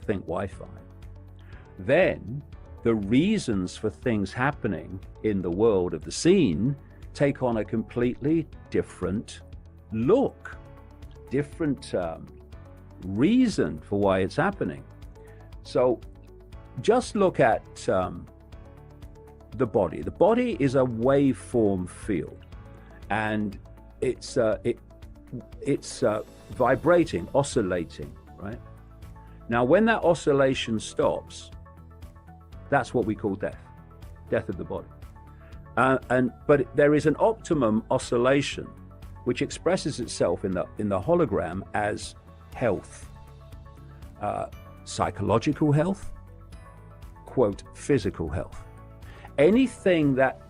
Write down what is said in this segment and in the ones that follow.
think Wi-Fi, then the reasons for things happening in the world of the seen take on a completely different look, different reason for why it's happening. So just look at the body. The body is a waveform field, and it's vibrating, oscillating, right? Now, when that oscillation stops, that's what we call death of the body. But there is an optimum oscillation which expresses itself in the hologram as health, psychological health, quote, physical health. Anything that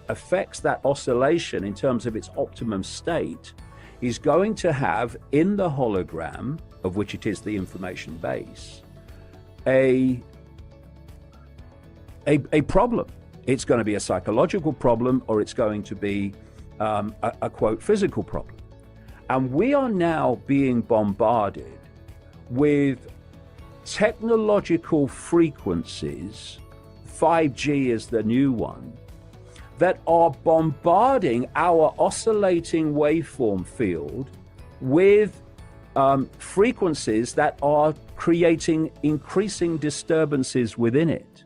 affects that oscillation in terms of its optimum state is going to have in the hologram, of which it is the information base, a problem. It's going to be a psychological problem, or it's going to be a quote, physical problem. And we are now being bombarded with technological frequencies, 5G is the new one, that are bombarding our oscillating waveform field with frequencies that are creating increasing disturbances within it.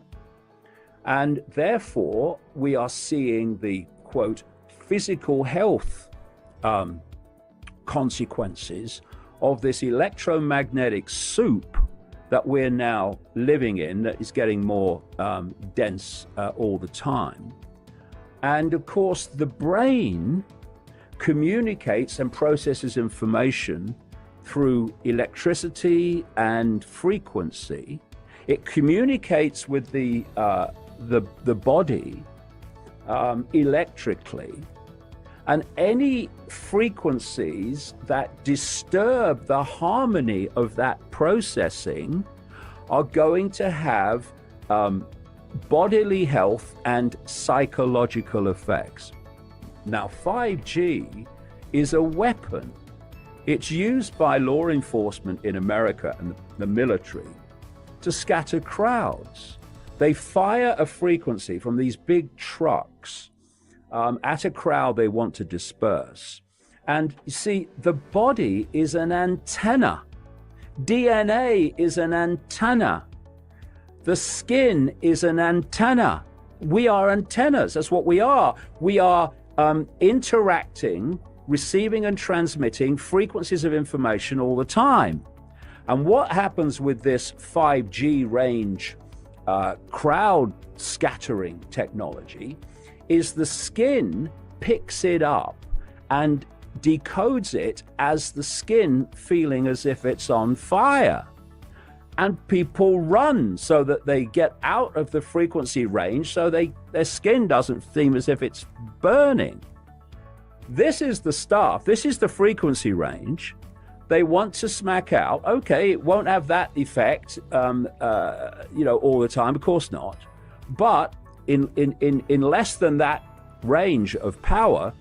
And therefore, we are seeing the, quote, physical health consequences of this electromagnetic soup that we're now living in, that is getting more dense all the time. And of course, the brain communicates and processes information through electricity and frequency. It communicates with the body electrically, and any frequencies that disturb the harmony of that processing are going to have bodily health and psychological effects. Now, 5G is a weapon. It's used by law enforcement in America and the military to scatter crowds. They fire a frequency from these big trucks at a crowd they want to disperse. And you see, the body is an antenna. DNA is an antenna. The skin is an antenna. We are antennas. That's what we are. We are interacting, receiving and transmitting frequencies of information all the time. And what happens with this 5G range crowd scattering technology is the skin picks it up and decodes it as the skin feeling as if it's on fire. And people run so that they get out of the frequency range so their skin doesn't seem as if it's burning. This is the stuff, this is the frequency range. They want to smack out. Okay, it won't have that effect, all the time. Of course not. But in less than that range of power,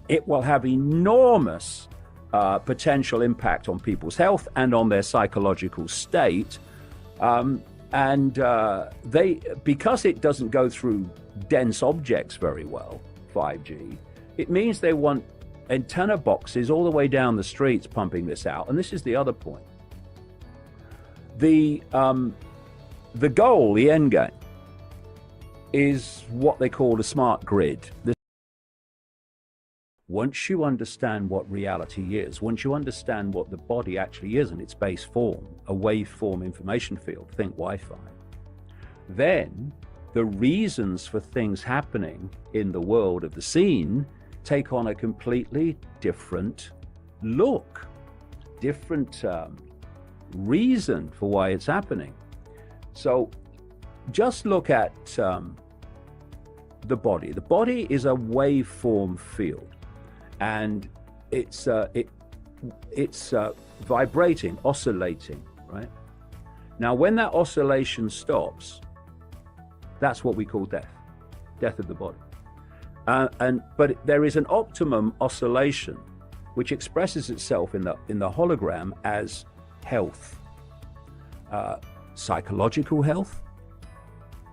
it will have enormous potential impact on people's health and on their psychological state. Because it doesn't go through dense objects very well, 5G, it means they want antenna boxes all the way down the streets pumping this out. And this is the other point. The goal, the end game, is what they call a smart grid. Once you understand what reality is, once you understand what the body actually is in its base form, a waveform information field, think Wi-Fi, then the reasons for things happening in the world of the seen take on a completely different look, different reason for why it's happening. So just look at the body. The body is a waveform field, and it's vibrating, oscillating, right? Now, when that oscillation stops, that's what we call death of the body. But there is an optimum oscillation which expresses itself in the hologram as health, psychological health,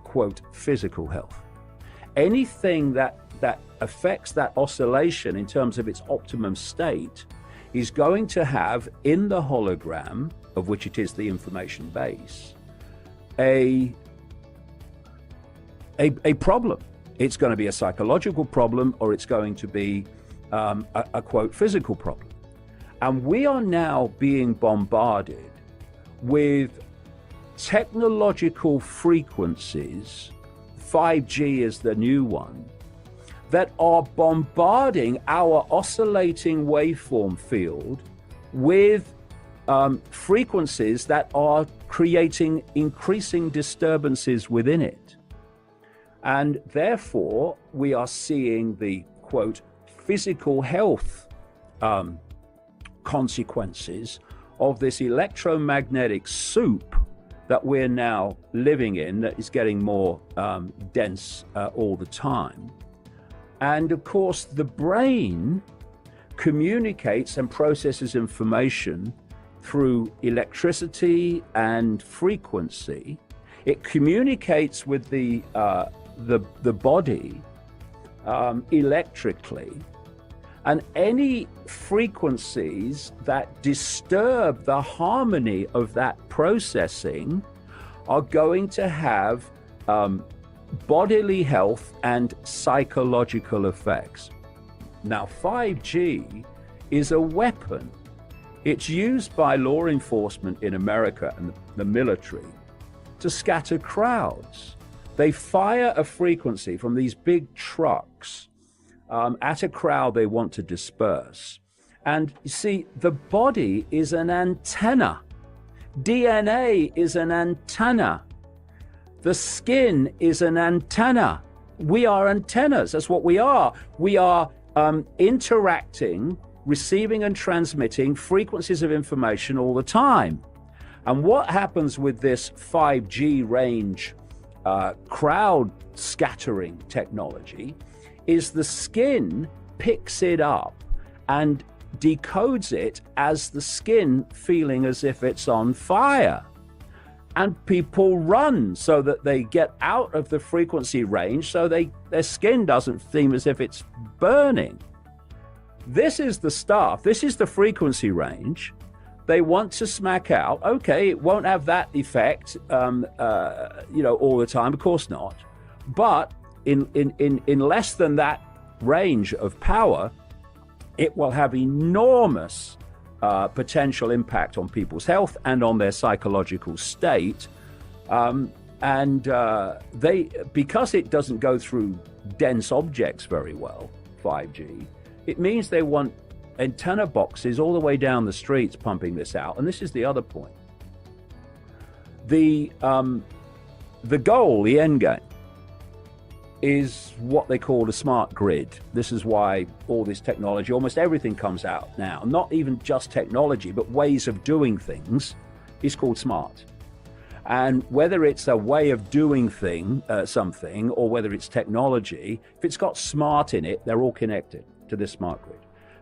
quote, physical health. Anything that affects that oscillation in terms of its optimum state is going to have in the hologram, of which it is the information base, a problem. It's going to be a psychological problem, or it's going to be a quote, physical problem. And we are now being bombarded with technological frequencies, 5G is the new one, that are bombarding our oscillating waveform field with frequencies that are creating increasing disturbances within it. And therefore, we are seeing the, quote, physical health consequences of this electromagnetic soup that we're now living in, that is getting more dense all the time. And of course, the brain communicates and processes information through electricity and frequency. It communicates with the body electrically, and any frequencies that disturb the harmony of that processing are going to have bodily health and psychological effects. Now, 5G is a weapon. It's used by law enforcement in America and the military to scatter crowds. They fire a frequency from these big trucks at a crowd they want to disperse. And you see, the body is an antenna. DNA is an antenna. The skin is an antenna. We are antennas. That's what we are. We are interacting, receiving and transmitting frequencies of information all the time. And what happens with this 5G range crowd scattering technology is the skin picks it up and decodes it as the skin feeling as if it's on fire. And people run so that they get out of the frequency range so their skin doesn't seem as if it's burning. This is the stuff, this is the frequency range they want to smack out. Okay, it won't have that effect all the time, of course not. But in less than that range of power, it will have enormous potential impact on people's health and on their psychological state. Because it doesn't go through dense objects very well, 5G, it means they want antenna boxes all the way down the streets pumping this out. And this is the other point. The goal, the end game, is what they call a smart grid. This is why all this technology, almost everything comes out now, not even just technology, but ways of doing things, is called smart. And whether it's a way of doing something, or whether it's technology, if it's got smart in it, they're all connected to this smart grid.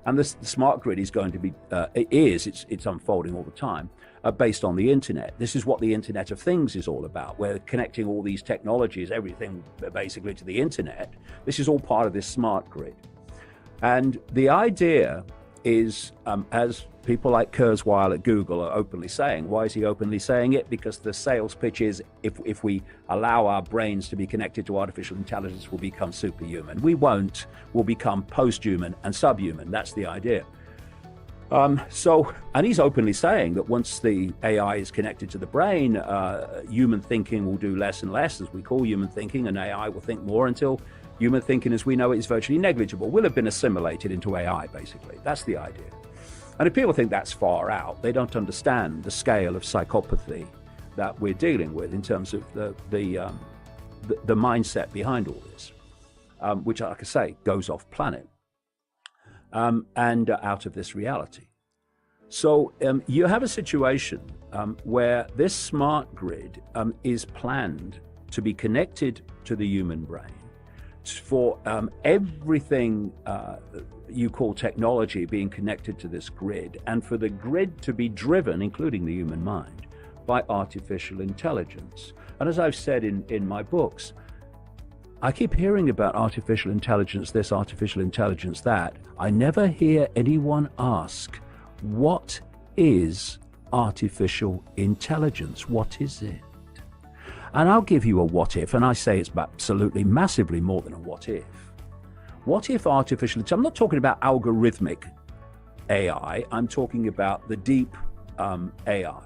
And the smart grid is going to be, it's unfolding all the time, based on the internet. This is what the Internet of Things is all about. We're connecting all these technologies, everything basically, to the internet. This is all part of this smart grid. And the idea is, as people like Kurzweil at Google are openly saying. Why is he openly saying it? Because the sales pitch is, if we allow our brains to be connected to artificial intelligence, we'll become superhuman. We won't. We'll become post-human and subhuman. That's the idea. And he's openly saying that once the AI is connected to the brain, human thinking will do less and less, as we call human thinking, and AI will think more until human thinking as we know it is virtually negligible. We'll have been assimilated into AI, basically. That's the idea. And if people think that's far out, they don't understand the scale of psychopathy that we're dealing with in terms of the mindset behind all this, which, like I say, goes off planet. And out of this reality. So you have a situation where this smart grid is planned to be connected to the human brain for everything you call technology being connected to this grid, and for the grid to be driven, including the human mind, by artificial intelligence. And as I've said in my books, I keep hearing about artificial intelligence, this, artificial intelligence, that. I never hear anyone ask, what is artificial intelligence? What is it? And I'll give you a what if, and I say it's absolutely massively more than a what if. What if artificial intelligence, I'm not talking about algorithmic AI, I'm talking about the deep AI.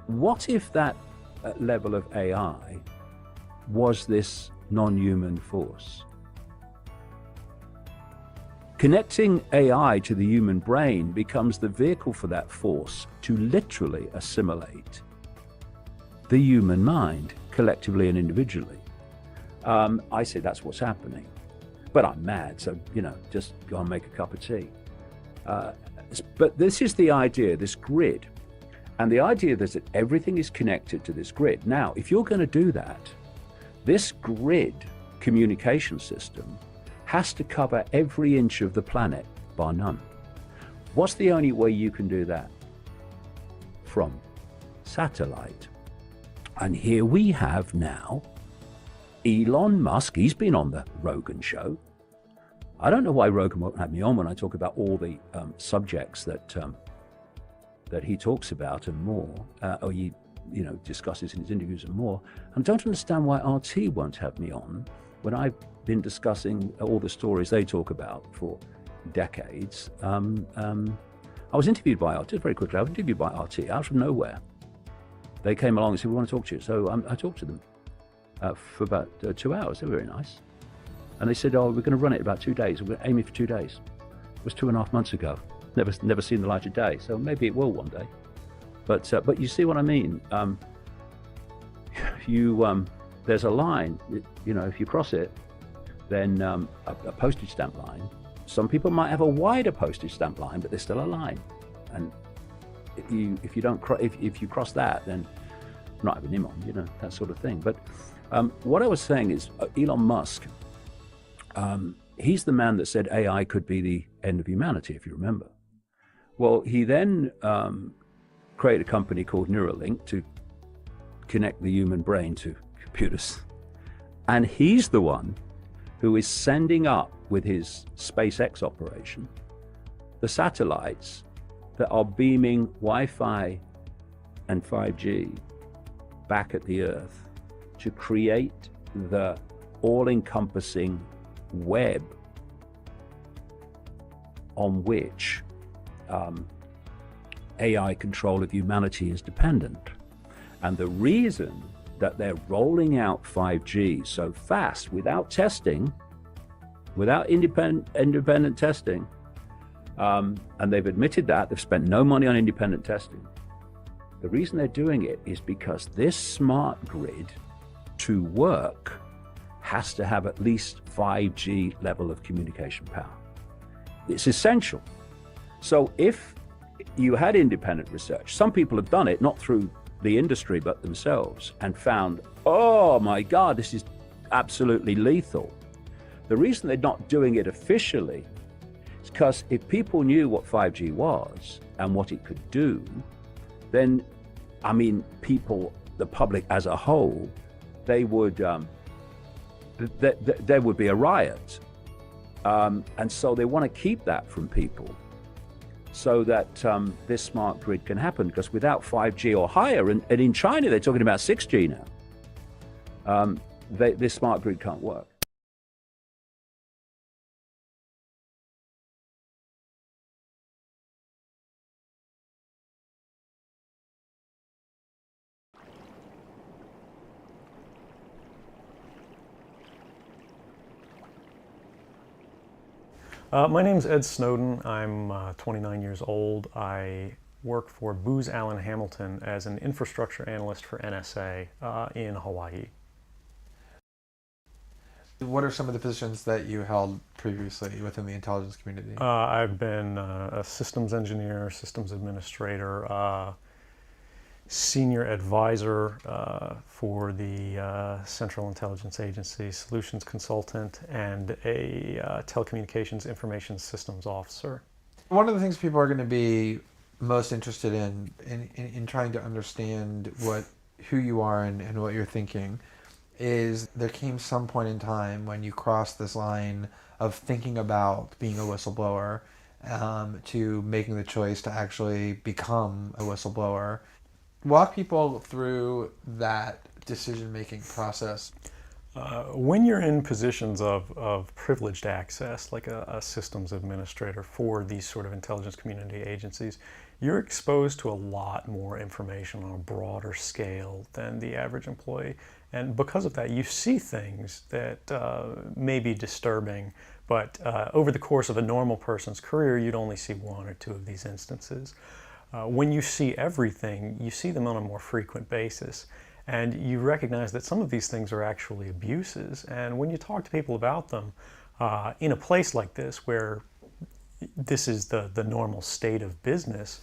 What if that level of AI was this non-human force? Connecting AI to the human brain becomes the vehicle for that force to literally assimilate the human mind, collectively and individually. I say that's what's happening. But I'm mad, so, just go and make a cup of tea. But this is the idea, this grid. And the idea is that everything is connected to this grid. Now, if you're going to do that, this grid communication system has to cover every inch of the planet, bar none. What's the only way you can do that? From satellite. And here we have now Elon Musk. He's been on the Rogan show. I don't know why Rogan won't have me on when I talk about all the subjects that he talks about and more, or he discusses in his interviews and more. And I don't understand why RT won't have me on when I've been discussing all the stories they talk about for decades. I was interviewed by RT, very quickly, I was interviewed by RT out of nowhere. They came along and said, we want to talk to you. So I talked to them for about 2 hours. They were very nice. And they said, oh, we're going to run it about 2 days. We're aiming for 2 days. It was 2.5 months ago. Never seen the light of day. So maybe it will one day. But you see what I mean? There's a line, if you cross it, then a postage stamp line. Some people might have a wider postage stamp line, but there's still a line. And if you cross that, then I'm not having him on, that sort of thing. But what I was saying is Elon Musk, he's the man that said AI could be the end of humanity, if you remember. Well, he then created a company called Neuralink to connect the human brain to computers. And he's the one who is sending up with his SpaceX operation the satellites that are beaming Wi-Fi and 5G back at the Earth to create the all-encompassing web on which AI control of humanity is dependent. And the reason that they're rolling out 5G so fast without testing, without independent testing, and they've admitted that, they've spent no money on independent testing. The reason they're doing it is because this smart grid to work has to have at least 5G level of communication power. It's essential. So if you had independent research, some people have done it, not through the industry, but themselves, and found, oh my God, this is absolutely lethal. The reason they're not doing it officially is because if people knew what 5G was and what it could do, then, people, the public as a whole, they would, there would be a riot. And so they want to keep that from people so that this smart grid can happen, because without 5G or higher, and in China they're talking about 6G now, this smart grid can't work. My name's Ed Snowden. I'm 29 years old. I work for Booz Allen Hamilton as an infrastructure analyst for NSA in Hawaii. What are some of the positions that you held previously within the intelligence community? I've been a systems engineer, systems administrator, senior advisor for the Central Intelligence Agency, solutions consultant, and a telecommunications information systems officer. One of the things people are going to be most interested in trying to understand who you are and what you're thinking is there came some point in time when you crossed this line of thinking about being a whistleblower to making the choice to actually become a whistleblower. Walk people through that decision-making process. When you're in positions of privileged access, like a systems administrator for these sort of intelligence community agencies, you're exposed to a lot more information on a broader scale than the average employee. And because of that, you see things that may be disturbing, but over the course of a normal person's career, you'd only see one or two of these instances. When you see everything, you see them on a more frequent basis. And you recognize that some of these things are actually abuses. And when you talk to people about them, in a place like this where this is the normal state of business,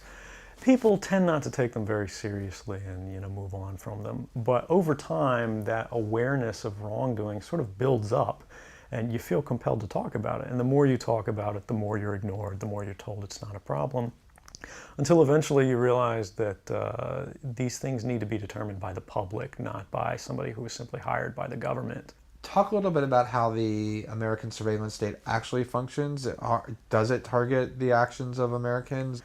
people tend not to take them very seriously and move on from them. But over time, that awareness of wrongdoing sort of builds up, and you feel compelled to talk about it. And the more you talk about it, the more you're ignored, the more you're told it's not a problem, until eventually you realize that these things need to be determined by the public, not by somebody who is simply hired by the government. Talk a little bit about how the American surveillance state actually functions. Does it target the actions of Americans?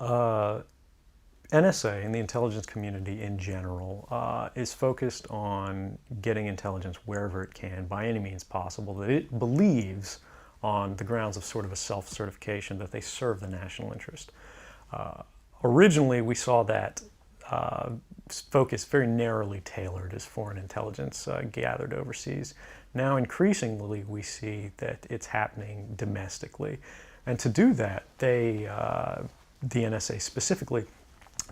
NSA and the intelligence community in general is focused on getting intelligence wherever it can by any means possible that it believes, on the grounds of sort of a self-certification, that they serve the national interest. Originally, we saw that focus very narrowly tailored as foreign intelligence gathered overseas. Now, increasingly, we see that it's happening domestically. And to do that, the NSA specifically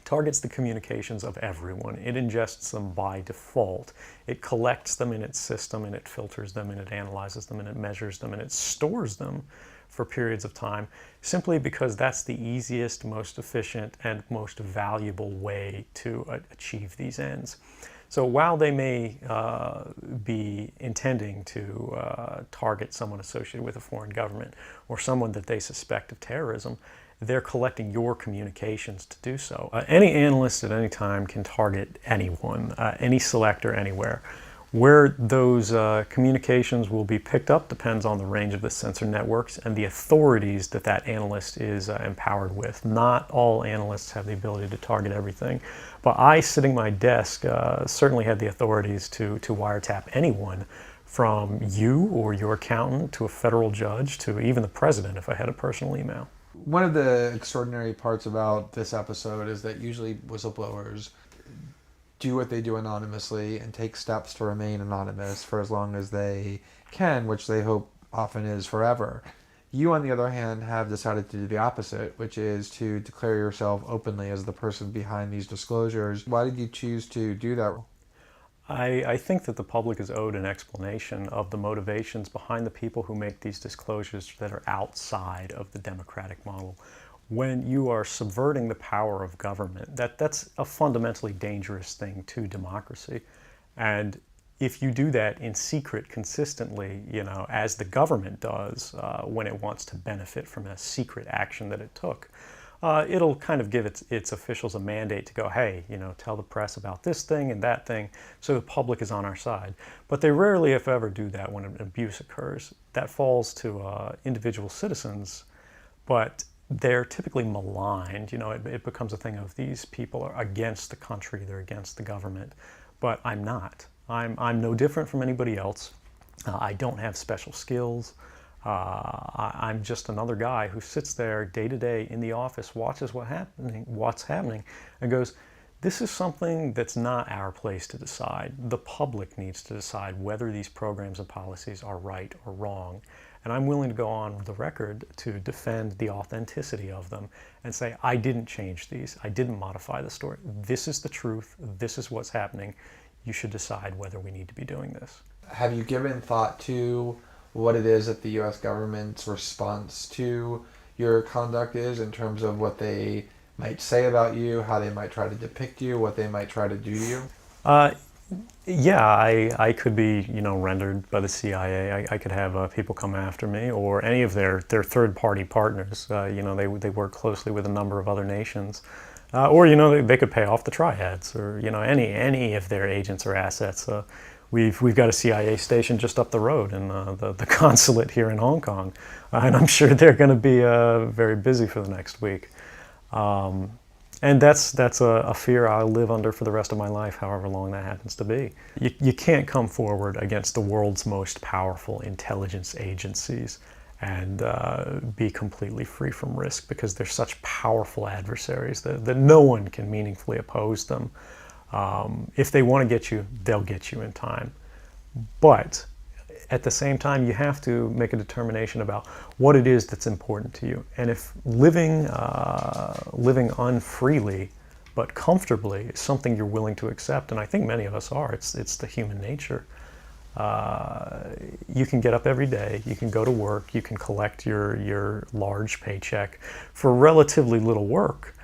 targets the communications of everyone. It ingests them by default. It collects them in its system, and it filters them, and it analyzes them, and it measures them, and it stores them for periods of time, simply because that's the easiest, most efficient, and most valuable way to achieve these ends. So while they may be intending to target someone associated with a foreign government or someone that they suspect of terrorism, they're collecting your communications to do so. Any analyst at any time can target anyone, any selector, anywhere. Where those communications will be picked up depends on the range of the sensor networks and the authorities that that analyst is empowered with. Not all analysts have the ability to target everything, but I, sitting at my desk, certainly had the authorities to wiretap anyone, from you or your accountant to a federal judge to even the president if I had a personal email. One of the extraordinary parts about this episode is that usually whistleblowers do what they do anonymously and take steps to remain anonymous for as long as they can, which they hope often is forever. You, on the other hand, have decided to do the opposite, which is to declare yourself openly as the person behind these disclosures. Why did you choose to do that? I think that the public is owed an explanation of the motivations behind the people who make these disclosures that are outside of the democratic model. When you are subverting the power of government, that's a fundamentally dangerous thing to democracy. And if you do that in secret consistently, as the government does when it wants to benefit from a secret action that it took, it'll kind of give its officials a mandate to go, hey, tell the press about this thing and that thing, so the public is on our side. But they rarely, if ever, do that when an abuse occurs. That falls to individual citizens, but they're typically maligned. It becomes a thing of these people are against the country, they're against the government. But I'm not. I'm no different from anybody else. I don't have special skills. I'm just another guy who sits there day to day in the office, watches what's happening, and goes, this is something that's not our place to decide. The public needs to decide whether these programs and policies are right or wrong. And I'm willing to go on the record to defend the authenticity of them and say, I didn't change these. I didn't modify the story. This is the truth. This is what's happening. You should decide whether we need to be doing this. Have you given thought to what it is that the U.S. government's response to your conduct is, in terms of what they might say about you, how they might try to depict you, what they might try to do to you? Yeah, I could be, rendered by the CIA. I could have people come after me, or any of their third-party partners. They work closely with a number of other nations, or they could pay off the triads, or any of their agents or assets. We've got a CIA station just up the road in the consulate here in Hong Kong, and I'm sure they're going to be very busy for the next week. And that's a fear I'll live under for the rest of my life, however long that happens to be. You can't come forward against the world's most powerful intelligence agencies and be completely free from risk, because they're such powerful adversaries that no one can meaningfully oppose them. If they want to get you, they'll get you in time. But at the same time, you have to make a determination about what it is that's important to you. And if living unfreely but comfortably is something you're willing to accept, and I think many of us are, it's the human nature. You can get up every day, you can go to work, you can collect your large paycheck for relatively little work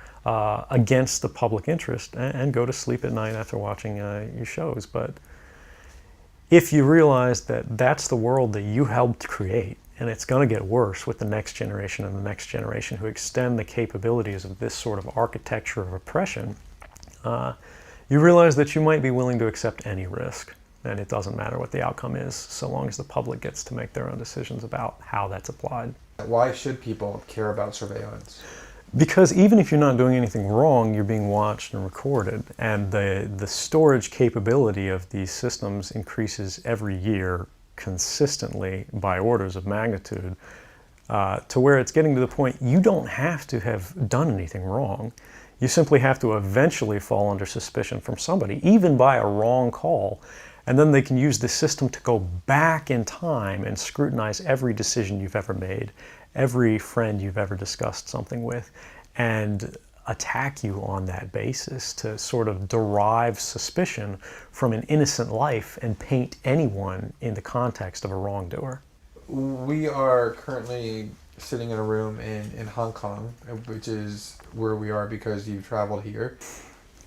against the public interest, and go to sleep at night after watching your shows. But if you realize that that's the world that you helped create, and it's going to get worse with the next generation and the next generation who extend the capabilities of this sort of architecture of oppression, you realize that you might be willing to accept any risk. And it doesn't matter what the outcome is, so long as the public gets to make their own decisions about how that's applied. Why should people care about surveillance? Because even if you're not doing anything wrong, you're being watched and recorded. And the storage capability of these systems increases every year consistently by orders of magnitude, to where it's getting to the point you don't have to have done anything wrong. You simply have to eventually fall under suspicion from somebody, even by a wrong call. And then they can use the system to go back in time and scrutinize every decision you've ever made, every friend you've ever discussed something with, and attack you on that basis to sort of derive suspicion from an innocent life and paint anyone in the context of a wrongdoer. We are currently sitting in a room in Hong Kong, which is where we are because you traveled here.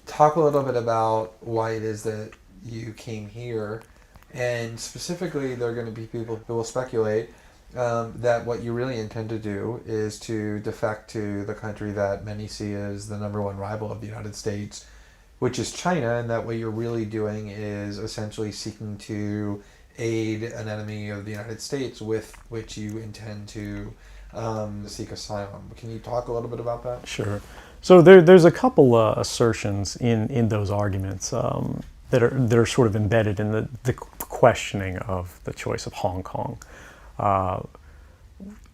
Talk a little bit about why it is that you came here, and specifically there are going to be people who will speculate that what you really intend to do is to defect to the country that many see as the number one rival of the United States, which is China, and that what you're really doing is essentially seeking to aid an enemy of the United States with which you intend to seek asylum. Can you talk a little bit about that? Sure. So there's a couple assertions in those arguments that are sort of embedded in the questioning of the choice of Hong Kong.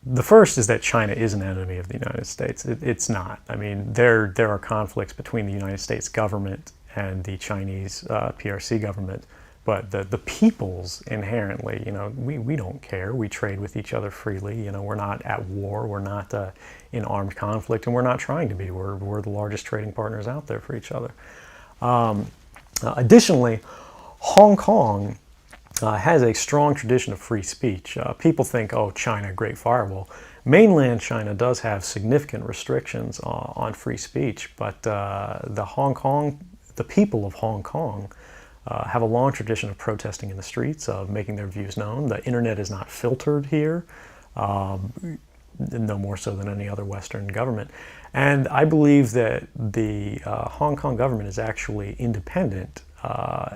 The first is that China is an enemy of the United States. It's not. I mean, there are conflicts between the United States government and the Chinese PRC government, but the peoples inherently, we don't care. We trade with each other freely. We're not at war. We're not in armed conflict, and we're not trying to be. We're the largest trading partners out there for each other. Additionally, Hong Kong has a strong tradition of free speech. People think, oh, China, great firewall. Mainland China does have significant restrictions on free speech, but the people of Hong Kong have a long tradition of protesting in the streets, of making their views known. The internet is not filtered here, no more so than any other Western government. And I believe that the Hong Kong government is actually independent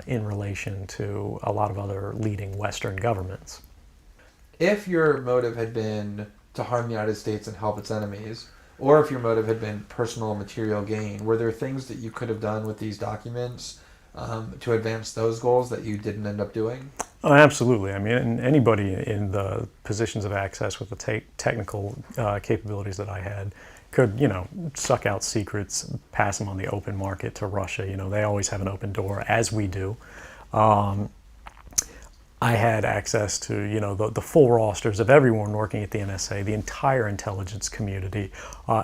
in relation to a lot of other leading Western governments. If your motive had been to harm the United States and help its enemies, or if your motive had been personal material gain, were there things that you could have done with these documents to advance those goals that you didn't end up doing? Oh, absolutely. I mean, anybody in the positions of access with the technical capabilities that I had could, suck out secrets, pass them on the open market to Russia. They always have an open door, as we do. I had access to, the full rosters of everyone working at the NSA, the entire intelligence community,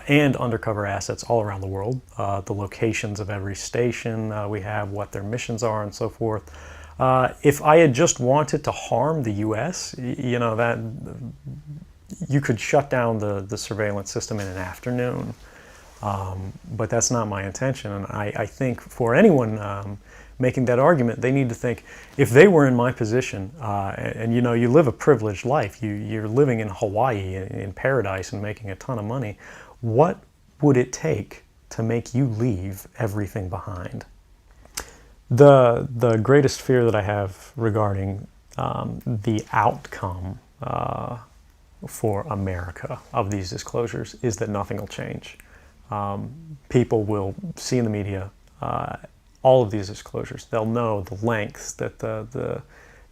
and undercover assets all around the world, the locations of every station we have, what their missions are, and so forth. If I had just wanted to harm the U.S., that you could shut down the surveillance system in an afternoon. But that's not my intention, and I think for anyone making that argument, they need to think, if they were in my position, and you know, you live a privileged life, you're living in Hawaii in paradise and making a ton of money, what would it take to make you leave everything behind? The greatest fear that I have regarding the outcome for America of these disclosures is that nothing will change. People will see in the media all of these disclosures. They'll know the lengths that the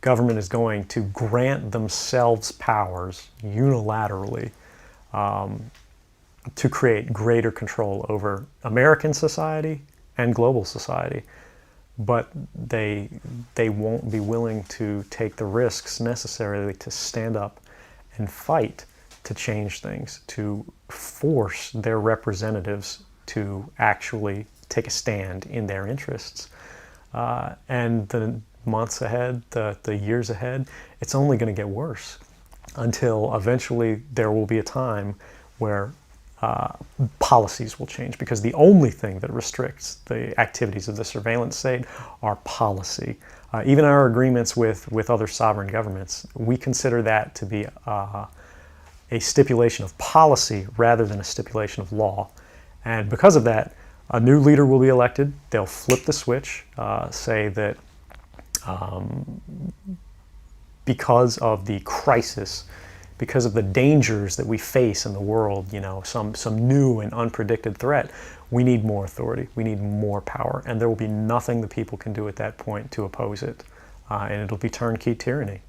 government is going to grant themselves powers unilaterally to create greater control over American society and global society. But they won't be willing to take the risks necessarily to stand up and fight to change things, to force their representatives to actually take a stand in their interests. And the months ahead, the years ahead, it's only going to get worse until eventually there will be a time where policies will change, because the only thing that restricts the activities of the surveillance state are policy. Even our agreements with other sovereign governments, we consider that to be a stipulation of policy rather than a stipulation of law. And because of that, a new leader will be elected. They'll flip the switch, say that because of the crisis, because of the dangers that we face in the world, you know, some new and unpredicted threat, we need more authority, we need more power, and there will be nothing the people can do at that point to oppose it, and it'll be turnkey tyranny.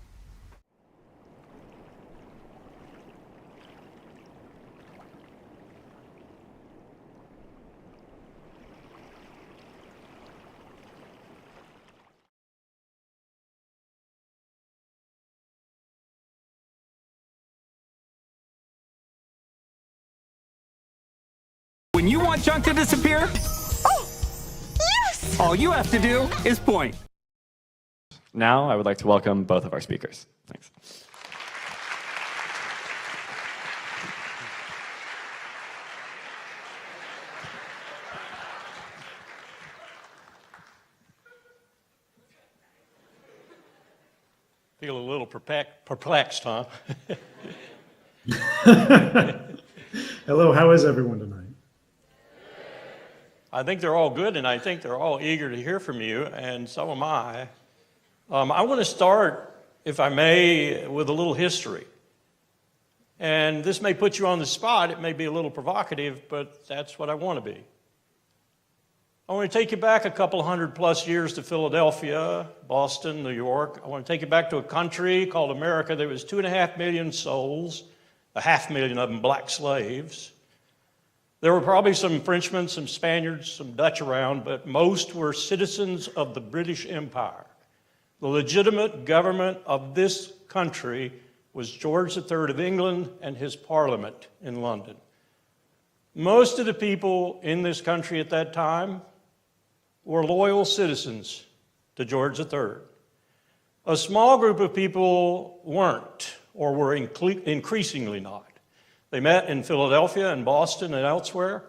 When you want junk to disappear, Oh, yes! all you have to do is point. Now, I would like to welcome both of our speakers. Thanks. Feel a little perplexed, huh? Hello, how is everyone tonight? I think they're all good, and I think they're all eager to hear from you, and so am I. I want to start, if I may, with a little history. And this may put you on the spot. It may be a little provocative, but that's what I want to be. I want to take you back a couple hundred plus years to Philadelphia, Boston, New York. I want to take you back to a country called America. There was 2.5 million souls, 500,000 of them black slaves. There were probably some Frenchmen, some Spaniards, some Dutch around, but most were citizens of the British Empire. The legitimate government of this country was George III of England and his parliament in London. Most of the people in this country at that time were loyal citizens to George III. A small group of people weren't, or were increasingly not. They met in Philadelphia and Boston and elsewhere,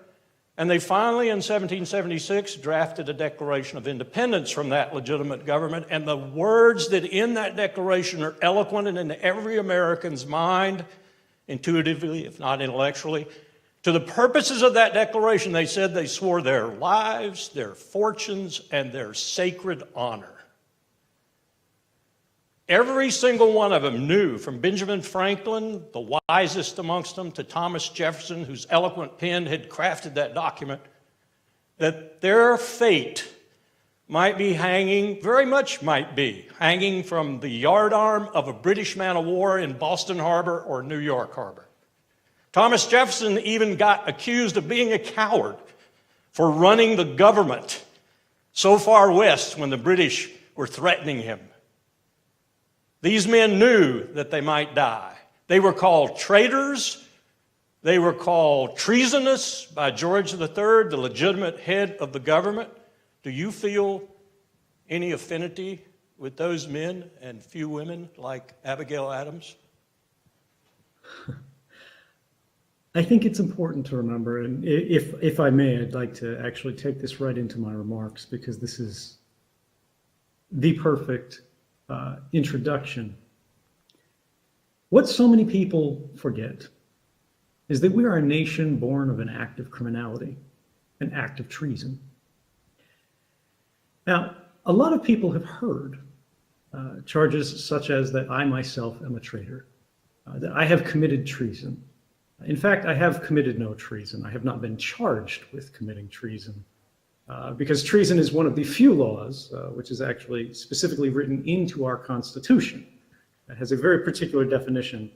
and they finally, in 1776, drafted a Declaration of Independence from that legitimate government, and the words that in that declaration are eloquent and in every American's mind, intuitively, if not intellectually. To the purposes of that declaration, they said they swore their lives, their fortunes, and their sacred honor. Every single one of them knew, from Benjamin Franklin, the wisest amongst them, to Thomas Jefferson, whose eloquent pen had crafted that document, that their fate might be hanging, very much might be, hanging from the yardarm of a British man of war in Boston Harbor or New York Harbor. Thomas Jefferson even got accused of being a coward for running the government so far west when the British were threatening him. These men knew that they might die. They were called traitors. They were called treasonous by George III, the legitimate head of the government. Do you feel any affinity with those men and few women like Abigail Adams? I think it's important to remember, and if I may, I'd like to actually take this right into my remarks, because this is the perfect introduction. What so many people forget is that we are a nation born of an act of criminality, an act of treason. Now, a lot of people have heard charges such as that I myself am a traitor, that I have committed treason. In fact, I have committed no treason. I have not been charged with committing treason because treason is one of the few laws which is actually specifically written into our Constitution. It has a very particular definition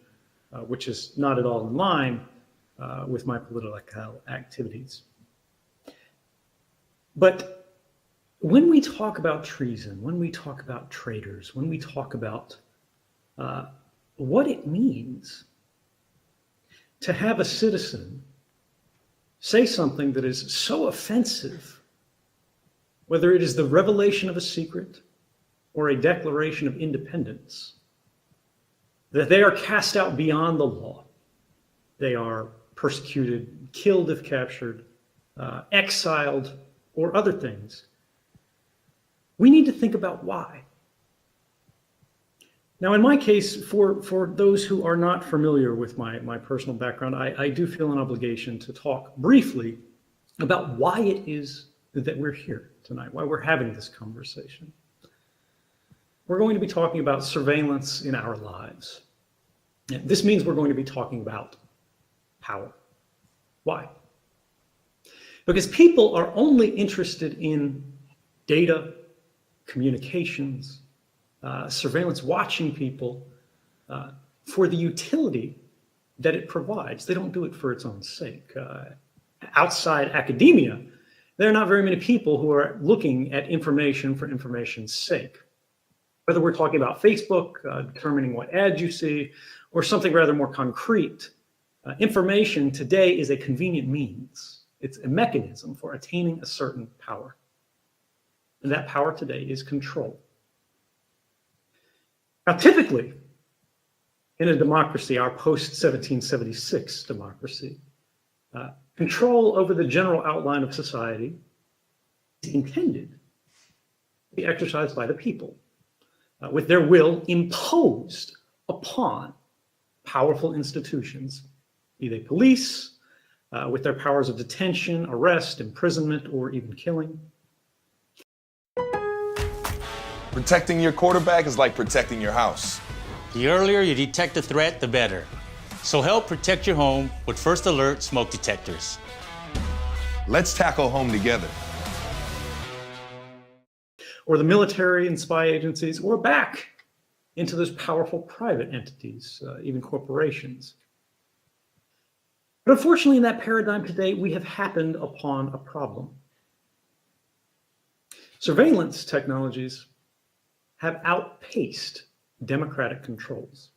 which is not at all in line with my political activities. But when we talk about treason, when we talk about traitors, when we talk about what it means to have a citizen say something that is so offensive, whether it is the revelation of a secret or a declaration of independence, that they are cast out beyond the law, they are persecuted, killed if captured, exiled, or other things, we need to think about why. Now, in my case, for those who are not familiar with my personal background, I do feel an obligation to talk briefly about why it is that we're here tonight, why we're having this conversation. We're going to be talking about surveillance in our lives. And this means we're going to be talking about power. Why? Because people are only interested in data, communications, surveillance, watching people for the utility that it provides. They don't do it for its own sake. Outside academia, there are not very many people who are looking at information for information's sake. Whether we're talking about Facebook, determining what ads you see, or something rather more concrete, information today is a convenient means. It's a mechanism for attaining a certain power. And that power today is control. Now, typically, in a democracy, our post-1776 democracy, control over the general outline of society is intended to be exercised by the people, with their will imposed upon powerful institutions, be they police, with their powers of detention, arrest, imprisonment, or even killing. Protecting your quarterback is like protecting your house. The earlier you detect a threat, the better. So help protect your home with First Alert smoke detectors. Let's tackle home together. Or the military and spy agencies, or back into those powerful private entities, even corporations. But unfortunately, in that paradigm today, we have happened upon a problem. Surveillance technologies have outpaced democratic controls.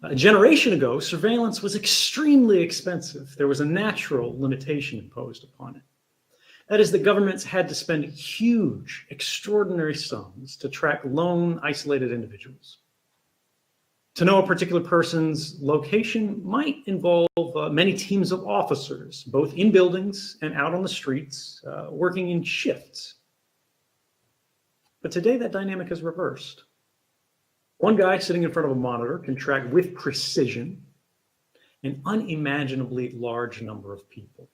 A generation ago, surveillance was extremely expensive. There was a natural limitation imposed upon it. That is, that governments had to spend huge, extraordinary sums to track lone, isolated individuals. To know a particular person's location might involve many teams of officers, both in buildings and out on the streets, working in shifts. But today that dynamic is reversed. One guy sitting in front of a monitor can track with precision an unimaginably large number of people.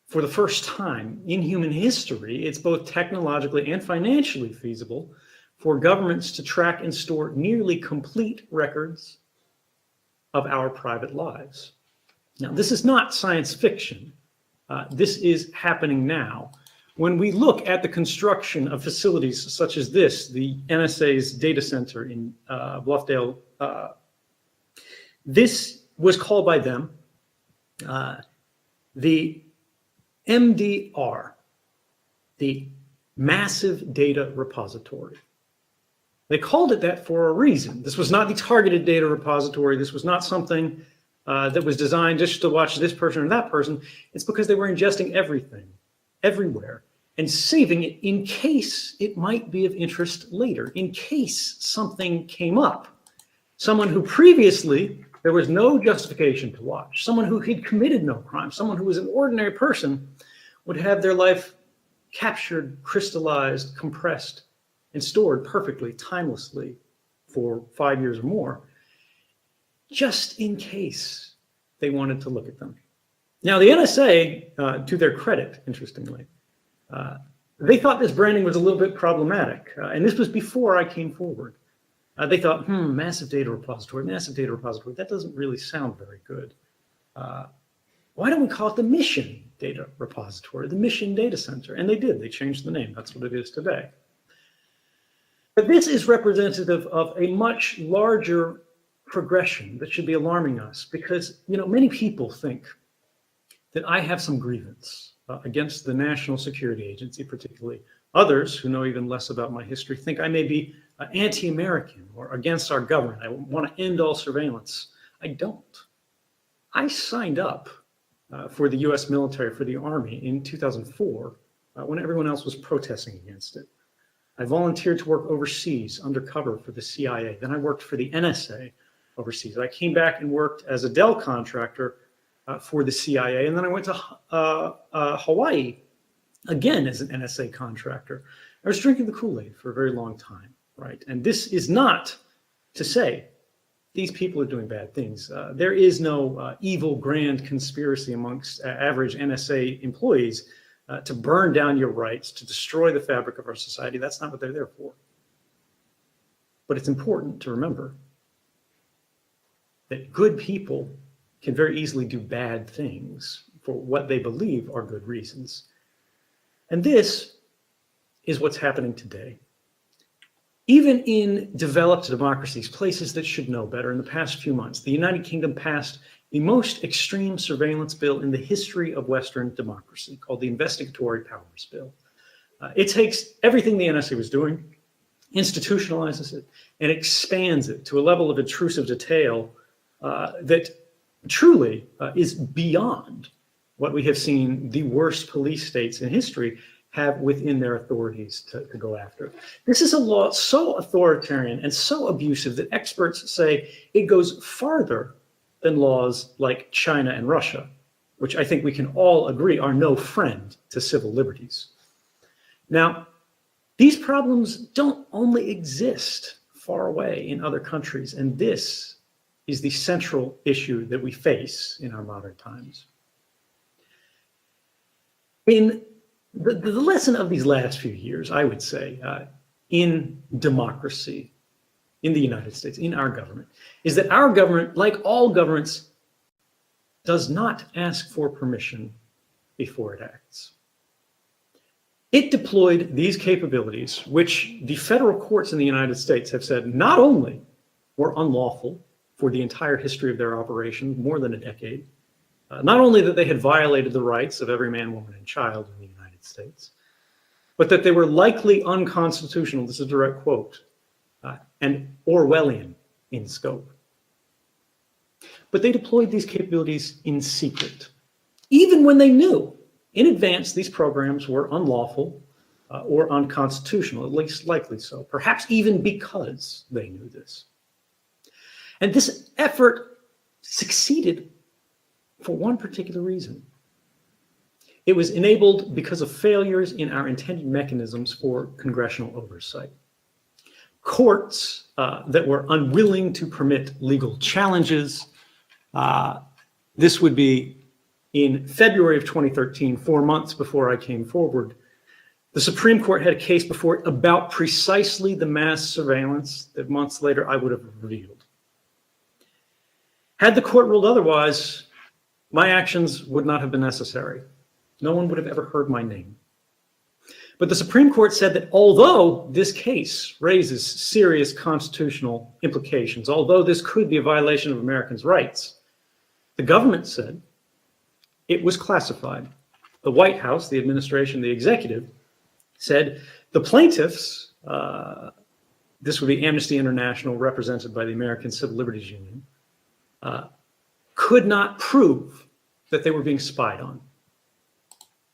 For the first time in human history, it's both technologically and financially feasible for governments to track and store nearly complete records of our private lives. Now, this is not science fiction. This is happening now. When we look at the construction of facilities such as this, the NSA's data center in Bluffdale, this was called by them the MDR, the Massive Data Repository. They called it that for a reason. This was not the targeted data repository. This was not something that was designed just to watch this person or that person. It's because they were ingesting everything, everywhere, and saving it in case it might be of interest later, in case something came up. Someone who previously there was no justification to watch, someone who had committed no crime, someone who was an ordinary person would have their life captured, crystallized, compressed, and stored perfectly, timelessly for 5 years or more, just in case they wanted to look at them. Now, the NSA, to their credit, interestingly, they thought this branding was a little bit problematic, and this was before I came forward. They thought, massive data repository, that doesn't really sound very good. Why don't we call it the Mission Data Repository, the Mission Data Center? And they did, they changed the name, that's what it is today. But this is representative of a much larger progression that should be alarming us, because many people think that I have some grievance against the National Security Agency, particularly. Others who know even less about my history think I may be anti-American or against our government. I want to end all surveillance. I don't. I signed up for the US military, for the Army in 2004, when everyone else was protesting against it. I volunteered to work overseas undercover for the CIA. Then I worked for the NSA overseas. I came back and worked as a Dell contractor for the CIA. And then I went to Hawaii, again as an NSA contractor. I was drinking the Kool-Aid for a very long time, right? And this is not to say these people are doing bad things. There is no evil grand conspiracy amongst average NSA employees to burn down your rights, to destroy the fabric of our society. That's not what they're there for. But it's important to remember that good people can very easily do bad things for what they believe are good reasons. And this is what's happening today. Even in developed democracies, places that should know better, in the past few months, the United Kingdom passed the most extreme surveillance bill in the history of Western democracy, called the Investigatory Powers Bill. It takes everything the NSA was doing, institutionalizes it, and expands it to a level of intrusive detail that truly is beyond what we have seen the worst police states in history have within their authorities to go after. This is a law so authoritarian and so abusive that experts say it goes farther than laws like China and Russia, which I think we can all agree are no friend to civil liberties. Now, these problems don't only exist far away in other countries, and this is the central issue that we face in our modern times. In the lesson of these last few years, I would say, in democracy, in the United States, in our government, is that our government, like all governments, does not ask for permission before it acts. It deployed these capabilities, which the federal courts in the United States have said not only were unlawful for the entire history of their operation, more than a decade, not only that they had violated the rights of every man, woman, and child in the United States, but that they were likely unconstitutional, this is a direct quote, and Orwellian in scope. But they deployed these capabilities in secret, even when they knew in advance these programs were unlawful or unconstitutional, at least likely so, perhaps even because they knew this. And this effort succeeded for one particular reason. It was enabled because of failures in our intended mechanisms for congressional oversight. Courts that were unwilling to permit legal challenges. This would be in February of 2013, 4 months before I came forward. The Supreme Court had a case before it about precisely the mass surveillance that months later I would have revealed. Had the court ruled otherwise, my actions would not have been necessary. No one would have ever heard my name. But the Supreme Court said that although this case raises serious constitutional implications, although this could be a violation of Americans' rights, the government said it was classified. The White House, the administration, the executive, said the plaintiffs, this would be Amnesty International represented by the American Civil Liberties Union, could not prove that they were being spied on.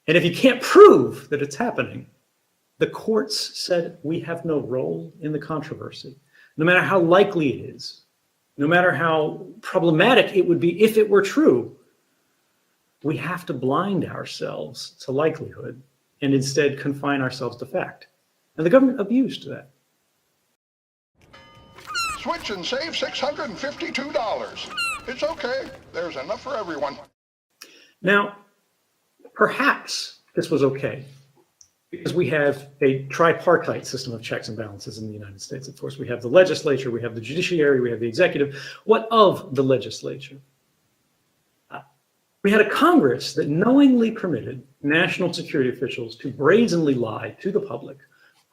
And if you can't prove that it's happening, the courts said we have no role in the controversy, no matter how likely it is, no matter how problematic it would be if it were true. We have to blind ourselves to likelihood and instead confine ourselves to fact. And the government abused that. Switch and save $652. It's okay. There's enough for everyone. Now, perhaps this was okay because we have a tripartite system of checks and balances in the United States. Of course, we have the legislature, we have the judiciary, we have the executive. What of the legislature? We had a Congress that knowingly permitted national security officials to brazenly lie to the public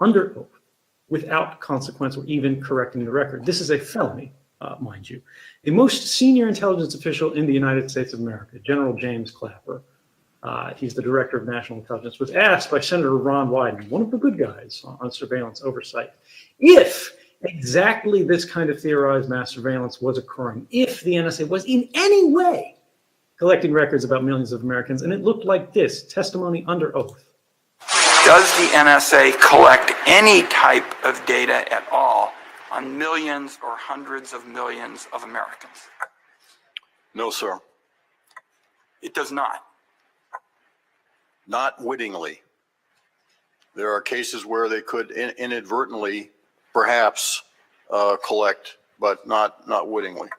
under oath without consequence or even correcting the record. This is a felony, mind you. The most senior intelligence official in the United States of America, General James Clapper, he's the director of national intelligence, was asked by Senator Ron Wyden, one of the good guys on surveillance oversight, if exactly this kind of theorized mass surveillance was occurring, if the NSA was in any way collecting records about millions of Americans. And it looked like this, testimony under oath. Does the NSA collect any type of data at all on millions or hundreds of millions of Americans? No, sir. It does not. Not wittingly. There are cases where they could inadvertently, perhaps, collect, but not wittingly.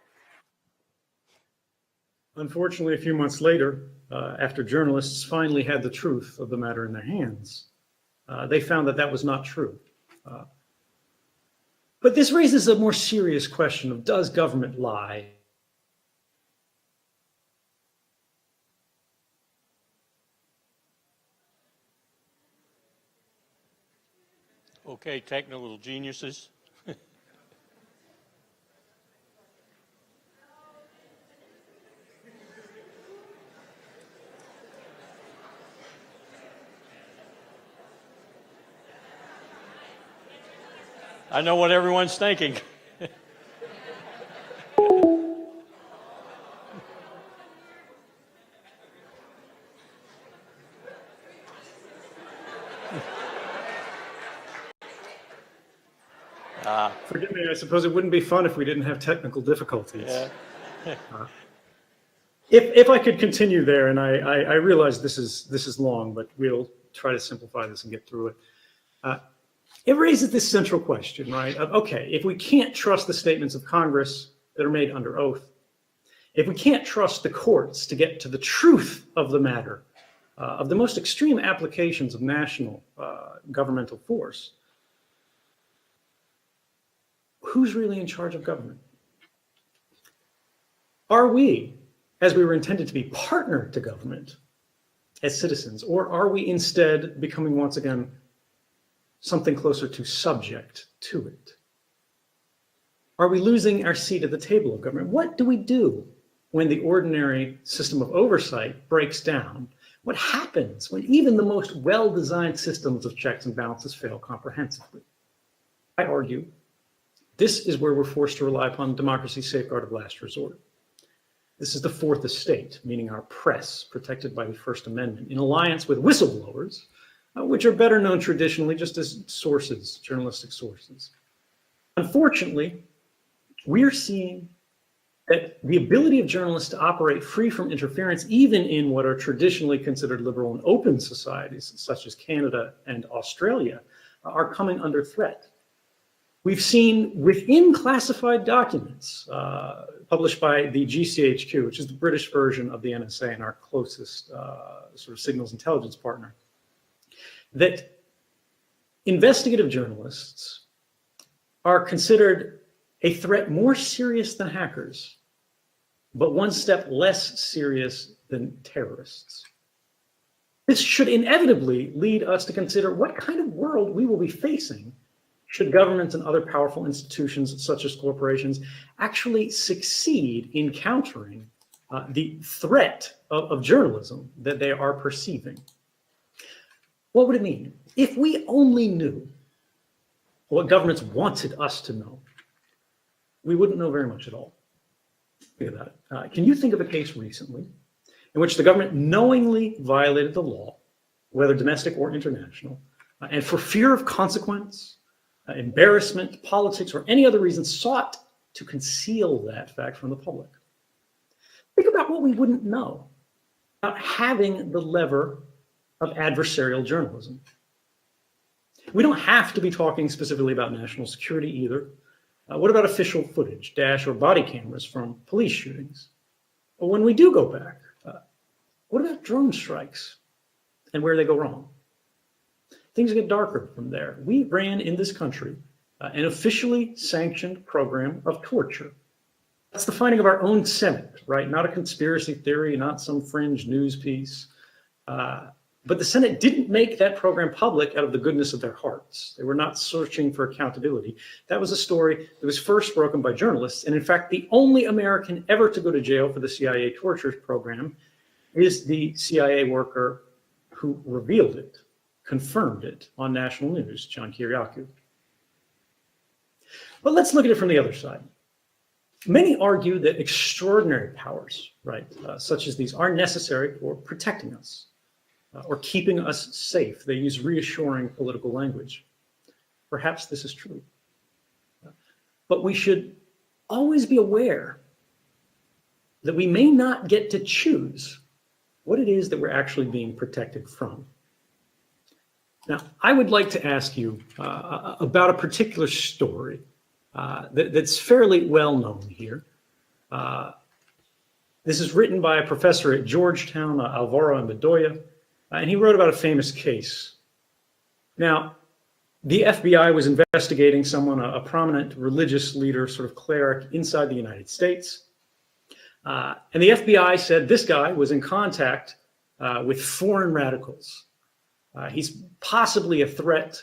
Unfortunately, a few months later, after journalists finally had the truth of the matter in their hands, they found that that was not true. But this raises a more serious question of, does government lie? Okay, technical geniuses. I know what everyone's thinking. Forgive me, I suppose it wouldn't be fun if we didn't have technical difficulties. Yeah. If I could continue there, and I realize this is long, but we'll try to simplify this and get through it. It raises this central question, right? Of, okay, if we can't trust the statements of Congress that are made under oath, if we can't trust the courts to get to the truth of the matter, of the most extreme applications of national governmental force, who's really in charge of government? Are we, as we were intended to be, partner to government as citizens, or are we instead becoming once again something closer to subject to it? Are we losing our seat at the table of government? What do we do when the ordinary system of oversight breaks down? What happens when even the most well-designed systems of checks and balances fail comprehensively? I argue this is where we're forced to rely upon democracy's safeguard of last resort. This is the fourth estate, meaning our press, protected by the First Amendment, in alliance with whistleblowers, which are better known traditionally just as sources, journalistic sources. Unfortunately, we're seeing that the ability of journalists to operate free from interference, even in what are traditionally considered liberal and open societies, such as Canada and Australia, are coming under threat. We've seen within classified documents published by the GCHQ, which is the British version of the NSA and our closest sort of signals intelligence partner, that investigative journalists are considered a threat more serious than hackers, but one step less serious than terrorists. This should inevitably lead us to consider what kind of world we will be facing should governments and other powerful institutions, such as corporations, actually succeed in countering the threat of journalism that they are perceiving. What would it mean? If we only knew what governments wanted us to know, we wouldn't know very much at all. Think about it. Can you think of a case recently in which the government knowingly violated the law, whether domestic or international, and for fear of consequence, embarrassment, politics, or any other reason sought to conceal that fact from the public? Think about what we wouldn't know about having the lever of adversarial journalism. We don't have to be talking specifically about national security either. What about official footage, dash or body cameras from police shootings? Well, when we do go back, what about drone strikes and where they go wrong? Things get darker from there. We ran in this country an officially sanctioned program of torture. That's the finding of our own Senate, right? Not a conspiracy theory, not some fringe news piece. But the Senate didn't make that program public out of the goodness of their hearts. They were not searching for accountability. That was a story that was first broken by journalists. And in fact, the only American ever to go to jail for the CIA torture program is the CIA worker who revealed it, confirmed it on national news, John Kiriakou. But let's look at it from the other side. Many argue that extraordinary powers, right, such as these, are necessary for protecting us. Or keeping us safe. They use reassuring political language. Perhaps this is true. But we should always be aware that we may not get to choose what it is that we're actually being protected from. Now, I would like to ask you about a particular story that's fairly well known here. This is written by a professor at Georgetown, Alvaro Bedoya. And he wrote about a famous case. Now, the FBI was investigating someone, a prominent religious leader, sort of cleric inside the United States. And the FBI said this guy was in contact with foreign radicals. He's possibly a threat.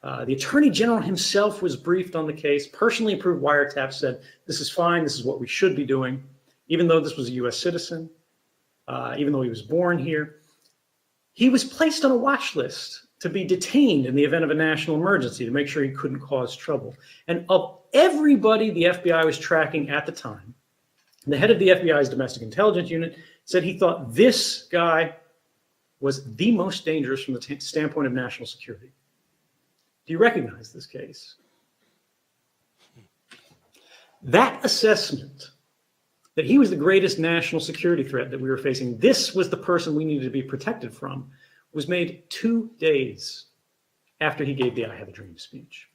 The Attorney General himself was briefed on the case, personally approved wiretap, said, this is fine, this is what we should be doing, even though this was a US citizen, even though he was born here. He was placed on a watch list to be detained in the event of a national emergency to make sure he couldn't cause trouble. And of everybody the FBI was tracking at the time, the head of the FBI's domestic intelligence unit said he thought this guy was the most dangerous from the standpoint of national security. Do you recognize this case? That assessment that he was the greatest national security threat that we were facing, this was the person we needed to be protected from, was made 2 days after he gave the I Have a Dream speech.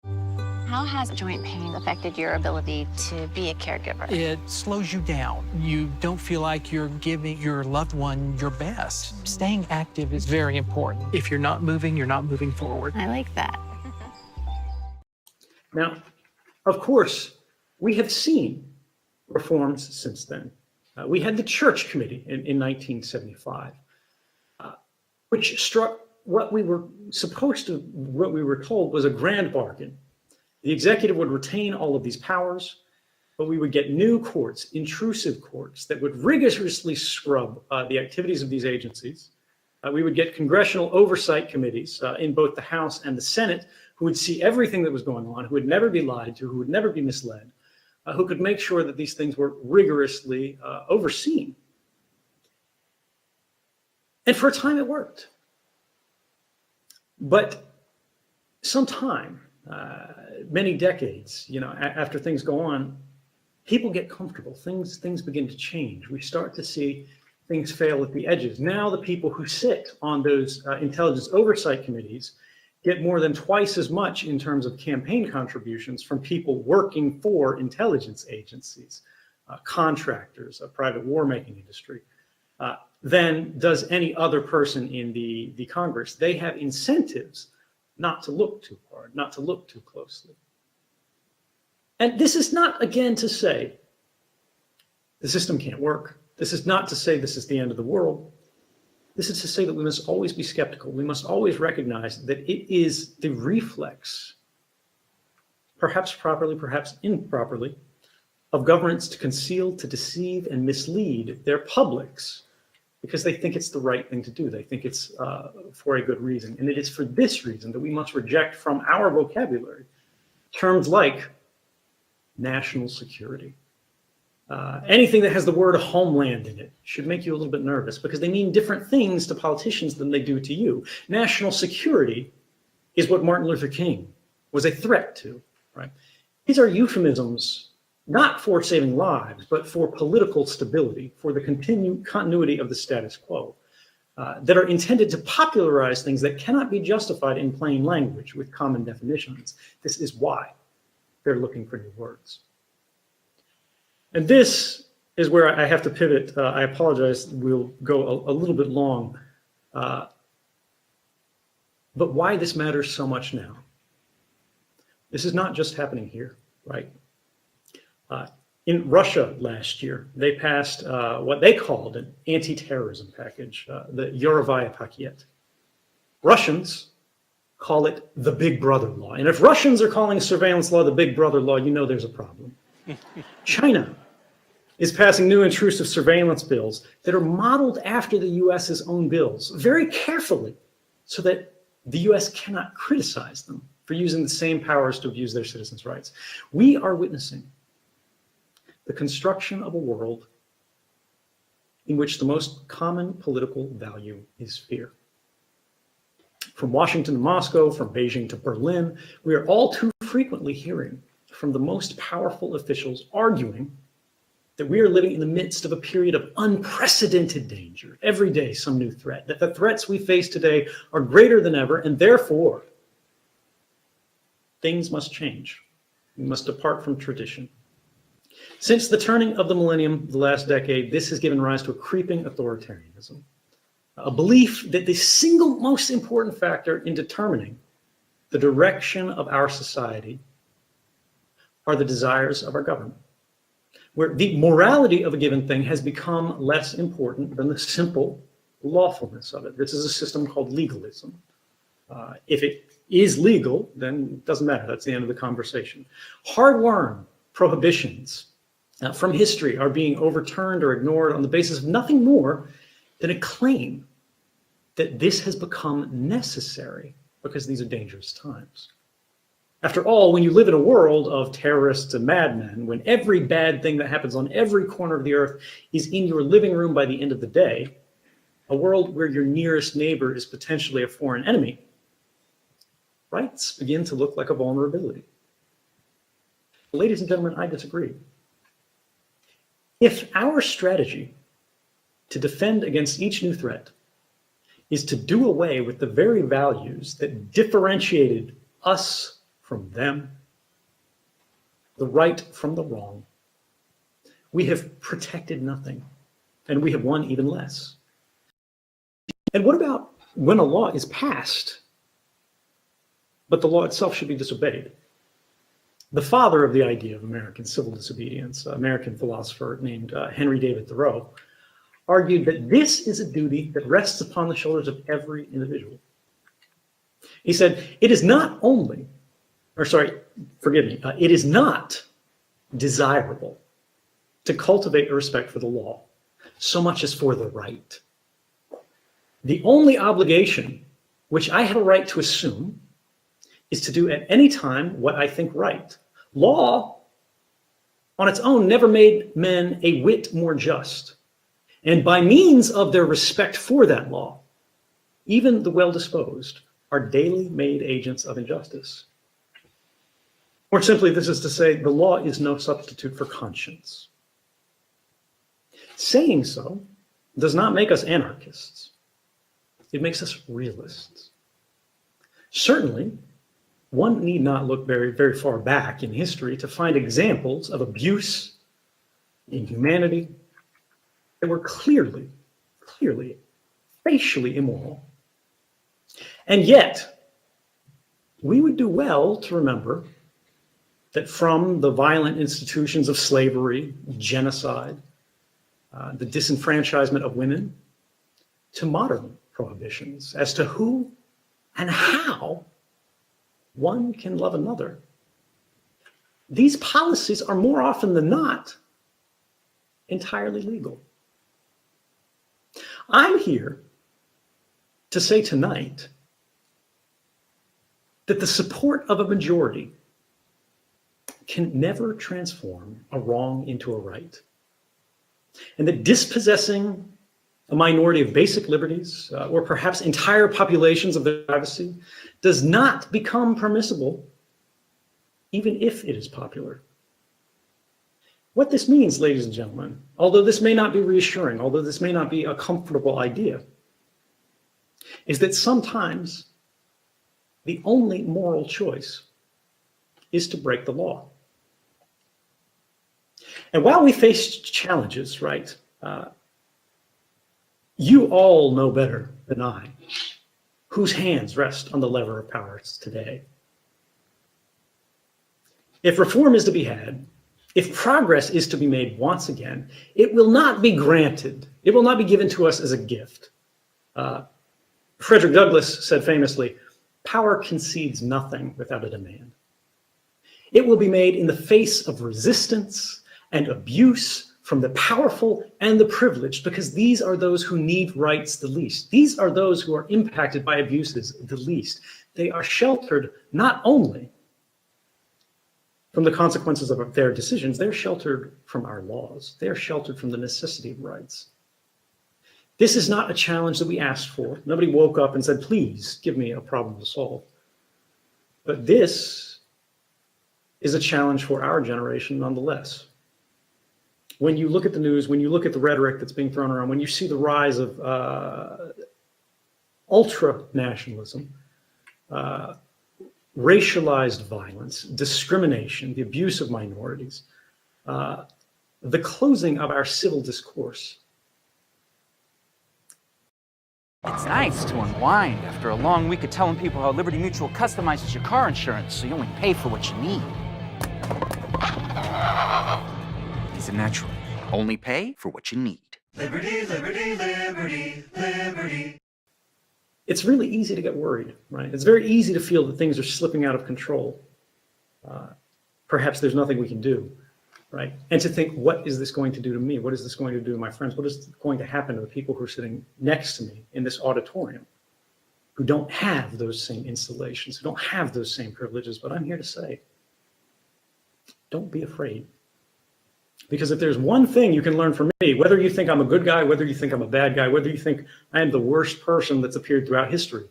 How has joint pain affected your ability to be a caregiver? It slows you down. You don't feel like you're giving your loved one your best. Staying active is very important. If you're not moving, you're not moving forward. I like that. Now, of course, we have seen reforms since then. We had the Church Committee in 1975, which struck what we were told was a grand bargain. The executive would retain all of these powers, but we would get new courts, intrusive courts, that would rigorously scrub the activities of these agencies. We would get congressional oversight committees in both the House and the Senate who would see everything that was going on, who would never be lied to, who would never be misled, who could make sure that these things were rigorously overseen. And for a time it worked. But sometime, many decades, after things go on, people get comfortable. Things begin to change. We start to see things fail at the edges. Now the people who sit on those intelligence oversight committees get more than twice as much in terms of campaign contributions from people working for intelligence agencies, contractors, a private war-making industry, than does any other person in the Congress. They have incentives not to look too hard, not to look too closely. And this is not, again, to say the system can't work. This is not to say this is the end of the world. This is to say that we must always be skeptical. We must always recognize that it is the reflex, perhaps properly, perhaps improperly, of governments to conceal, to deceive, and mislead their publics because they think it's the right thing to do. They think it's for a good reason. And it is for this reason that we must reject from our vocabulary terms like national security. Anything that has the word homeland in it should make you a little bit nervous because they mean different things to politicians than they do to you. National security is what Martin Luther King was a threat to, right? These are euphemisms not for saving lives, but for political stability, for the continuity of the status quo. that are intended to popularize things that cannot be justified in plain language with common definitions. This is why they're looking for new words. And this is where I have to pivot. I apologize, we'll go a little bit long. But why this matters so much now. This is not just happening here, right? In Russia last year, they passed what they called an anti-terrorism package, the Yarovaya Paket. Russians call it the Big Brother law. And if Russians are calling surveillance law the Big Brother law, you know there's a problem. China is passing new intrusive surveillance bills that are modeled after the US's own bills very carefully so that the US cannot criticize them for using the same powers to abuse their citizens' rights. We are witnessing the construction of a world in which the most common political value is fear. From Washington to Moscow, from Beijing to Berlin, we are all too frequently hearing from the most powerful officials arguing that we are living in the midst of a period of unprecedented danger. Every day, some new threat, that the threats we face today are greater than ever, and therefore, things must change. We must depart from tradition. Since the turning of the millennium, the last decade, this has given rise to a creeping authoritarianism, a belief that the single most important factor in determining the direction of our society are the desires of our government, where the morality of a given thing has become less important than the simple lawfulness of it. This is a system called legalism. If it is legal, then it doesn't matter. That's the end of the conversation. Hard-won prohibitions from history are being overturned or ignored on the basis of nothing more than a claim that this has become necessary because these are dangerous times. After all, when you live in a world of terrorists and madmen, when every bad thing that happens on every corner of the earth is in your living room by the end of the day, a world where your nearest neighbor is potentially a foreign enemy, rights begin to look like a vulnerability. Ladies and gentlemen, I disagree. If our strategy to defend against each new threat is to do away with the very values that differentiated us from them, the right from the wrong, we have protected nothing, and we have won even less. And what about when a law is passed, but the law itself should be disobeyed? The father of the idea of American civil disobedience, an American philosopher named Henry David Thoreau, argued that this is a duty that rests upon the shoulders of every individual. He said, it is not only, it is not desirable to cultivate a respect for the law so much as for the right. The only obligation which I have a right to assume is to do at any time what I think right. Law, on its own, never made men a whit more just. And by means of their respect for that law, even the well-disposed are daily made agents of injustice. More simply, this is to say, the law is no substitute for conscience. Saying so does not make us anarchists. It makes us realists. Certainly, one need not look very, very far back in history to find examples of abuse, inhumanity, that were clearly, facially immoral. And yet, we would do well to remember that from the violent institutions of slavery, genocide, the disenfranchisement of women, to modern prohibitions as to who and how one can love another, these policies are more often than not entirely legal. I'm here to say tonight that the support of a majority can never transform a wrong into a right, and that dispossessing a minority of basic liberties, or perhaps entire populations of their privacy, does not become permissible, even if it is popular. What this means, ladies and gentlemen, although this may not be reassuring, although this may not be a comfortable idea, is that sometimes the only moral choice is to break the law. And while we face challenges, right, you all know better than I whose hands rest on the lever of power today. If reform is to be had, if progress is to be made once again, it will not be granted. It will not be given to us as a gift. Frederick Douglass said famously, "Power concedes nothing without a demand." It will be made in the face of resistance and abuse from the powerful and the privileged, because these are those who need rights the least. These are those who are impacted by abuses the least. They are sheltered not only from the consequences of their decisions, they're sheltered from our laws. They're sheltered from the necessity of rights. This is not a challenge that we asked for. Nobody woke up and said, please give me a problem to solve. But this is a challenge for our generation nonetheless. When you look at the news, when you look at the rhetoric that's being thrown around, when you see the rise of ultra-nationalism, racialized violence, discrimination, the abuse of minorities, the closing of our civil discourse. It's nice to unwind after a long week of telling people how Liberty Mutual customizes your car insurance so you only pay for what you need. Is it natural? Only pay for what you need. Liberty, liberty, liberty, liberty. It's really easy to get worried, right? It's very easy to feel that things are slipping out of control. Perhaps there's nothing we can do, right? And to think, what is this going to do to me? What is this going to do to my friends? What is going to happen to the people who are sitting next to me in this auditorium, who don't have those same installations, who don't have those same privileges? But I'm here to say, don't be afraid. Because if there's one thing you can learn from me, whether you think I'm a good guy, whether you think I'm a bad guy, whether you think I am the worst person that's appeared throughout history,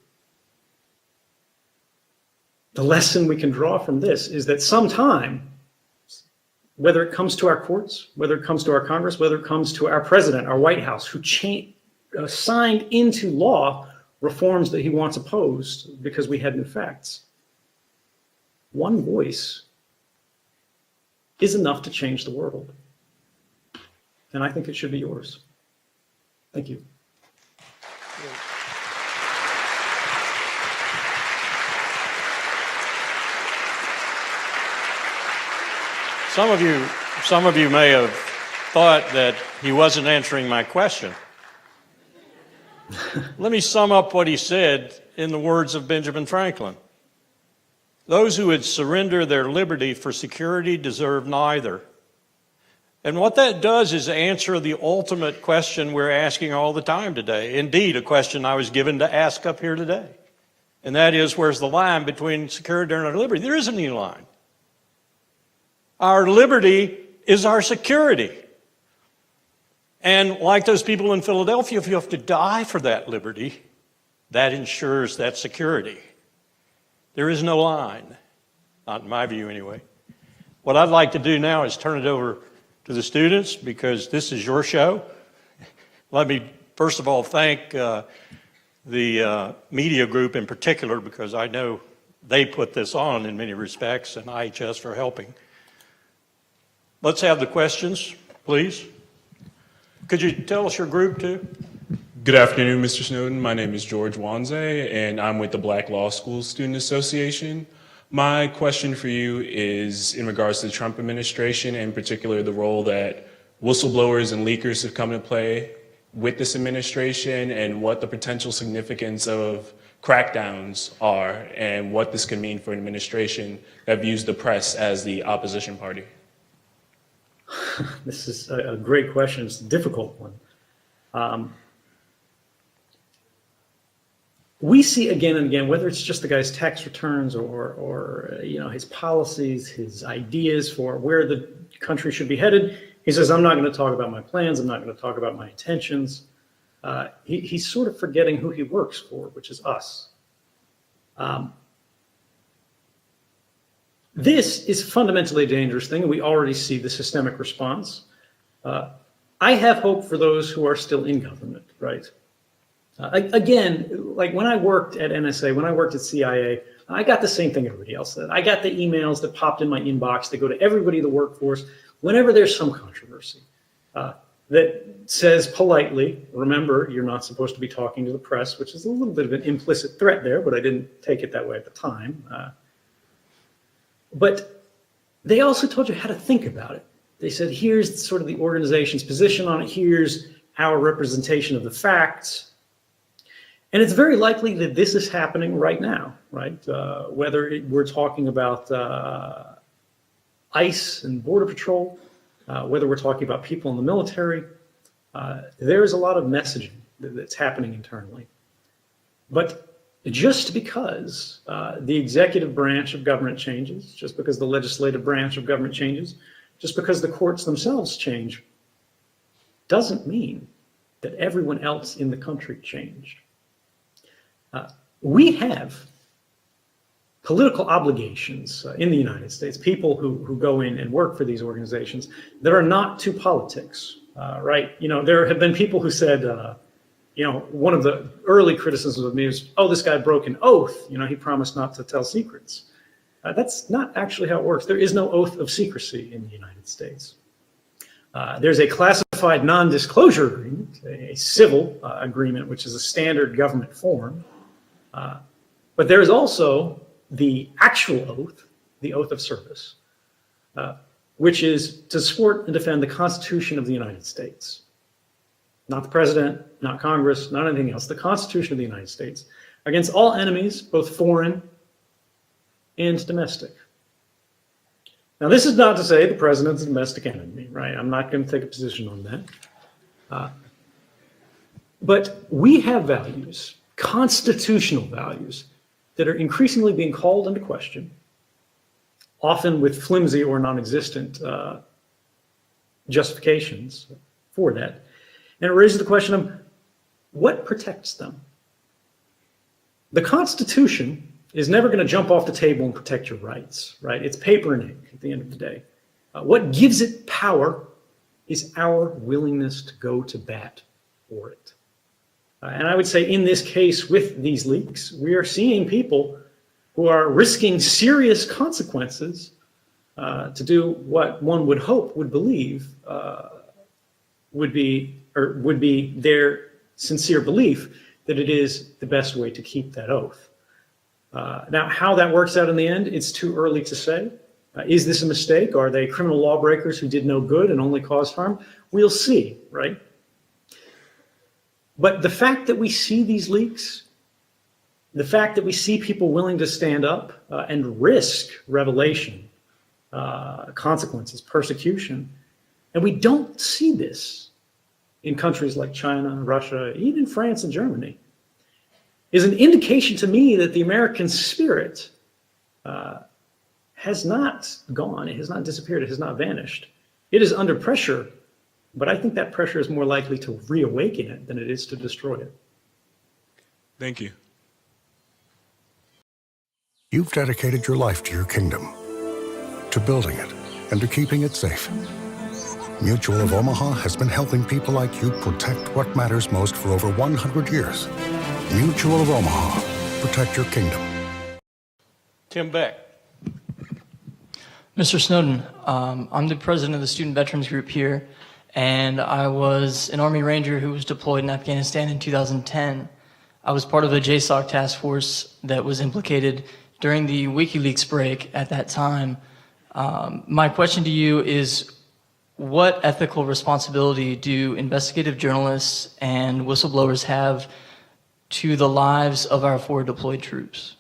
the lesson we can draw from this is that sometime, whether it comes to our courts, whether it comes to our Congress, whether it comes to our president, our White House, who signed into law reforms that he wants opposed because we had new facts, one voice is enough to change the world. And I think it should be yours. Thank you. Some of you may have thought that he wasn't answering my question. Let me sum up what he said in the words of Benjamin Franklin. Those who would surrender their liberty for security deserve neither. And what that does is answer the ultimate question we're asking all the time today. Indeed, a question I was given to ask up here today. And that is, where's the line between security and our liberty? There isn't any line. Our liberty is our security. And like those people in Philadelphia, if you have to die for that liberty, that ensures that security. There is no line, not in my view anyway. What I'd like to do now is turn it over to the students, because this is your show. Let me first of all thank the media group in particular, because I know they put this on in many respects, and IHS for helping. Let's have the questions, please. Could you tell us your group too? Good afternoon, Mr. Snowden. My name is George Wanze, and I'm with the Black Law School Student Association. My question for you is in regards to the Trump administration, and in particular the role that whistleblowers and leakers have come to play with this administration, and what the potential significance of crackdowns are, and what this could mean for an administration that views the press as the opposition party. This is a great question. It's a difficult one. We see again and again, whether it's just the guy's tax returns or his policies, his ideas for where the country should be headed, he says, I'm not going to talk about my plans. I'm not going to talk about my intentions. He's sort of forgetting who he works for, which is us. This is fundamentally a dangerous thing, and we already see the systemic response. I have hope for those who are still in government, right? Again, like when I worked at NSA, when I worked at CIA, I got the same thing everybody else did. I got the emails that popped in my inbox that go to everybody in the workforce whenever there's some controversy that says politely, remember, you're not supposed to be talking to the press, which is a little bit of an implicit threat there, but I didn't take it that way at the time. But they also told you how to think about it. They said, here's sort of the organization's position on it. Here's our representation of the facts. And it's very likely that this is happening right now, right? Whether we're talking about ICE and Border Patrol, whether we're talking about people in the military, there is a lot of messaging that's happening internally. But just because the executive branch of government changes, just because the legislative branch of government changes, just because the courts themselves change, doesn't mean that everyone else in the country changed. We have political obligations in the United States, people who go in and work for these organizations that are not to politics, right? You know, there have been people who said, you know, one of the early criticisms of me was, oh, this guy broke an oath. You know, he promised not to tell secrets. That's not actually how it works. There is no oath of secrecy in the United States. There's a classified non-disclosure agreement, a civil agreement, which is a standard government form. But there is also the actual oath, the oath of service, which is to support and defend the Constitution of the United States. Not the president, not Congress, not anything else. The Constitution of the United States against all enemies, both foreign and domestic. Now, this is not to say the president's a domestic enemy, right? I'm not going to take a position on that. But we have values, constitutional values, that are increasingly being called into question, often with flimsy or non-existent justifications for that. And it raises the question of what protects them? The Constitution is never going to jump off the table and protect your rights, right? It's paper and ink at the end of the day. What gives it power is our willingness to go to bat for it. And I would say in this case with these leaks, we are seeing people who are risking serious consequences to do what one would hope, would believe, would be their sincere belief that it is the best way to keep that oath. Now, how that works out in the end, it's too early to say. Is this a mistake? Are they criminal lawbreakers who did no good and only caused harm? We'll see, right? But the fact that we see these leaks, the fact that we see people willing to stand up and risk revelation, consequences, persecution, and we don't see this in countries like China, Russia, even France and Germany, is an indication to me that the American spirit has not gone, it has not disappeared, it has not vanished. It is under pressure, but I think that pressure is more likely to reawaken it than it is to destroy it. Thank you. You've dedicated your life to your kingdom, to building it, and to keeping it safe. Mutual of Omaha has been helping people like you protect what matters most for over 100 years. Mutual of Omaha. Protect your kingdom. Tim Beck. Mr. Snowden, I'm the president of the Student Veterans Group here, and I was an Army Ranger who was deployed in Afghanistan in 2010. I was part of a JSOC task force that was implicated during the WikiLeaks break at that time. My question to you is, what ethical responsibility do investigative journalists and whistleblowers have to the lives of our forward deployed troops?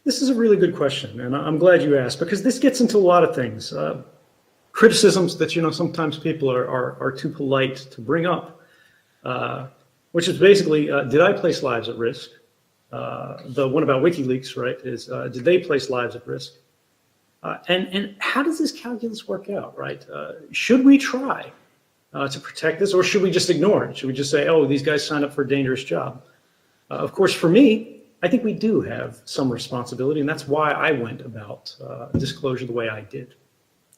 This is a really good question, and I'm glad you asked, because this gets into a lot of things. Criticisms that, sometimes people are too polite to bring up, which is basically, did I place lives at risk? The one about WikiLeaks, right, is did they place lives at risk? And how does this calculus work out, right? Should we try to protect this, or should we just ignore it? Should we just say, oh, these guys signed up for a dangerous job? Of course, for me, I think we do have some responsibility, and that's why I went about disclosure the way I did.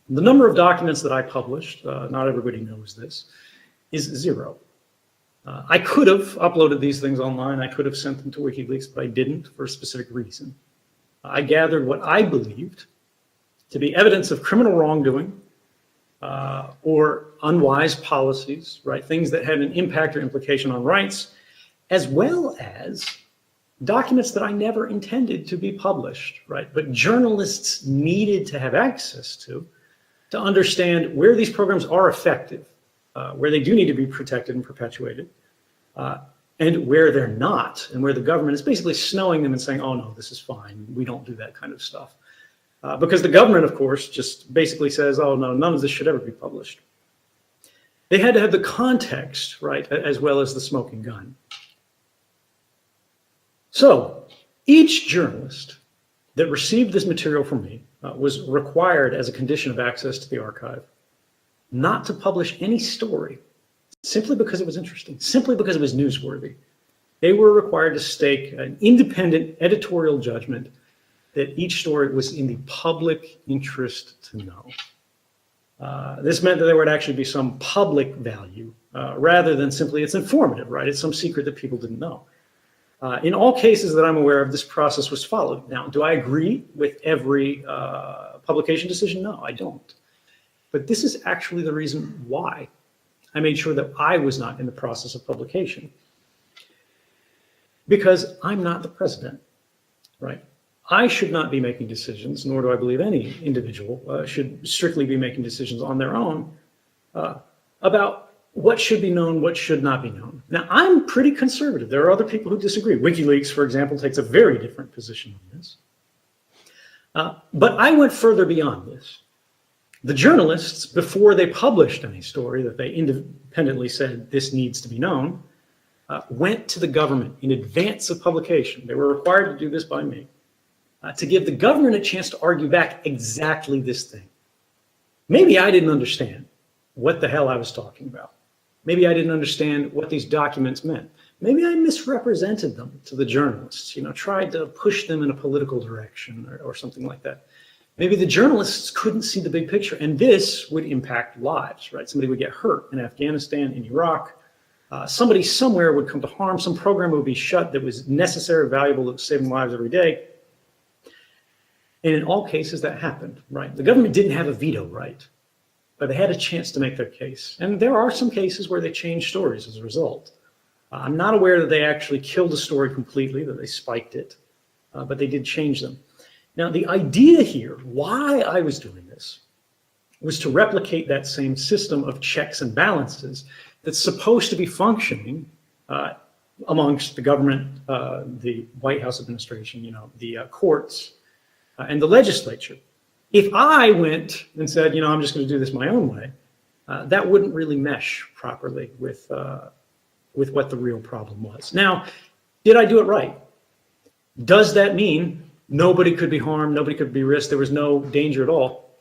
The number of documents that I published, not everybody knows this, is 0. I could have uploaded these things online. I could have sent them to WikiLeaks, but I didn't for a specific reason. I gathered what I believed to be evidence of criminal wrongdoing or unwise policies, right? Things that had an impact or implication on rights, as well as documents that I never intended to be published, right? But journalists needed to have access to understand where these programs are effective, where they do need to be protected and perpetuated, and where they're not, and where the government is basically snowing them and saying, oh no, this is fine, we don't do that kind of stuff. Because the government, of course, just basically says, oh no, none of this should ever be published. They had to have the context, right, as well as the smoking gun. So each journalist that received this material from me was required as a condition of access to the archive not to publish any story simply because it was interesting, simply because it was newsworthy. They were required to stake an independent editorial judgment that each story was in the public interest to know. This meant that there would actually be some public value rather than simply it's informative, right? It's some secret that people didn't know. In all cases that I'm aware of, this process was followed. Now, do I agree with every publication decision? No, I don't. But this is actually the reason why I made sure that I was not in the process of publication. Because I'm not the president, right? I should not be making decisions, nor do I believe any individual should strictly be making decisions on their own about what should be known, what should not be known. Now, I'm pretty conservative. There are other people who disagree. WikiLeaks, for example, takes a very different position on this. But I went further beyond this. The journalists, before they published any story that they independently said this needs to be known, went to the government in advance of publication. They were required to do this by me, to give the government a chance to argue back exactly this thing. Maybe I didn't understand what the hell I was talking about. Maybe I didn't understand what these documents meant. Maybe I misrepresented them to the journalists, tried to push them in a political direction or something like that. Maybe the journalists couldn't see the big picture, and this would impact lives, right? Somebody would get hurt in Afghanistan, in Iraq. Somebody somewhere would come to harm. Some program would be shut that was necessary, valuable, that was saving lives every day. And in all cases, that happened, right? The government didn't have a veto right, but they had a chance to make their case. And there are some cases where they changed stories as a result. I'm not aware that they actually killed a story completely, that they spiked it, but they did change them. Now, the idea here, why I was doing this, was to replicate that same system of checks and balances that's supposed to be functioning amongst the government, the White House administration, the courts, and the legislature. If I went and said, I'm just going to do this my own way, that wouldn't really mesh properly with what the real problem was. Now, did I do it right? Does that mean nobody could be harmed, nobody could be risked, there was no danger at all?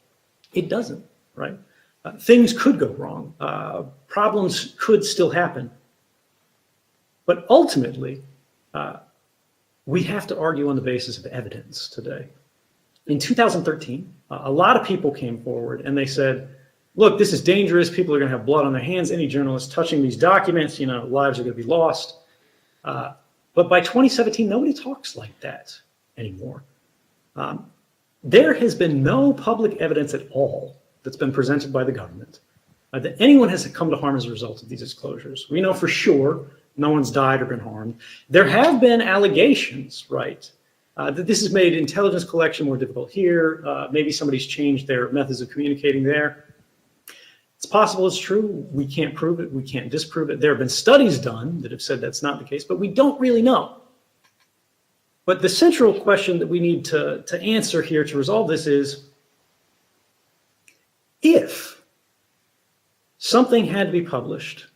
It doesn't, right? Things could go wrong. Problems could still happen. But ultimately, we have to argue on the basis of evidence today. In 2013, a lot of people came forward and they said, look, this is dangerous. People are going to have blood on their hands. Any journalist touching these documents, lives are going to be lost. But by 2017, nobody talks like that anymore. There has been no public evidence at all that's been presented by the government that anyone has come to harm as a result of these disclosures. We know for sure no one's died or been harmed. There have been allegations, right, that this has made intelligence collection more difficult here. Maybe somebody's changed their methods of communicating there. It's possible it's true. We can't prove it. We can't disprove it. There have been studies done that have said that's not the case, but we don't really know. But the central question that we need to answer here to resolve this is, if something had to be published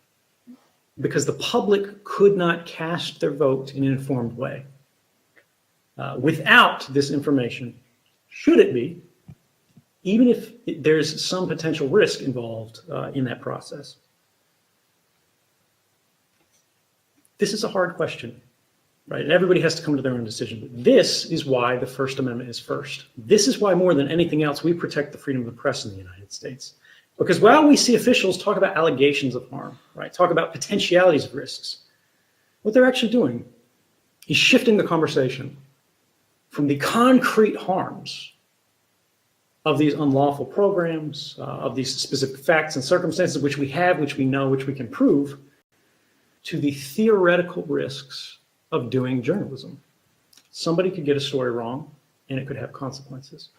because the public could not cast their vote in an informed way, without this information, should it be, even if there's some potential risk involved in that process? This is a hard question, right? And everybody has to come to their own decision. But this is why the First Amendment is first. This is why, more than anything else, we protect the freedom of the press in the United States. Because while we see officials talk about allegations of harm, right, talk about potentialities of risks, what they're actually doing is shifting the conversation from the concrete harms of these unlawful programs, of these specific facts and circumstances which we have, which we know, which we can prove, to the theoretical risks of doing journalism. Somebody could get a story wrong, and it could have consequences.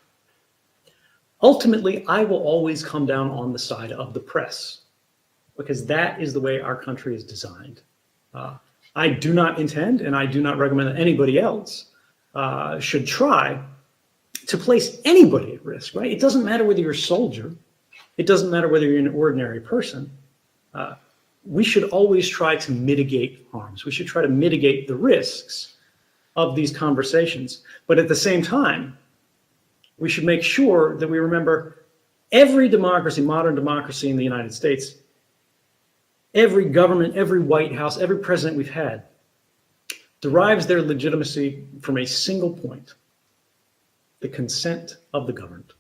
Ultimately, I will always come down on the side of the press, because that is the way our country is designed. I do not intend, and I do not recommend that anybody else should try to place anybody at risk, right? It doesn't matter whether you're a soldier. It doesn't matter whether you're an ordinary person. We should always try to mitigate harms. We should try to mitigate the risks of these conversations. But at the same time, we should make sure that we remember every democracy, modern democracy in the United States, every government, every White House, every president we've had derives their legitimacy from a single point: the consent of the governed.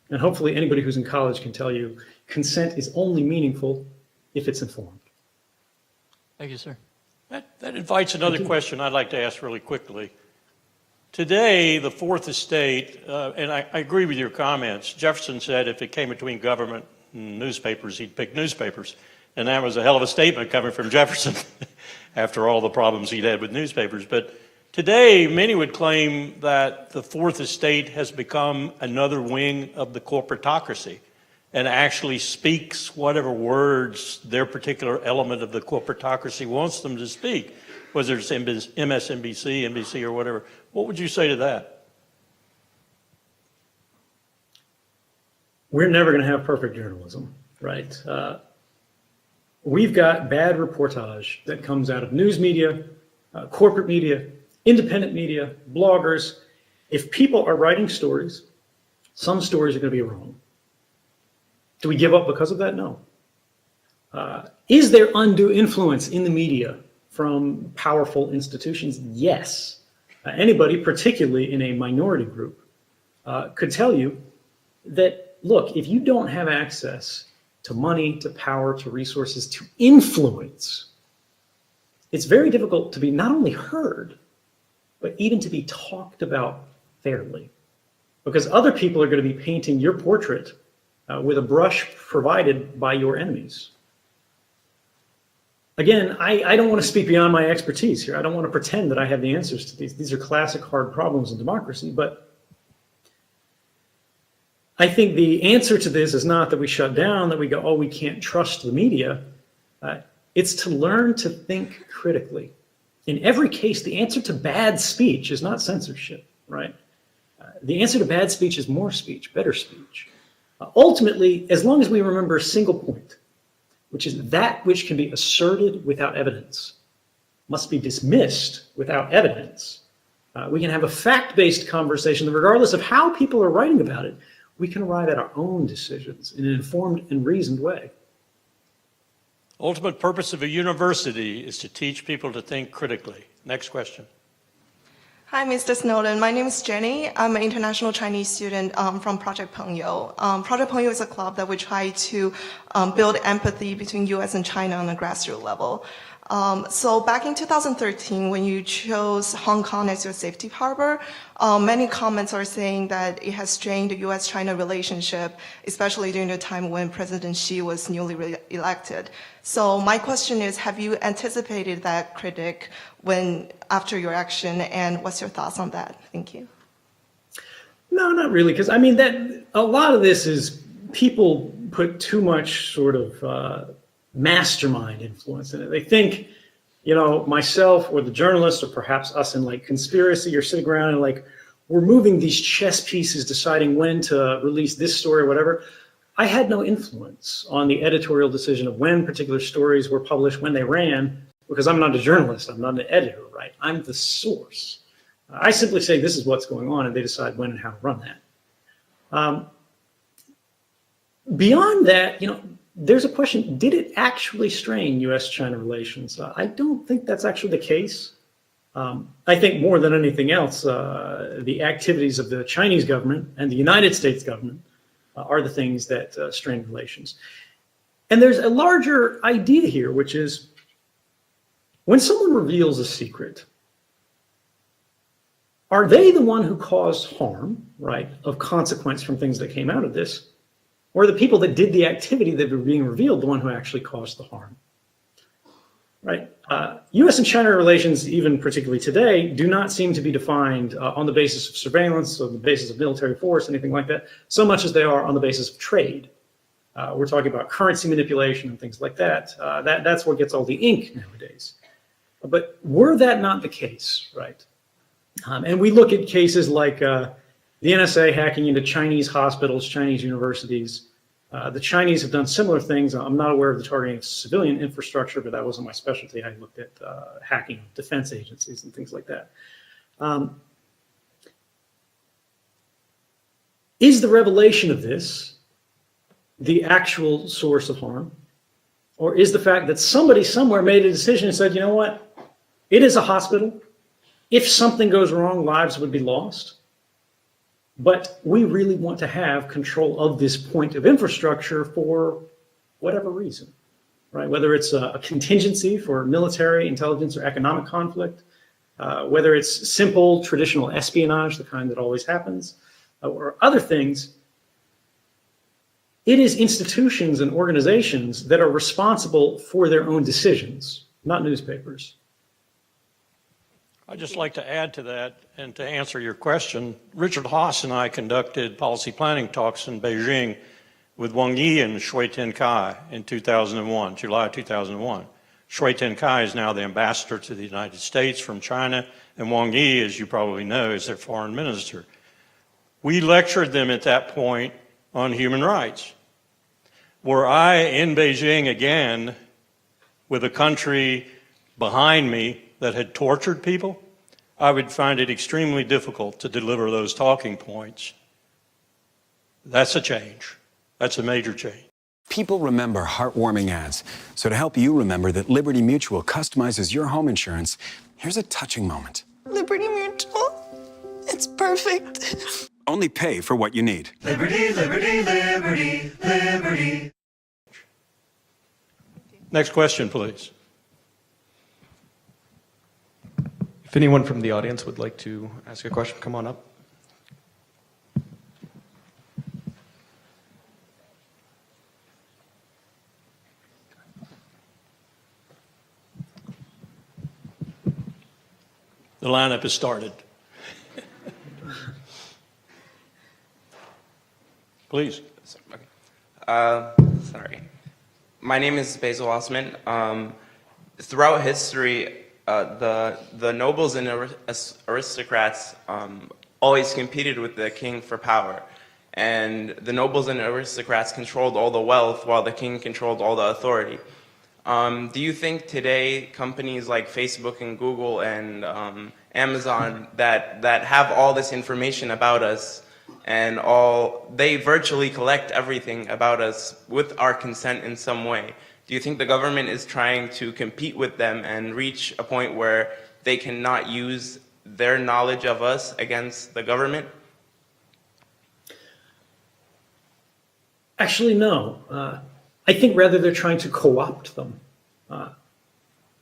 And hopefully anybody who's in college can tell you consent is only meaningful if it's informed. Thank you, sir. That invites another question I'd like to ask really quickly. Today, the Fourth Estate, and I agree with your comments, Jefferson said if it came between government and newspapers, he'd pick newspapers. And that was a hell of a statement coming from Jefferson after all the problems he'd had with newspapers. But today, many would claim that the Fourth Estate has become another wing of the corporatocracy and actually speaks whatever words their particular element of the corporatocracy wants them to speak, whether it's MSNBC, NBC, or whatever. What would you say to that? We're never going to have perfect journalism, right? We've got bad reportage that comes out of news media, corporate media, independent media, bloggers. If people are writing stories, some stories are going to be wrong. Do we give up because of that? No. Is there undue influence in the media from powerful institutions? Yes. Anybody, particularly in a minority group, could tell you that, look, if you don't have access to money, to power, to resources, to influence, it's very difficult to be not only heard, but even to be talked about fairly. Because other people are going to be painting your portrait with a brush provided by your enemies. Again, I don't want to speak beyond my expertise here. I don't want to pretend that I have the answers to these. These are classic hard problems in democracy, but I think the answer to this is not that we shut down, that we go, oh, we can't trust the media. It's to learn to think critically. In every case, the answer to bad speech is not censorship, right? The answer to bad speech is more speech, better speech. Ultimately, as long as we remember a single point, which is that which can be asserted without evidence, must be dismissed without evidence, we can have a fact-based conversation that regardless of how people are writing about it, we can arrive at our own decisions in an informed and reasoned way. Ultimate purpose of a university is to teach people to think critically. Next question. Hi, Mr. Snowden. My name is Jenny. I'm an international Chinese student from Project Pengyou. Project Pengyou is a club that we try to build empathy between US and China on a grassroots level. So back in 2013, when you chose Hong Kong as your safety harbor, many comments are saying that it has strained the US-China relationship, especially during the time when President Xi was newly elected. So my question is, have you anticipated that critic after your action, and what's your thoughts on that? Thank you. No, not really, because I mean, a lot of this is people put too much sort of mastermind influence in it. They think, you know, myself or the journalist or perhaps us in like conspiracy or sitting around and like, we're moving these chess pieces, deciding when to release this story or whatever. I had no influence on the editorial decision of when particular stories were published, when they ran, because I'm not a journalist, I'm not an editor, right? I'm the source. I simply say this is what's going on and they decide when and how to run that. Beyond that, you know, there's a question, did it actually strain US-China relations? I don't think that's actually the case. I think more than anything else, the activities of the Chinese government and the United States government are the things that strain relations. And there's a larger idea here, which is when someone reveals a secret, are they the one who caused harm, right, of consequence from things that came out of this? Or the people that did the activity that were being revealed, the one who actually caused the harm? Right. U.S. and China relations, even particularly today, do not seem to be defined on the basis of surveillance, on the basis of military force, anything like that, so much as they are on the basis of trade. We're talking about currency manipulation and things like that. That's what gets all the ink nowadays. But were that not the case, right? And we look at cases like the NSA hacking into Chinese hospitals, Chinese universities. The Chinese have done similar things. I'm not aware of the targeting of civilian infrastructure, but that wasn't my specialty. I looked at hacking of defense agencies and things like that. Is the revelation of this the actual source of harm? Or is the fact that somebody somewhere made a decision and said, you know what, it is a hospital. If something goes wrong, lives would be lost. But we really want to have control of this point of infrastructure for whatever reason, right? Whether it's a contingency for military, intelligence, or economic conflict, whether it's simple traditional espionage, the kind that always happens, or other things, it is institutions and organizations that are responsible for their own decisions, not newspapers. I'd just like to add to that and to answer your question. Richard Haass and I conducted policy planning talks in Beijing with Wang Yi and Shui Tenkai in 2001, July 2001. Shui Tenkai is now the ambassador to the United States from China, and Wang Yi, as you probably know, is their foreign minister. We lectured them at that point on human rights. Were I in Beijing again with a country behind me that had tortured people, I would find it extremely difficult to deliver those talking points. That's a change. That's a major change. People remember heartwarming ads. So to help you remember that Liberty Mutual customizes your home insurance, here's a touching moment. Liberty Mutual, it's perfect. Only pay for what you need. Liberty, liberty, liberty, liberty. Next question, please. If anyone from the audience would like to ask a question, come on up. The lineup has started. Please. Sorry. My name is Basil Osman. Throughout history, the nobles and aristocrats always competed with the king for power. And the nobles and aristocrats controlled all the wealth while the king controlled all the authority. Do you think today companies like Facebook and Google and Amazon that have all this information about us and they virtually collect everything about us with our consent in some way, do you think the government is trying to compete with them and reach a point where they cannot use their knowledge of us against the government? Actually, no. I think rather they're trying to co-opt them.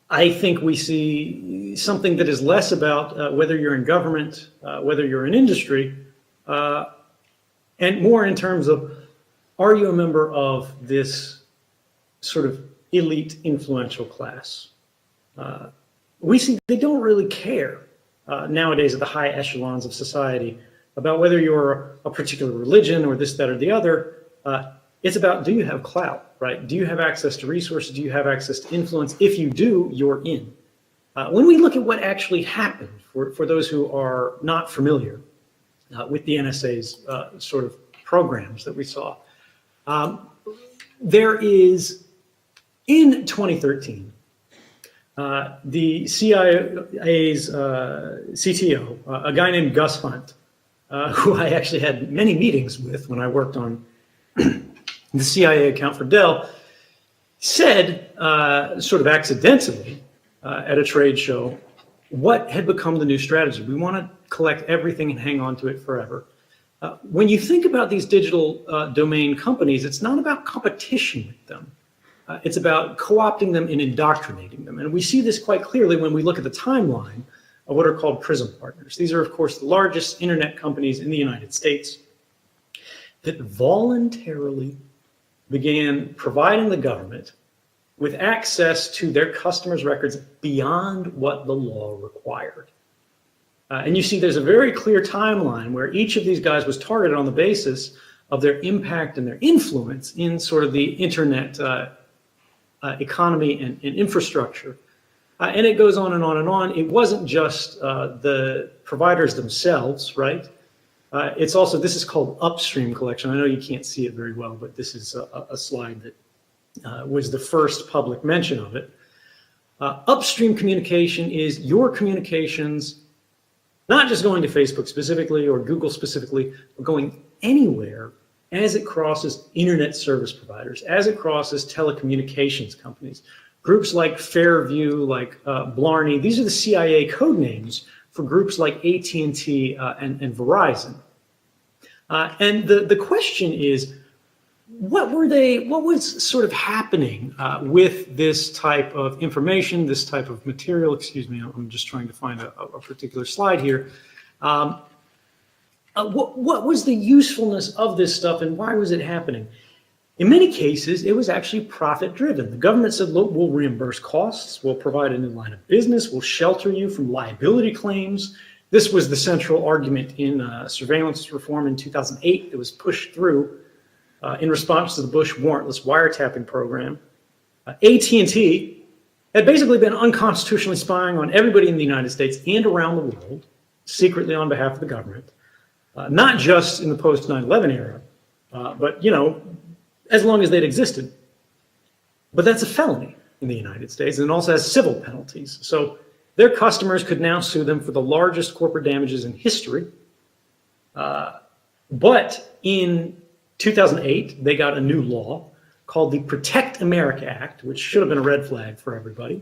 I think we see something that is less about whether you're in government, whether you're in industry, and more in terms of, are you a member of this sort of elite influential class? We see they don't really care nowadays at the high echelons of society about whether you're a particular religion or this, that, or the other. It's about, do you have clout, right? Do you have access to resources? Do you have access to influence? If you do, you're in. When we look at what actually happened, for those who are not familiar with the NSA's sort of programs that we saw, there is, in 2013, the CIA's CTO, a guy named Gus Hunt, who I actually had many meetings with when I worked on the CIA account for Dell, said, sort of accidentally at a trade show, what had become the new strategy. We want to collect everything and hang on to it forever. When you think about these digital domain companies, it's not about competition with them. It's about co-opting them and indoctrinating them. And we see this quite clearly when we look at the timeline of what are called PRISM partners. These are, of course, the largest internet companies in the United States that voluntarily began providing the government with access to their customers' records beyond what the law required. And you see there's a very clear timeline where each of these guys was targeted on the basis of their impact and their influence in sort of the internet economy and infrastructure. And it goes on and on and on. It wasn't just the providers themselves, right? It's also, this is called upstream collection. I know you can't see it very well, but this is a slide that was the first public mention of it. Upstream communication is your communications, not just going to Facebook specifically or Google specifically, but going anywhere as it crosses internet service providers, as it crosses telecommunications companies. Groups like Fairview, like Blarney, these are the CIA code names for groups like AT&T and Verizon. And the question is, what was sort of happening with this type of information, this type of material? Excuse me, I'm just trying to find a particular slide here. What was the usefulness of this stuff and why was it happening? In many cases, it was actually profit-driven. The government said, look, we'll reimburse costs, we'll provide a new line of business, we'll shelter you from liability claims. This was the central argument in surveillance reform in 2008 that was pushed through in response to the Bush warrantless wiretapping program. AT&T had basically been unconstitutionally spying on everybody in the United States and around the world, secretly on behalf of the government, not just in the post 9/11 era, but, you know, as long as they'd existed. But that's a felony in the United States and it also has civil penalties. So their customers could now sue them for the largest corporate damages in history. But in 2008, they got a new law called the Protect America Act, which should have been a red flag for everybody,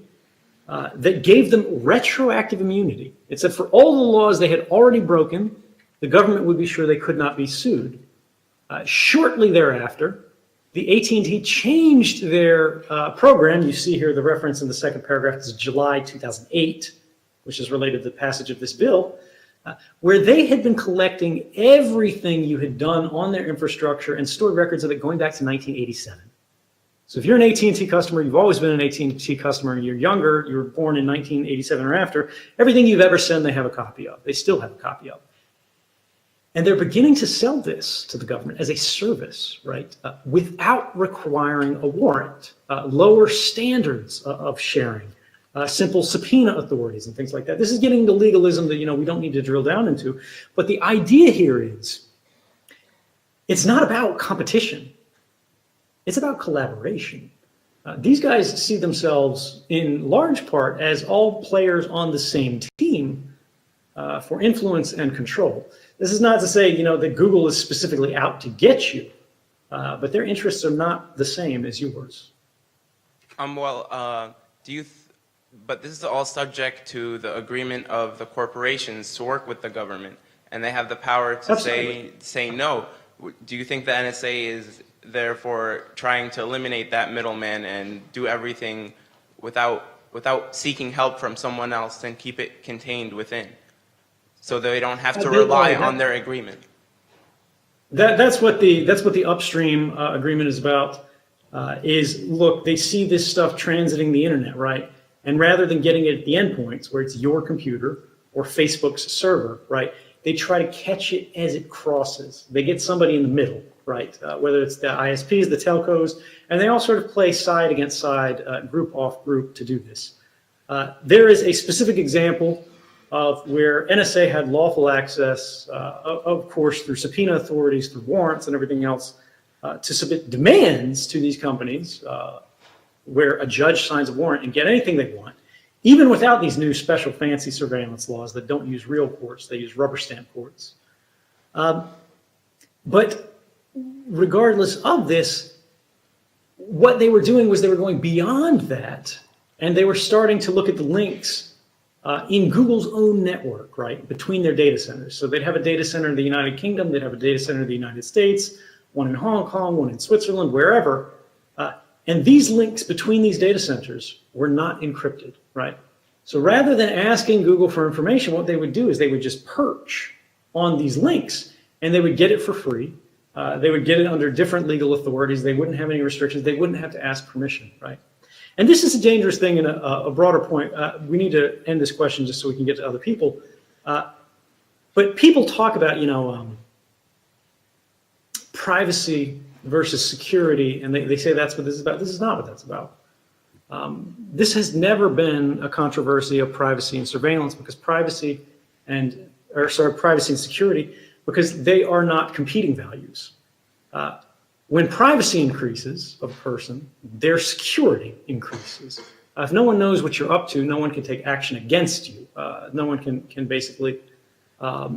that gave them retroactive immunity. It said for all the laws they had already broken, the government would be sure they could not be sued. Shortly thereafter, the AT&T changed their program. You see here the reference in the second paragraph is July 2008, which is related to the passage of this bill, where they had been collecting everything you had done on their infrastructure and stored records of it going back to 1987. So if you're an AT&T customer, you've always been an AT&T customer, and you're younger, you were born in 1987 or after, everything you've ever sent, they have a copy of. They still have a copy of. And they're beginning to sell this to the government as a service, right, without requiring a warrant, lower standards of sharing, simple subpoena authorities and things like that. This is getting the legalism that, you know, we don't need to drill down into. But the idea here is it's not about competition. It's about collaboration. These guys see themselves in large part as all players on the same team for influence and control. This is not to say, you know, that Google is specifically out to get you, but their interests are not the same as yours. But this is all subject to the agreement of the corporations to work with the government, and they have the power to say no. Do you think the NSA is therefore trying to eliminate that middleman and do everything without seeking help from someone else and keep it contained within, so they don't have to rely on their agreement? That's what the upstream agreement is about. Is look, they see this stuff transiting the internet, right? And rather than getting it at the endpoints where it's your computer or Facebook's server, right? They try to catch it as it crosses. They get somebody in the middle, right? Whether it's the ISPs, the telcos, and they all sort of play side against side, group off group to do this. There is a specific example of where NSA had lawful access, of course, through subpoena authorities, through warrants and everything else, to submit demands to these companies where a judge signs a warrant and get anything they want, even without these new special fancy surveillance laws that don't use real courts, they use rubber stamp courts. But regardless of this, what they were doing was they were going beyond that, and they were starting to look at the links in Google's own network, right, between their data centers. So they'd have a data center in the United Kingdom, they'd have a data center in the United States, one in Hong Kong, one in Switzerland, wherever. And these links between these data centers were not encrypted, right? So rather than asking Google for information, what they would do is they would just perch on these links and they would get it for free. They would get it under different legal authorities. They wouldn't have any restrictions. They wouldn't have to ask permission, right? And this is a dangerous thing in a broader point. We need to end this question just so we can get to other people. But people talk about, privacy versus security, and they say that's what this is about. This is not what that's about. This has never been a controversy of privacy and surveillance because privacy and security, because they are not competing values. When privacy increases of a person, their security increases. If no one knows what you're up to, no one can take action against you. No one can basically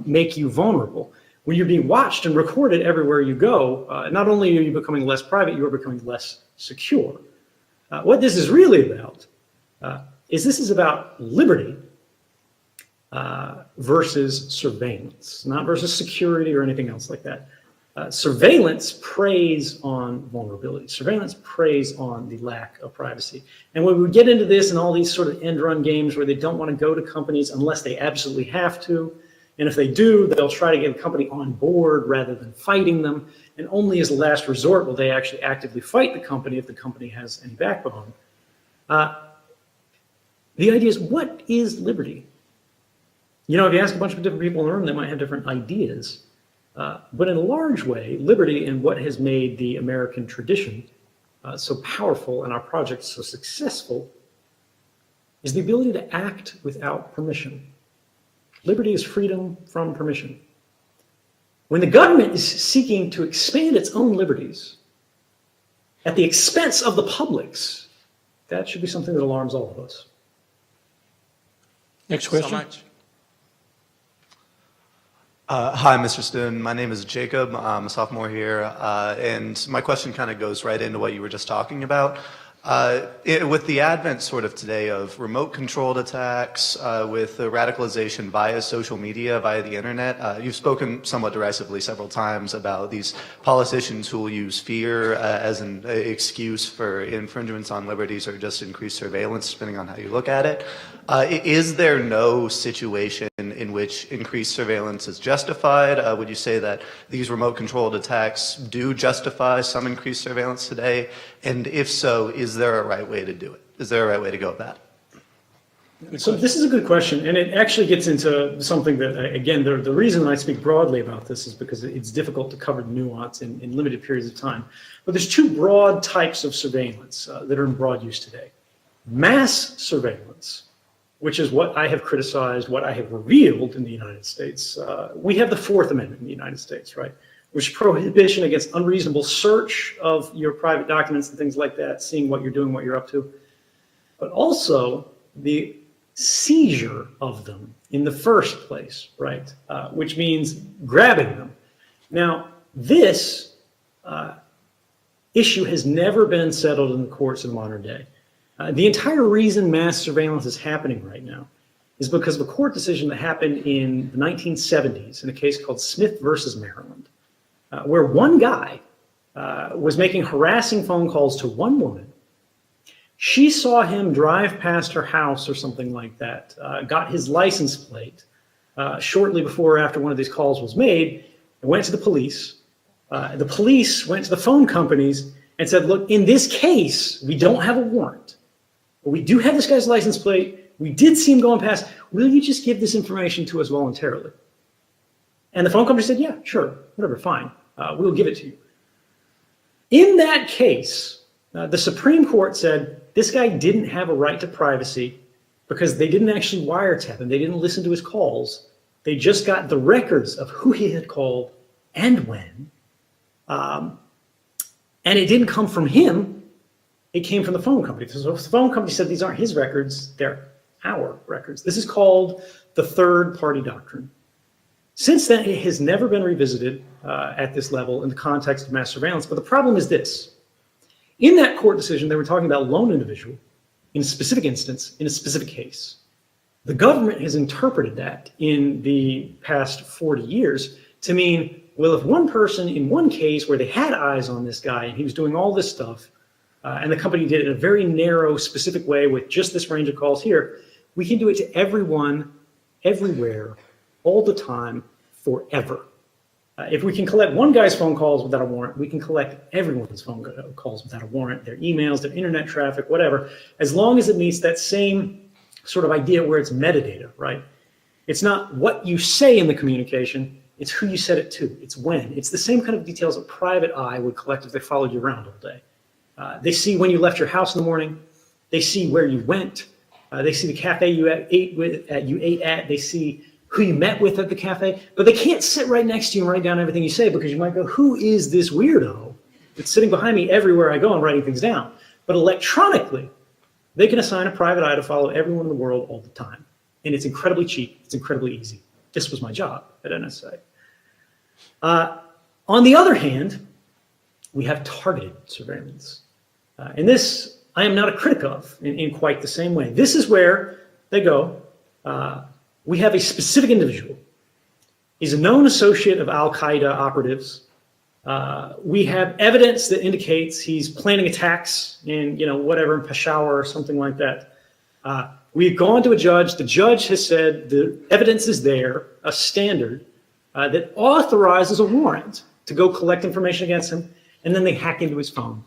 make you vulnerable. When you're being watched and recorded everywhere you go, not only are you becoming less private, you are becoming less secure. What this is really about is about liberty versus surveillance, not versus security or anything else like that. Surveillance preys on vulnerability. Surveillance preys on the lack of privacy. And when we get into this and all these sort of end-run games where they don't want to go to companies unless they absolutely have to, and if they do, they'll try to get a company on board rather than fighting them, and only as a last resort will they actually actively fight the company if the company has any backbone. The idea is, what is liberty? If you ask a bunch of different people in the room, they might have different ideas. But in a large way, liberty and what has made the American tradition so powerful and our project so successful is the ability to act without permission. Liberty is freedom from permission. When the government is seeking to expand its own liberties at the expense of the public's, that should be something that alarms all of us. Next question. So much. Hi, Mr. Stone. My name is Jacob. I'm a sophomore here. And my question kind of goes right into what you were just talking about. With the advent sort of today of remote controlled attacks, with the radicalization via social media, via the internet, you've spoken somewhat derisively several times about these politicians who will use fear as an excuse for infringements on liberties or just increased surveillance, depending on how you look at it. Is there no situation in which increased surveillance is justified? Would you say that these remote controlled attacks do justify some increased surveillance today? And if so, is there a right way to do it? Is there a right way to go about it? So this is a good question, and it actually gets into something that, again, the reason I speak broadly about this is because it's difficult to cover the nuance in limited periods of time. But there's two broad types of surveillance that are in broad use today. Mass surveillance, which is what I have criticized, what I have revealed in the United States. We have the Fourth Amendment in the United States, right? Which is prohibition against unreasonable search of your private documents and things like that, seeing what you're doing, what you're up to. But also the seizure of them in the first place, right? Which means grabbing them. Now, this issue has never been settled in the courts of modern day. The entire reason mass surveillance is happening right now is because of a court decision that happened in the 1970s in a case called Smith versus Maryland, where one guy was making harassing phone calls to one woman. She saw him drive past her house or something like that, got his license plate shortly before or after one of these calls was made, and went to the police. The police went to the phone companies and said, look, in this case, we don't have a warrant, but we do have this guy's license plate. We did see him going past. Will you just give this information to us voluntarily? And the phone company said, yeah, sure, whatever, fine. We'll give it to you. In that case, the Supreme Court said this guy didn't have a right to privacy because they didn't actually wiretap him. They didn't listen to his calls. They just got the records of who he had called and when. And it didn't come from him. It came from the phone company. So the phone company said these aren't his records, they're our records. This is called the third-party doctrine. Since then, it has never been revisited at this level in the context of mass surveillance. But the problem is this. In that court decision, they were talking about a lone individual in a specific instance, in a specific case. The government has interpreted that in the past 40 years to mean, well, if one person in one case where they had eyes on this guy and he was doing all this stuff, and the company did it in a very narrow, specific way with just this range of calls here, we can do it to everyone, everywhere, all the time, forever. If we can collect one guy's phone calls without a warrant, we can collect everyone's phone calls without a warrant, their emails, their internet traffic, whatever, as long as it meets that same sort of idea where it's metadata, right? It's not what you say in the communication, it's who you said it to, it's when. It's the same kind of details a private eye would collect if they followed you around all day. They see when you left your house in the morning, they see where you went, they see the cafe you ate at, they see who you met with at the cafe, but they can't sit right next to you and write down everything you say because you might go, who is this weirdo that's sitting behind me everywhere I go and writing things down? But electronically, they can assign a private eye to follow everyone in the world all the time. And it's incredibly cheap, it's incredibly easy. This was my job at NSA. On the other hand, we have targeted surveillance. And this I am not a critic of in quite the same way. This is where they go. We have a specific individual. He's a known associate of Al-Qaeda operatives. We have evidence that indicates he's planning attacks in, whatever, in Peshawar or something like that. We've gone to a judge. The judge has said the evidence is there, a standard that authorizes a warrant to go collect information against him, and then they hack into his phone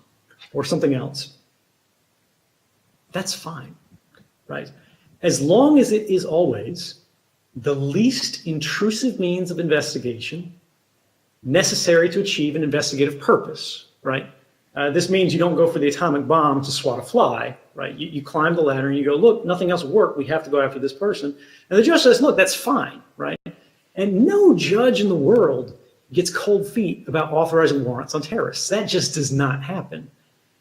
or something else. That's fine, right? As long as it is always the least intrusive means of investigation necessary to achieve an investigative purpose, right? This means you don't go for the atomic bomb to swat a fly, right? You climb the ladder and you go, look, nothing else will work. We have to go after this person. And the judge says, look, that's fine, right? And no judge in the world gets cold feet about authorizing warrants on terrorists. That just does not happen.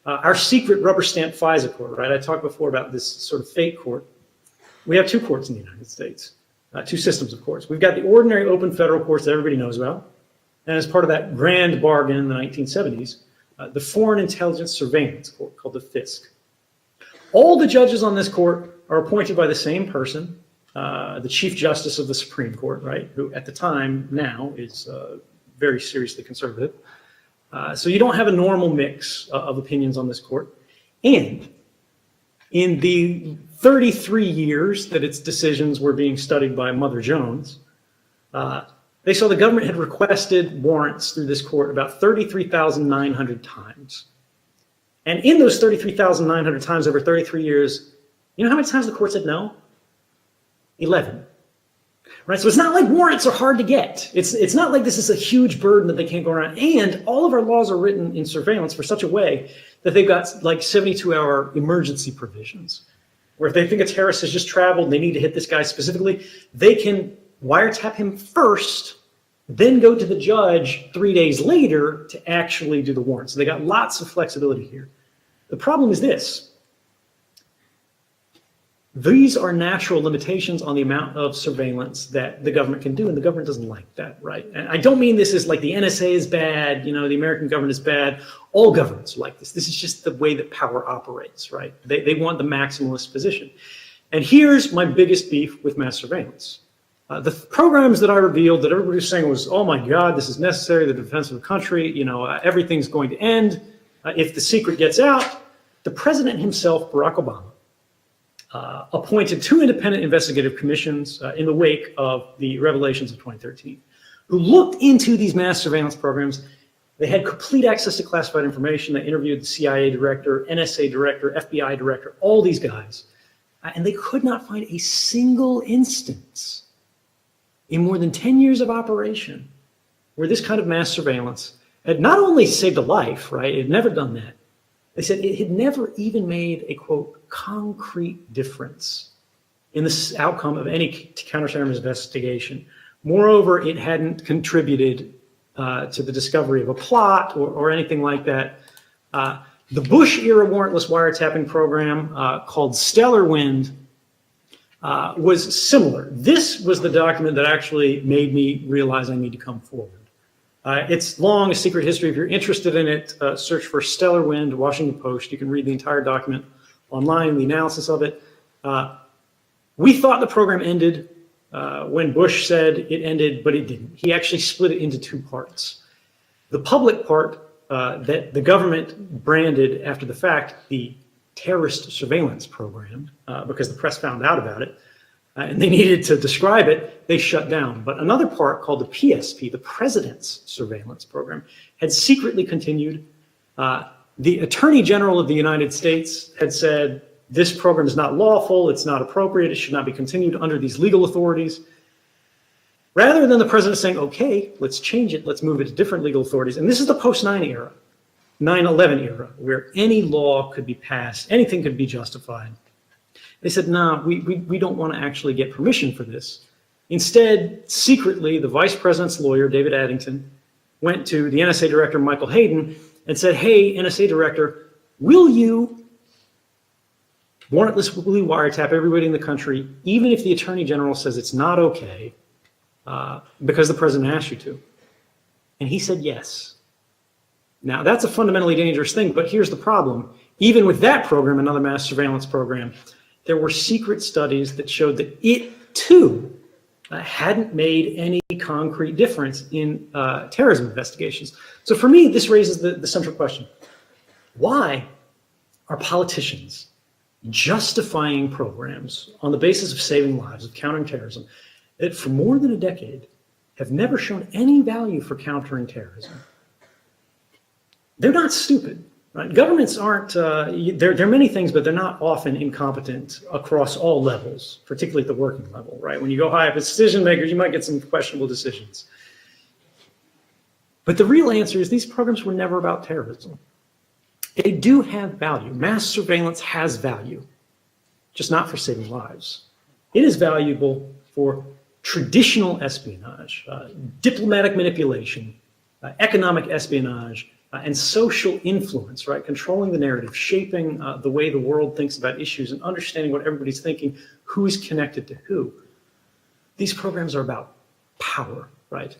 Our secret rubber stamp FISA court, right? I talked before about this sort of fake court. We have two courts in the United States, two systems of courts. We've got the ordinary open federal courts that everybody knows about. And as part of that grand bargain in the 1970s, the Foreign Intelligence Surveillance Court, called the FISC. All the judges on this court are appointed by the same person, the Chief Justice of the Supreme Court, right? Who at the time now is very seriously conservative. So you don't have a normal mix of opinions on this court. And in the 33 years that its decisions were being studied by Mother Jones, they saw the government had requested warrants through this court about 33,900 times. And in those 33,900 times over 33 years, you know how many times the court said no? 11. Right? So it's not like warrants are hard to get. It's not like this is a huge burden that they can't go around. And all of our laws are written in surveillance for such a way that they've got like 72-hour emergency provisions, where if they think a terrorist has just traveled and they need to hit this guy specifically, they can wiretap him first, then go to the judge 3 days later to actually do the warrant. So they got lots of flexibility here. The problem is this. These are natural limitations on the amount of surveillance that the government can do, and the government doesn't like that, right? And I don't mean this is like the NSA is bad, the American government is bad. All governments are like this. This is just the way that power operates, right? They want the maximalist position. And here's my biggest beef with mass surveillance. The programs that I revealed that everybody was saying was, oh my God, this is necessary, the defense of the country, everything's going to end if the secret gets out. The president himself, Barack Obama, appointed 2 independent investigative commissions in the wake of the revelations of 2013, who looked into these mass surveillance programs. They had complete access to classified information. They interviewed the CIA director, NSA director, FBI director, all these guys. And they could not find a single instance in more than 10 years of operation where this kind of mass surveillance had not only saved a life, right? It had never done that. They said it had never even made a, quote, concrete difference in the outcome of any counterterrorism investigation. Moreover, it hadn't contributed to the discovery of a plot or anything like that. The Bush-era warrantless wiretapping program called Stellar Wind was similar. This was the document that actually made me realize I need to come forward. It's long, a secret history. If you're interested in it, search for Stellar Wind, Washington Post. You can read the entire document online, the analysis of it. We thought the program ended when Bush said it ended, but it didn't. He actually split it into two parts. The public part that the government branded after the fact the terrorist surveillance program, because the press found out about it, and they needed to describe it, they shut down. But another part called the PSP, the President's Surveillance Program, had secretly continued. The Attorney General of the United States had said, this program is not lawful, it's not appropriate, it should not be continued under these legal authorities. Rather than the president saying, okay, let's change it, let's move it to different legal authorities. And this is the post-9 era, 9/11 era, where any law could be passed, anything could be justified. They said, nah, we don't want to actually get permission for this. Instead, secretly, the vice president's lawyer, David Addington, went to the NSA director, Michael Hayden, and said, hey, NSA director, will you warrantlessly wiretap everybody in the country, even if the attorney general says it's not okay, because the president asked you to? And he said yes. Now, that's a fundamentally dangerous thing, but here's the problem. Even with that program, another mass surveillance program, there were secret studies that showed that it, too, hadn't made any concrete difference in terrorism investigations. So for me, this raises the central question. Why are politicians justifying programs on the basis of saving lives, of countering terrorism, that for more than a decade have never shown any value for countering terrorism? They're not stupid. Right? Governments aren't, they're many things, but they're not often incompetent across all levels, particularly at the working level, right? When you go high up as decision makers, you might get some questionable decisions. But the real answer is these programs were never about terrorism. They do have value. Mass surveillance has value, just not for saving lives. It is valuable for traditional espionage, diplomatic manipulation, economic espionage, and social influence, right? Controlling the narrative, shaping the way the world thinks about issues and understanding what everybody's thinking, who's connected to who. These programs are about power, right?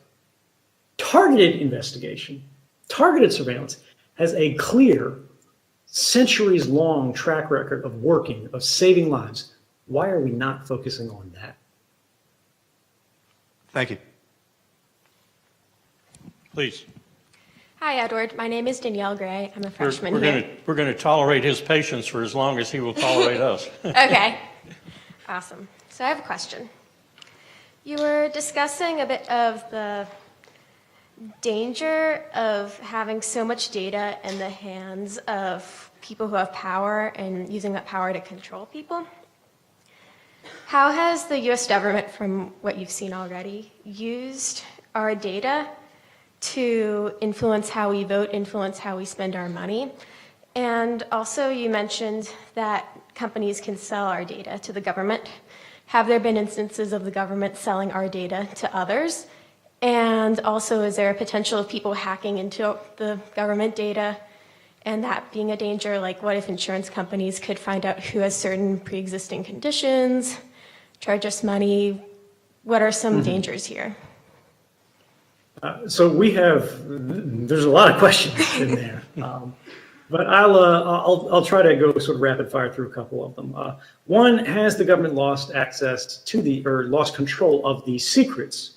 Targeted investigation, targeted surveillance has a clear, centuries-long track record of working, of saving lives. Why are we not focusing on that? Thank you. Please. Hi, Edward. My name is Danielle Gray. I'm a freshman here. We're going to tolerate his patience for as long as he will tolerate us. Okay. Awesome. So I have a question. You were discussing a bit of the danger of having so much data in the hands of people who have power and using that power to control people. How has the US government, from what you've seen already, used our data to influence how we vote, influence how we spend our money? And also you mentioned that companies can sell our data to the government. Have there been instances of the government selling our data to others? And also, is there a potential of people hacking into the government data and that being a danger? Like, what if insurance companies could find out who has certain pre-existing conditions, charge us money? What are some dangers here? So we have, there's a lot of questions in there, but I'll try to go sort of rapid fire through a couple of them. One, has the government lost access to or lost control of the secrets,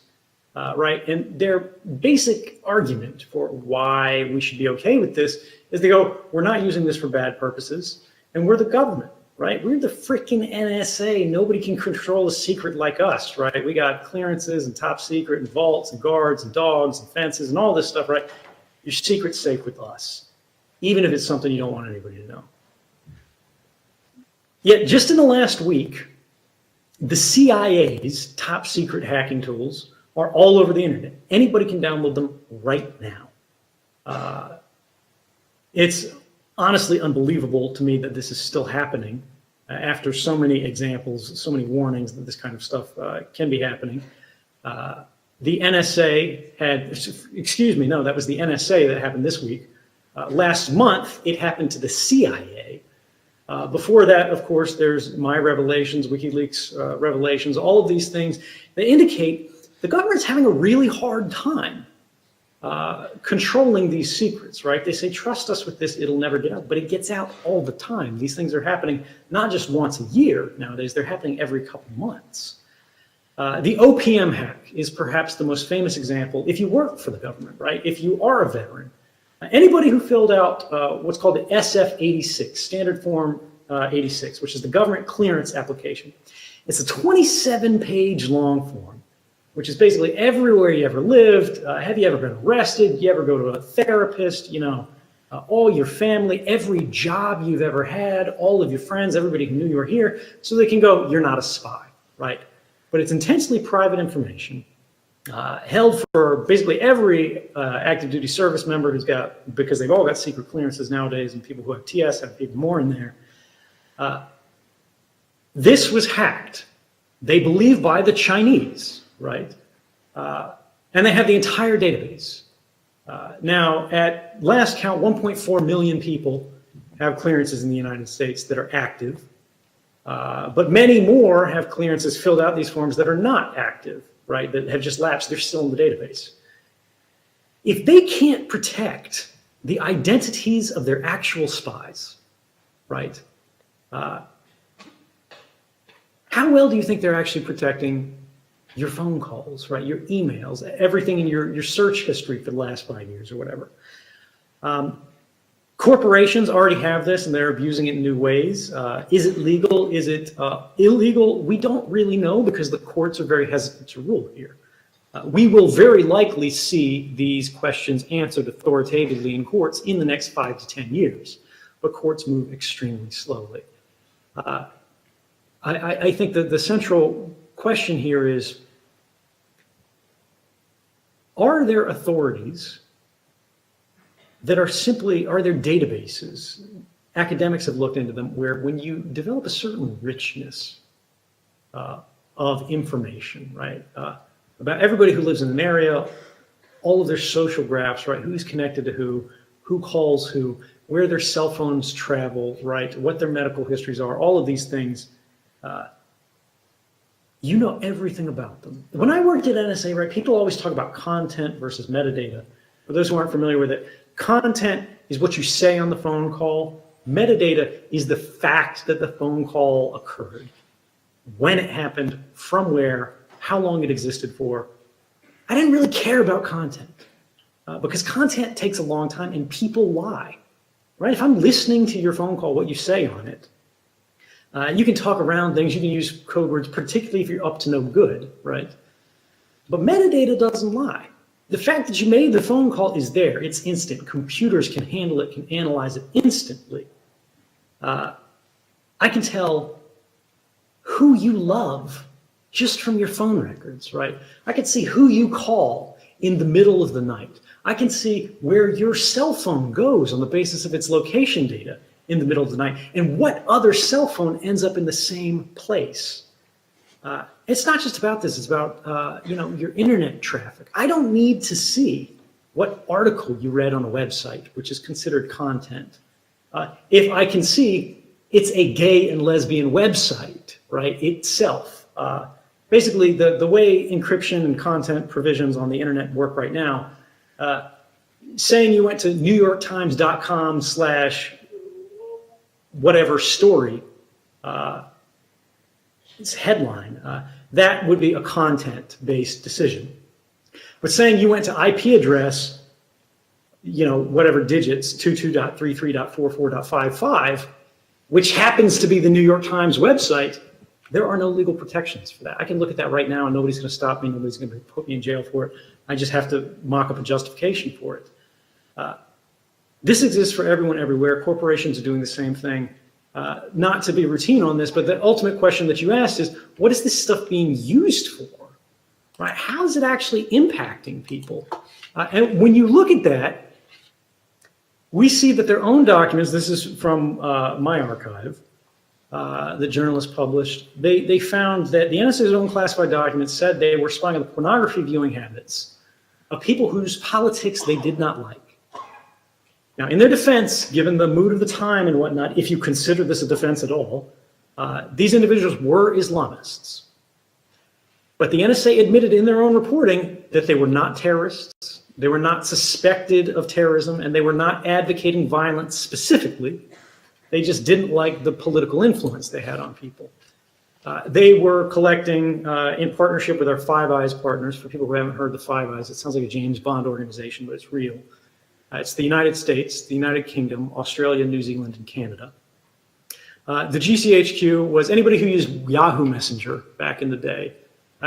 right? And their basic argument for why we should be okay with this is they go, we're not using this for bad purposes, and we're the government. Right? We're the freaking NSA. Nobody can control a secret like us, right? We got clearances and top secret and vaults and guards and dogs and fences and all this stuff, right? Your secret's safe with us, even if it's something you don't want anybody to know. Yet just in the last week, the CIA's top secret hacking tools are all over the internet. Anybody can download them right now. It's honestly unbelievable to me that this is still happening after so many examples, so many warnings that this kind of stuff can be happening. The NSA had, excuse me, no, that was the NSA that happened this week. Last month, it happened to the CIA. Before that, of course, there's my revelations, WikiLeaks revelations, all of these things that indicate the government's having a really hard time controlling these secrets, right? They say, trust us with this, it'll never get out, but it gets out all the time. These things are happening not just once a year nowadays, they're happening every couple months. The OPM hack is perhaps the most famous example if you work for the government, right? If you are a veteran. Anybody who filled out what's called the SF-86, Standard Form 86, which is the government clearance application. It's a 27-page long form, which is basically everywhere you ever lived. Have you ever been arrested? You ever go to a therapist? You know, all your family, every job you've ever had, all of your friends, everybody who knew you were here, so they can go, you're not a spy, right? But it's intensely private information held for basically every active duty service member who's got, because they've all got secret clearances nowadays, and people who have TS have even more in there. This was hacked, they believe, by the Chinese, right? And they have the entire database. Now, at last count, 1.4 million people have clearances in the United States that are active. But many more have clearances filled out these forms that are not active, right? That have just lapsed. They're still in the database. If they can't protect the identities of their actual spies, right? How well do you think they're actually protecting your phone calls, right? Your emails, everything in your search history for the last 5 years or whatever. Corporations already have this and they're abusing it in new ways. Is it legal? Is it illegal? We don't really know because the courts are very hesitant to rule here. We will very likely see these questions answered authoritatively in courts in the next 5 to 10 years, but courts move extremely slowly. I think that the central question here is, are there authorities that are simply, are there databases, academics have looked into them, where when you develop a certain richness of information, right, about everybody who lives in an area, all of their social graphs, right, who's connected to who calls who, where their cell phones travel, right, what their medical histories are, all of these things, you know everything about them. When I worked at NSA, right, people always talk about content versus metadata. For those who aren't familiar with it, content is what you say on the phone call. Metadata is the fact that the phone call occurred, when it happened, from where, how long it existed for. I didn't really care about content because content takes a long time and people lie, right? If I'm listening to your phone call, what you say on it, you can talk around things, you can use code words, particularly if you're up to no good, right? But metadata doesn't lie. The fact that you made the phone call is there. It's instant. Computers can handle it, can analyze it instantly. I can tell who you love just from your phone records, right? I can see who you call in the middle of the night. I can see where your cell phone goes on the basis of its location data in the middle of the night and what other cell phone ends up in the same place. It's not just about this, it's about your internet traffic. I don't need to see what article you read on a website, which is considered content. If I can see it's a gay and lesbian website, right, itself. Basically, the way encryption and content provisions on the internet work right now, saying you went to NewYorkTimes.com/whatever story, it's headline, that would be a content-based decision. But saying you went to IP address, whatever digits, 22.33.44.55, which happens to be the New York Times website, there are no legal protections for that. I can look at that right now and nobody's going to stop me, nobody's going to put me in jail for it. I just have to mock up a justification for it. This exists for everyone everywhere. Corporations are doing the same thing. Not to be routine on this, but the ultimate question that you asked is, what is this stuff being used for? Right? How is it actually impacting people? And when you look at that, we see that their own documents, this is from my archive, the journalist published, they found that the NSA's own classified documents said they were spying on the pornography viewing habits of people whose politics they did not like. Now, in their defense, given the mood of the time and whatnot, if you consider this a defense at all, these individuals were Islamists. But the NSA admitted in their own reporting that they were not terrorists, They were not suspected of terrorism, and they were not advocating violence specifically. They just didn't like the political influence they had on people. They were collecting, in partnership with our Five Eyes partners. For people who haven't heard the Five Eyes, it sounds like a James Bond organization, but it's real. It's the United States, the United Kingdom, Australia, New Zealand, and Canada. The GCHQ was anybody who used Yahoo Messenger back in the day.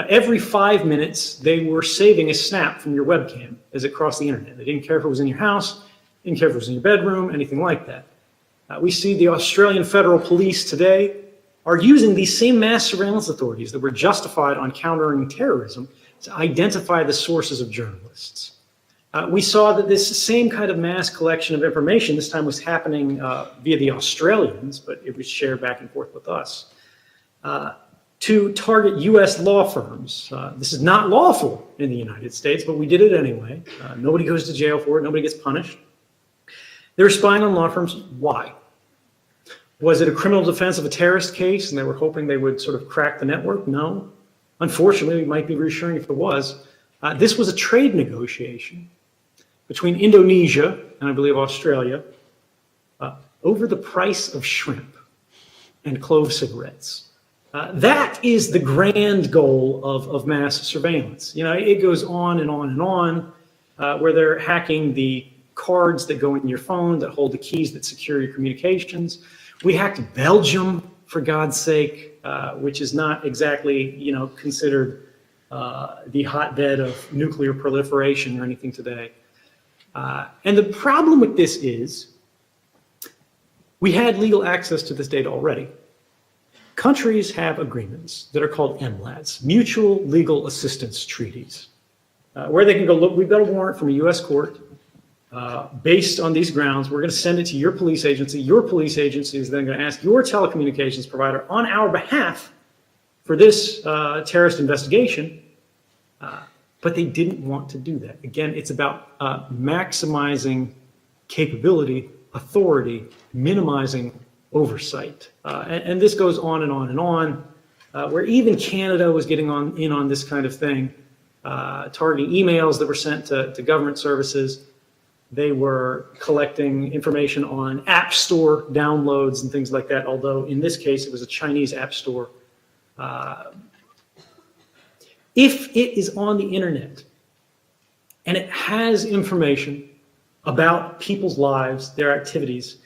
Every 5 minutes, they were saving a snap from your webcam as it crossed the internet. They didn't care if it was in your house, didn't care if it was in your bedroom, anything like that. We see the Australian Federal Police today are using these same mass surveillance authorities that were justified on countering terrorism to identify the sources of journalists. We saw that this same kind of mass collection of information, this time was happening via the Australians, but it was shared back and forth with us, to target US law firms. This is not lawful in the United States, but we did it anyway. Nobody goes to jail for it, nobody gets punished. They were spying on law firms. Why? Was it a criminal defense of a terrorist case and they were hoping they would sort of crack the network? No. Unfortunately, it might be reassuring if it was. This was a trade negotiation between Indonesia and I believe Australia over the price of shrimp and clove cigarettes. That is the grand goal of mass surveillance. You know, it goes on and on and on, where they're hacking the cards that go in your phone that hold the keys that secure your communications. We hacked Belgium, for God's sake, which is not exactly, you know, considered the hotbed of nuclear proliferation or anything today. And the problem with this is we had legal access to this data already. Countries have agreements that are called MLATs, Mutual Legal Assistance Treaties, where they can go, look, we've got a warrant from a US court. Based on these grounds, we're going to send it to your police agency. Your police agency is then going to ask your telecommunications provider on our behalf for this terrorist investigation. But they didn't want to do that. Again, it's about maximizing capability, authority, minimizing oversight. And this goes on and on and on, where even Canada was getting in on this kind of thing, targeting emails that were sent to government services. They were collecting information on App Store downloads and things like that, although in this case it was a Chinese App Store. If it is on the internet and it has information about people's lives, their activities,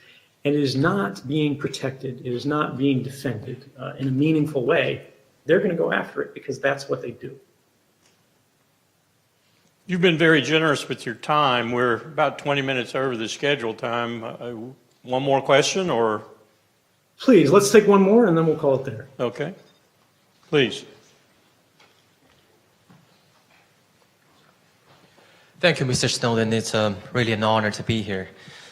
and it is not being protected, it is not being defended in a meaningful way, they're going to go after it because that's what they do. You've been very generous with your time. We're about 20 minutes over the scheduled time. One more question, or? Please, let's take one more and then we'll call it there. Okay. Please. Thank you, Mr. Snowden. It's really an honor to be here.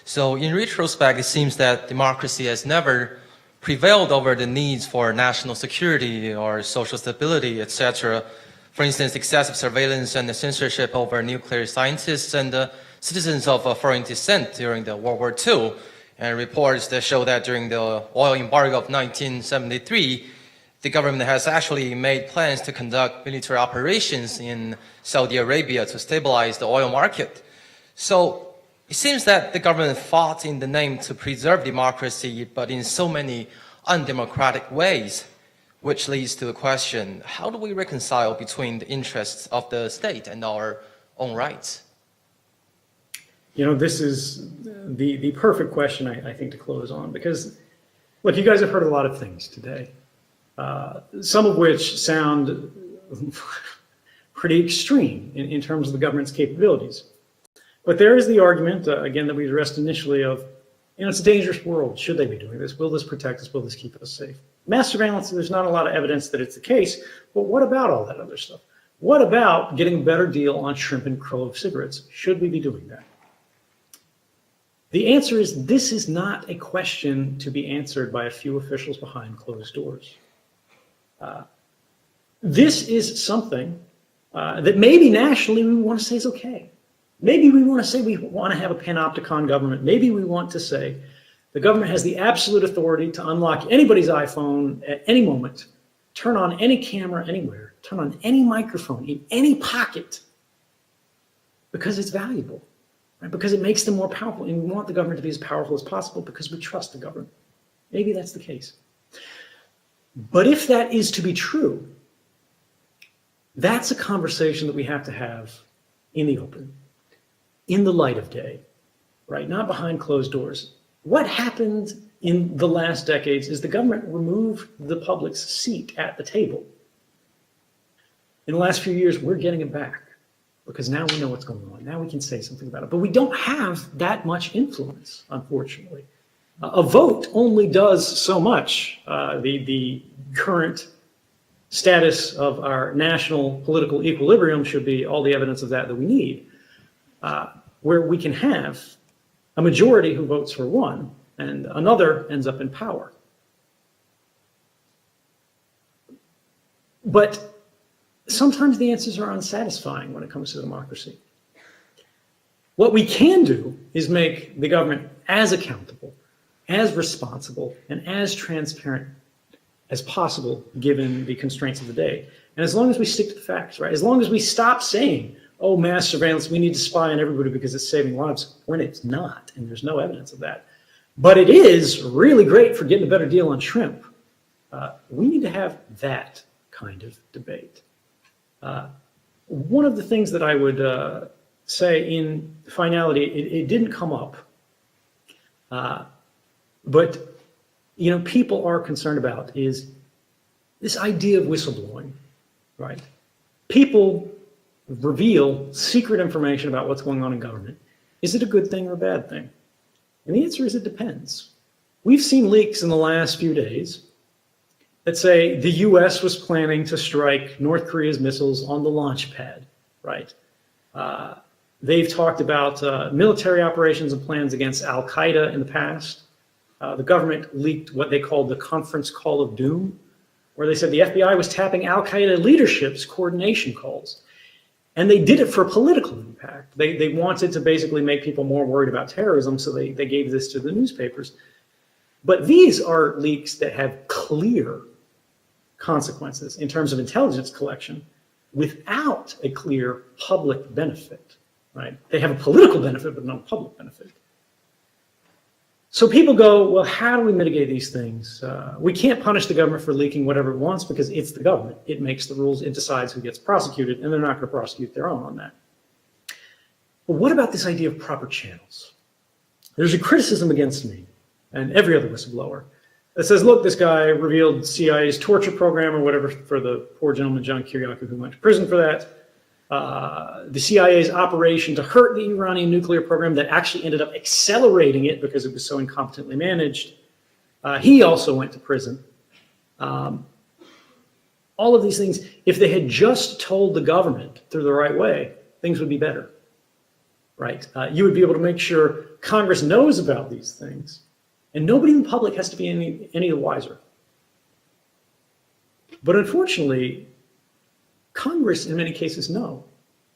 So in retrospect, it seems that democracy has never prevailed over the needs for national security or social stability, etc. For instance, excessive surveillance and censorship over nuclear scientists and citizens of foreign descent during the World War II. And reports that show that during the oil embargo of 1973, the government has actually made plans to conduct military operations in Saudi Arabia to stabilize the oil market. So it seems that the government fought in the name to preserve democracy, but in so many undemocratic ways. Which leads to the question, how do we reconcile between the interests of the state and our own rights? You know, this is the perfect question, I think, to close on, because, look, you guys have heard a lot of things today, some of which sound pretty extreme in terms of the government's capabilities. But there is the argument, again, that we addressed initially of, you know, it's a dangerous world. Should they be doing this? Will this protect us? Will this keep us safe? Mass surveillance, there's not a lot of evidence that it's the case, but what about all that other stuff? What about getting a better deal on shrimp and clove cigarettes? Should we be doing that? The answer is this is not a question to be answered by a few officials behind closed doors. This is something that maybe nationally we want to say is okay. Maybe we want to say we want to have a panopticon government. Maybe we want to say the government has the absolute authority to unlock anybody's iPhone at any moment, turn on any camera anywhere, turn on any microphone in any pocket, because it's valuable, right? Because it makes them more powerful, and we want the government to be as powerful as possible because we trust the government. Maybe that's the case. But if that is to be true, that's a conversation that we have to have in the open, in the light of day, right? Not behind closed doors. What happened in the last decades is the government removed the public's seat at the table. In the last few years, we're getting it back because now we know what's going on. Now we can say something about it. But we don't have that much influence, unfortunately. A vote only does so much. The current status of our national political equilibrium should be all the evidence of that we need, where we can have a majority who votes for one and another ends up in power. But sometimes the answers are unsatisfying when it comes to democracy. What we can do is make the government as accountable, as responsible, and as transparent as possible given the constraints of the day. And as long as we stick to the facts, right? As long as we stop saying, oh, mass surveillance, we need to spy on everybody because it's saving lives, when it's not, and there's no evidence of that. But it is really great for getting a better deal on shrimp. We need to have that kind of debate. One of the things that I would say in finality, it didn't come up, but people are concerned about is this idea of whistleblowing, right? People reveal secret information about what's going on in government. Is it a good thing or a bad thing? And the answer is it depends. We've seen leaks in the last few days that say the US was planning to strike North Korea's missiles on the launch pad, right? They've talked about military operations and plans against Al-Qaeda in the past. The government leaked what they called the Conference Call of Doom, where they said the FBI was tapping Al-Qaeda leadership's coordination calls. And they did it for political impact. They wanted to basically make people more worried about terrorism, so they gave this to the newspapers. But these are leaks that have clear consequences in terms of intelligence collection without a clear public benefit, right? They have a political benefit, but no public benefit. So people go, well, how do we mitigate these things? We can't punish the government for leaking whatever it wants because it's the government. It makes the rules, it decides who gets prosecuted, and they're not going to prosecute their own on that. But what about this idea of proper channels? There's a criticism against me and every other whistleblower that says, look, this guy revealed CIA's torture program or whatever for the poor gentleman, John Kiriakou, who went to prison for that. The CIA's operation to hurt the Iranian nuclear program that actually ended up accelerating it because it was so incompetently managed. He also went to prison. All of these things, if they had just told the government through the right way, things would be better, right? You would be able to make sure Congress knows about these things, and nobody in the public has to be any the wiser. But unfortunately, Congress, in many cases, know.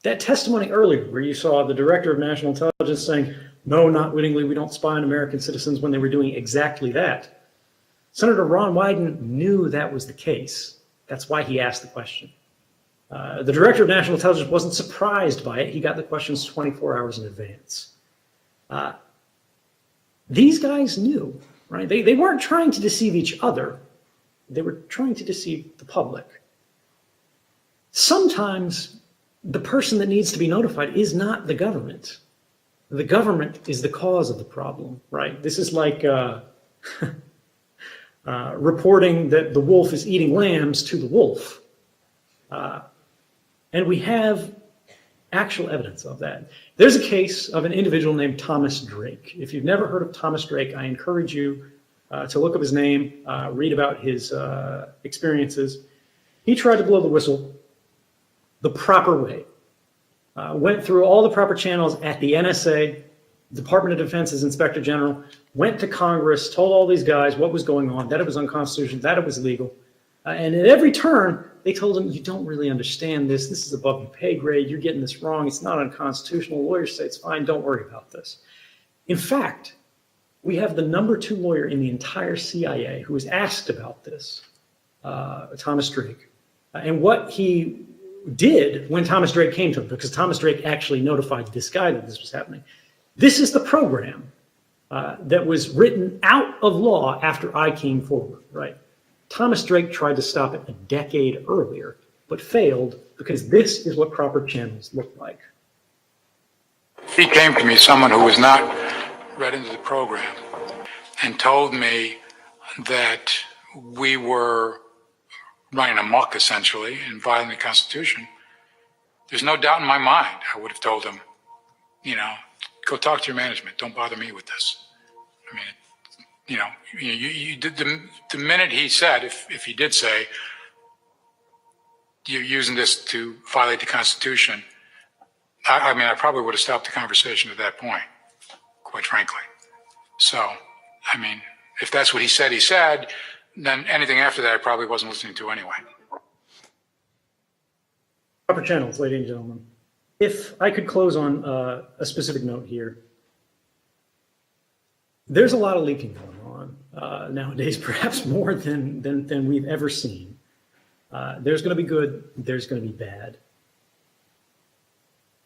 That testimony earlier, where you saw the director of national intelligence saying, no, not wittingly, we don't spy on American citizens when they were doing exactly that. Senator Ron Wyden knew that was the case. That's why he asked the question. The director of national intelligence wasn't surprised by it. He got the questions 24 hours in advance. These guys knew, right? They weren't trying to deceive each other. They were trying to deceive the public. Sometimes the person that needs to be notified is not the government. The government is the cause of the problem, right? This is like reporting that the wolf is eating lambs to the wolf. And we have actual evidence of that. There's a case of an individual named Thomas Drake. If you've never heard of Thomas Drake, I encourage you to look up his name, read about his experiences. He tried to blow the whistle the proper way. Went through all the proper channels at the NSA, Department of Defense's Inspector General, went to Congress, told all these guys what was going on, that it was unconstitutional, that it was illegal. And at every turn, they told him, you don't really understand this. This is above your pay grade. You're getting this wrong. It's not unconstitutional. Lawyers say it's fine. Don't worry about this. In fact, we have the #2 lawyer in the entire CIA who was asked about this, Thomas Drake. And what he did when Thomas Drake came to him, because Thomas Drake actually notified this guy that this was happening. This is the program that was written out of law after I came forward, right? Thomas Drake tried to stop it a decade earlier, but failed because this is what proper channels look like. He came to me, someone who was not read into the program, and told me that we were running amok, essentially, and violating the Constitution. There's no doubt in my mind I would have told him, you know, go talk to your management. Don't bother me with this. I mean, the minute he said, if he did say, you're using this to violate the Constitution, I probably would have stopped the conversation at that point, quite frankly. So, I mean, if that's what he said, then anything after that I probably wasn't listening to anyway. Proper channels, ladies and gentlemen. If I could close on a specific note here. There's a lot of leaking going on nowadays, perhaps more than we've ever seen. There's going to be good, there's going to be bad.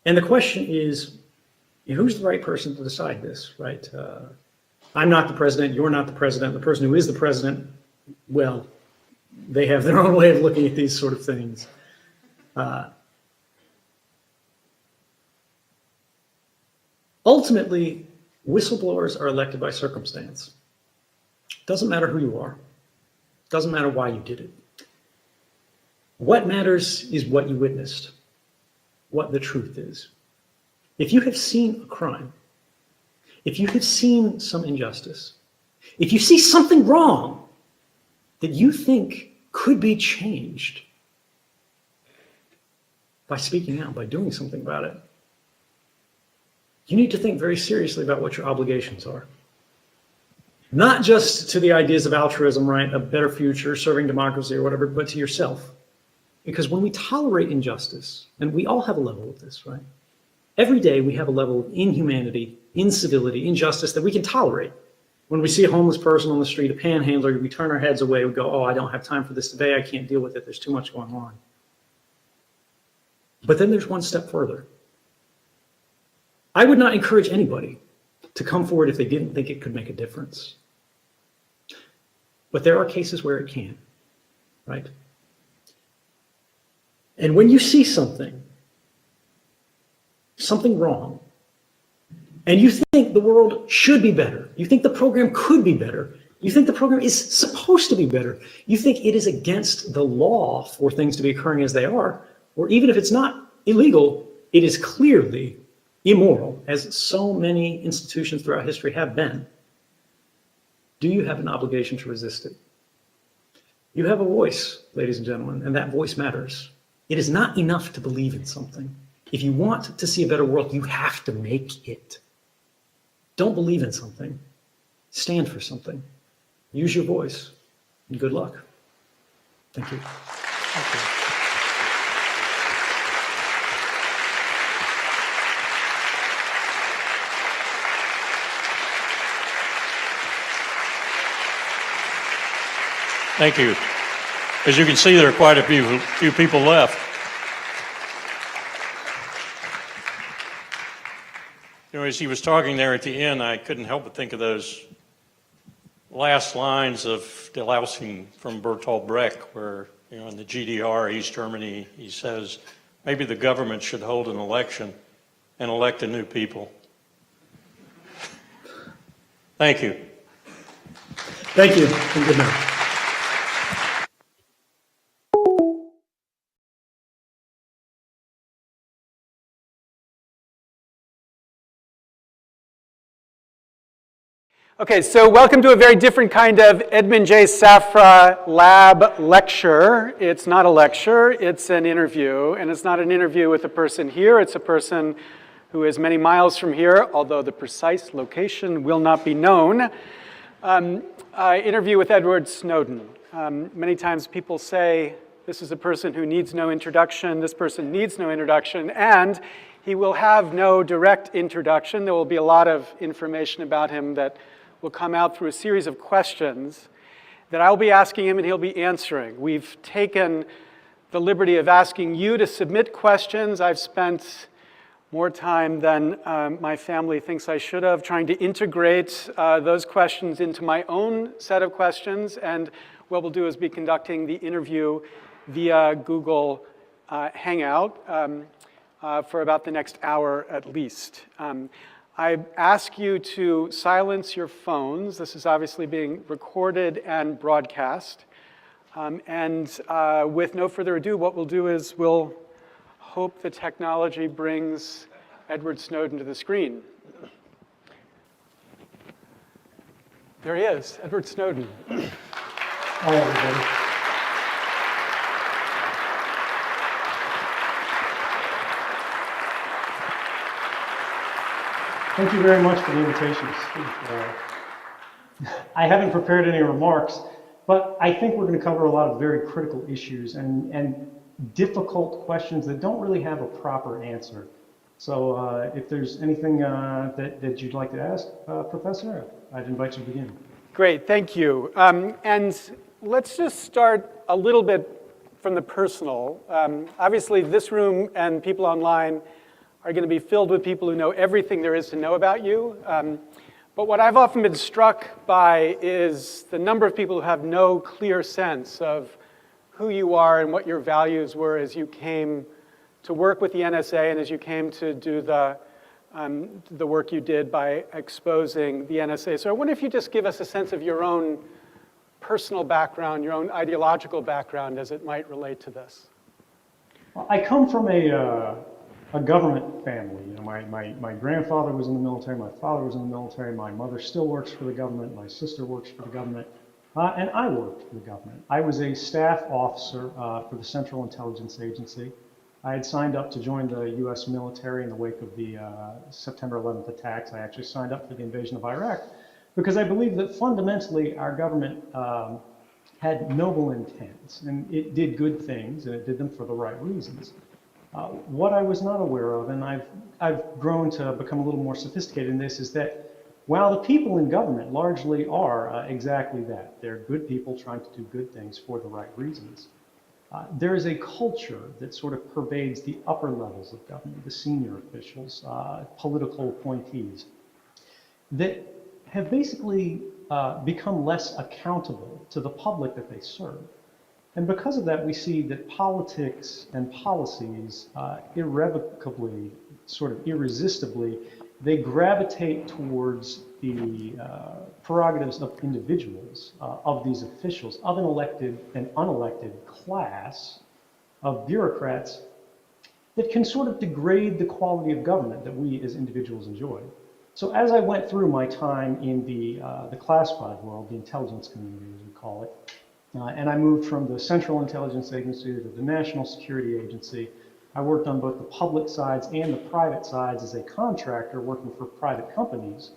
And the question is, who's the right person to decide this, right? I'm not the president, you're not the president. The person who is the president, well, they have their own way of looking at these sort of things. Ultimately, whistleblowers are elected by circumstance. Doesn't matter who you are. Doesn't matter why you did it. What matters is what you witnessed, what the truth is. If you have seen a crime, if you have seen some injustice, if you see something wrong that you think could be changed by speaking out, by doing something about it, you need to think very seriously about what your obligations are. Not just to the ideas of altruism, right, a better future, serving democracy or whatever, but to yourself. Because when we tolerate injustice, and we all have a level of this, right? Every day we have a level of inhumanity, incivility, injustice that we can tolerate. When we see a homeless person on the street, a panhandler, we turn our heads away, we go, oh, I don't have time for this today, I can't deal with it, there's too much going on. But then there's one step further. I would not encourage anybody to come forward if they didn't think it could make a difference. But there are cases where it can, right? And when you see something wrong, and you think the world should be better, you think the program could be better, you think the program is supposed to be better, you think it is against the law for things to be occurring as they are, or even if it's not illegal, it is clearly immoral, as so many institutions throughout history have been, do you have an obligation to resist it? You have a voice, ladies and gentlemen, and that voice matters. It is not enough to believe in something. If you want to see a better world, you have to make it. Don't believe in something. Stand for something. Use your voice. And good luck. Thank you. Thank you. Thank you. As you can see, there are quite a few people left. You know, as he was talking there at the end, I couldn't help but think of those last lines of Delausing from Bertolt Brecht, where, you know, in the GDR, East Germany, he says, maybe the government should hold an election and elect a new people. Thank you. Thank you, and good night. Okay, so welcome to a very different kind of Edmund J. Safra Lab lecture. It's not a lecture, it's an interview, and it's not an interview with a person here, it's a person who is many miles from here, although the precise location will not be known. Interview with Edward Snowden. Many times people say, this is a person who needs no introduction, this person needs no introduction, and he will have no direct introduction. There will be a lot of information about him that will come out through a series of questions that I'll be asking him and he'll be answering. We've taken the liberty of asking you to submit questions. I've spent more time than my family thinks I should have trying to integrate those questions into my own set of questions. And what we'll do is be conducting the interview via Google Hangout for about the next hour at least. I ask you to silence your phones. This is obviously being recorded and broadcast. With no further ado, what we'll do is we'll hope the technology brings Edward Snowden to the screen. There he is, Edward Snowden. Hi, everybody. Thank you very much for the invitation to speak. I haven't prepared any remarks, but I think we're going to cover a lot of very critical issues and difficult questions that don't really have a proper answer. So if there's anything that you'd like to ask, Professor, I'd invite you to begin. Great, thank you. And let's just start a little bit from the personal. Obviously, this room and people online are going to be filled with people who know everything there is to know about you. But what I've often been struck by is the number of people who have no clear sense of who you are and what your values were as you came to work with the NSA and as you came to do the work you did by exposing the NSA. So I wonder if you just give us a sense of your own personal background, your own ideological background as it might relate to this. I come from a government family. You know, my grandfather was in the military, my father was in the military, my mother still works for the government, my sister works for the government, and I worked for the government. I was a staff officer for the Central Intelligence Agency. I had signed up to join the U.S. military in the wake of the September 11th attacks. I actually signed up for the invasion of Iraq because I believe that fundamentally our government had noble intents, and it did good things, and it did them for the right reasons. What I was not aware of, and I've grown to become a little more sophisticated in this, is that while the people in government largely are exactly that, they're good people trying to do good things for the right reasons, there is a culture that sort of pervades the upper levels of government, the senior officials, political appointees, that have basically become less accountable to the public that they serve. And because of that, we see that politics and policies irrevocably, sort of irresistibly, they gravitate towards the prerogatives of individuals, of these officials, of an elected and unelected class of bureaucrats that can sort of degrade the quality of government that we as individuals enjoy. So as I went through my time in the classified world, the intelligence community as we call it, and I moved from the Central Intelligence Agency to the National Security Agency. I worked on both the public sides and the private sides as a contractor working for private companies,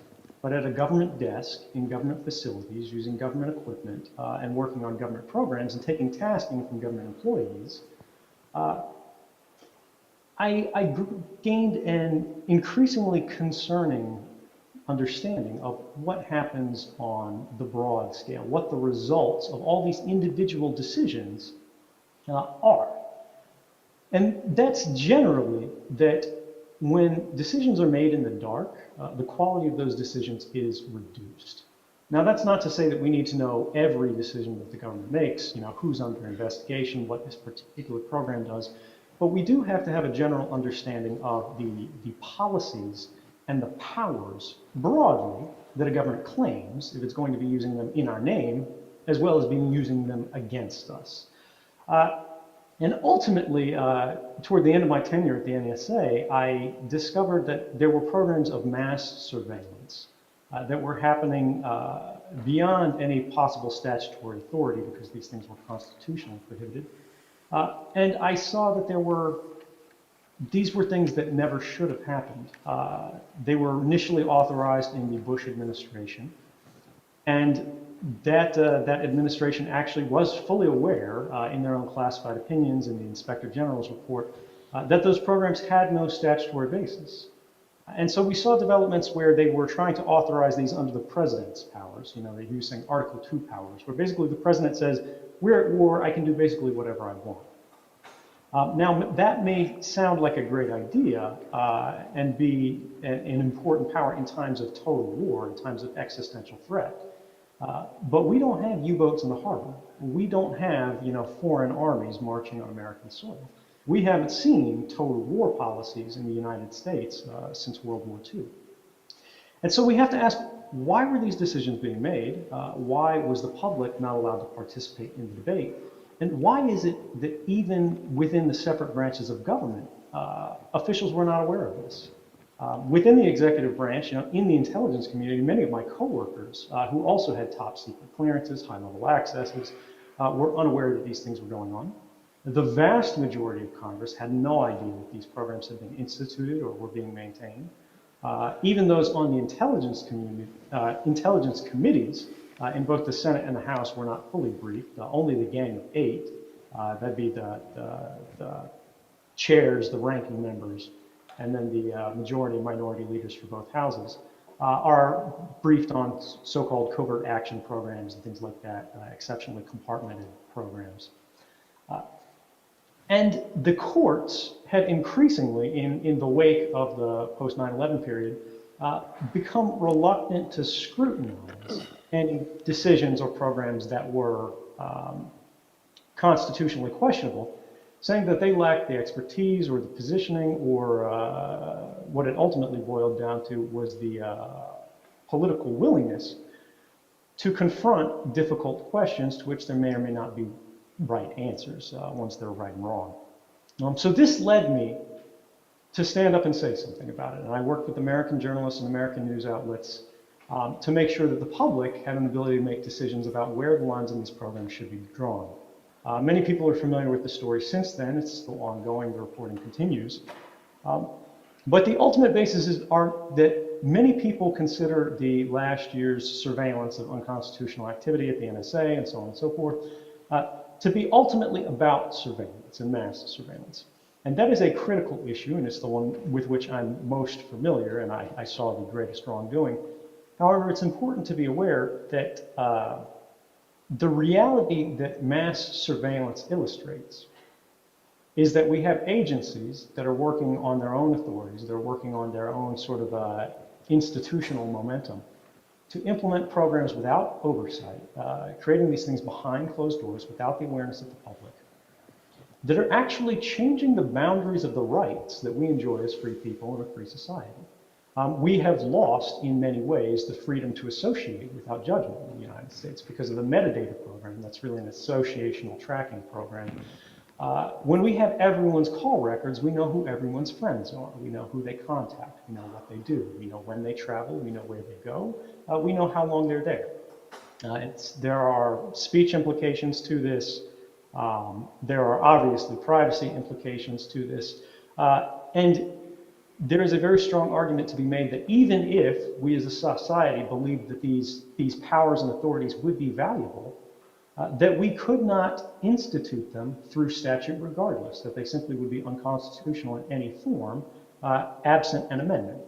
but at a government desk in government facilities using government equipment and working on government programs and taking tasking from government employees. I gained an increasingly concerning understanding of what happens on the broad scale, what the results of all these individual decisions are. And that's generally that when decisions are made in the dark, the quality of those decisions is reduced. Now, that's not to say that we need to know every decision that the government makes, you know, who's under investigation, what this particular program does, but we do have to have a general understanding of the policies and the powers broadly that a government claims if it's going to be using them in our name, as well as being using them against us. And ultimately, toward the end of my tenure at the NSA, I discovered that there were programs of mass surveillance that were happening beyond any possible statutory authority because these things were constitutionally prohibited. And I saw that these were things that never should have happened. They were initially authorized in the Bush administration, and that administration actually was fully aware in their own classified opinions in the Inspector General's report that those programs had no statutory basis. And so we saw developments where they were trying to authorize these under the president's powers. You know, they're using Article 2 powers, where basically the president says, we're at war, I can do basically whatever I want. Now, that may sound like a great idea and be an important power in times of total war, in times of existential threat. But we don't have U-boats in the harbor. We don't have, foreign armies marching on American soil. We haven't seen total war policies in the United States since World War II. And so we have to ask, why were these decisions being made? Why was the public not allowed to participate in the debate? And why is it that even within the separate branches of government, officials were not aware of this? Within the executive branch, in the intelligence community, many of my coworkers who also had top secret clearances, high-level accesses, were unaware that these things were going on. The vast majority of Congress had no idea that these programs had been instituted or were being maintained. Even those on the intelligence committees in both the Senate and the House were not fully briefed. Only the Gang of Eight, that'd be the chairs, the ranking members, and then the majority and minority leaders for both houses, are briefed on so-called covert action programs and things like that, exceptionally compartmented programs. And the courts had increasingly, in the wake of the post 9/11 period, become reluctant to scrutinize any decisions or programs that were constitutionally questionable, saying that they lacked the expertise or the positioning, or what it ultimately boiled down to was the political willingness to confront difficult questions to which there may or may not be right answers once they're right and wrong. So this led me to stand up and say something about it. And I worked with American journalists and American news outlets to make sure that the public had an ability to make decisions about where the lines in these programs should be drawn. Many people are familiar with the story since then. It's still ongoing. The reporting continues. But the ultimate basis are that many people consider the last year's surveillance of unconstitutional activity at the NSA and so on and so forth to be ultimately about surveillance and mass surveillance. And that is a critical issue, and it's the one with which I'm most familiar, and I saw the greatest wrongdoing. However, it's important to be aware that the reality that mass surveillance illustrates is that we have agencies that are working on their own authorities, they're working on their own sort of institutional momentum to implement programs without oversight, creating these things behind closed doors without the awareness of the public, that are actually changing the boundaries of the rights that we enjoy as free people in a free society. We have lost, in many ways, the freedom to associate without judgment in the United States because of the metadata program. That's really an associational tracking program. When we have everyone's call records, we know who everyone's friends are. We know who they contact. We know what they do. We know when they travel. We know where they go. We know how long they're there. There are speech implications to this. There are obviously privacy implications to this. And there is a very strong argument to be made that even if we as a society believed that these powers and authorities would be valuable, that we could not institute them through statute regardless, that they simply would be unconstitutional in any form, absent an amendment.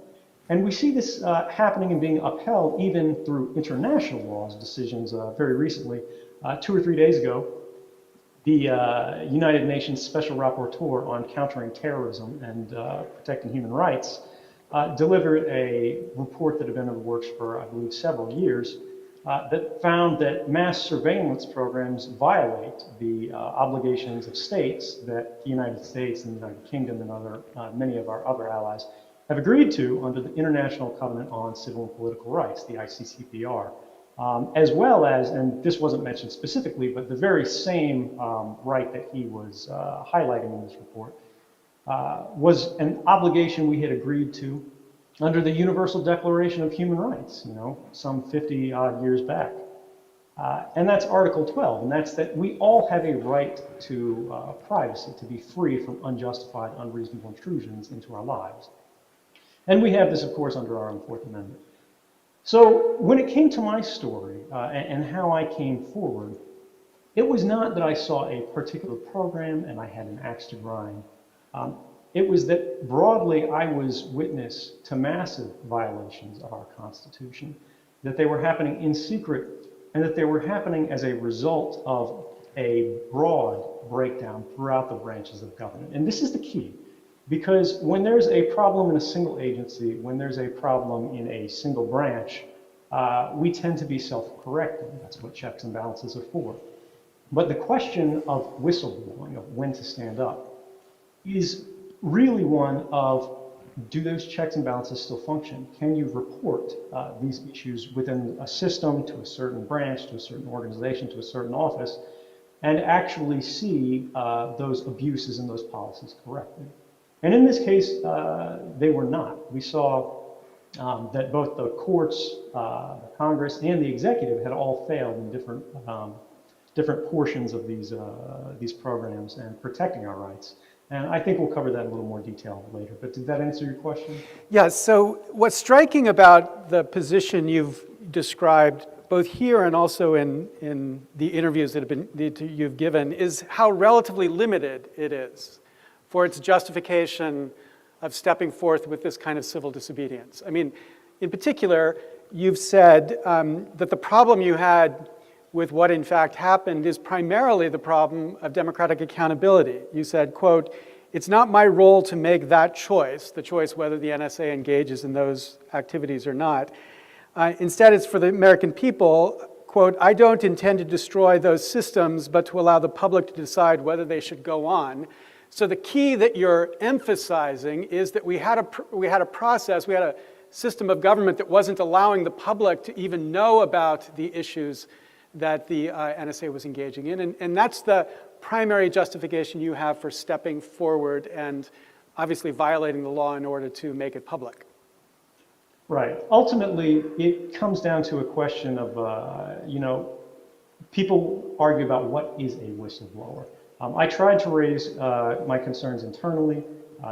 And we see this happening and being upheld even through international laws, decisions very recently. 2 or 3 days ago, the United Nations Special Rapporteur on Countering Terrorism and Protecting Human Rights delivered a report that had been in the works for, I believe, several years that found that mass surveillance programs violate the obligations of states that the United States and the United Kingdom and many of our other allies have agreed to under the International Covenant on Civil and Political Rights, the ICCPR. As well as, and this wasn't mentioned specifically, but the very same right that he was highlighting in this report was an obligation we had agreed to under the Universal Declaration of Human Rights, some 50 odd years back. And that's Article 12, and that's that we all have a right to privacy, to be free from unjustified, unreasonable intrusions into our lives. And we have this, of course, under our own Fourth Amendment. So when it came to my story and how I came forward, it was not that I saw a particular program and I had an axe to grind. It was that broadly I was witness to massive violations of our Constitution, that they were happening in secret, and that they were happening as a result of a broad breakdown throughout the branches of government. And this is the key, because when there's a problem in a single agency, when there's a problem in a single branch, we tend to be self-correcting. That's what checks and balances are for. But the question of whistleblowing, of when to stand up, is really one of, do those checks and balances still function? Can you report these issues within a system, to a certain branch, to a certain organization, to a certain office, and actually see those abuses in those policies corrected? And in this case, they were not. We saw that both the courts, the Congress, and the executive had all failed in different portions of these programs and protecting our rights. And I think we'll cover that in a little more detail later. But did that answer your question? Yeah, so what's striking about the position you've described, both here and also in the interviews that you've given, is how relatively limited it is for its justification of stepping forth with this kind of civil disobedience. I mean, in particular, you've said that the problem you had with what in fact happened is primarily the problem of democratic accountability. You said, quote, "It's not my role to make that choice," the choice whether the NSA engages in those activities or not. Instead, it's for the American people, quote, "I don't intend to destroy those systems, but to allow the public to decide whether they should go on." So the key that you're emphasizing is that we had a process, we had a system of government that wasn't allowing the public to even know about the issues that the NSA was engaging in. And that's the primary justification you have for stepping forward and obviously violating the law in order to make it public. Right. Ultimately, it comes down to a question of, people argue about what is a whistleblower. I tried to raise my concerns internally.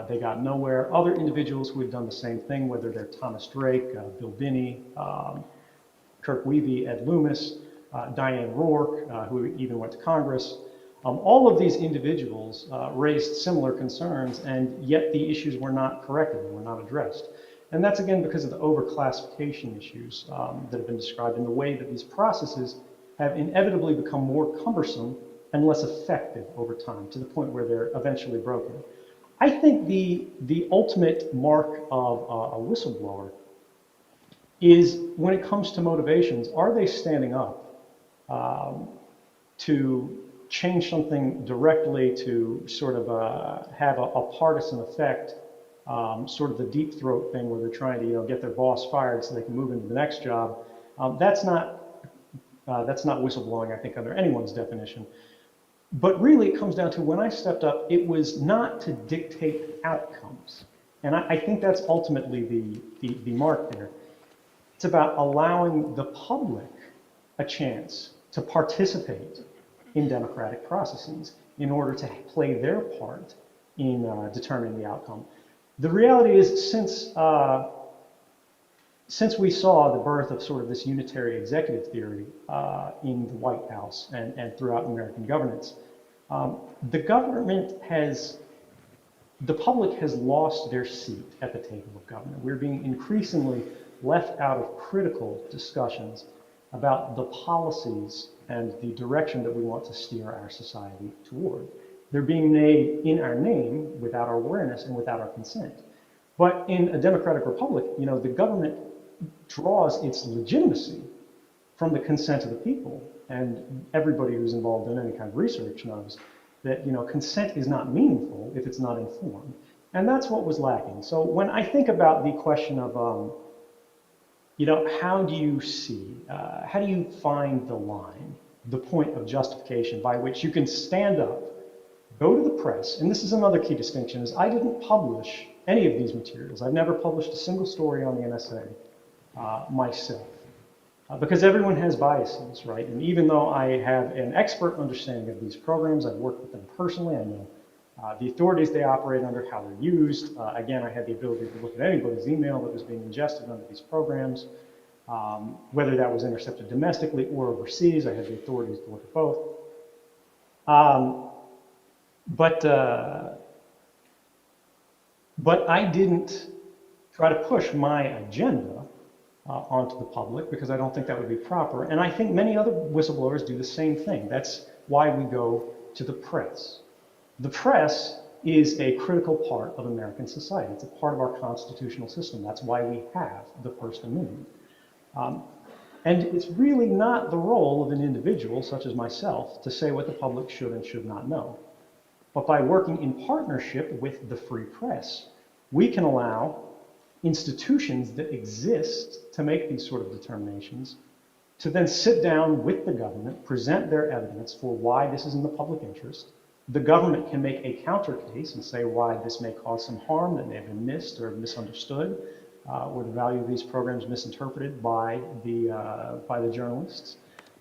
They got nowhere. Other individuals who have done the same thing, whether they're Thomas Drake, Bill Binney, Kirk Wiebe, Ed Loomis, Diane Rourke, who even went to Congress. All of these individuals raised similar concerns, and yet the issues were not corrected, were not addressed. And that's again because of the overclassification issues that have been described in the way that these processes have inevitably become more cumbersome and less effective over time, to the point where they're eventually broken. I think the ultimate mark of a whistleblower is, when it comes to motivations, are they standing up to change something directly, to sort of have a partisan effect, sort of the deep throat thing where they're trying to get their boss fired so they can move into the next job. That's not whistleblowing, I think, under anyone's definition. But really, it comes down to, when I stepped up, it was not to dictate outcomes. And I think that's ultimately the mark there. It's about allowing the public a chance to participate in democratic processes in order to play their part in determining the outcome. The reality is, since we saw the birth of sort of this unitary executive theory in the White House and throughout American governance, the public has lost their seat at the table of government. We're being increasingly left out of critical discussions about the policies and the direction that we want to steer our society toward. They're being made in our name, without our awareness and without our consent. But in a democratic republic, the government draws its legitimacy from the consent of the people. And everybody who's involved in any kind of research knows that consent is not meaningful if it's not informed. And that's what was lacking. So when I think about the question of how do you see, how do you find the line, the point of justification by which you can stand up, go to the press, and this is another key distinction, is I didn't publish any of these materials. I've never published a single story on the NSA myself, because everyone has biases, right? And even though I have an expert understanding of these programs, I've worked with them personally, I know the authorities they operate under, how they're used. Again, I had the ability to look at anybody's email that was being ingested under these programs, whether that was intercepted domestically or overseas. I had the authorities to look at both. But I didn't try to push my agenda onto the public, because I don't think that would be proper. And I think many other whistleblowers do the same thing. That's why we go to the press. The press is a critical part of American society. It's a part of our constitutional system. That's why we have the First Amendment. And it's really not the role of an individual, such as myself, to say what the public should and should not know. But by working in partnership with the free press, we can allow institutions that exist to make these sort of determinations to then sit down with the government, present their evidence for why this is in the public interest. The government can make a counter case and say why this may cause some harm that may have been missed or misunderstood, or the value of these programs misinterpreted by the journalists.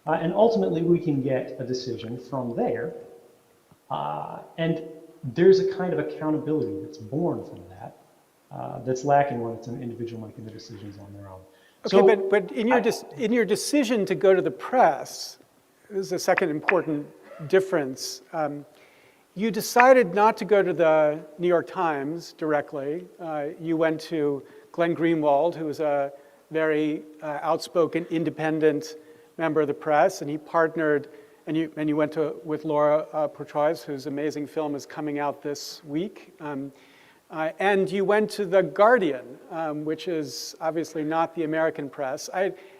And ultimately, we can get a decision from there. And there's a kind of accountability that's born from that, that's lacking when it's an individual making the decisions on their own. Okay, so, but in your decision to go to the press, this is a second important difference. You decided not to go to the New York Times directly. You went to Glenn Greenwald, who was a very outspoken, independent member of the press, and he partnered, and you went with Laura Poitras, whose amazing film is coming out this week. And you went to The Guardian, which is obviously not the American press.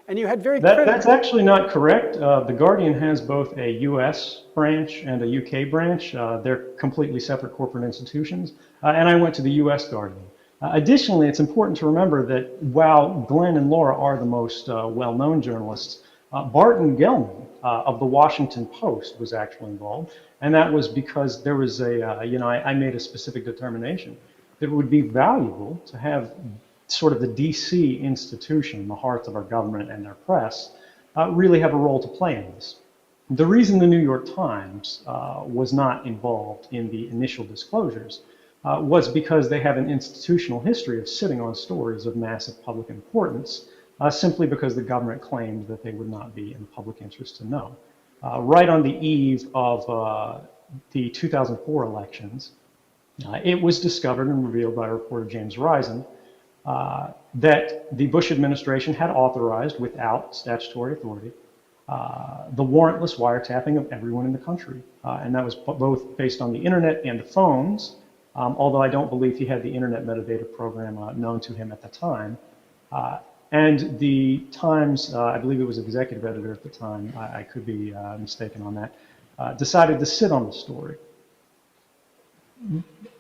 And you had very That's actually not correct. The Guardian has both a US branch and a UK branch. They're completely separate corporate institutions. And I went to the US Guardian. Additionally, it's important to remember that while Glenn and Laura are the most well-known journalists, Barton Gellman of the Washington Post was actually involved. And that was because there was I made a specific determination that it would be valuable to have sort of the DC institution, the heart of our government and their press, really have a role to play in this. The reason the New York Times was not involved in the initial disclosures was because they have an institutional history of sitting on stories of massive public importance, simply because the government claimed that they would not be in the public interest to know. Right on the eve of the 2004 elections, it was discovered and revealed by reporter James Risen that the Bush administration had authorized, without statutory authority, the warrantless wiretapping of everyone in the country. And that was both based on the internet and the phones, although I don't believe he had the internet metadata program known to him at the time. And the Times, I believe it was executive editor at the time, I could be mistaken on that, decided to sit on the story.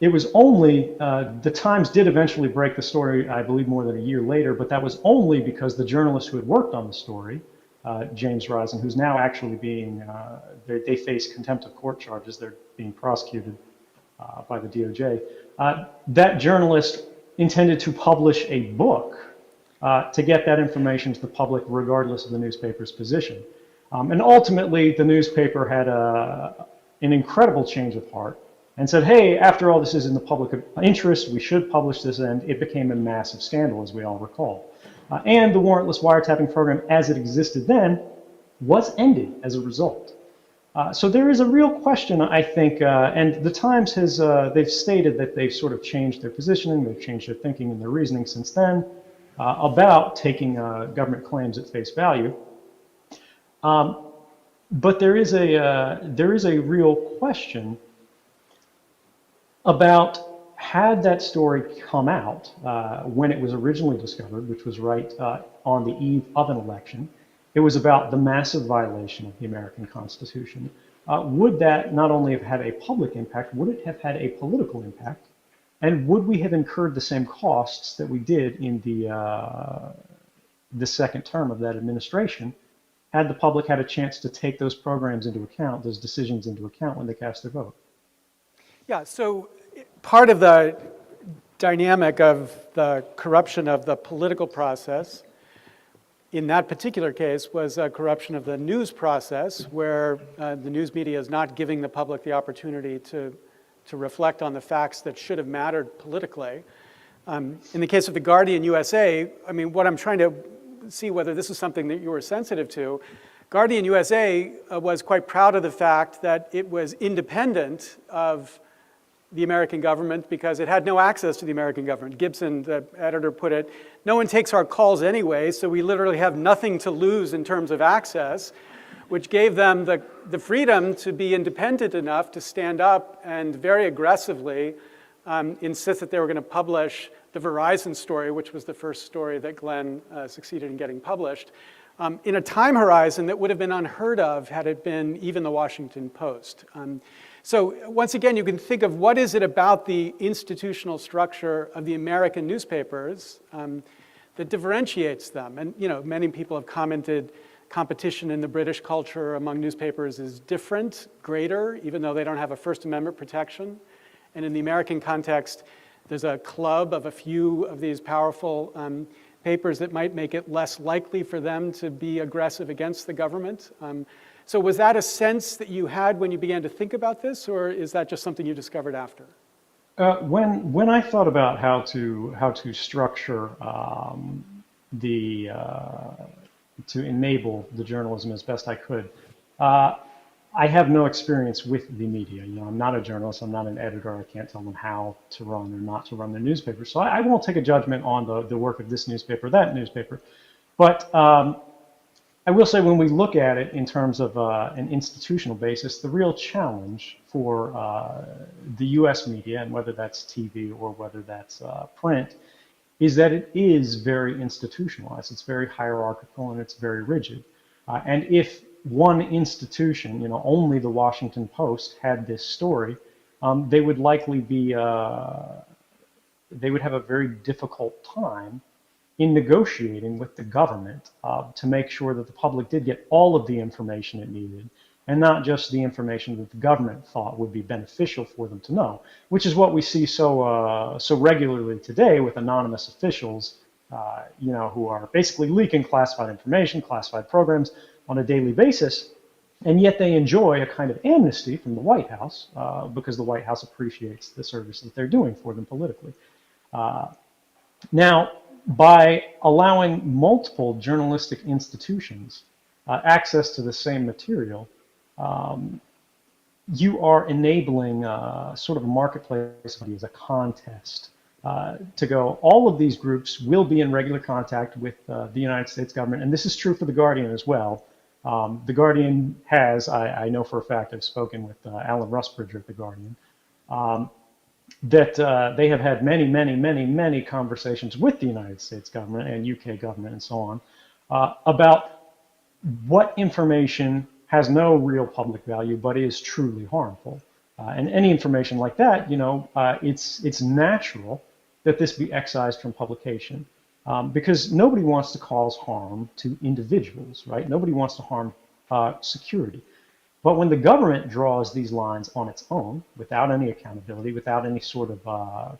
It was only, the Times did eventually break the story, I believe more than a year later, but that was only because the journalist who had worked on the story, James Risen, who's now actually being, they face contempt of court charges, they're being prosecuted by the DOJ. That journalist intended to publish a book to get that information to the public regardless of the newspaper's position. And ultimately, the newspaper had an incredible change of heart and said, hey, after all, this is in the public interest, we should publish this, and it became a massive scandal, as we all recall. And the warrantless wiretapping program, as it existed then, was ended as a result. So there is a real question, I think, and the Times has, they've stated that they've sort of changed their positioning, they've changed their thinking and their reasoning since then about taking government claims at face value. But there is a real question about, had that story come out when it was originally discovered, which was right on the eve of an election. It was about the massive violation of the American Constitution. Would that not only have had a public impact, would it have had a political impact? And would we have incurred the same costs that we did in the second term of that administration, had the public had a chance to take those programs into account, those decisions into account when they cast their vote? Yeah, so part of the dynamic of the corruption of the political process in that particular case was a corruption of the news process, where the news media is not giving the public the opportunity to reflect on the facts that should have mattered politically. In the case of The Guardian USA, I mean, what I'm trying to see whether this is something that you were sensitive to, Guardian USA was quite proud of the fact that it was independent of the American government because it had no access to the American government. Gibson, the editor, put it, no one takes our calls anyway, so we literally have nothing to lose in terms of access. which gave them the freedom to be independent enough to stand up and very aggressively insist that they were going to publish the Verizon story, which was the first story that Glenn succeeded in getting published, in a time horizon that would have been unheard of had it been even the Washington Post. So once again, you can think of what is it about the institutional structure of the American newspapers that differentiates them. And many people have commented competition in the British culture among newspapers is different, greater, even though they don't have a First Amendment protection. And in the American context, there's a club of a few of these powerful papers that might make it less likely for them to be aggressive against the government. So was that a sense that you had when you began to think about this, or is that just something you discovered after? When I thought about how to structure to enable the journalism as best I could, I have no experience with the media. I'm not a journalist. I'm not an editor. I can't tell them how to run or not to run their newspaper. So I won't take a judgment on the work of this newspaper, that newspaper. But I will say when we look at it in terms of an institutional basis, the real challenge for the U.S. media, and whether that's TV or whether that's print, is that it is very institutionalized. It's very hierarchical and it's very rigid. And if one institution, only the Washington Post had this story, they would likely be, they would have a very difficult time in negotiating with the government to make sure that the public did get all of the information it needed, and not just the information that the government thought would be beneficial for them to know, which is what we see so regularly today with anonymous officials, who are basically leaking classified information, classified programs on a daily basis, and yet they enjoy a kind of amnesty from the White House because the White House appreciates the service that they're doing for them politically. Now, by allowing multiple journalistic institutions access to the same material, you are enabling sort of a marketplace as a contest to go, all of these groups will be in regular contact with the United States government, and this is true for The Guardian as well. The Guardian has, I know for a fact, I've spoken with Alan Rusbridger at The Guardian, that they have had many conversations with the United States government and UK government and so on about what information has no real public value but is truly harmful. And any information like that, it's natural that this be excised from publication. Because nobody wants to cause harm to individuals, right? Nobody wants to harm security. But when the government draws these lines on its own, without any accountability, without any sort of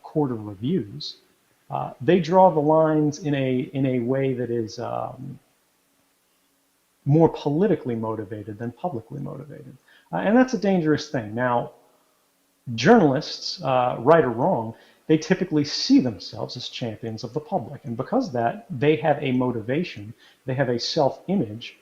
court of reviews, they draw the lines in a way that is more politically motivated than publicly motivated. And that's a dangerous thing. Now, journalists, right or wrong, they typically see themselves as champions of the public. And because of that, they have a motivation, they have a self-image,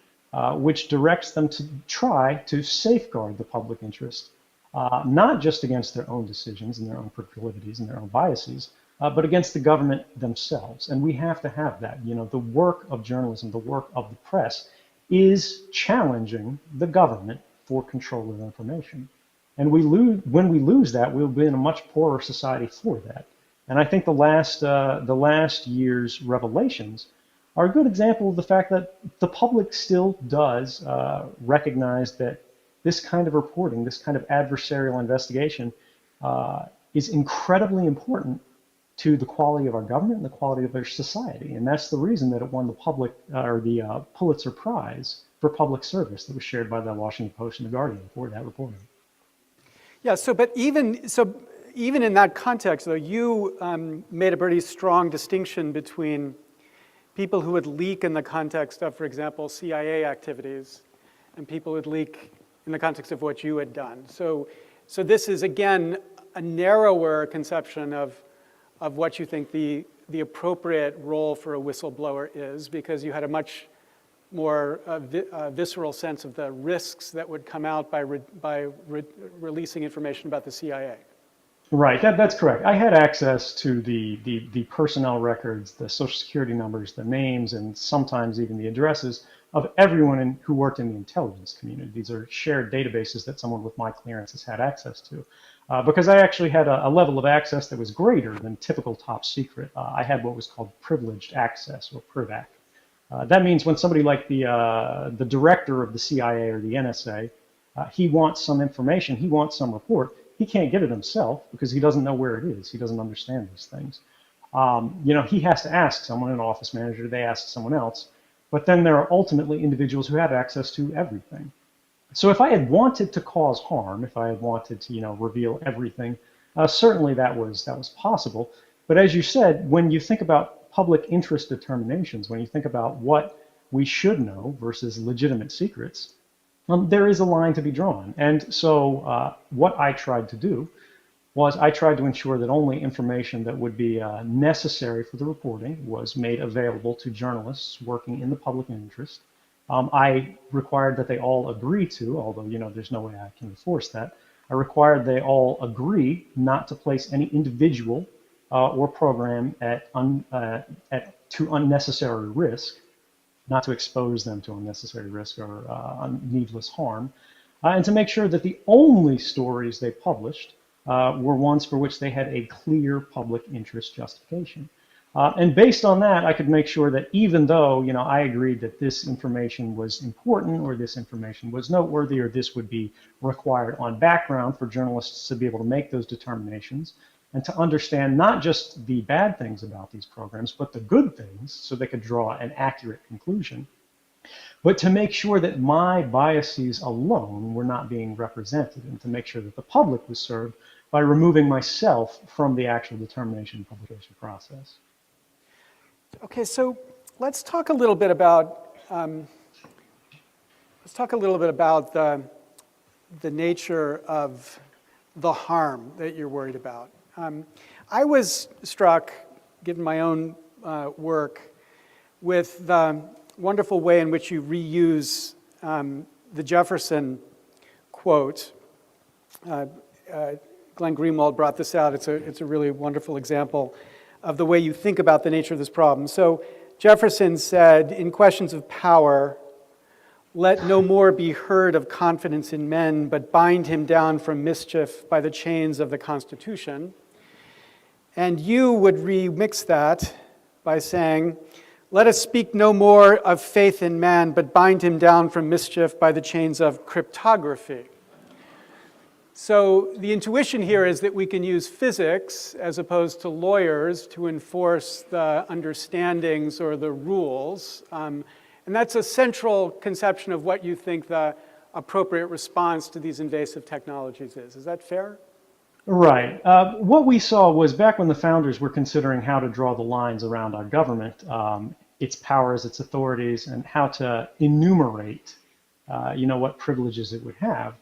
which directs them to try to safeguard the public interest, not just against their own decisions and their own proclivities and their own biases, but against the government themselves. And we have to have that. The work of journalism, the work of the press, is challenging the government for control of information. And when we lose that, we'll be in a much poorer society for that. And I think the last year's revelations are a good example of the fact that the public still does recognize that this kind of reporting, this kind of adversarial investigation is incredibly important to the quality of our government and the quality of our society. And that's the reason that it won the Pulitzer Prize for public service that was shared by the Washington Post and the Guardian for that reporting. Yeah, but even in that context, though, you made a pretty strong distinction between people who would leak in the context of, for example, CIA activities, and people who would leak in the context of what you had done. So this is, again, a narrower conception of what you think the appropriate role for a whistleblower is, because you had a much more visceral sense of the risks that would come out by releasing information about the CIA. Right, that's correct. I had access to the personnel records, the social security numbers, the names, and sometimes even the addresses of everyone who worked in the intelligence community. These are shared databases that someone with my clearance has had access to. Because I actually had a level of access that was greater than typical top secret. I had what was called privileged access, or PRIVAC. That means when somebody like the director of the CIA or the NSA, he wants some information, he wants some report, he can't get it himself because he doesn't know where it is. He doesn't understand these things. He has to ask someone, an office manager, they ask someone else. But then there are ultimately individuals who have access to everything. So if I had wanted to cause harm, if I had wanted to, reveal everything, certainly that was possible. But as you said, when you think about public interest determinations, when you think about what we should know versus legitimate secrets, there is a line to be drawn. And so what I tried to do was I tried to ensure that only information that would be necessary for the reporting was made available to journalists working in the public interest. I required that they all agree to, although there's no way I can enforce that. I required they all agree not to place any individual or program to unnecessary risk, not to expose them to unnecessary risk or needless harm, and to make sure that the only stories they published were ones for which they had a clear public interest justification. And based on that, I could make sure that even though, I agreed that this information was important or this information was noteworthy or this would be required on background for journalists to be able to make those determinations and to understand not just the bad things about these programs, but the good things so they could draw an accurate conclusion, but to make sure that my biases alone were not being represented and to make sure that the public was served by removing myself from the actual determination and publication process. Okay, so let's talk a little bit about the nature of the harm that you're worried about. I was struck, given my own work, with the wonderful way in which you reuse the Jefferson quote. Glenn Greenwald brought this out. It's a really wonderful example of the way you think about the nature of this problem. So Jefferson said, in questions of power, let no more be heard of confidence in men, but bind him down from mischief by the chains of the Constitution. And you would remix that by saying, let us speak no more of faith in man, but bind him down from mischief by the chains of cryptography. So the intuition here is that we can use physics as opposed to lawyers to enforce the understandings or the rules. And that's a central conception of what you think the appropriate response to these invasive technologies is. Is that fair? Right. What we saw was back when the founders were considering how to draw the lines around our government, its powers, its authorities, and how to enumerate, what privileges it would have.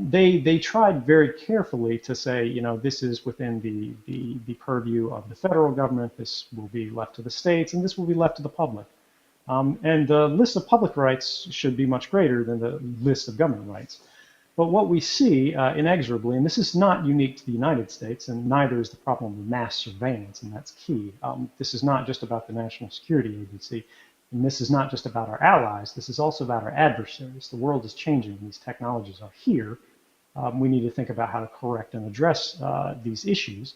They tried very carefully to say, this is within the purview of the federal government, this will be left to the states, and this will be left to the public. And the list of public rights should be much greater than the list of government rights. But what we see inexorably, and this is not unique to the United States, and neither is the problem of mass surveillance, and that's key. This is not just about the National Security Agency. And this is not just about our allies, this is also about our adversaries. The world is changing, these technologies are here. We need to think about how to correct and address these issues.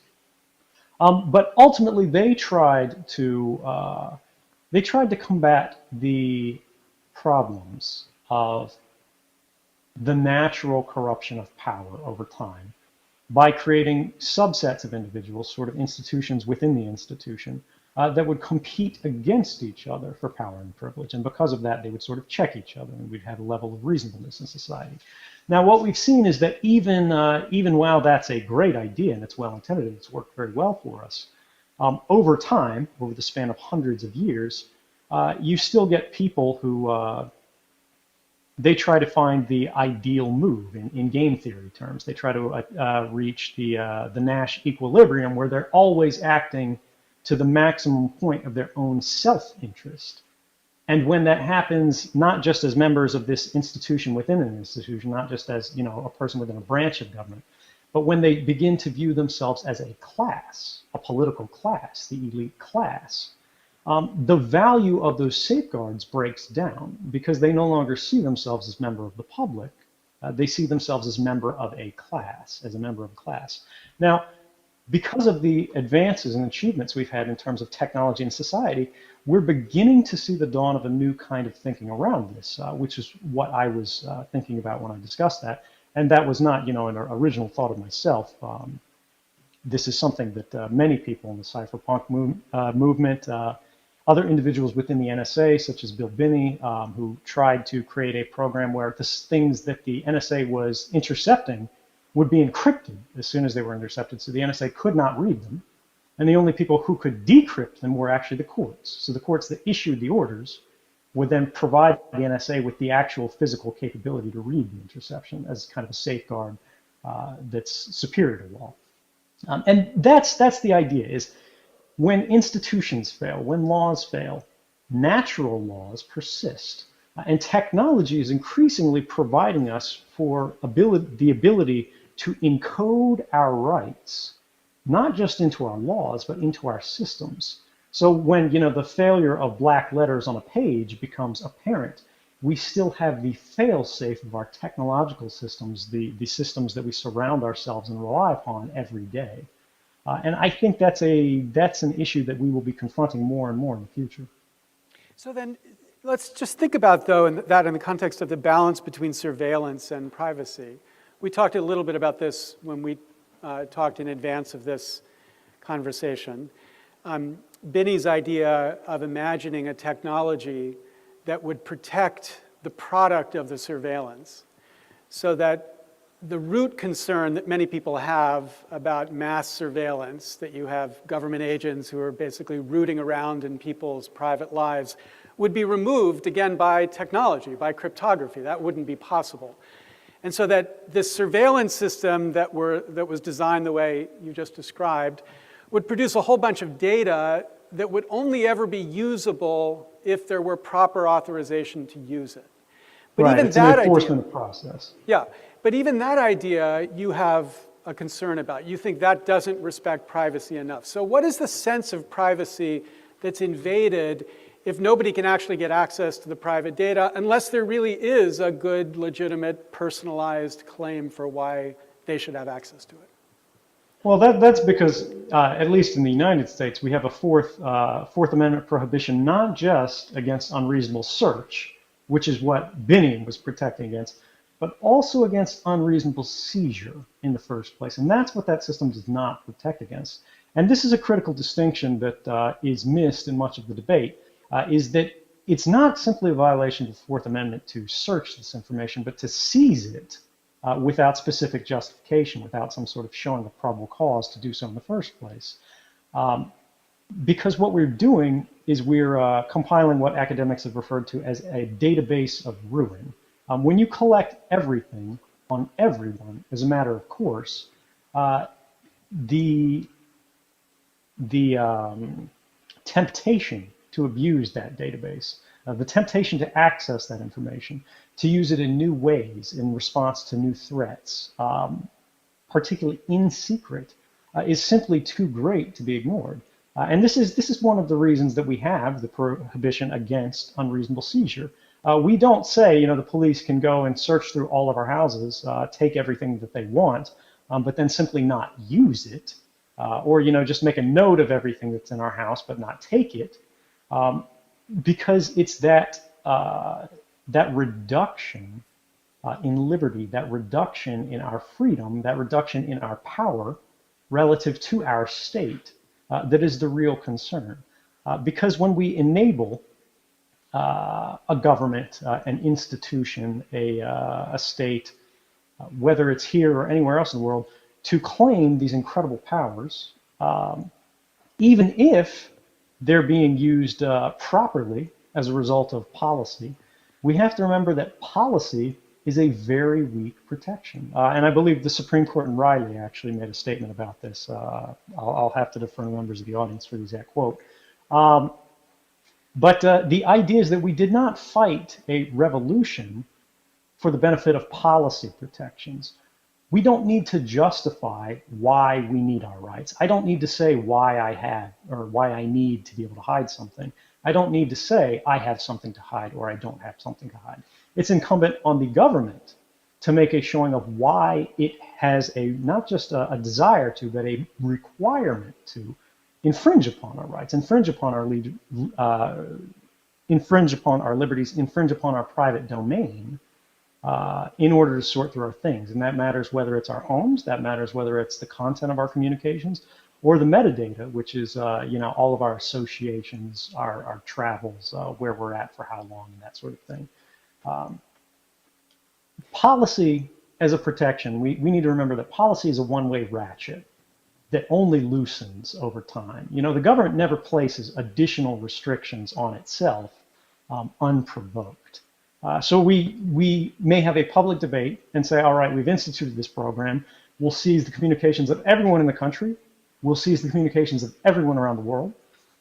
But ultimately, they tried to combat the problems of the natural corruption of power over time by creating subsets of individuals, sort of institutions within the institution, that would compete against each other for power and privilege. And because of that, they would sort of check each other, and we'd have a level of reasonableness in society. Now, what we've seen is that even while that's a great idea and it's well intended and it's worked very well for us, over time, over the span of hundreds of years, you still get people who they try to find the ideal move in game theory terms. They try to reach the Nash equilibrium where they're always acting to the maximum point of their own self-interest. And when that happens, not just as members of this institution within an institution, not just as a person within a branch of government, but when they begin to view themselves as a class, a political class, the elite class, the value of those safeguards breaks down because they no longer see themselves as member of the public. They see themselves as member of a class, as a member of a class. Now, because of the advances and achievements we've had in terms of technology and society, we're beginning to see the dawn of a new kind of thinking around this, which is what I was thinking about when I discussed that. And that was not, an original thought of myself. This is something that many people in the cypherpunk movement, other individuals within the NSA, such as Bill Binney, who tried to create a program where the things that the NSA was intercepting would be encrypted as soon as they were intercepted, so the NSA could not read them. And the only people who could decrypt them were actually the courts. So the courts that issued the orders would then provide the NSA with the actual physical capability to read the interception as kind of a safeguard that's superior to law. And that's the idea, is when institutions fail, when laws fail, natural laws persist. And technology is increasingly providing us for the ability to encode our rights, not just into our laws, but into our systems. So when the failure of black letters on a page becomes apparent, we still have the fail-safe of our technological systems, the systems that we surround ourselves and rely upon every day. And I think that's an issue that we will be confronting more and more in the future. So then let's just think about, though, that in the context of the balance between surveillance and privacy. We talked a little bit about this when we talked in advance of this conversation. Binney's idea of imagining a technology that would protect the product of the surveillance, so that the root concern that many people have about mass surveillance, that you have government agents who are basically rooting around in people's private lives, would be removed, again, by technology, by cryptography. That wouldn't be possible. And so that this surveillance system that was designed the way you just described would produce a whole bunch of data that would only ever be usable if there were proper authorization to use it. But right, even it's that an enforcement process. Yeah, but even that idea you have a concern about. You think that doesn't respect privacy enough. So what is the sense of privacy that's invaded if nobody can actually get access to the private data unless there really is a good, legitimate, personalized claim for why they should have access to it? Well, that's because, at least in the United States, we have a Fourth Amendment prohibition not just against unreasonable search, which is what Binney was protecting against, but also against unreasonable seizure in the first place. And that's what that system does not protect against. And this is a critical distinction that is missed in much of the debate, is that it's not simply a violation of the Fourth Amendment to search this information, but to seize it without specific justification, without some sort of showing of probable cause to do so in the first place. Because what we're doing is we're compiling what academics have referred to as a database of ruin. When you collect everything on everyone as a matter of course, the temptation to abuse that database, the temptation to access that information, to use it in new ways in response to new threats, particularly in secret, is simply too great to be ignored. And this is one of the reasons that we have the prohibition against unreasonable seizure. We don't say, the police can go and search through all of our houses, take everything that they want, but then simply not use it, or just make a note of everything that's in our house but not take it, because it's that reduction in liberty, that reduction in our freedom, that reduction in our power relative to our state that is the real concern. Because when we enable a government, an institution, a state, whether it's here or anywhere else in the world, to claim these incredible powers, even if they're being used properly as a result of policy, we have to remember that policy is a very weak protection. And I believe the Supreme Court in Riley actually made a statement about this. I'll have to defer to members of the audience for the exact quote. But the idea is that we did not fight a revolution for the benefit of policy protections. We don't need to justify why we need our rights. I don't need to say why I have or why I need to be able to hide something. I don't need to say I have something to hide or I don't have something to hide. It's incumbent on the government to make a showing of why it has a not just a desire to, but a requirement to infringe upon our rights, infringe upon our liberties, infringe upon our private domain, in order to sort through our things. And that matters whether it's our homes, that matters whether it's the content of our communications, or the metadata, which is all of our associations, our travels, where we're at for how long, and that sort of thing. Policy as a protection, we need to remember that policy is a one-way ratchet that only loosens over time. The government never places additional restrictions on itself unprovoked. So we may have a public debate and say, all right, we've instituted this program. We'll seize the communications of everyone in the country. We'll seize the communications of everyone around the world,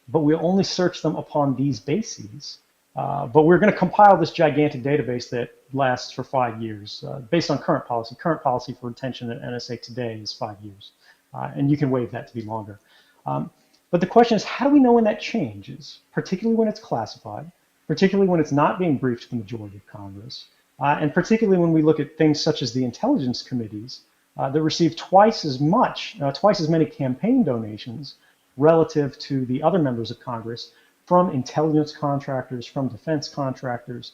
but we'll only search them upon these bases. But we're going to compile this gigantic database that lasts for 5 years based on current policy. Current policy for retention at NSA today is 5 years. And you can waive that to be longer. But the question is, how do we know when that changes, particularly when it's classified, particularly when it's not being briefed to the majority of Congress, and particularly when we look at things such as the intelligence committees that receive twice as many campaign donations relative to the other members of Congress from intelligence contractors, from defense contractors.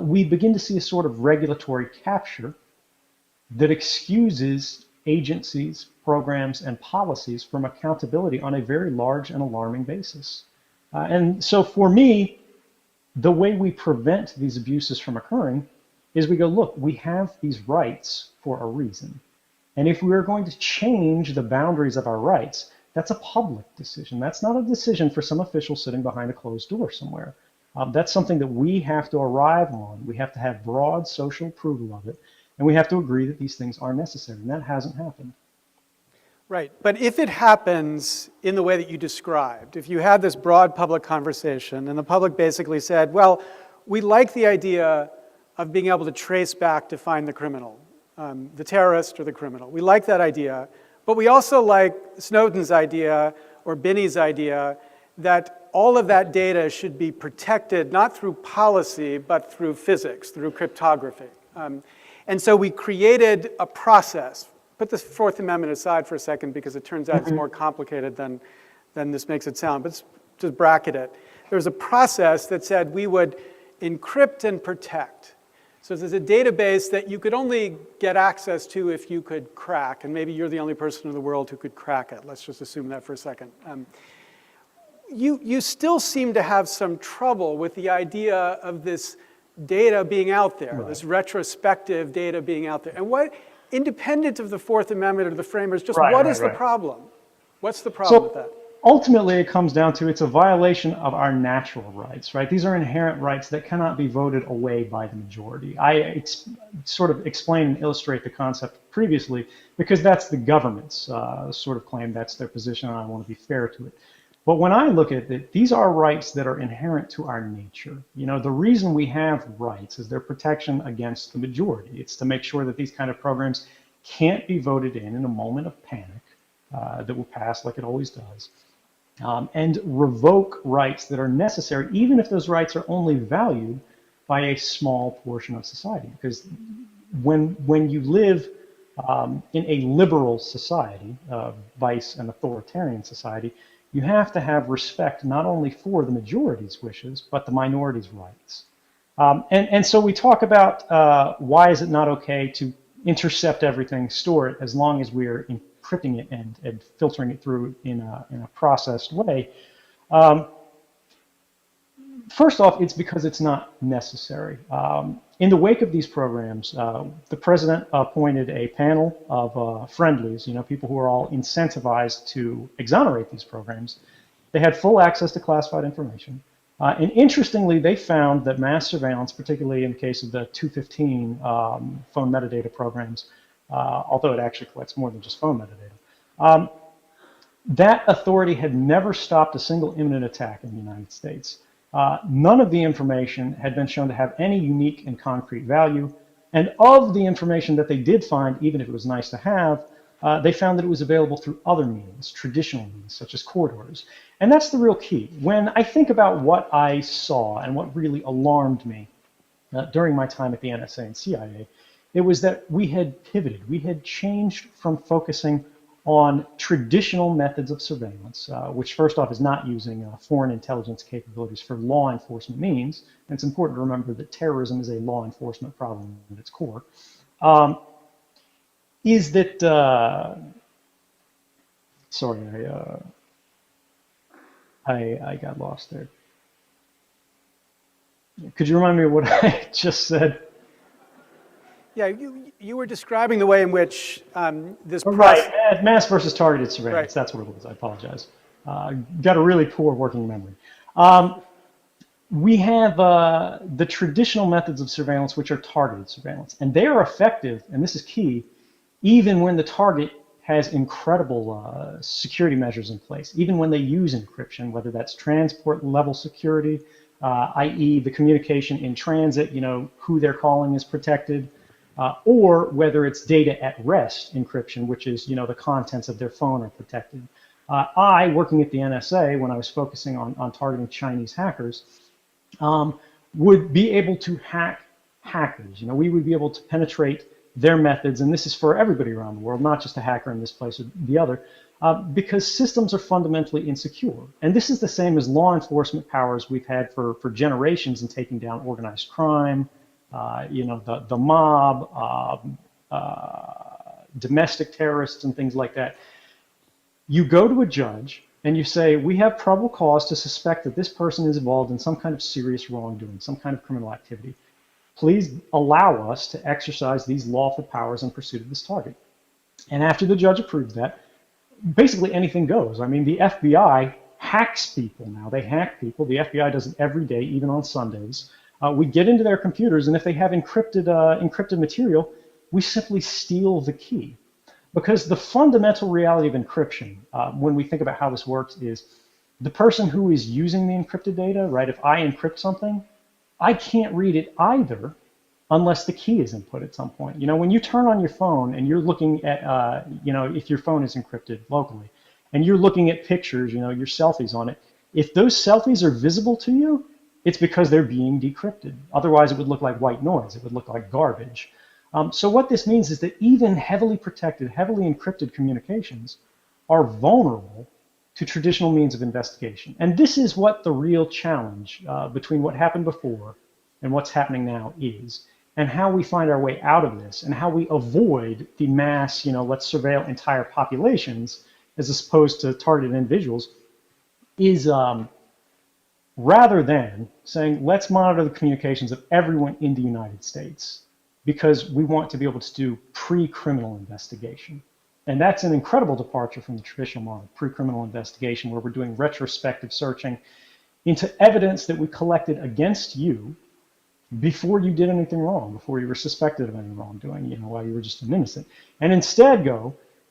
We begin to see a sort of regulatory capture that excuses agencies, programs, and policies from accountability on a very large and alarming basis. And so for me, the way we prevent these abuses from occurring is we go, look, we have these rights for a reason. And if we are going to change the boundaries of our rights, that's a public decision. That's not a decision for some official sitting behind a closed door somewhere. That's something that we have to arrive on. We have to have broad social approval of it. And we have to agree that these things are necessary. And that hasn't happened. Right, but if it happens in the way that you described, if you had this broad public conversation and the public basically said, well, we like the idea of being able to trace back to find the criminal, the terrorist or the criminal. We like that idea, but we also like Snowden's idea or Binney's idea that all of that data should be protected not through policy, but through physics, through cryptography. And so we created a process. Put the Fourth Amendment aside for a second because it turns out it's more complicated than this makes it sound, but just bracket it. There was a process that said we would encrypt and protect. So there's a database that you could only get access to if you could crack, and maybe you're the only person in the world who could crack it. Let's just assume that for a second. You still seem to have some trouble with the idea of this data being out there, right. This retrospective data being out there. And what, independent of the Fourth Amendment or the framers, just what is the problem? What's the problem with that? Ultimately, it comes down to it's a violation of our natural rights, right? These are inherent rights that cannot be voted away by the majority. I sort of explain and illustrate the concept previously because that's the government's sort of claim, that's their position, and I want to be fair to it. But when I look at it, these are rights that are inherent to our nature. You know, the reason we have rights is their protection against the majority. It's to make sure that these kind of programs can't be voted in a moment of panic that will pass like it always does. And revoke rights that are necessary, even if those rights are only valued by a small portion of society. Because when you live in a liberal society, vice and authoritarian society, you have to have respect not only for the majority's wishes, but the minority's rights. And so we talk about why is it not okay to intercept everything, store it, as long as we're encrypting it and filtering it through in a processed way. First off, it's because it's not necessary. In the wake of these programs, the president appointed a panel of friendlies, you know, people who are all incentivized to exonerate these programs. They had full access to classified information. And interestingly, they found that mass surveillance, particularly in the case of the 215 phone metadata programs, although it actually collects more than just phone metadata, that authority had never stopped a single imminent attack in the United States. None of the information had been shown to have any unique and concrete value. And of the information that they did find, even if it was nice to have, they found that it was available through other means, traditional means, such as court orders. And that's the real key. When I think about what I saw and what really alarmed me during my time at the NSA and CIA, it was that we had pivoted. We had changed from focusing on traditional methods of surveillance, which first off is not using foreign intelligence capabilities for law enforcement means. And it's important to remember that terrorism is a law enforcement problem at its core. Is that, sorry, I got lost there. Could you remind me of what I just said? Yeah, you were describing the way in which this right, mass versus targeted surveillance. Right. That's what it was. I apologize. Got a really poor working memory. We have the traditional methods of surveillance, which are targeted surveillance, and they are effective, and this is key, even when the target has incredible security measures in place, even when they use encryption, whether that's transport level security, i.e. the communication in transit, who they're calling is protected, or whether it's data at rest encryption, which is, the contents of their phone are protected. I, working at the NSA, when I was focusing on targeting Chinese hackers, would be able to hack hackers. We would be able to penetrate their methods, and this is for everybody around the world, not just a hacker in this place or the other, because systems are fundamentally insecure. And this is the same as law enforcement powers we've had for generations in taking down organized crime, the mob, domestic terrorists and things like that. You go to a judge and you say, we have probable cause to suspect that this person is involved in some kind of serious wrongdoing, some kind of criminal activity. Please allow us to exercise these lawful powers in pursuit of this target. And after the judge approves that, basically anything goes. I mean, the FBI hacks people now. They hack people. The FBI does it every day, even on Sundays. We get into their computers, and if they have encrypted material, we simply steal the key. Because the fundamental reality of encryption, when we think about how this works, is the person who is using the encrypted data, right? If I encrypt something, I can't read it either unless the key is input at some point. When you turn on your phone and you're looking at, if your phone is encrypted locally, and you're looking at pictures, your selfies on it, if those selfies are visible to you, it's because they're being decrypted. Otherwise, it would look like white noise. It would look like garbage. So what this means is that even heavily protected, heavily encrypted communications are vulnerable to traditional means of investigation. And this is what the real challenge between what happened before and what's happening now is, and how we find our way out of this, and how we avoid the mass, let's surveil entire populations as opposed to targeted individuals, is rather than saying, let's monitor the communications of everyone in the United States, because we want to be able to do pre-criminal investigation. And that's an incredible departure from the traditional model, pre-criminal investigation, where we're doing retrospective searching into evidence that we collected against you before you did anything wrong, before you were suspected of any wrongdoing, while you were just an innocent. And instead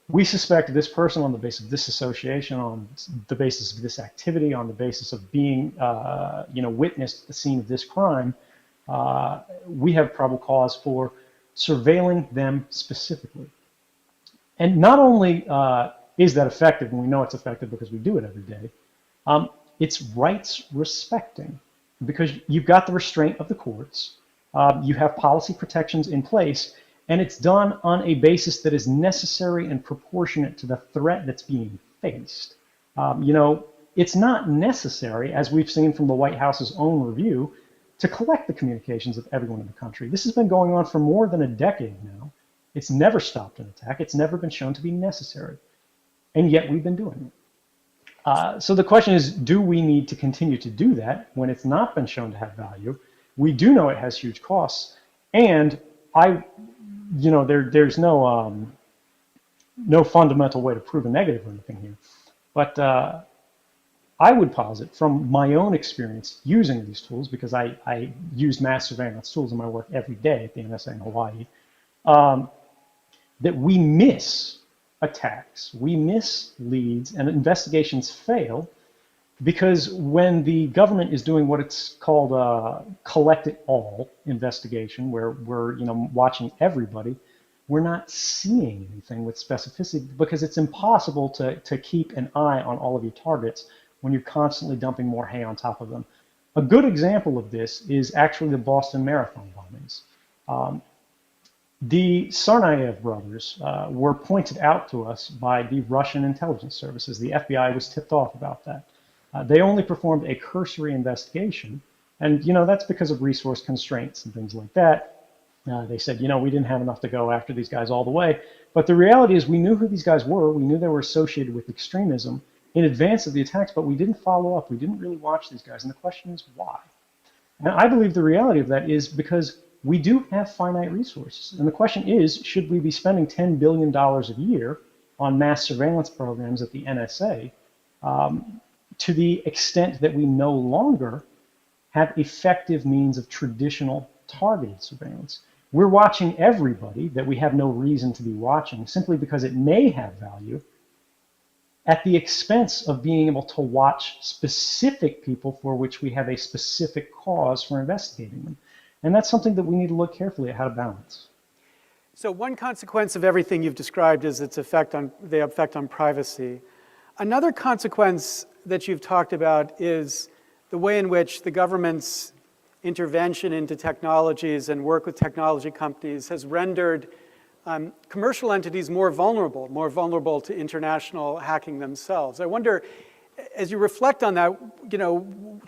we suspect this person on the basis of this association, on the basis of this activity, on the basis of being, witnessed at the scene of this crime. We have probable cause for surveilling them specifically. And not only is that effective, and we know it's effective because we do it every day, it's rights respecting, because you've got the restraint of the courts, you have policy protections in place, and it's done on a basis that is necessary and proportionate to the threat that's being faced. It's not necessary, as we've seen from the White House's own review, to collect the communications of everyone in the country. This has been going on for more than a decade now. It's never stopped an attack. It's never been shown to be necessary. And yet we've been doing it. So the question is, do we need to continue to do that when it's not been shown to have value? We do know it has huge costs. And there's no fundamental way to prove a negative or anything here. But I would posit from my own experience using these tools, because I use mass surveillance tools in my work every day at the NSA in Hawaii, that we miss attacks, we miss leads, and investigations fail Because when the government is doing what it's called a collect it all investigation, where we're watching everybody, we're not seeing anything with specificity because it's impossible to keep an eye on all of your targets when you're constantly dumping more hay on top of them. A good example of this is actually the Boston Marathon bombings. The Tsarnaev brothers were pointed out to us by the Russian intelligence services. The FBI was tipped off about that. They only performed a cursory investigation, and that's because of resource constraints and things like that. They said, we didn't have enough to go after these guys all the way. But the reality is we knew who these guys were. We knew they were associated with extremism in advance of the attacks, but we didn't follow up. We didn't really watch these guys. And the question is why? And I believe the reality of that is because we do have finite resources. And the question is, should we be spending $10 billion a year on mass surveillance programs at the NSA to the extent that we no longer have effective means of traditional targeted surveillance? We're watching everybody that we have no reason to be watching simply because it may have value at the expense of being able to watch specific people for which we have a specific cause for investigating them. And that's something that we need to look carefully at how to balance. So one consequence of everything you've described is the effect on privacy. Another consequence that you've talked about is the way in which the government's intervention into technologies and work with technology companies has rendered commercial entities more vulnerable to international hacking themselves. I wonder, as you reflect on that,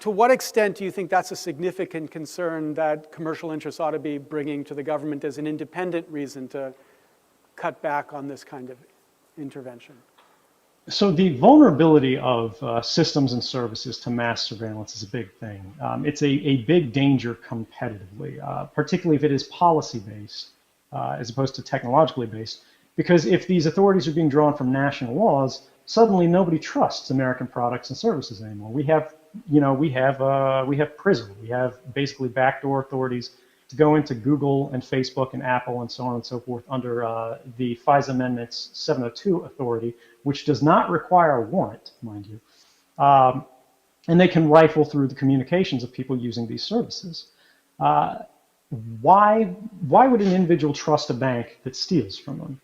to what extent do you think that's a significant concern that commercial interests ought to be bringing to the government as an independent reason to cut back on this kind of intervention? So the vulnerability of systems and services to mass surveillance is a big thing. It's a big danger competitively, particularly if it is policy-based as opposed to technologically based. Because if these authorities are being drawn from national laws, suddenly nobody trusts American products and services anymore. We have PRISM. We have basically backdoor authorities to go into Google and Facebook and Apple and so on and so forth under the FISA Amendment's 702 authority, which does not require a warrant, mind you. And they can rifle through the communications of people using these services. Why would an individual trust a bank that steals from them?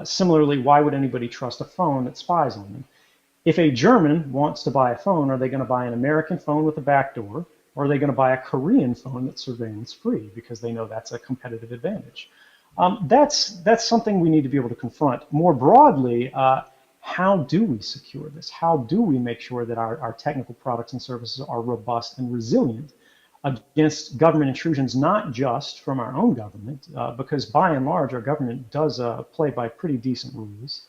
Similarly, why would anybody trust a phone that spies on them? If a German wants to buy a phone, are they going to buy an American phone with a backdoor, or are they going to buy a Korean phone that's surveillance free because they know that's a competitive advantage? That's something we need to be able to confront. More broadly, how do we secure this? How do we make sure that our technical products and services are robust and resilient against government intrusions, not just from our own government, because by and large, our government does play by pretty decent rules.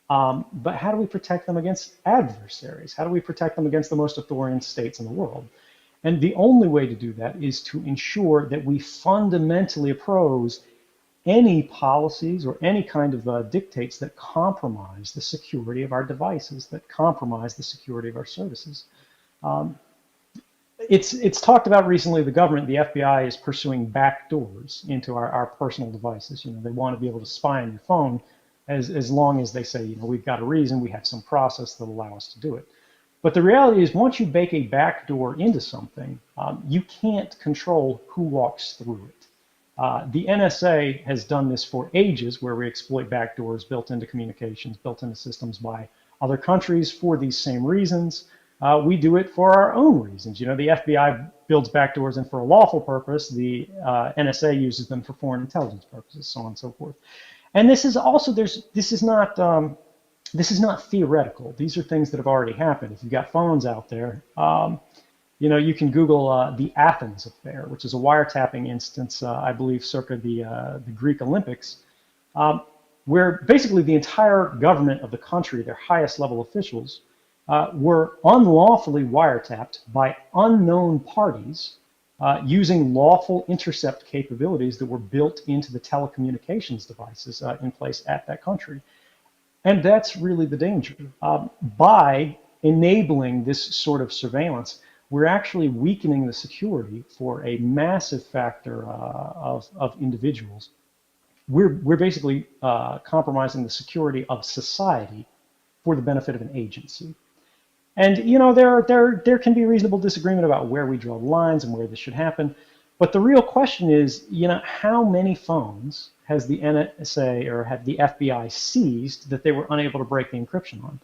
But how do we protect them against adversaries? How do we protect them against the most authoritarian states in the world? And the only way to do that is to ensure that we fundamentally oppose any policies or any kind of dictates that compromise the security of our devices, that compromise the security of our services. It's talked about recently, the government, the FBI, is pursuing backdoors into our personal devices. They want to be able to spy on your phone as long as they say, we've got a reason, we have some process that allow us to do it. But the reality is, once you bake a backdoor into something, you can't control who walks through it. The NSA has done this for ages, where we exploit backdoors built into communications, built into systems by other countries for these same reasons. We do it for our own reasons. The FBI builds backdoors in for a lawful purpose. The NSA uses them for foreign intelligence purposes, so on and so forth. And this is also, this is not theoretical. These are things that have already happened. If you've got phones out there, you can Google the Athens affair, which is a wiretapping instance, I believe, circa the Greek Olympics, where basically the entire government of the country, their highest level officials, were unlawfully wiretapped by unknown parties using lawful intercept capabilities that were built into the telecommunications devices in place at that country. And that's really the danger. By enabling this sort of surveillance, we're actually weakening the security for a massive factor of individuals. We're basically compromising the security of society for the benefit of an agency. And there can be reasonable disagreement about where we draw the lines and where this should happen. But the real question is, how many phones has the NSA or have the FBI seized that they were unable to break the encryption on?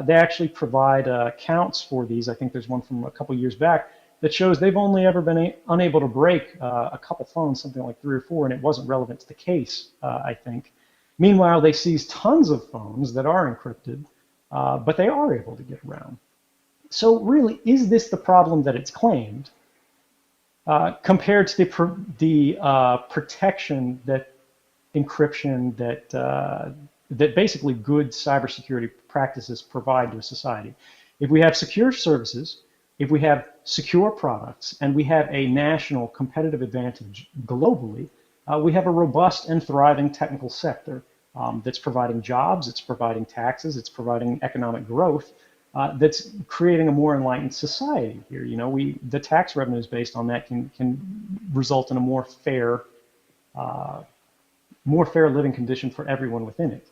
They actually provide counts for these. I think there's one from a couple years back that shows they've only ever been unable to break a couple phones, something like 3 or 4, and it wasn't relevant to the case, I think. Meanwhile, they seized tons of phones that are encrypted, but they are able to get around. So really, is this the problem that it's claimed compared to the protection that encryption that basically good cybersecurity practices provide to a society? If we have secure services, if we have secure products, and we have a national competitive advantage globally, we have a robust and thriving technical sector that's providing jobs, it's providing taxes, it's providing economic growth, that's creating a more enlightened society here. The tax revenues based on that can result in a more fair living condition for everyone within it.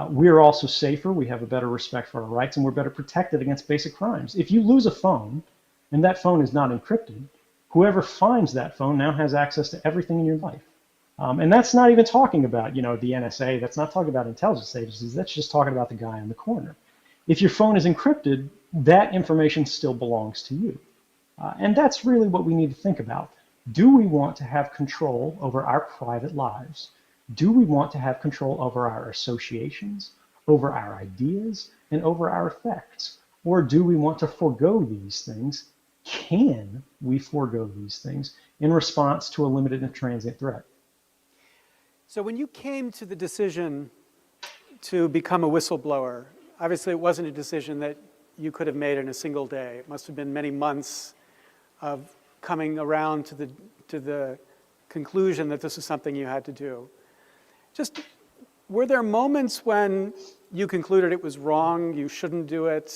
We're also safer, we have a better respect for our rights, and we're better protected against basic crimes. If you lose a phone, and that phone is not encrypted, whoever finds that phone now has access to everything in your life. And that's not even talking about, the NSA, that's not talking about intelligence agencies, that's just talking about the guy in the corner. If your phone is encrypted, that information still belongs to you. And that's really what we need to think about. Do we want to have control over our private lives? Do we want to have control over our associations, over our ideas, and over our effects? Or do we want to forego these things? Can we forego these things in response to a limited and transient threat? So when you came to the decision to become a whistleblower, obviously it wasn't a decision that you could have made in a single day. It must have been many months of coming around to the conclusion that this is something you had to do. Just, were there moments when you concluded it was wrong, you shouldn't do it,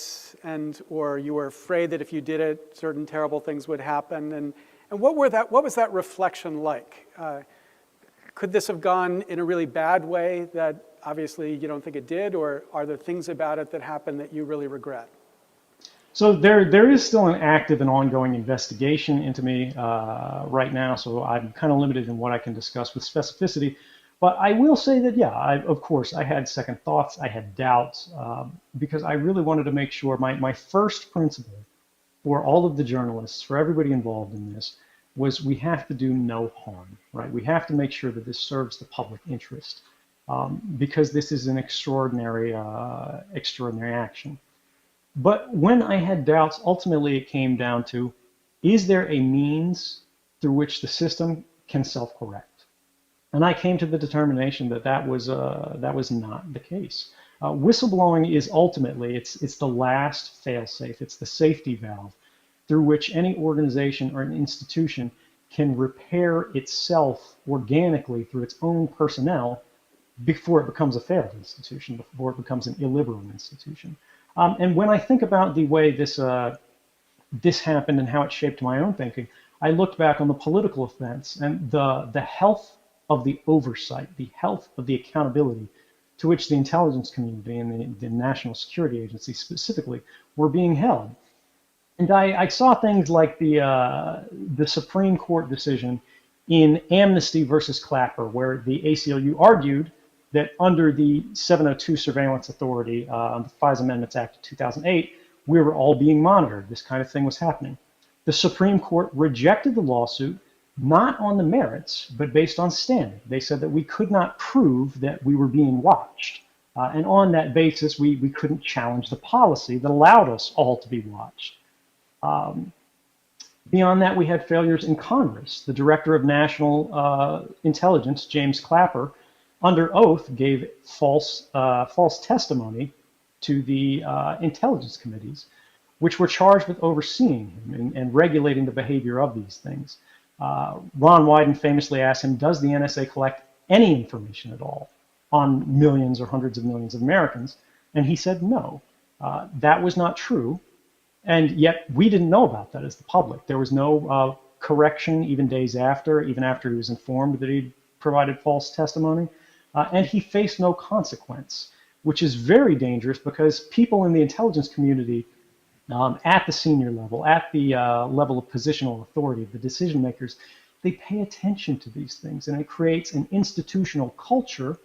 or you were afraid that if you did it, certain terrible things would happen? And what was that reflection like? Could this have gone in a really bad way that obviously you don't think it did, or are there things about it that happened that you really regret? So there is still an active and ongoing investigation into me right now, so I'm kind of limited in what I can discuss with specificity. But I will say that, yeah, of course, I had second thoughts, I had doubts, because I really wanted to make sure my first principle for all of the journalists, for everybody involved in this, was we have to do no harm, right? We have to make sure that this serves the public interest, because this is an extraordinary action. But when I had doubts, ultimately it came down to, is there a means through which the system can self-correct? And I came to the determination that that was not the case. Whistleblowing is ultimately, it's the last fail-safe, it's the safety valve through which any organization or an institution can repair itself organically through its own personnel before it becomes a failed institution, before it becomes an illiberal institution. And when I think about the way this happened and how it shaped my own thinking, I looked back on the political offense and the health of the oversight, the health of the accountability to which the intelligence community and the National Security Agency specifically were being held. And I saw things like the Supreme Court decision in Amnesty versus Clapper, where the ACLU argued that under the 702 Surveillance Authority, the FISA Amendments Act of 2008, we were all being monitored. This kind of thing was happening. The Supreme Court rejected the lawsuit, not on the merits, but based on standing. They said that we could not prove that we were being watched. And on that basis, we couldn't challenge the policy that allowed us all to be watched. Beyond that, we had failures in Congress. The Director of National Intelligence, James Clapper, under oath gave false testimony to the intelligence committees, which were charged with overseeing him and regulating the behavior of these things. Ron Wyden famously asked him, does the NSA collect any information at all on millions or hundreds of millions of Americans? And he said no. That was not true. And yet we didn't know about that as the public. There was no correction even days after, even after he was informed that he'd provided false testimony. And he faced no consequence, which is very dangerous because people in the intelligence community at the senior level, at the level of positional authority, the decision makers, they pay attention to these things, and it creates an institutional culture.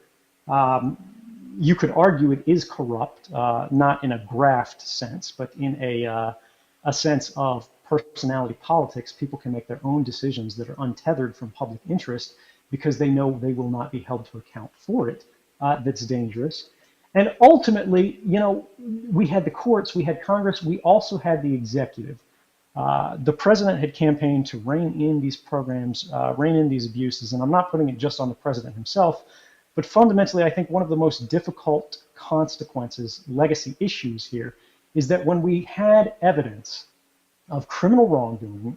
You could argue it is corrupt, not in a graft sense, but in a sense of personality politics. People can make their own decisions that are untethered from public interest because they know they will not be held to account for it. That's dangerous. And ultimately, you know, we had the courts, we had Congress, we also had the executive. The president had campaigned to rein in these programs, rein in these abuses, and I'm not putting it just on the president himself, but fundamentally, I think one of the most difficult consequences, legacy issues here, is that when we had evidence of criminal wrongdoing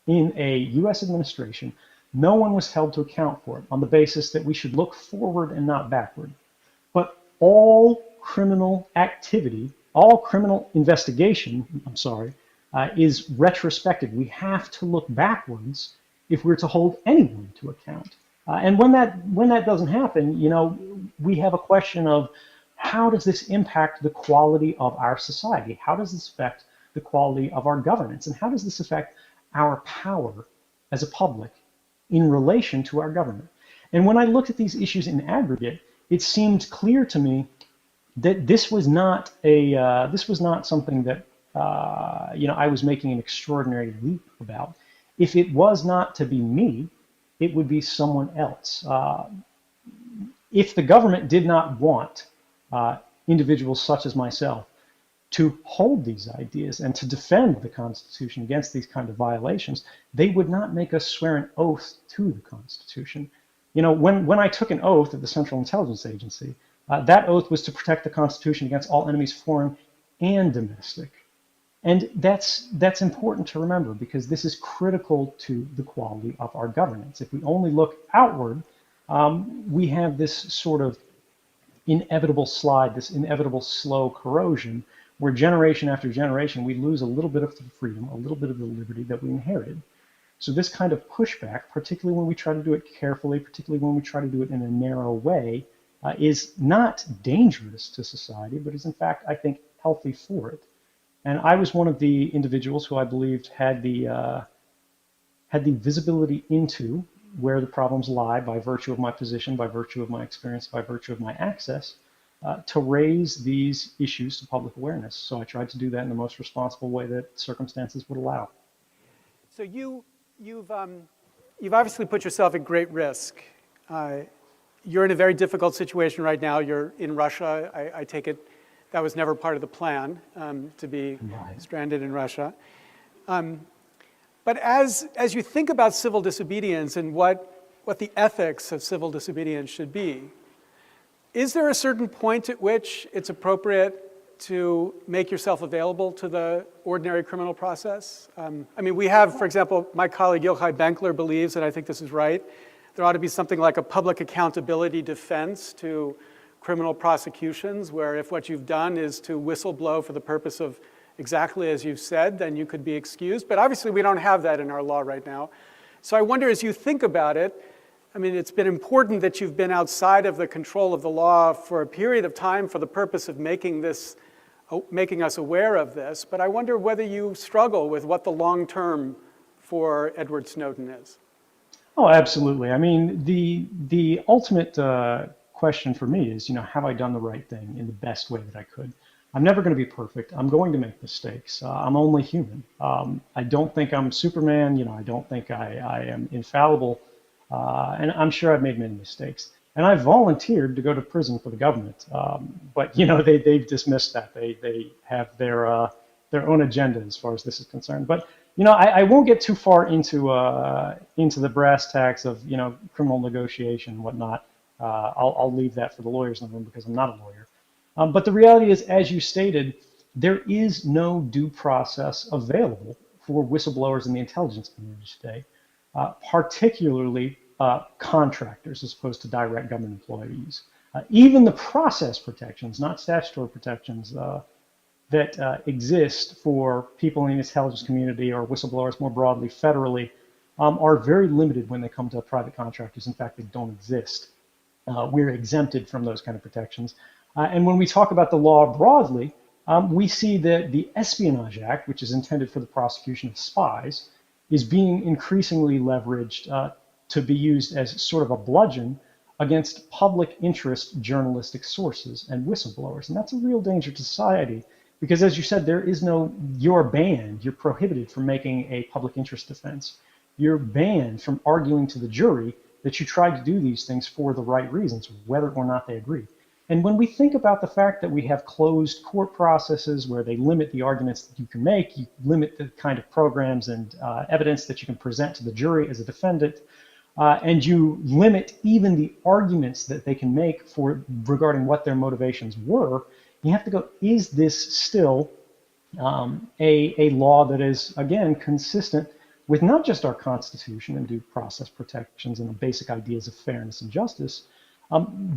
in a U.S. administration, no one was held to account for it on the basis that we should look forward and not backward. But all criminal activity, all criminal investigation, is retrospective. We have to look backwards if we're to hold anyone to account. And when that doesn't happen, you know, we have a question of how does this impact the quality of our society? How does this affect the quality of our governance? And how does this affect our power as a public in relation to our government? And when I looked at these issues in aggregate, it seemed clear to me that this was not something that you know, I was making an extraordinary leap about. If it was not to be me, it would be someone else. If the government did not want individuals such as myself to hold these ideas and to defend the Constitution against these kind of violations, they would not make us swear an oath to the Constitution. You know, when I took an oath at the Central Intelligence Agency, that oath was to protect the Constitution against all enemies, foreign and domestic. And that's important to remember, because this is critical to the quality of our governance. If we only look outward, we have this sort of inevitable slide, this inevitable slow corrosion, where generation after generation we lose a little bit of the freedom, a little bit of the liberty that we inherited. So this kind of pushback, particularly when we try to do it carefully, particularly when we try to do it in a narrow way, is not dangerous to society, but is in fact, I think, healthy for it. And I was one of the individuals who I believed had the visibility into where the problems lie by virtue of my position, by virtue of my experience, by virtue of my access, to raise these issues to public awareness. So I tried to do that in the most responsible way that circumstances would allow. So you've obviously put yourself at great risk. You're in a very difficult situation right now. You're in Russia. I take it that was never part of the plan, to be stranded in Russia. But as you think about civil disobedience and what the ethics of civil disobedience should be, is there a certain point at which it's appropriate to make yourself available to the ordinary criminal process? I mean, we have, for example, my colleague Yochai Benkler believes, and I think this is right, there ought to be something like a public accountability defense to criminal prosecutions, where if what you've done is to whistleblow for the purpose of exactly as you've said, then you could be excused. But obviously we don't have that in our law right now. So I wonder, as you think about it, I mean, it's been important that you've been outside of the control of the law for a period of time for the purpose of making us aware of this. But I wonder whether you struggle with what the long term for Edward Snowden is. Oh, absolutely. I mean, the ultimate question for me is, you know, have I done the right thing in the best way that I could? I'm never going to be perfect. I'm going to make mistakes. I'm only human. I don't think I'm Superman. You know, I don't think I am infallible. And I'm sure I've made many mistakes. And I volunteered to go to prison for the government. But, you know, they've dismissed that. They have their own agenda as far as this is concerned. But, you know, I won't get too far into the brass tacks of, you know, criminal negotiation and whatnot. I'll leave that for the lawyers in the room because I'm not a lawyer. But the reality is, as you stated, there is no due process available for whistleblowers in the intelligence community today, particularly contractors as opposed to direct government employees. Even the process protections, not statutory protections, that exist for people in the intelligence community or whistleblowers more broadly federally are very limited when they come to private contractors. In fact, they don't exist. We're exempted from those kind of protections. And when we talk about the law broadly, we see that the Espionage Act, which is intended for the prosecution of spies, is being increasingly leveraged to be used as sort of a bludgeon against public interest journalistic sources and whistleblowers. And that's a real danger to society because, as you said, there is no, you're banned, you're prohibited from making a public interest defense. You're banned from arguing to the jury that you tried to do these things for the right reasons, whether or not they agree. And when we think about the fact that we have closed court processes where they limit the arguments that you can make, you limit the kind of programs and evidence that you can present to the jury as a defendant, and you limit even the arguments that they can make regarding what their motivations were, you have to go, is this still a law that is, again, consistent with not just our Constitution and due process protections and the basic ideas of fairness and justice,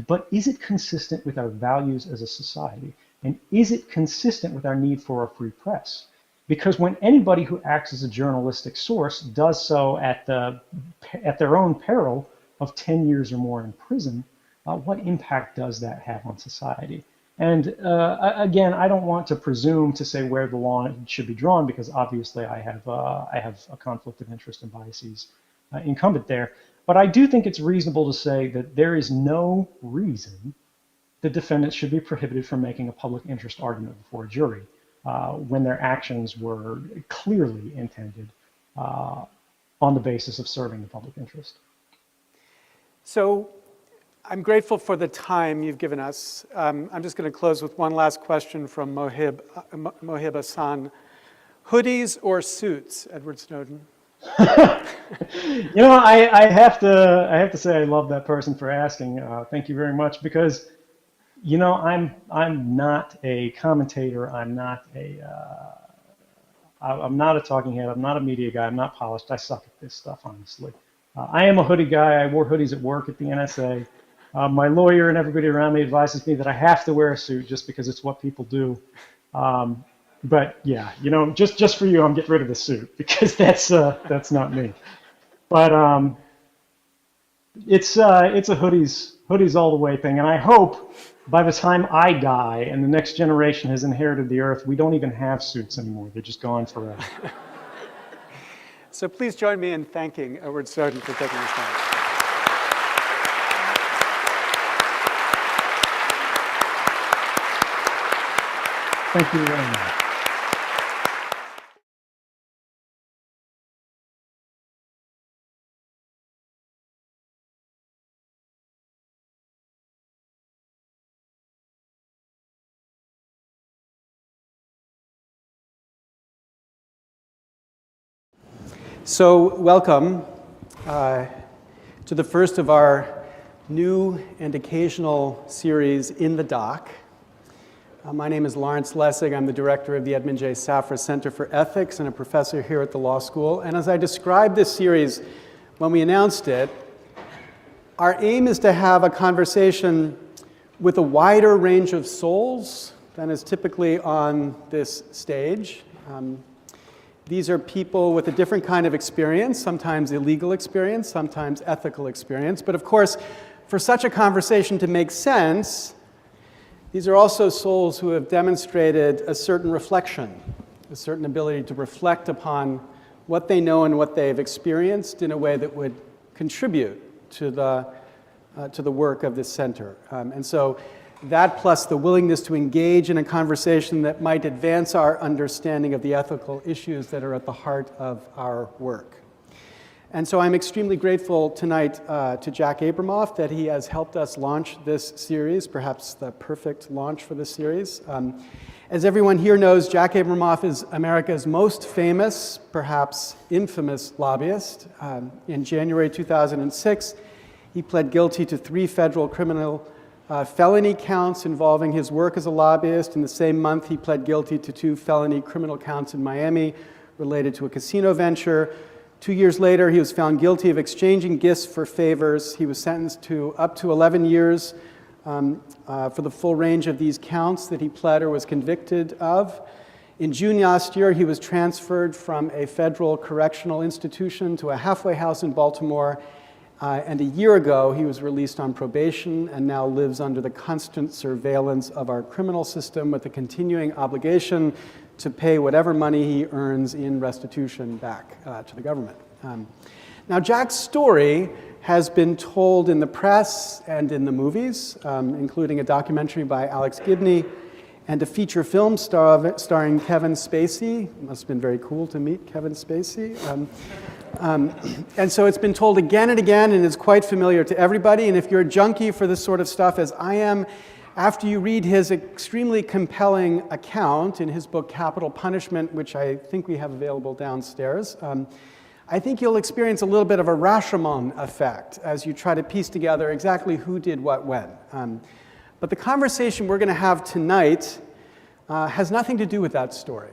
but is it consistent with our values as a society? And is it consistent with our need for a free press? Because when anybody who acts as a journalistic source does so at their own peril of 10 years or more in prison, what impact does that have on society? And again, I don't want to presume to say where the line should be drawn because obviously I have a conflict of interest and biases incumbent there. But I do think it's reasonable to say that there is no reason the defendants should be prohibited from making a public interest argument before a jury when their actions were clearly intended on the basis of serving the public interest. So I'm grateful for the time you've given us. I'm just going to close with one last question from Mohib Hassan. Hoodies or suits, Edward Snowden? You know, I have to say I love that person for asking. Thank you very much because, you know, I'm not a commentator. I'm not a talking head. I'm not a media guy. I'm not polished. I suck at this stuff, honestly. I am a hoodie guy. I wore hoodies at work at the NSA. My lawyer and everybody around me advises me that I have to wear a suit just because it's what people do. But yeah, you know, just for you, I'm getting rid of the suit because that's not me. But it's a hoodies all the way thing, and I hope by the time I die and the next generation has inherited the earth, we don't even have suits anymore. They're just gone forever. So please join me in thanking Edward Snowden for taking this time. Thank you very much. So welcome to the first of our new and occasional series, In the Dock. My name is Lawrence Lessig. I'm the director of the Edmund J. Safra Center for Ethics and a professor here at the law school. And as I described this series when we announced it, our aim is to have a conversation with a wider range of souls than is typically on this stage. These are people with a different kind of experience, sometimes illegal experience, sometimes ethical experience. But of course, for such a conversation to make sense, these are also souls who have demonstrated a certain reflection, a certain ability to reflect upon what they know and what they've experienced in a way that would contribute to the work of this center. And so that plus the willingness to engage in a conversation that might advance our understanding of the ethical issues that are at the heart of our work. And so I'm extremely grateful tonight to Jack Abramoff that he has helped us launch this series, perhaps the perfect launch for this series. As everyone here knows, Jack Abramoff is America's most famous, perhaps infamous lobbyist. In January 2006, he pled guilty to 3 federal criminal felony counts involving his work as a lobbyist. In the same month, he pled guilty to 2 felony criminal counts in Miami related to a casino venture. 2 years later, he was found guilty of exchanging gifts for favors. He was sentenced to up to 11 years for the full range of these counts that he pled or was convicted of. In June last year, he was transferred from a federal correctional institution to a halfway house in Baltimore. And a year ago, he was released on probation and now lives under the constant surveillance of our criminal system with the continuing obligation to pay whatever money he earns in restitution back to the government. Now, Jack's story has been told in the press and in the movies, including a documentary by Alex Gibney and a feature film starring Kevin Spacey. It must have been very cool to meet Kevin Spacey. And so it's been told again and again, and is quite familiar to everybody. And if you're a junkie for this sort of stuff, as I am, after you read his extremely compelling account in his book Capital Punishment, which I think we have available downstairs, I think you'll experience a little bit of a Rashomon effect as you try to piece together exactly who did what when. But the conversation we're going to have tonight has nothing to do with that story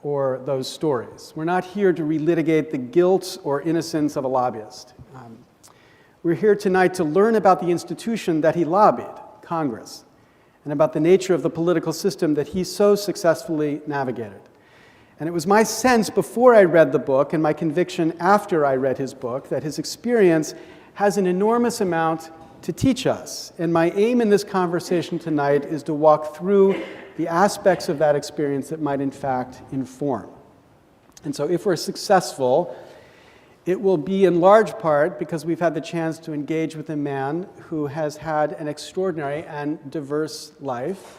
or those stories. We're not here to relitigate the guilt or innocence of a lobbyist. We're here tonight to learn about the institution that he lobbied, Congress, and about the nature of the political system that he so successfully navigated. And it was my sense before I read the book and my conviction after I read his book that his experience has an enormous amount to teach us. And my aim in this conversation tonight is to walk through the aspects of that experience that might in fact inform. And so if we're successful, it will be in large part because we've had the chance to engage with a man who has had an extraordinary and diverse life.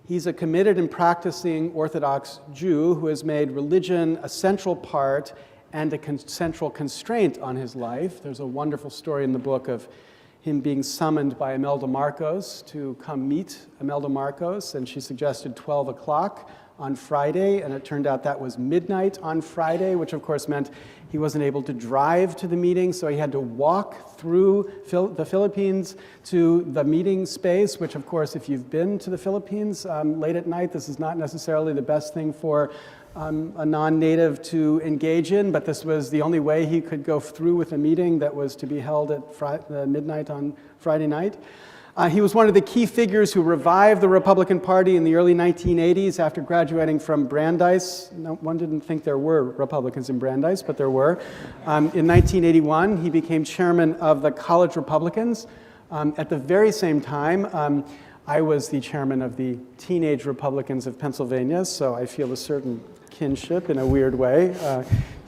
He's a committed and practicing Orthodox Jew who has made religion a central part and a central constraint on his life. There's a wonderful story in the book of him being summoned by Imelda Marcos to come meet Imelda Marcos, and she suggested 12 o'clock on Friday, and it turned out that was midnight on Friday, which of course meant he wasn't able to drive to the meeting, so he had to walk through the Philippines to the meeting space, which of course, if you've been to the Philippines late at night, this is not necessarily the best thing for a non-native to engage in, but this was the only way he could go through with a meeting that was to be held at midnight on Friday night. He was one of the key figures who revived the Republican Party in the early 1980s after graduating from Brandeis. No, one didn't think there were Republicans in Brandeis, but there were. In 1981, he became chairman of the College Republicans. At the very same time, I was the chairman of the Teenage Republicans of Pennsylvania, so I feel a certain kinship in a weird way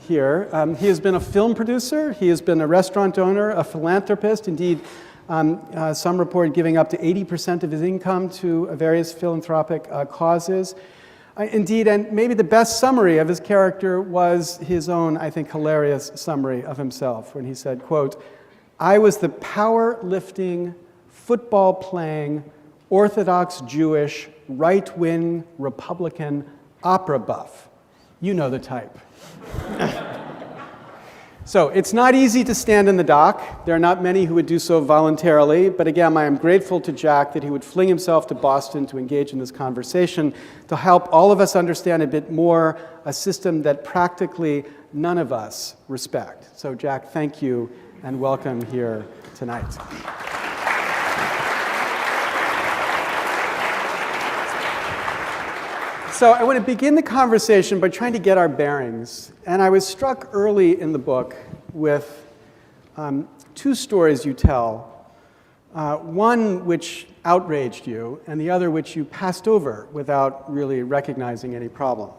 here. He has been a film producer. He has been a restaurant owner, a philanthropist, indeed, some report giving up to 80% of his income to various philanthropic causes. Indeed, and maybe the best summary of his character was his own, I think, hilarious summary of himself when he said, quote, "I was the power-lifting, football-playing, Orthodox Jewish, right-wing Republican opera buff. You know the type." So it's not easy to stand in the dock. There are not many who would do so voluntarily, but again, I am grateful to Jack that he would fling himself to Boston to engage in this conversation to help all of us understand a bit more a system that practically none of us respect. So Jack, thank you and welcome here tonight. So I want to begin the conversation by trying to get our bearings. And I was struck early in the book with two stories you tell, one which outraged you, and the other which you passed over without really recognizing any problem.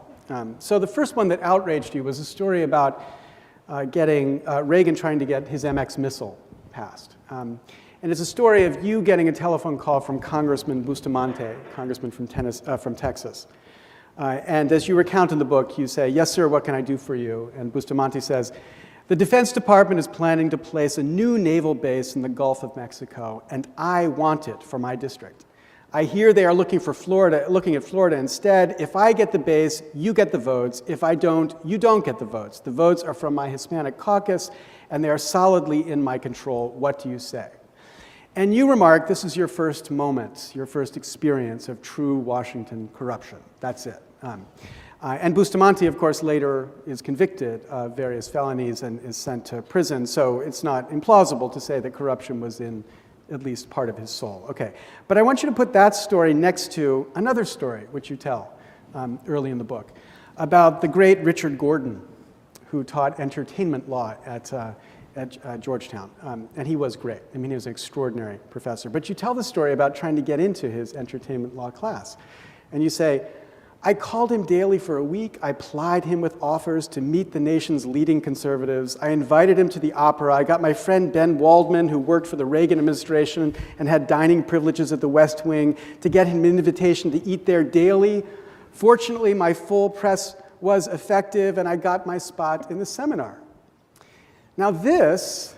So the first one that outraged you was a story about Reagan trying to get his MX missile passed. And it's a story of you getting a telephone call from Congressman Bustamante, congressman from Texas. And as you recount in the book, you say, "Yes, sir, what can I do for you?" And Bustamante says, "The Defense Department is planning to place a new naval base in the Gulf of Mexico, and I want it for my district. I hear they are looking at Florida instead. If I get the base, you get the votes. If I don't, you don't get the votes. The votes are from my Hispanic caucus, and they are solidly in my control. What do you say?" And you remark this is your first moment, your first experience of true Washington corruption. That's it. And Bustamante, of course, later is convicted of various felonies and is sent to prison. So it's not implausible to say that corruption was in at least part of his soul. Okay, but I want you to put that story next to another story, which you tell early in the book, about the great Richard Gordon, who taught entertainment law at at Georgetown, and he was great. I mean, he was an extraordinary professor. But you tell the story about trying to get into his entertainment law class, and you say, I called him daily for a week. I plied him with offers to meet the nation's leading conservatives. I invited him to the opera. I got my friend Ben Waldman, who worked for the Reagan administration and had dining privileges at the West Wing, to get him an invitation to eat there daily. Fortunately, my full press was effective, and I got my spot in the seminar. Now, this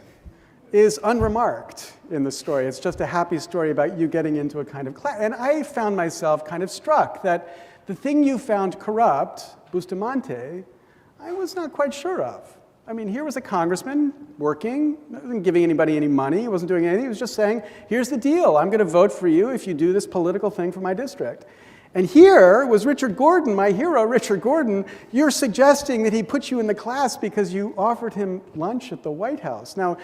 is unremarked in the story. It's just a happy story about you getting into a kind of class. And I found myself kind of struck that the thing you found corrupt, Bustamante, I was not quite sure of. I mean, here was a congressman working, wasn't giving anybody any money, he wasn't doing anything, he was just saying, here's the deal, I'm going to vote for you if you do this political thing for my district. And here was Richard Gordon, my hero, Richard Gordon. You're suggesting that he put you in the class because you offered him lunch at the White House. Now,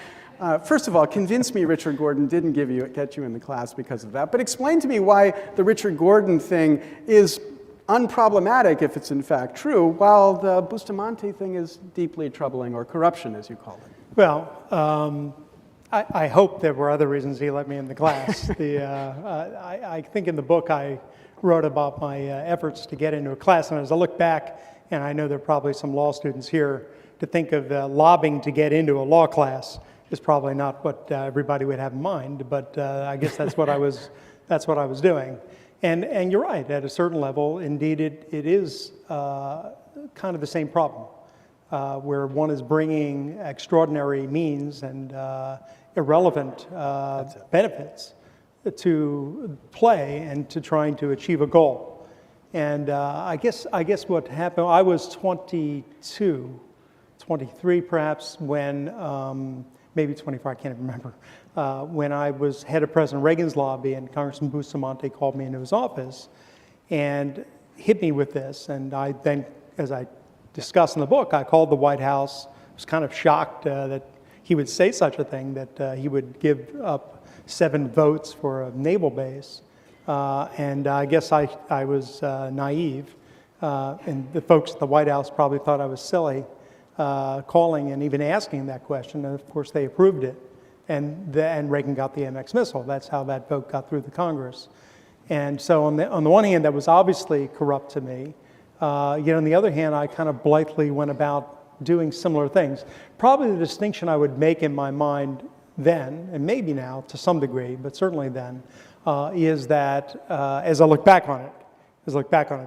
first of all, convince me Richard Gordon didn't get you in the class because of that. But explain to me why the Richard Gordon thing is unproblematic, if it's in fact true, while the Bustamante thing is deeply troubling, or corruption, as you call it. Well, I hope there were other reasons he let me in the class. I think in the book I wrote about my efforts to get into a class, and as I look back, and I know there are probably some law students here, to think of lobbying to get into a law class is probably not what everybody would have in mind, but I guess that's what I was doing. And you're right, at a certain level, indeed, it is kind of the same problem, where one is bringing extraordinary means and irrelevant benefits to play and to trying to achieve a goal. And I guess what happened, I was 22, 23 perhaps, when, maybe 24, I can't remember, when I was head of President Reagan's lobby, and Congressman Bustamante called me into his office and hit me with this. And I then, as I discussed in the book, I called the White House. I was kind of shocked that he would say such a thing, that he would give up 7 votes for a naval base. And I guess I was naive, and the folks at the White House probably thought I was silly calling and even asking that question, and of course they approved it. And Reagan got the MX missile. That's how that vote got through the Congress. And so on the one hand, that was obviously corrupt to me. Yet on the other hand, I kind of blithely went about doing similar things. Probably the distinction I would make in my mind then, and maybe now to some degree, but certainly then, is that as I look back on it,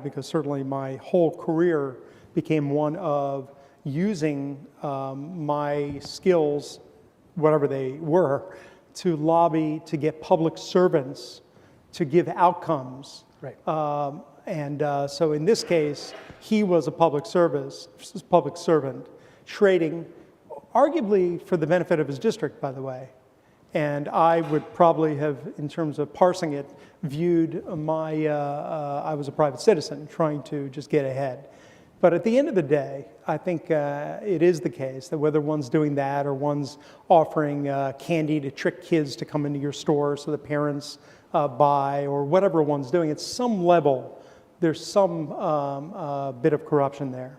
because certainly my whole career became one of using my skills, whatever they were, to lobby to get public servants to give outcomes. Right. So in this case, he was a public servant, trading, arguably for the benefit of his district, by the way. And I would probably have, in terms of parsing it, viewed I was a private citizen trying to just get ahead. But at the end of the day, I think it is the case that whether one's doing that or one's offering candy to trick kids to come into your store so the parents buy, or whatever one's doing, at some level, there's some bit of corruption there.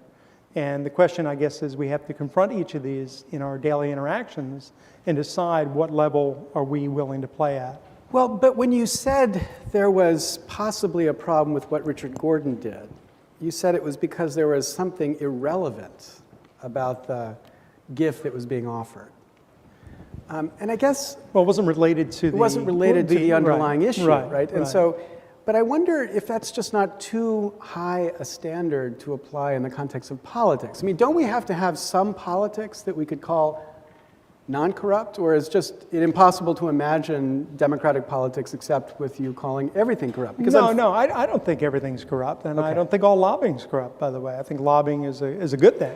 And the question, I guess, is we have to confront each of these in our daily interactions and decide what level are we willing to play at. Well, but when you said there was possibly a problem with what Richard Gordon did, you said it was because there was something irrelevant about the gift that was being offered. And I guess... Well, it wasn't related to the... It wasn't related to the underlying issue, right? Right. And so, but I wonder if that's just not too high a standard to apply in the context of politics. I mean, don't we have to have some politics that we could call non-corrupt, or is it impossible to imagine democratic politics except with you calling everything corrupt? Because no, I don't think everything's corrupt, and I don't think all lobbying's corrupt, by the way. I think lobbying is a good thing.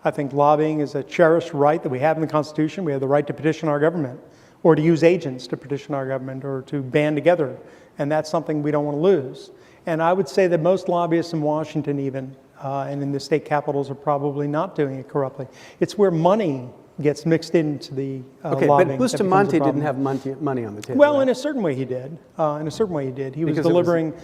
I think lobbying is a cherished right that we have in the Constitution. We have the right to petition our government, or to use agents to petition our government, or to band together, and that's something we don't want to lose. And I would say that most lobbyists in Washington even, and in the state capitals, are probably not doing it corruptly. It's where money gets mixed into the okay, lobbying. But Bustamante didn't have money on the table. Well, right? In a certain way, he did. He was delivering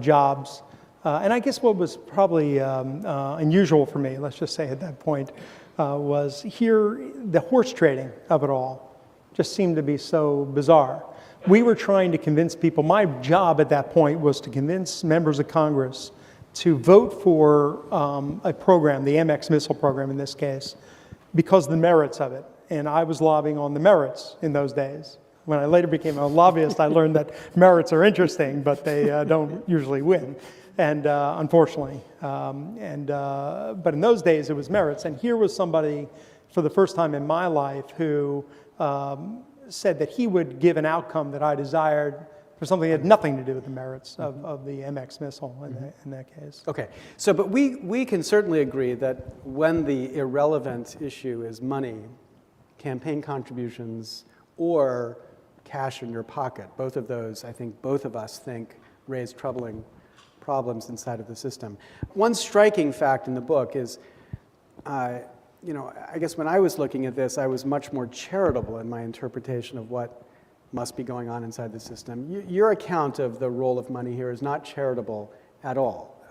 jobs, and I guess what was probably unusual for me, let's just say at that point, was here, the horse trading of it all just seemed to be so bizarre. We were trying to convince people, my job at that point was to convince members of Congress to vote for a program, the MX missile program in this case, because of the merits of it. And I was lobbying on the merits in those days. When I later became a lobbyist, I learned that merits are interesting, but they don't usually win, and unfortunately. But in those days, it was merits. And here was somebody, for the first time in my life, who said that he would give an outcome that I desired for something that had nothing to do with the merits of the MX missile in that case. Okay, so but we can certainly agree that when the irrelevant issue is money, campaign contributions, or cash in your pocket, both of those, I think both of us think, raise troubling problems inside of the system. One striking fact in the book is, you know, I guess when I was looking at this, I was much more charitable in my interpretation of what must be going on inside the system. Your account of the role of money here is not charitable at all.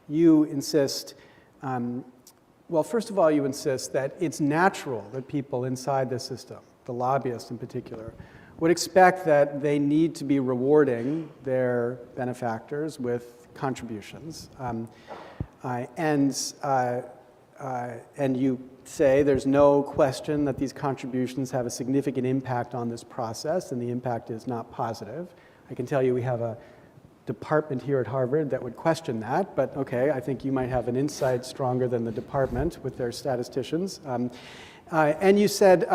You insist, well, first of all, you insist that it's natural that people inside the system, the lobbyists in particular, would expect that they need to be rewarding their benefactors with contributions. And you say there's no question that these contributions have a significant impact on this process, and the impact is not positive. I can tell you we have a department here at Harvard that would question that, but okay, I think you might have an insight stronger than the department with their statisticians. And you said,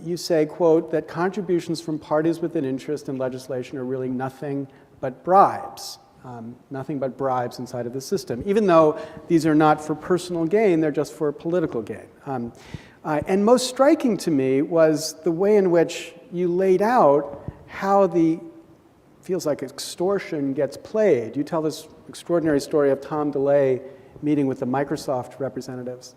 you say, quote, that contributions from parties with an interest in legislation are really nothing but bribes. Nothing but bribes inside of the system, even though these are not for personal gain, they're just for political gain. And most striking to me was the way in which you laid out how the, feels like extortion gets played. You tell this extraordinary story of Tom DeLay meeting with the Microsoft representatives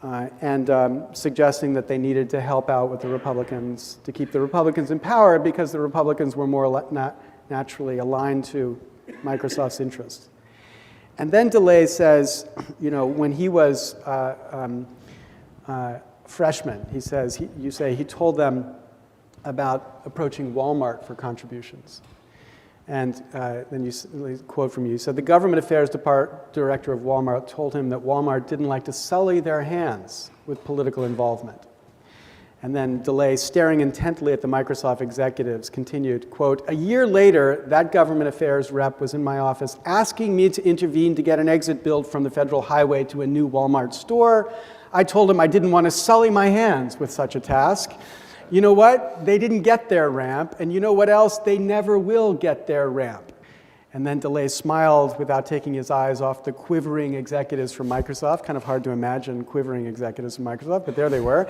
and suggesting that they needed to help out with the Republicans to keep the Republicans in power because the Republicans were more naturally aligned to Microsoft's interests. And then DeLay says, you know, when he was freshman, he says, you say he told them about approaching Walmart for contributions. And then you quote from you, said the government affairs director of Walmart told him that Walmart didn't like to sully their hands with political involvement. And then DeLay, staring intently at the Microsoft executives, continued, quote, a year later, that government affairs rep was in my office asking me to intervene to get an exit build from the federal highway to a new Walmart store. I told him I didn't want to sully my hands with such a task. You know what? They didn't get their ramp, and you know what else? They never will get their ramp. And then DeLay smiled without taking his eyes off the quivering executives from Microsoft. Kind of hard to imagine quivering executives from Microsoft, but there they were.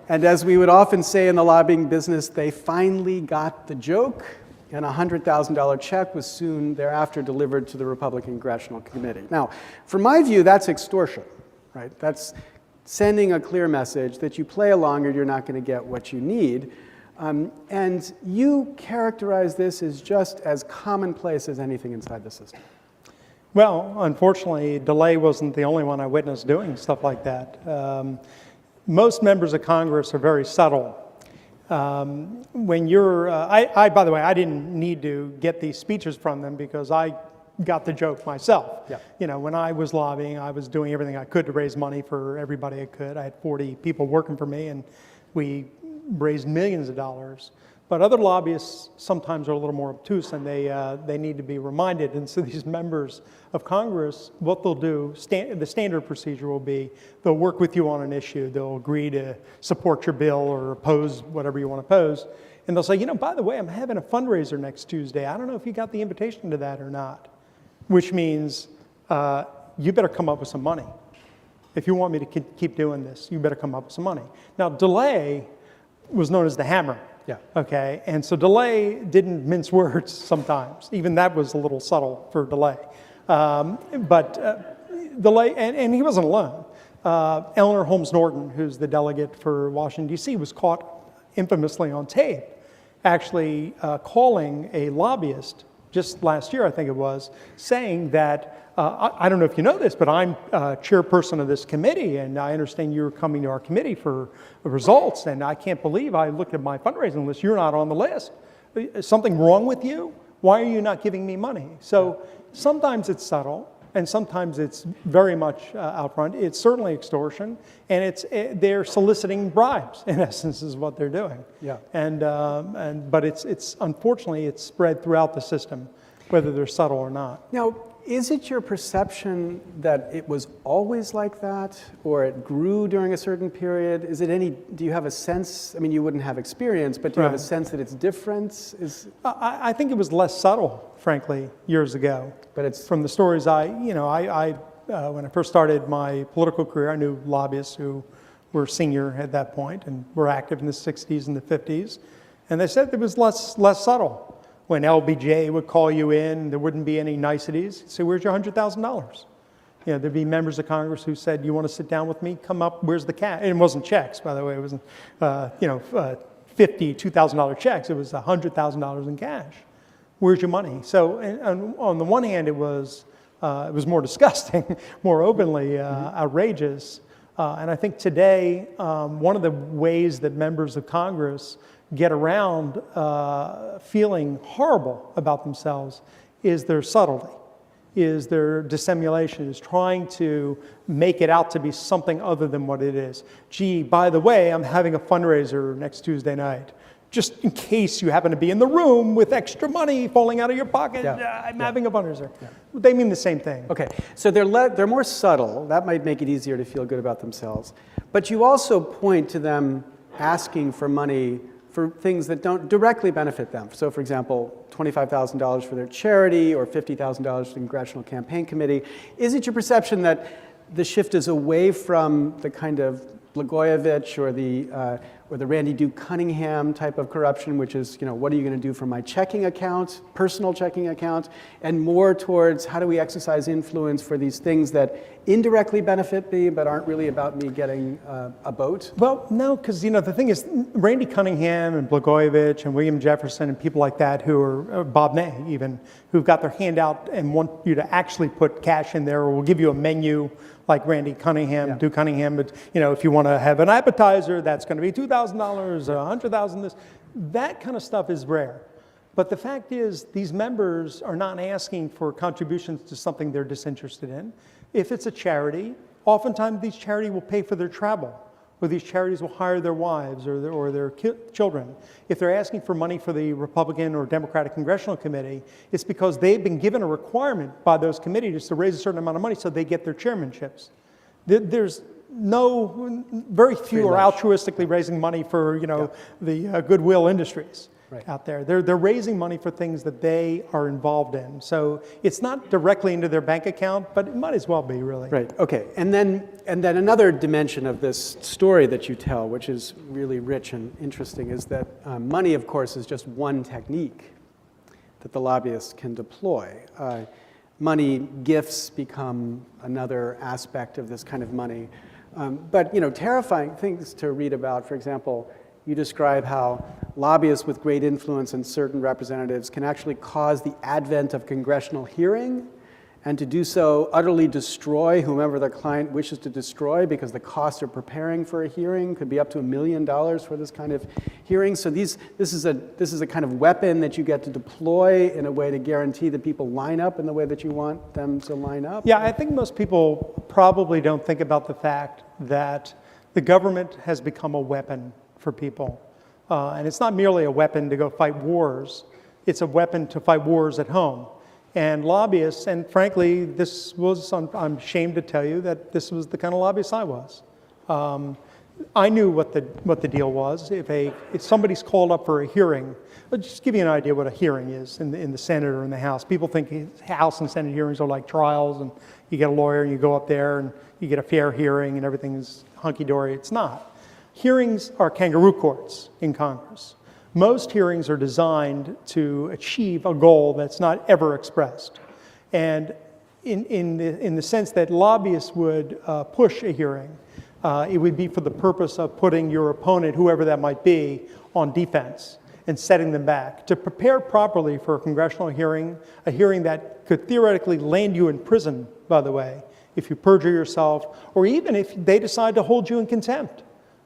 And as we would often say in the lobbying business, they finally got the joke, and a $100,000 check was soon thereafter delivered to the Republican Congressional Committee. Now, from my view, that's extortion, right? That's sending a clear message that you play along or you're not going to get what you need. And you characterize this as just as commonplace as anything inside the system. Well, unfortunately, DeLay wasn't the only one I witnessed doing stuff like that. Most members of Congress are very subtle. When you're, by the way, I didn't need to get these speeches from them because I got the joke myself. Yeah. You know, when I was lobbying, I was doing everything I could to raise money for everybody I could. I had 40 people working for me, and we raised millions of dollars. But other lobbyists sometimes are a little more obtuse, and they need to be reminded. And so these members of Congress, what they'll do, the standard procedure will be, they'll work with you on an issue. They'll agree to support your bill or oppose whatever you want to oppose. And they'll say, you know, by the way, I'm having a fundraiser next Tuesday. I don't know if you got the invitation to that or not. Which means you better come up with some money. If you want me to keep doing this, you better come up with some money. Now, DeLay was known as the hammer. Yeah. Okay, and so DeLay didn't mince words sometimes. Even that was a little subtle for DeLay. But DeLay, and he wasn't alone. Eleanor Holmes Norton, who's the delegate for Washington, D.C., was caught infamously on tape actually calling a lobbyist just last year, I think it was, saying that, I don't know if you know this, but I'm chairperson of this committee, and I understand you're coming to our committee for results, and I can't believe I looked at my fundraising list, you're not on the list. Is something wrong with you? Why are you not giving me money? So sometimes it's subtle, and sometimes it's very much out front. It's certainly extortion, and they're soliciting bribes, in essence, is what they're doing. Yeah. But it's unfortunately, it's spread throughout the system, whether they're subtle or not. Now, is it your perception that it was always like that, or it grew during a certain period? Do you have a sense, I mean, you wouldn't have experience, but do you have a sense that it's different? I think it was less subtle, frankly, years ago. But it's from the stories when I first started my political career, I knew lobbyists who were senior at that point and were active in the 60s and the 50s. And they said it was less subtle. When LBJ would call you in, there wouldn't be any niceties. He'd say, where's your $100,000? There'd be members of Congress who said, you want to sit down with me? Come up, where's the cash? And it wasn't checks, by the way. It wasn't, $50,000, $2,000 checks. It was $100,000 in cash. Where's your money? So on the one hand, it was more disgusting, more openly outrageous. And I think today, one of the ways that members of Congress get around feeling horrible about themselves is their subtlety, is their dissimulation, is trying to make it out to be something other than what it is. Gee, by the way, I'm having a fundraiser next Tuesday night. Just in case you happen to be in the room with extra money falling out of your pocket, I'm having a fundraiser. Yeah. They mean the same thing. Okay, so they're more subtle. That might make it easier to feel good about themselves. But you also point to them asking for money for things that don't directly benefit them. So for example, $25,000 for their charity or $50,000 for the Congressional Campaign Committee. Is it your perception that the shift is away from the kind of Blagojevich or the Randy Duke Cunningham type of corruption, which is, what are you going to do for my checking account, personal checking account, and more towards how do we exercise influence for these things that indirectly benefit me but aren't really about me getting a boat? Well, no, because the thing is, Randy Cunningham and Blagojevich and William Jefferson and people like that who are, Bob Ney even, who've got their hand out and want you to actually put cash in there, or will give you a menu like Randy Cunningham, Duke Cunningham, but if you want to have an appetizer, that's going to be $2,000, $100,000, this. That kind of stuff is rare. But the fact is, these members are not asking for contributions to something they're disinterested in. If it's a charity, oftentimes these charities will pay for their travel, or these charities will hire their wives or their children. If they're asking for money for the Republican or Democratic Congressional Committee, it's because they've been given a requirement by those committees to raise a certain amount of money so they get their chairmanships. There's very few are altruistically raising money for the Goodwill Industries. Right. Out there. They're raising money for things that they are involved in. So it's not directly into their bank account, but it might as well be, really. Right, okay. And then another dimension of this story that you tell, which is really rich and interesting, is that money, of course, is just one technique that the lobbyists can deploy. Money, gifts become another aspect of this kind of money. But terrifying things to read about, for example, you describe how lobbyists with great influence and certain representatives can actually cause the advent of congressional hearing, and to do so utterly destroy whomever the client wishes to destroy, because the costs of preparing for a hearing could be up to $1 million for this kind of hearing. So this is a kind of weapon that you get to deploy in a way to guarantee that people line up in the way that you want them to line up. Yeah, I think most people probably don't think about the fact that the government has become a weapon for people. And it's not merely a weapon to go fight wars, it's a weapon to fight wars at home. And lobbyists, and frankly, I'm ashamed to tell you that this was the kind of lobbyist I was. I knew what the deal was. If somebody's called up for a hearing, I'll just give you an idea what a hearing is in the Senate or in the House. People think House and Senate hearings are like trials, and you get a lawyer and you go up there and you get a fair hearing and everything is hunky-dory. It's not. Hearings are kangaroo courts in Congress. Most hearings are designed to achieve a goal that's not ever expressed. And in the sense that lobbyists would push a hearing, it would be for the purpose of putting your opponent, whoever that might be, on defense. and setting them back. To prepare properly for a congressional hearing, a hearing that could theoretically land you in prison, by the way, if you perjure yourself, or even if they decide to hold you in contempt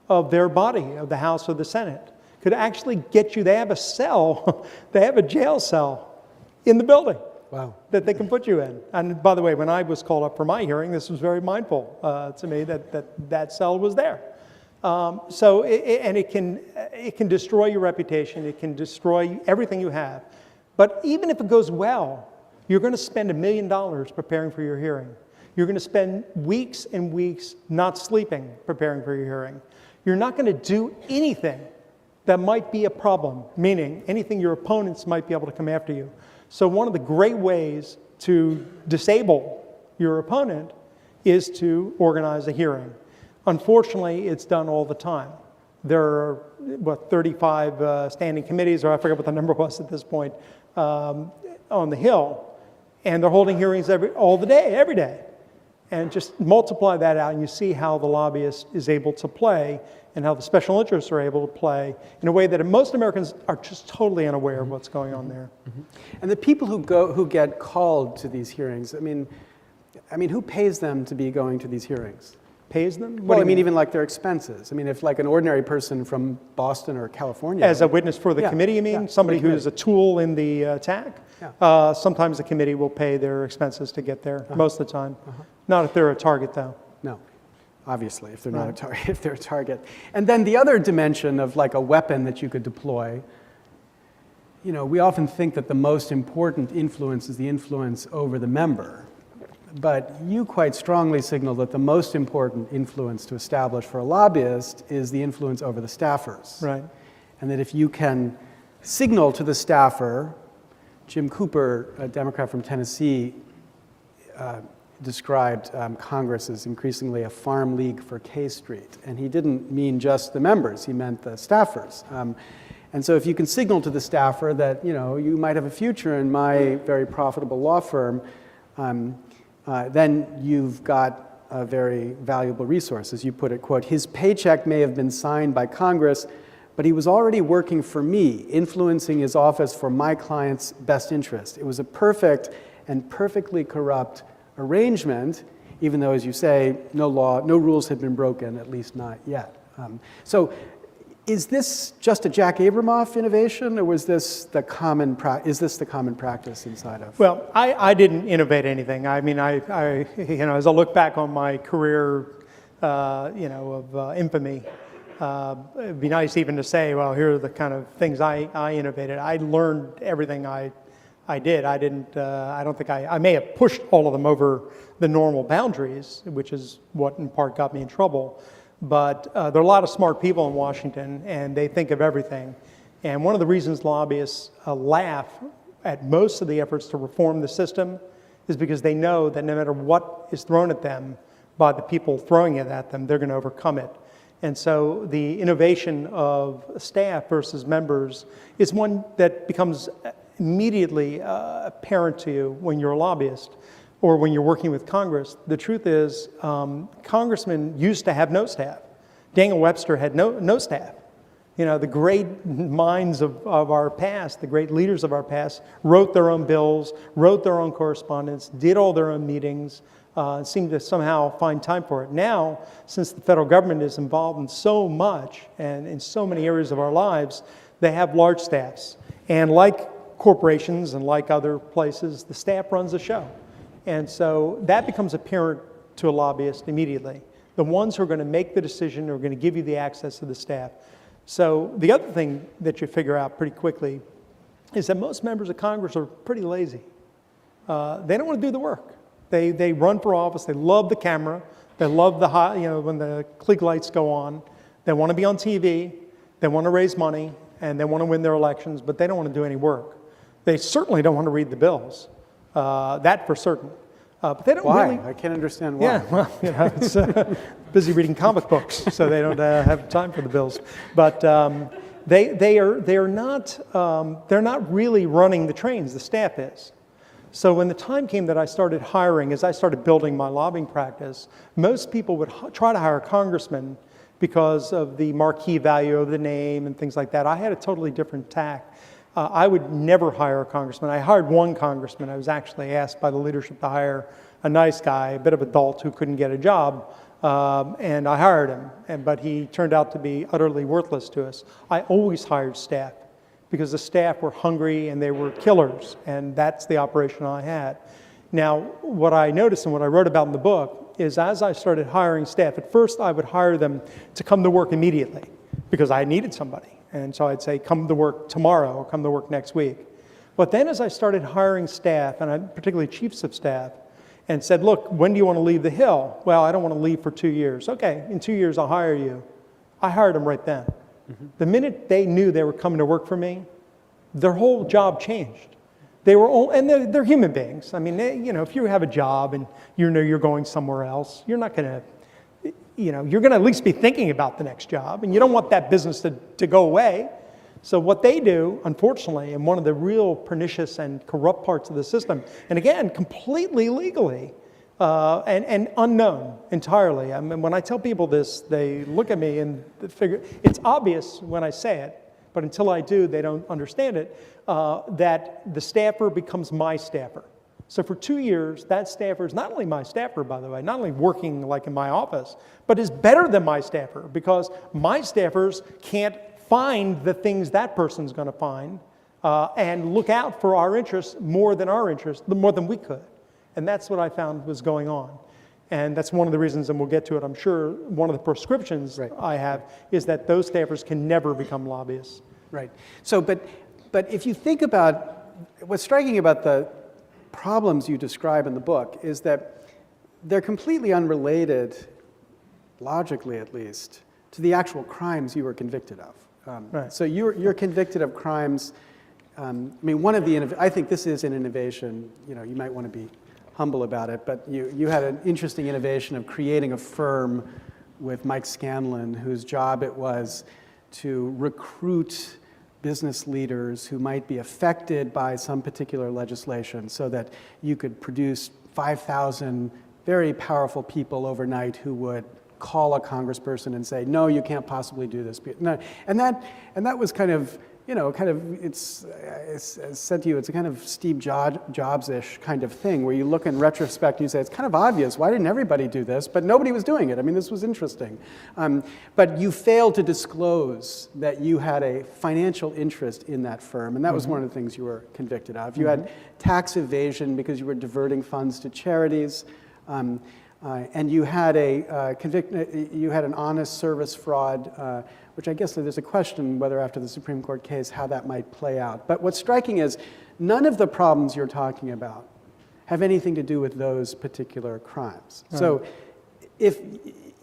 of their body, of the House or the Senate, could actually get you, they have a cell, they have a jail cell in the building. Wow. That they can put you in. And by the way, when I was called up for my hearing, this was very mindful to me that cell was there. It can destroy your reputation. It can destroy everything you have. But even if it goes well, you're going to spend $1 million preparing for your hearing. You're going to spend weeks and weeks not sleeping preparing for your hearing. You're not going to do anything that might be a problem, meaning anything your opponents might be able to come after you. So one of the great ways to disable your opponent is to organize a hearing. Unfortunately, it's done all the time. There are, 35 standing committees, or I forget what the number was at this point, on the Hill, and they're holding hearings every day. And just multiply that out, and you see how the lobbyist is able to play and how the special interests are able to play in a way that most Americans are just totally unaware of what's going on there. And the people who get called to these hearings, I mean, who pays them to be going to these hearings? Pays them? Well, I mean, even like their expenses. I mean, if like an ordinary person from Boston or California. As a witness for the committee, you mean? Somebody who is a tool in the attack? Yeah. Sometimes the committee will pay their expenses to get there, most of the time. Not if they're a target, though. No, obviously, if they're not a target, if they're a target. And then the other dimension of like a weapon that you could deploy, you know, we often think that the most important influence is the influence over the member. But you quite strongly signal that the most important influence to establish for a lobbyist is the influence over the staffers. Right. And that if you can signal to the staffer, Jim Cooper, a Democrat from Tennessee, described Congress as increasingly a farm league for K Street. And he didn't mean just the members, he meant the staffers. And so if you can signal to the staffer that, you know, you might have a future in my very profitable law firm, then you've got a very valuable resource. As you put it, quote, his paycheck may have been signed by Congress, but he was already working for me, influencing his office for my client's best interest. It was a perfect and perfectly corrupt arrangement, even though, as you say, no rules had been broken, at least not yet. So is this just a Jack Abramoff innovation, or was this the common practice inside of? Well, I didn't innovate anything. I mean, as I look back on my career, of infamy, it'd be nice even to say, well, here are the kind of things I innovated. I learned everything I did. I don't think I may have pushed all of them over the normal boundaries, which is what in part got me in trouble. But there are a lot of smart people in Washington, and they think of everything. And one of the reasons lobbyists laugh at most of the efforts to reform the system is because they know that no matter what is thrown at them by the people throwing it at them, they're going to overcome it. And so the innovation of staff versus members is one that becomes immediately apparent to you when you're a lobbyist or when you're working with Congress. The truth is, congressmen used to have no staff. Daniel Webster had no staff. You know, the great minds of our past, the great leaders of our past, wrote their own bills, wrote their own correspondence, did all their own meetings, seemed to somehow find time for it. Now, since the federal government is involved in so much and in so many areas of our lives, they have large staffs. And like corporations and like other places, the staff runs the show. And so that becomes apparent to a lobbyist immediately. The ones who are going to make the decision are going to give you the access to the staff. So the other thing that you figure out pretty quickly is that most members of Congress are pretty lazy. They don't want to do the work. They run for office. They love the camera. They love when the Klieg lights go on. They want to be on TV. They want to raise money, and they want to win their elections, but they don't want to do any work. They certainly don't want to read the bills. That for certain. But they don't really. I can't understand why. Yeah, well, it's busy reading comic books, so they don't have time for the bills. But they're not really running the trains. The staff is. So when the time came that I started hiring, as I started building my lobbying practice, most people would try to hire congressmen because of the marquee value of the name and things like that. I had a totally different tack. I would never hire a congressman. I hired one congressman. I was actually asked by the leadership to hire a nice guy, a bit of adult who couldn't get a job, and I hired him, but he turned out to be utterly worthless to us. I always hired staff because the staff were hungry and they were killers, and that's the operation I had. Now, what I noticed and what I wrote about in the book is as I started hiring staff, at first I would hire them to come to work immediately because I needed somebody. And so I'd say, come to work tomorrow or come to work next week. But then as I started hiring staff, and particularly chiefs of staff, and said, look, when do you want to leave the Hill? Well, I don't want to leave for 2 years. Okay, in 2 years I'll hire you. I hired them right then. The minute they knew they were coming to work for me, their whole job changed. They were all, and they're human beings. I mean, if you have a job and you know you're going somewhere else, you're not going to, you're going to at least be thinking about the next job, and you don't want that business to go away. So what they do, unfortunately, and one of the real pernicious and corrupt parts of the system, and again, completely legally and unknown entirely. I mean, when I tell people this, they look at me and figure, it's obvious when I say it, but until I do, they don't understand it, that the staffer becomes my staffer. So for 2 years, that staffer is not only my staffer, by the way, not only working like in my office, but is better than my staffer because my staffers can't find the things that person's going to find and look out for our interests more than we could. And that's what I found was going on. And that's one of the reasons, and we'll get to it, I'm sure, one of the prescriptions I have is that those staffers can never become lobbyists. Right. So, but if you think about, what's striking about the problems you describe in the book is that they're completely unrelated, logically at least, to the actual crimes you were convicted of. Right. So you're convicted of crimes. I mean, I think this is an innovation. You might want to be humble about it, but you had an interesting innovation of creating a firm with Mike Scanlon, whose job it was to recruit business leaders who might be affected by some particular legislation so that you could produce 5,000 very powerful people overnight who would call a congressperson and say, no, you can't possibly do this. No. And that was kind of, it's said to you, it's a kind of Steve Jobs-ish kind of thing where you look in retrospect and you say, it's kind of obvious, why didn't everybody do this? But nobody was doing it. I mean, this was interesting. But you failed to disclose that you had a financial interest in that firm, and that was one of the things you were convicted of. You had tax evasion because you were diverting funds to charities. And you had you had an honest service fraud, which I guess there's a question whether after the Supreme Court case how that might play out. But what's striking is none of the problems you're talking about have anything to do with those particular crimes. Right. So if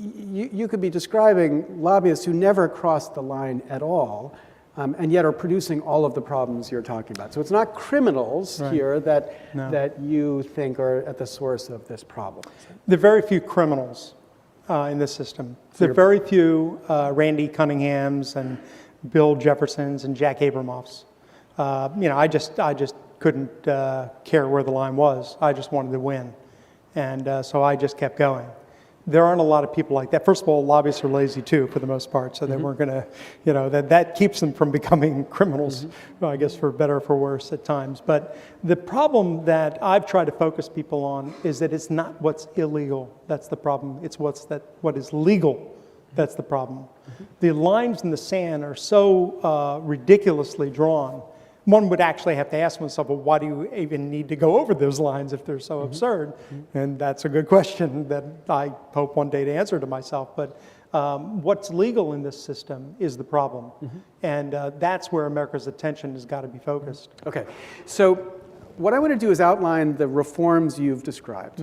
you could be describing lobbyists who never crossed the line at all, and yet are producing all of the problems you're talking about. So it's not criminals here that you think are at the source of this problem. There are very few criminals in this system. There are very few Randy Cunninghams and Bill Jeffersons and Jack Abramoffs. I just couldn't care where the line was. I just wanted to win. And so I just kept going. There aren't a lot of people like that. First of all, lobbyists are lazy too, for the most part, so they weren't going to, that keeps them from becoming criminals, I guess for better or for worse at times. But the problem that I've tried to focus people on is that it's not what's illegal that's the problem. It's what is legal that's the problem. The lines in the sand are so ridiculously drawn. One would actually have to ask oneself, well, why do you even need to go over those lines if they're so absurd? And that's a good question that I hope one day to answer to myself. But what's legal in this system is the problem. And that's where America's attention has got to be focused. Okay, so what I want to do is outline the reforms you've described.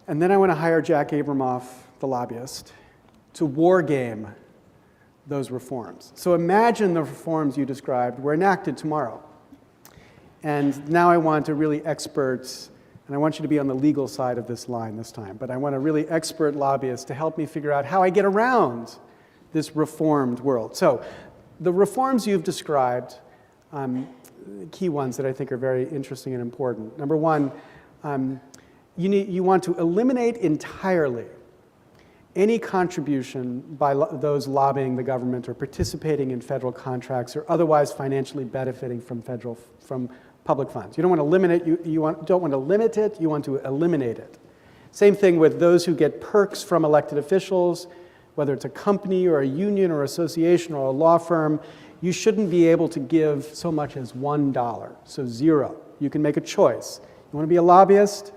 And then I want to hire Jack Abramoff, the lobbyist, to war game those reforms. So imagine the reforms you described were enacted tomorrow. And now I want a really expert, and I want you to be on the legal side of this line this time, but I want a really expert lobbyist to help me figure out how I get around this reformed world. So the reforms you've described, key ones that I think are very interesting and important. Number one, you want to eliminate entirely any contribution by those lobbying the government or participating in federal contracts or otherwise financially benefiting from public funds. You don't want to limit it, don't want to limit it, you want to eliminate it. Same thing with those who get perks from elected officials, whether it's a company or a union or association or a law firm. You shouldn't be able to give so much as $1, so zero. You can make a choice. You want to be a lobbyist?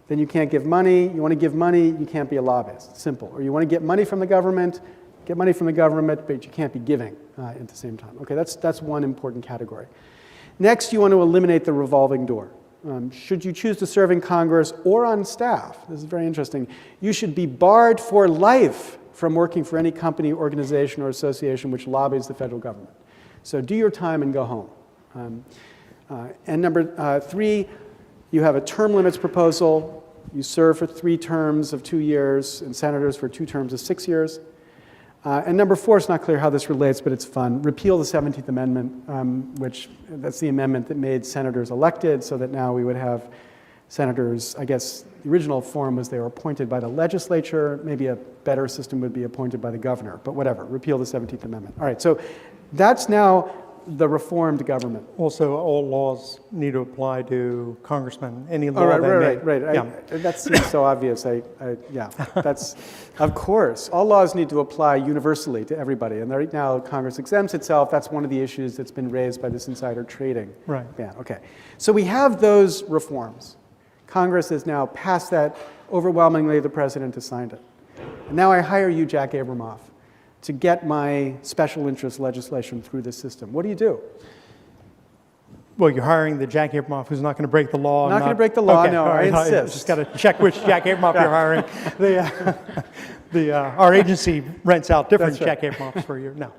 Then you can't give money. You want to give money, you can't be a lobbyist. Simple. Or you want to get money from the government, but you can't be giving at the same time. Okay, that's one important category. Next, you want to eliminate the revolving door. Should you choose to serve in Congress or on staff, this is very interesting, you should be barred for life from working for any company, organization, or association which lobbies the federal government. So do your time and go home. And number 3, you have a term limits proposal. You serve for 3 terms of 2 years, and senators for 2 terms of 6 years. And number 4, it's not clear how this relates, but it's fun. Repeal the 17th Amendment, that's the amendment that made senators elected, so that now we would have senators, I guess the original form was they were appointed by the legislature. Maybe a better system would be appointed by the governor, but whatever, repeal the 17th Amendment. All right, so that's now the reformed government. Also, all laws need to apply to congressmen. Any law right. Yeah. That seems so obvious. Yeah, that's, of course. All laws need to apply universally to everybody. And right now, Congress exempts itself. That's one of the issues that's been raised by this insider trading ban. Okay. So we have those reforms. Congress has now passed that. Overwhelmingly, the president has signed it. And now I hire you, Jack Abramoff, to get my special interest legislation through this system. What do you do? Well, you're hiring the Jack Abramoff who's not going to break the law. Not going to break the law, okay, no, right, I insist. Just got to check which Jack Abramoff you're hiring. Our agency rents out different Jack Abramoffs for you. No.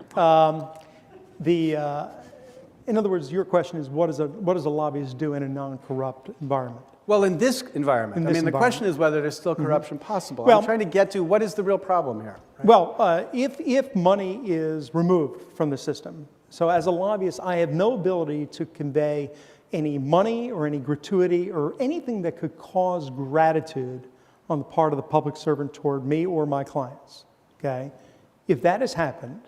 In other words, your question is, what does a lobbyist do in a non-corrupt environment? Well, in this environment. The question is whether there's still corruption possible. Well, I'm trying to get to what is the real problem here. Right? Well, if money is removed from the system, so as a lobbyist, I have no ability to convey any money or any gratuity or anything that could cause gratitude on the part of the public servant toward me or my clients. Okay? If that has happened.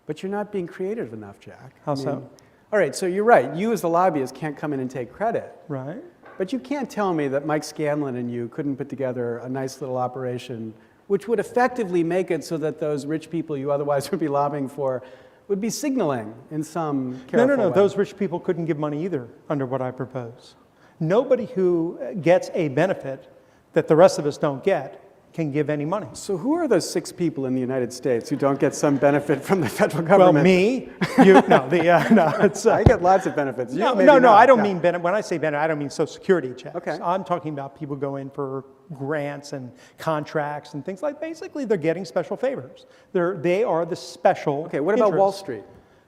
But you're not being creative enough, Jack. How so? All right, so you're right. You as the lobbyist can't come in and take credit. Right. But you can't tell me that Mike Scanlon and you couldn't put together a nice little operation which would effectively make it so that those rich people you otherwise would be lobbying for would be signaling in some careful No. way. Those rich people couldn't give money either under what I propose. Nobody who gets a benefit that the rest of us don't get can give any money. So who are those 6 people in the United States who don't get some benefit from the federal government? Well, me, you, it's, I get lots of benefits. You, I don't mean benefit. When I say benefit, I don't mean Social Security checks. Okay. I'm talking about people go in for grants and contracts and things like. Basically, they're getting special favors. They are the special. Okay. What about Wall Street?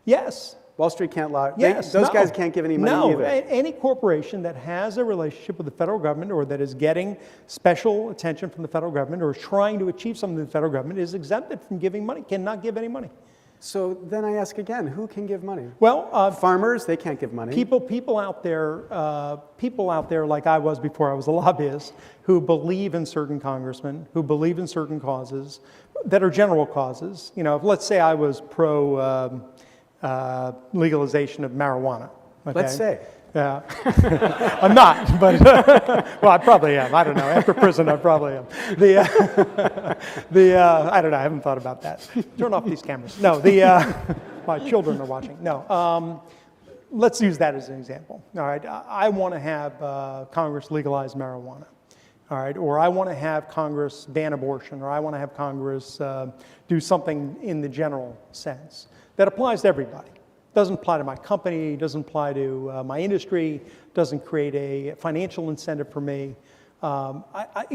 Yes. Wall Street can't lie. Yes, those guys can't give any money either. Any corporation that has a relationship with the federal government or that is getting special attention from the federal government or trying to achieve something in the federal government is exempted from giving money, cannot give any money. So then I ask again, who can give money? Well, farmers, they can't give money. People out there like I was before I was a lobbyist, who believe in certain congressmen, who believe in certain causes that are general causes. You know, let's say I was pro legalization of marijuana. Okay? Let's say. Yeah. I'm not, but well, I probably am. I don't know. After prison, I probably am. I don't know. I haven't thought about that. Turn off these cameras. No, my children are watching. No. Let's use that as an example. All right. I want to have Congress legalize marijuana. All right. Or I want to have Congress ban abortion, or I want to have Congress do something in the general sense that applies to everybody. Doesn't apply to my company, doesn't apply to my industry, doesn't create a financial incentive for me. I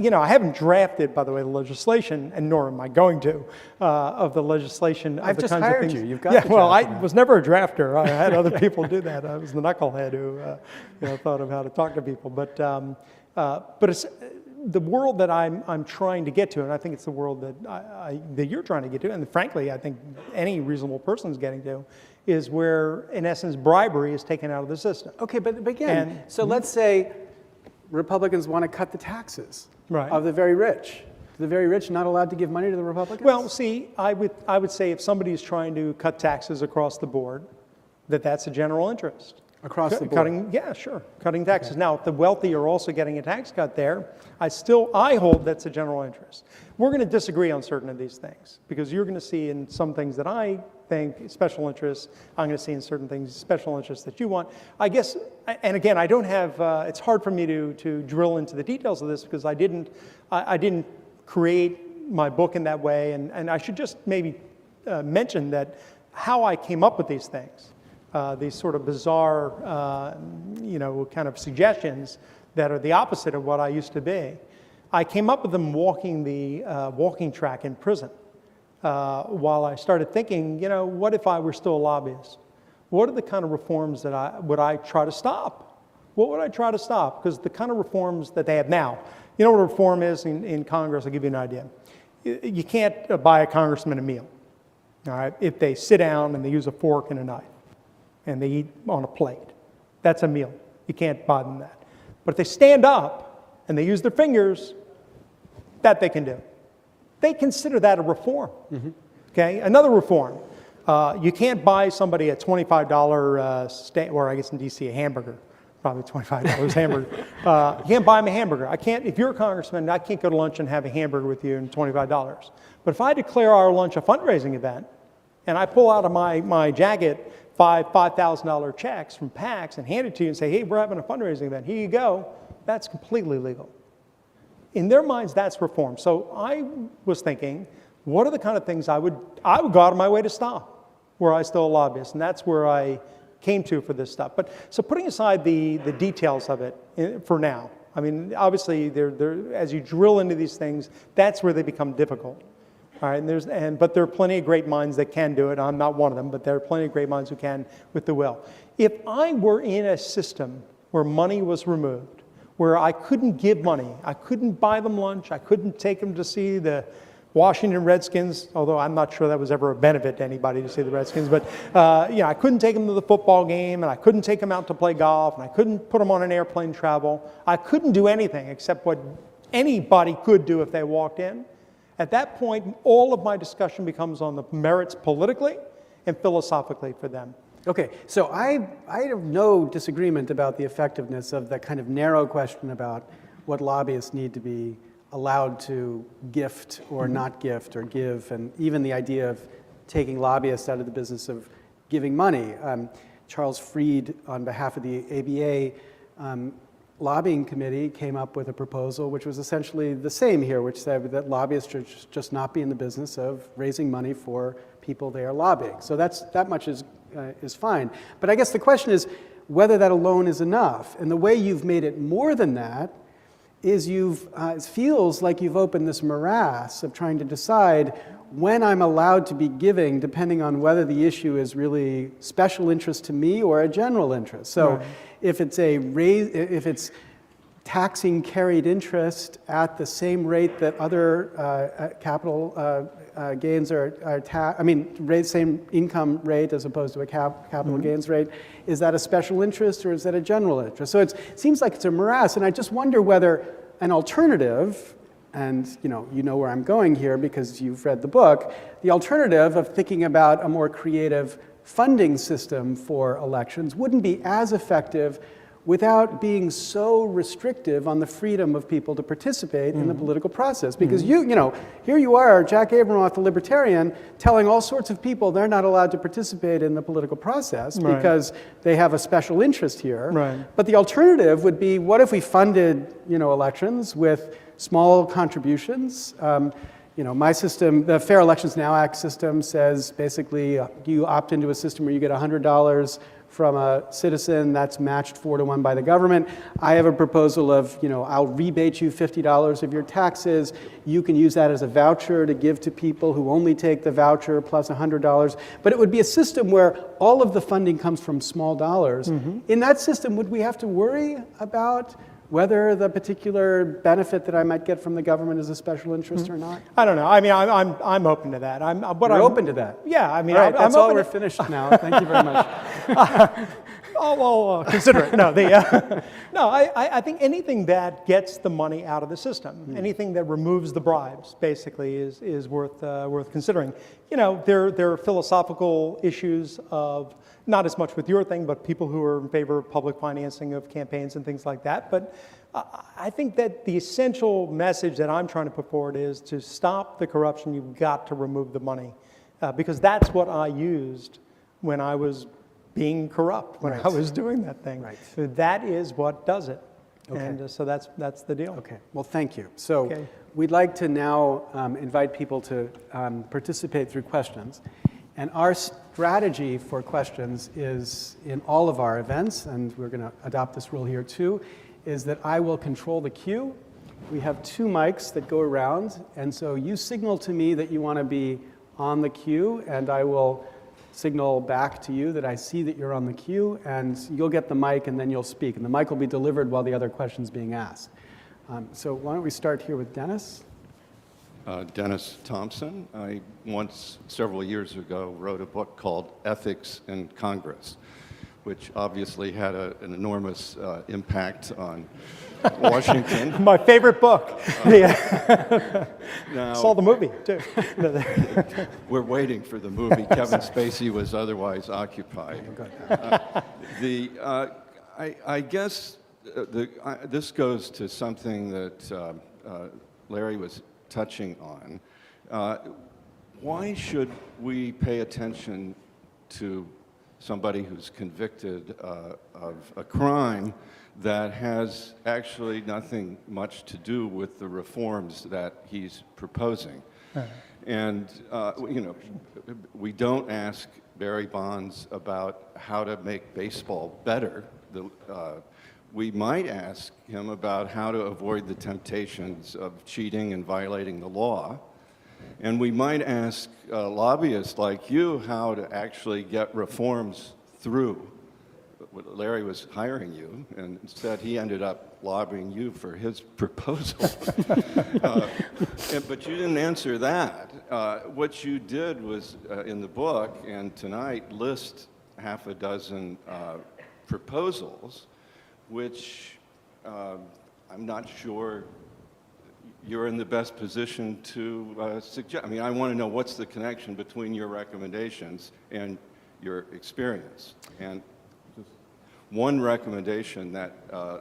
haven't drafted, by the way, the legislation, and nor am I going to, of the legislation. I've just kinds hired of things. you. You've got yeah, to well, I draft was never a drafter. I had other people do that. I was the knucklehead who thought of how to talk to people. But it's the world that I'm trying to get to, and I think it's the world that you're trying to get to, and frankly, I think any reasonable person is getting to, is where, in essence, bribery is taken out of the system. Okay, but again, so let's say Republicans want to cut the taxes of the very rich. Do The very rich not allowed to give money to the Republicans? Well, see, I would say if somebody is trying to cut taxes across the board, that's a general interest. Across the board? Yeah, sure, cutting taxes. Now, if the wealthy are also getting a tax cut there, I hold that's a general interest. We're going to disagree on certain of these things, because you're going to see in some things that I think special interests, I'm going to see in certain things special interests that you want. I guess, and again, I don't have, it's hard for me to drill into the details of this, because I didn't create my book in that way, and I should just maybe mention that how I came up with these things. These sort of bizarre, kind of suggestions that are the opposite of what I used to be. I came up with them walking the walking track in prison while I started thinking, what if I were still a lobbyist? What are the kind of reforms that would I try to stop? What would I try to stop? Because the kind of reforms that they have now, you know what a reform is in Congress? I'll give you an idea. You can't buy a congressman a meal, all right, if they sit down and they use a fork and a knife, and they eat on a plate. That's a meal. You can't buy them that. But if they stand up and they use their fingers, that they can do. They consider that a reform. Okay? Another reform. You can't buy somebody a $25 or I guess in DC, a hamburger. Probably $25 hamburger. You can't buy them a hamburger. if you're a congressman, I can't go to lunch and have a hamburger with you and $25. But if I declare our lunch a fundraising event, and I pull out of my jacket $5,000 checks from PACs and hand it to you and say, hey, we're having a fundraising event, here you go, that's completely legal. In their minds, that's reform. So I was thinking, what are the kind of things I would go out of my way to stop were I still a lobbyist? And that's where I came to for this stuff. But so putting aside the details of it for now, I mean, obviously, as you drill into these things, that's where they become difficult. All right, but there are plenty of great minds that can do it. I'm not one of them, but there are plenty of great minds who can with the will. If I were in a system where money was removed, where I couldn't give money, I couldn't buy them lunch, I couldn't take them to see the Washington Redskins, although I'm not sure that was ever a benefit to anybody to see the Redskins, but I couldn't take them to the football game, and I couldn't take them out to play golf, and I couldn't put them on an airplane travel. I couldn't do anything except what anybody could do if they walked in. At that point, all of my discussion becomes on the merits politically and philosophically for them. Okay, so I have no disagreement about the effectiveness of that kind of narrow question about what lobbyists need to be allowed to gift or not gift or give, and even the idea of taking lobbyists out of the business of giving money. Charles Freed, on behalf of the ABA, lobbying committee came up with a proposal which was essentially the same here, which said that lobbyists should just not be in the business of raising money for people they are lobbying. So that much is fine. But I guess the question is whether that alone is enough. And the way you've made it more than that is it feels like you've opened this morass of trying to decide when I'm allowed to be giving, depending on whether the issue is really special interest to me or a general interest. So Right. if it's taxing carried interest at the same rate that other capital gains raise same income rate as opposed to a capital gains rate, is that a special interest or is that a general interest? So it seems like it's a morass, and I just wonder whether an alternative, and you know where I'm going here because you've read the book, the alternative of thinking about a more creative funding system for elections wouldn't be as effective without being so restrictive on the freedom of people to participate in the political process. Because here you are, Jack Abramoff, the libertarian, telling all sorts of people they're not allowed to participate in the political process Right. because they have a special interest here. Right. But the alternative would be, what if we funded, elections with small contributions? My system, the Fair Elections Now Act system, says basically you opt into a system where you get $100 from a citizen, that's matched 4-to-1 by the government. I have a proposal of, I'll rebate you $50 of your taxes. You can use that as a voucher to give to people who only take the voucher plus $100. But it would be a system where all of the funding comes from small dollars. In that system, would we have to worry about whether the particular benefit that I might get from the government is a special interest or not? I don't know. I mean, I'm open to that. You're open to that? Yeah, I mean, All right, I'm that's all. open We're to- finished now. Thank you very much. Consider it. No, no. I think anything that gets the money out of the system, anything that removes the bribes, basically, is worth considering. You know, there are philosophical issues of not as much with your thing, but people who are in favor of public financing of campaigns and things like that. But I think that the essential message that I'm trying to put forward is to stop the corruption. You've got to remove the money, because that's what I used when I was being corrupt, when I was doing that thing. So that is what does it. And so that's the deal. Okay, well, thank you. So we'd like to now invite people to participate through questions. And our strategy for questions is in all of our events, and we're going to adopt this rule here too, is that I will control the queue. We have 2 mics that go around, and so you signal to me that you want to be on the queue, and I will signal back to you that I see that you're on the queue, and you'll get the mic and then you'll speak. And the mic will be delivered while the other question's being asked. So why don't we start here with Dennis? Dennis Thompson. I once, several years ago, wrote a book called Ethics in Congress, which obviously had an enormous impact on Washington. My favorite book. Now, saw the movie, too. We're waiting for the movie. Kevin Spacey was otherwise occupied. I guess this goes to something that Larry was touching on. Why should we pay attention to somebody who's convicted of a crime that has actually nothing much to do with the reforms that he's proposing? And, you know, we don't ask Barry Bonds about how to make baseball better. We might ask him about how to avoid the temptations of cheating and violating the law. And we might ask lobbyists like you how to actually get reforms through. Larry was hiring you, and instead he ended up lobbying you for his proposal. But you didn't answer that. What you did was, in the book and tonight, list half a dozen proposals, which I'm not sure you're in the best position to suggest. I mean, I want to know what's the connection between your recommendations and your experience. And one recommendation that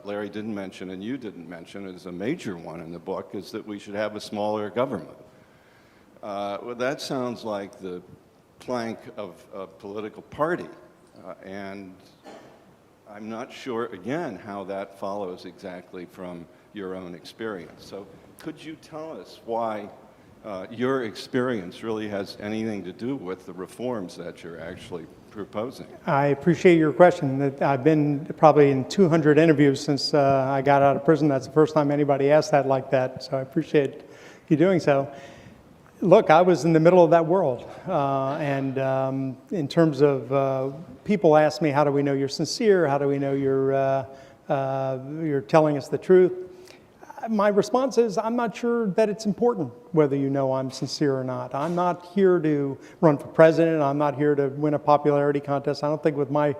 Larry didn't mention and you didn't mention, is a major one in the book, is that we should have a smaller government. Well, that sounds like the plank of a political party. And I'm not sure, again, how that follows exactly from your own experience. So could you tell us why your experience really has anything to do with the reforms that you're actually proposing? I appreciate your question. I've been probably in 200 interviews since I got out of prison. That's the first time anybody asked that like that, so I appreciate you doing so. Look, I was in the middle of that world, and in terms of people ask me, how do we know you're sincere? How do we know you're telling us the truth? My response is, I'm not sure that it's important whether you know I'm sincere or not. I'm not here to run for president. I'm not here to win a popularity contest. I don't think with my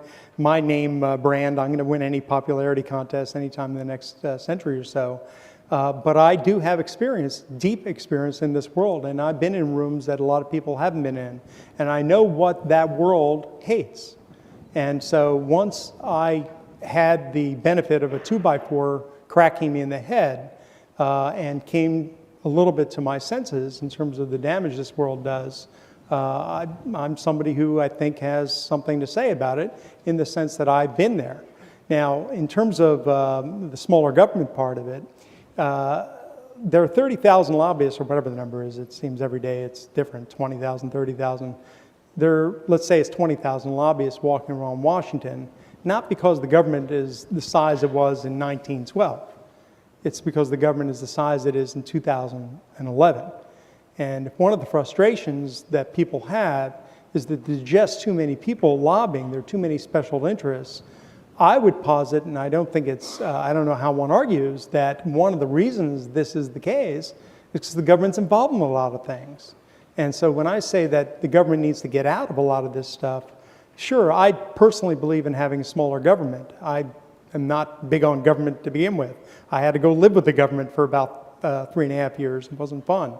name brand, I'm going to win any popularity contest anytime in the next century or so. But I do have experience, deep experience in this world, and I've been in rooms that a lot of people haven't been in, and I know what that world hates. And so once I had the benefit of a 2x4 cracking me in the head and came a little bit to my senses in terms of the damage this world does, I'm somebody who I think has something to say about it in the sense that I've been there. Now, in terms of the smaller government part of it, there are 30,000 lobbyists, or whatever the number is. It seems every day it's different, 20,000, 30,000. Let's say it's 20,000 lobbyists walking around Washington, not because the government is the size it was in 1912. It's because the government is the size it is in 2011. And if one of the frustrations that people have is that there's just too many people lobbying, there are too many special interests, I would posit, and I don't think it's, I don't know how one argues, that one of the reasons this is the case is because the government's involved in a lot of things. And so when I say that the government needs to get out of a lot of this stuff, Sure, I personally believe in having a smaller government. I am not big on government to begin with. I had to go live with the government for about 3.5 years. It wasn't fun.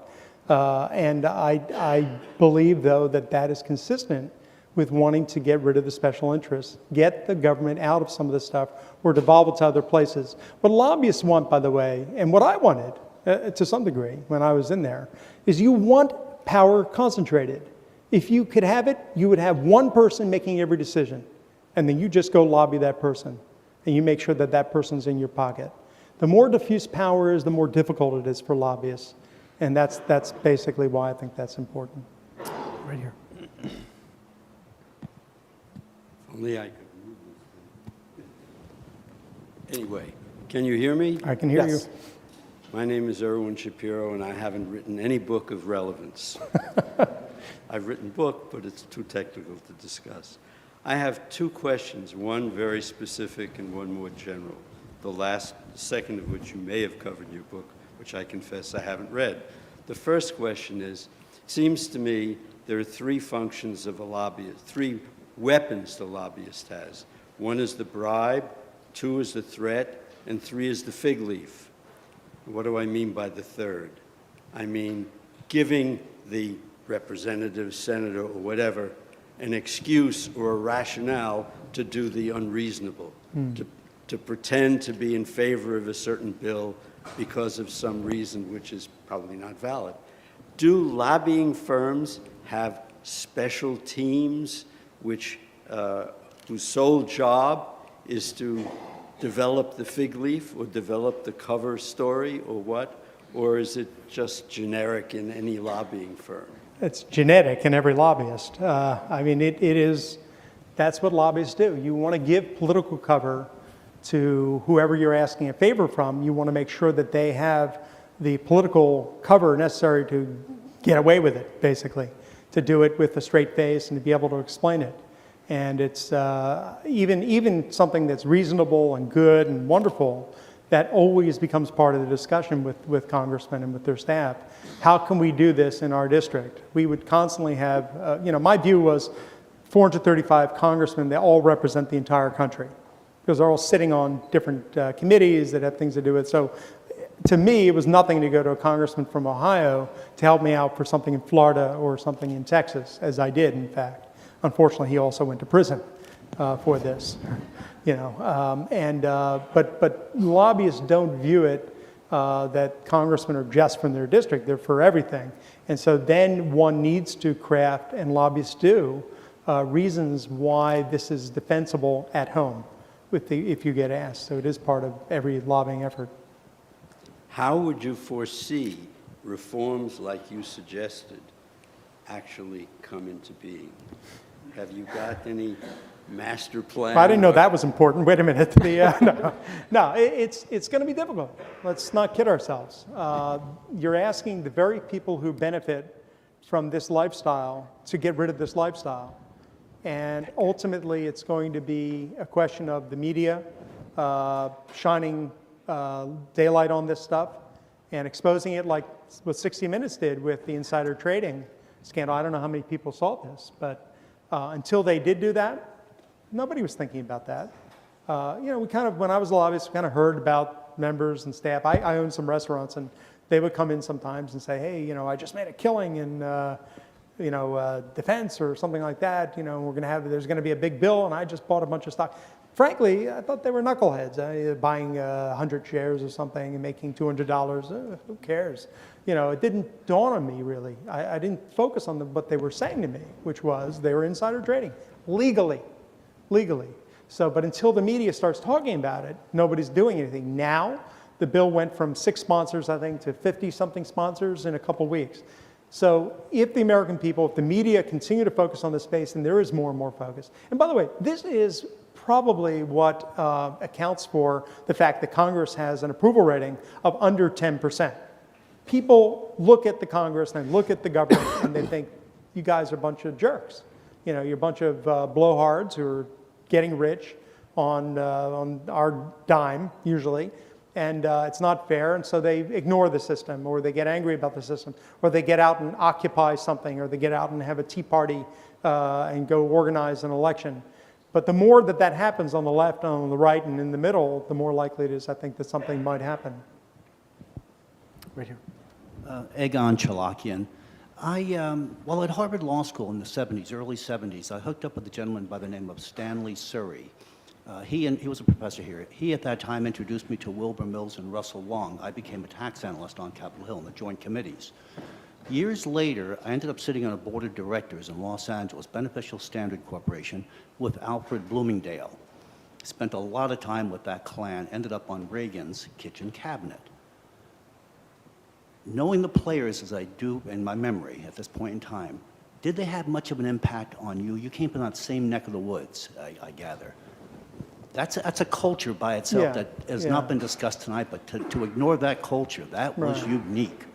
And I believe, though, that that is consistent with wanting to get rid of the special interests, get the government out of some of this stuff, or devolve it to other places. What lobbyists want, by the way, and what I wanted, to some degree, when I was in there, is you want power concentrated. If you could have it, you would have one person making every decision, and then you just go lobby that person, and you make sure that that person's in your pocket. The more diffuse power is, the more difficult it is for lobbyists, and that's basically why I think that's important. Right here. Only I could. Anyway, can you hear me? I can hear you. My name is Erwin Shapiro, and I haven't written any book of relevance. I've written a book, but it's too technical to discuss. I have two questions, one very specific and one more general. The second of which you may have covered in your book, which I confess I haven't read. The first question is, it seems to me there are three functions of a lobbyist, three weapons the lobbyist has. One is the bribe, two is the threat, and three is the fig leaf. What do I mean by the third? I mean giving the representative, senator, or whatever an excuse or a rationale to do the unreasonable, to pretend to be in favor of a certain bill because of some reason which is probably not valid. Do lobbying firms have special teams whose sole job is to develop the fig leaf or develop the cover story or what? Or is it just generic in any lobbying firm? It's genetic in every lobbyist. I mean, that's what lobbyists do. You want to give political cover to whoever you're asking a favor from. You want to make sure that they have the political cover necessary to get away with it, basically, to do it with a straight face and to be able to explain it. And it's even something that's reasonable and good and wonderful, that always becomes part of the discussion with congressmen and with their staff. How can we do this in our district? We would constantly have, my view was 435 congressmen, they all represent the entire country, because they're all sitting on different committees that have things to do with. So to me, it was nothing to go to a congressman from Ohio to help me out for something in Florida or something in Texas, as I did, in fact. Unfortunately, he also went to prison for this, but lobbyists don't view it that congressmen are just from their district, they're for everything. And so then one needs to craft, and lobbyists do, reasons why this is defensible at home if you get asked. So it is part of every lobbying effort. How would you foresee reforms like you suggested actually come into being? Have you got any master plan? I didn't know that was important. Wait a minute. No, it's going to be difficult. Let's not kid ourselves. You're asking the very people who benefit from this lifestyle to get rid of this lifestyle. And ultimately, it's going to be a question of the media shining daylight on this stuff and exposing it like what 60 Minutes did with the insider trading scandal. I don't know how many people saw this, but until they did do that, nobody was thinking about that. We kind of, when I was a lobbyist, we kind of heard about members and staff. I owned some restaurants, and they would come in sometimes and say, hey, I just made a killing in, defense or something like that. There's going to be a big bill, and I just bought a bunch of stock. Frankly, I thought they were knuckleheads, buying 100 shares or something and making $200. Who cares? It didn't dawn on me, really. I didn't focus on what they were saying to me, which was they were insider trading, legally. So, but until the media starts talking about it, nobody's doing anything. Now, the bill went from 6 sponsors, I think, to 50-something sponsors in a couple weeks. So if the American people, if the media continue to focus on this space, and there is more and more focus. And by the way, this is probably what accounts for the fact that Congress has an approval rating of under 10%. People look at the Congress and they look at the government and they think, you guys are a bunch of jerks. You're a bunch of blowhards who are getting rich on our dime, usually, and it's not fair, and so they ignore the system, or they get angry about the system, or they get out and occupy something, or they get out and have a Tea Party and go organize an election. But the more that that happens on the left, on the right, and in the middle, the more likely it is, I think, that something might happen. Right here. Egon Chalakian. While at Harvard Law School in the 70s, early 70s, I hooked up with a gentleman by the name of Stanley Surrey. He was a professor here. He, at that time, introduced me to Wilbur Mills and Russell Long. I became a tax analyst on Capitol Hill in the joint committees. Years later, I ended up sitting on a board of directors in Los Angeles, Beneficial Standard Corporation, with Alfred Bloomingdale. Spent a lot of time with that clan, ended up on Reagan's kitchen cabinet. Knowing the players as I do in my memory at this point in time, did they have much of an impact on you? You came from that same neck of the woods, I gather. That's a culture by itself that has not been discussed tonight, but to ignore that culture, that was unique.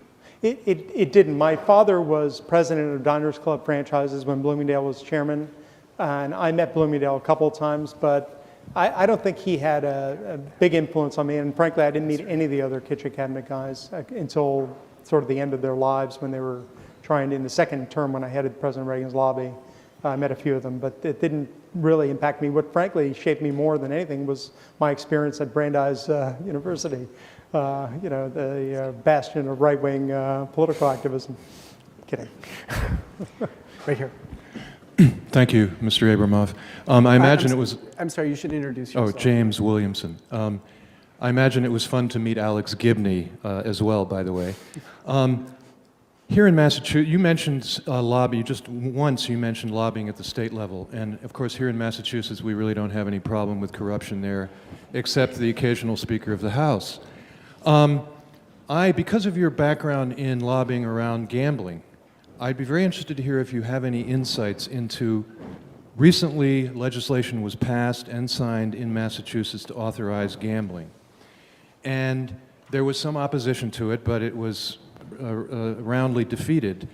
It didn't. My father was president of Diners Club Franchises when Bloomingdale was chairman, and I met Bloomingdale a couple of times, but I don't think he had a big influence on me, and frankly, I didn't meet any of the other kitchen cabinet guys until sort of the end of their lives when they were trying to, in the second term when I headed President Reagan's lobby. I met a few of them, but it didn't really impact me. What frankly shaped me more than anything was my experience at Brandeis University. The bastion of right-wing political activism. Kidding. Right here. Thank you, Mr. Abramoff. I imagine it was... I'm sorry, you should introduce yourself. Oh, James Williamson. I imagine it was fun to meet Alex Gibney as well, by the way. Here in Massachusetts, you mentioned lobby, just once you mentioned lobbying at the state level. And of course, here in Massachusetts, we really don't have any problem with corruption there, except the occasional Speaker of the House. Because of your background in lobbying around gambling, I'd be very interested to hear if you have any insights into, recently legislation was passed and signed in Massachusetts to authorize gambling. And there was some opposition to it, but it was roundly defeated.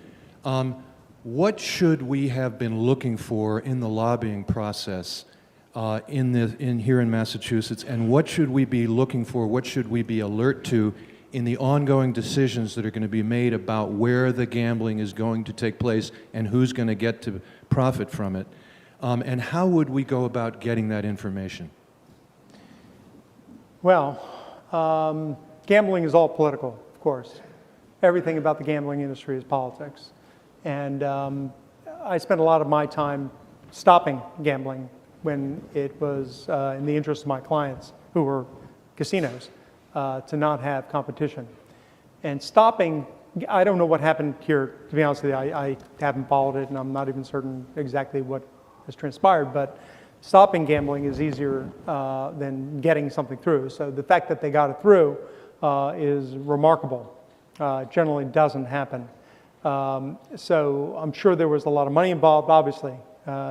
What should we have been looking for in the lobbying process here in Massachusetts, and what should we be looking for, what should we be alert to in the ongoing decisions that are going to be made about where the gambling is going to take place and who's going to get to profit from it? And how would we go about getting that information? Well, gambling is all political, of course. Everything about the gambling industry is politics. And I spent a lot of my time stopping gambling when it was in the interest of my clients, who were casinos, to not have competition. And stopping, I don't know what happened here, to be honest with you. I haven't followed it, and I'm not even certain exactly what has transpired, but stopping gambling is easier than getting something through. So the fact that they got it through is remarkable. It generally doesn't happen. So I'm sure there was a lot of money involved, obviously.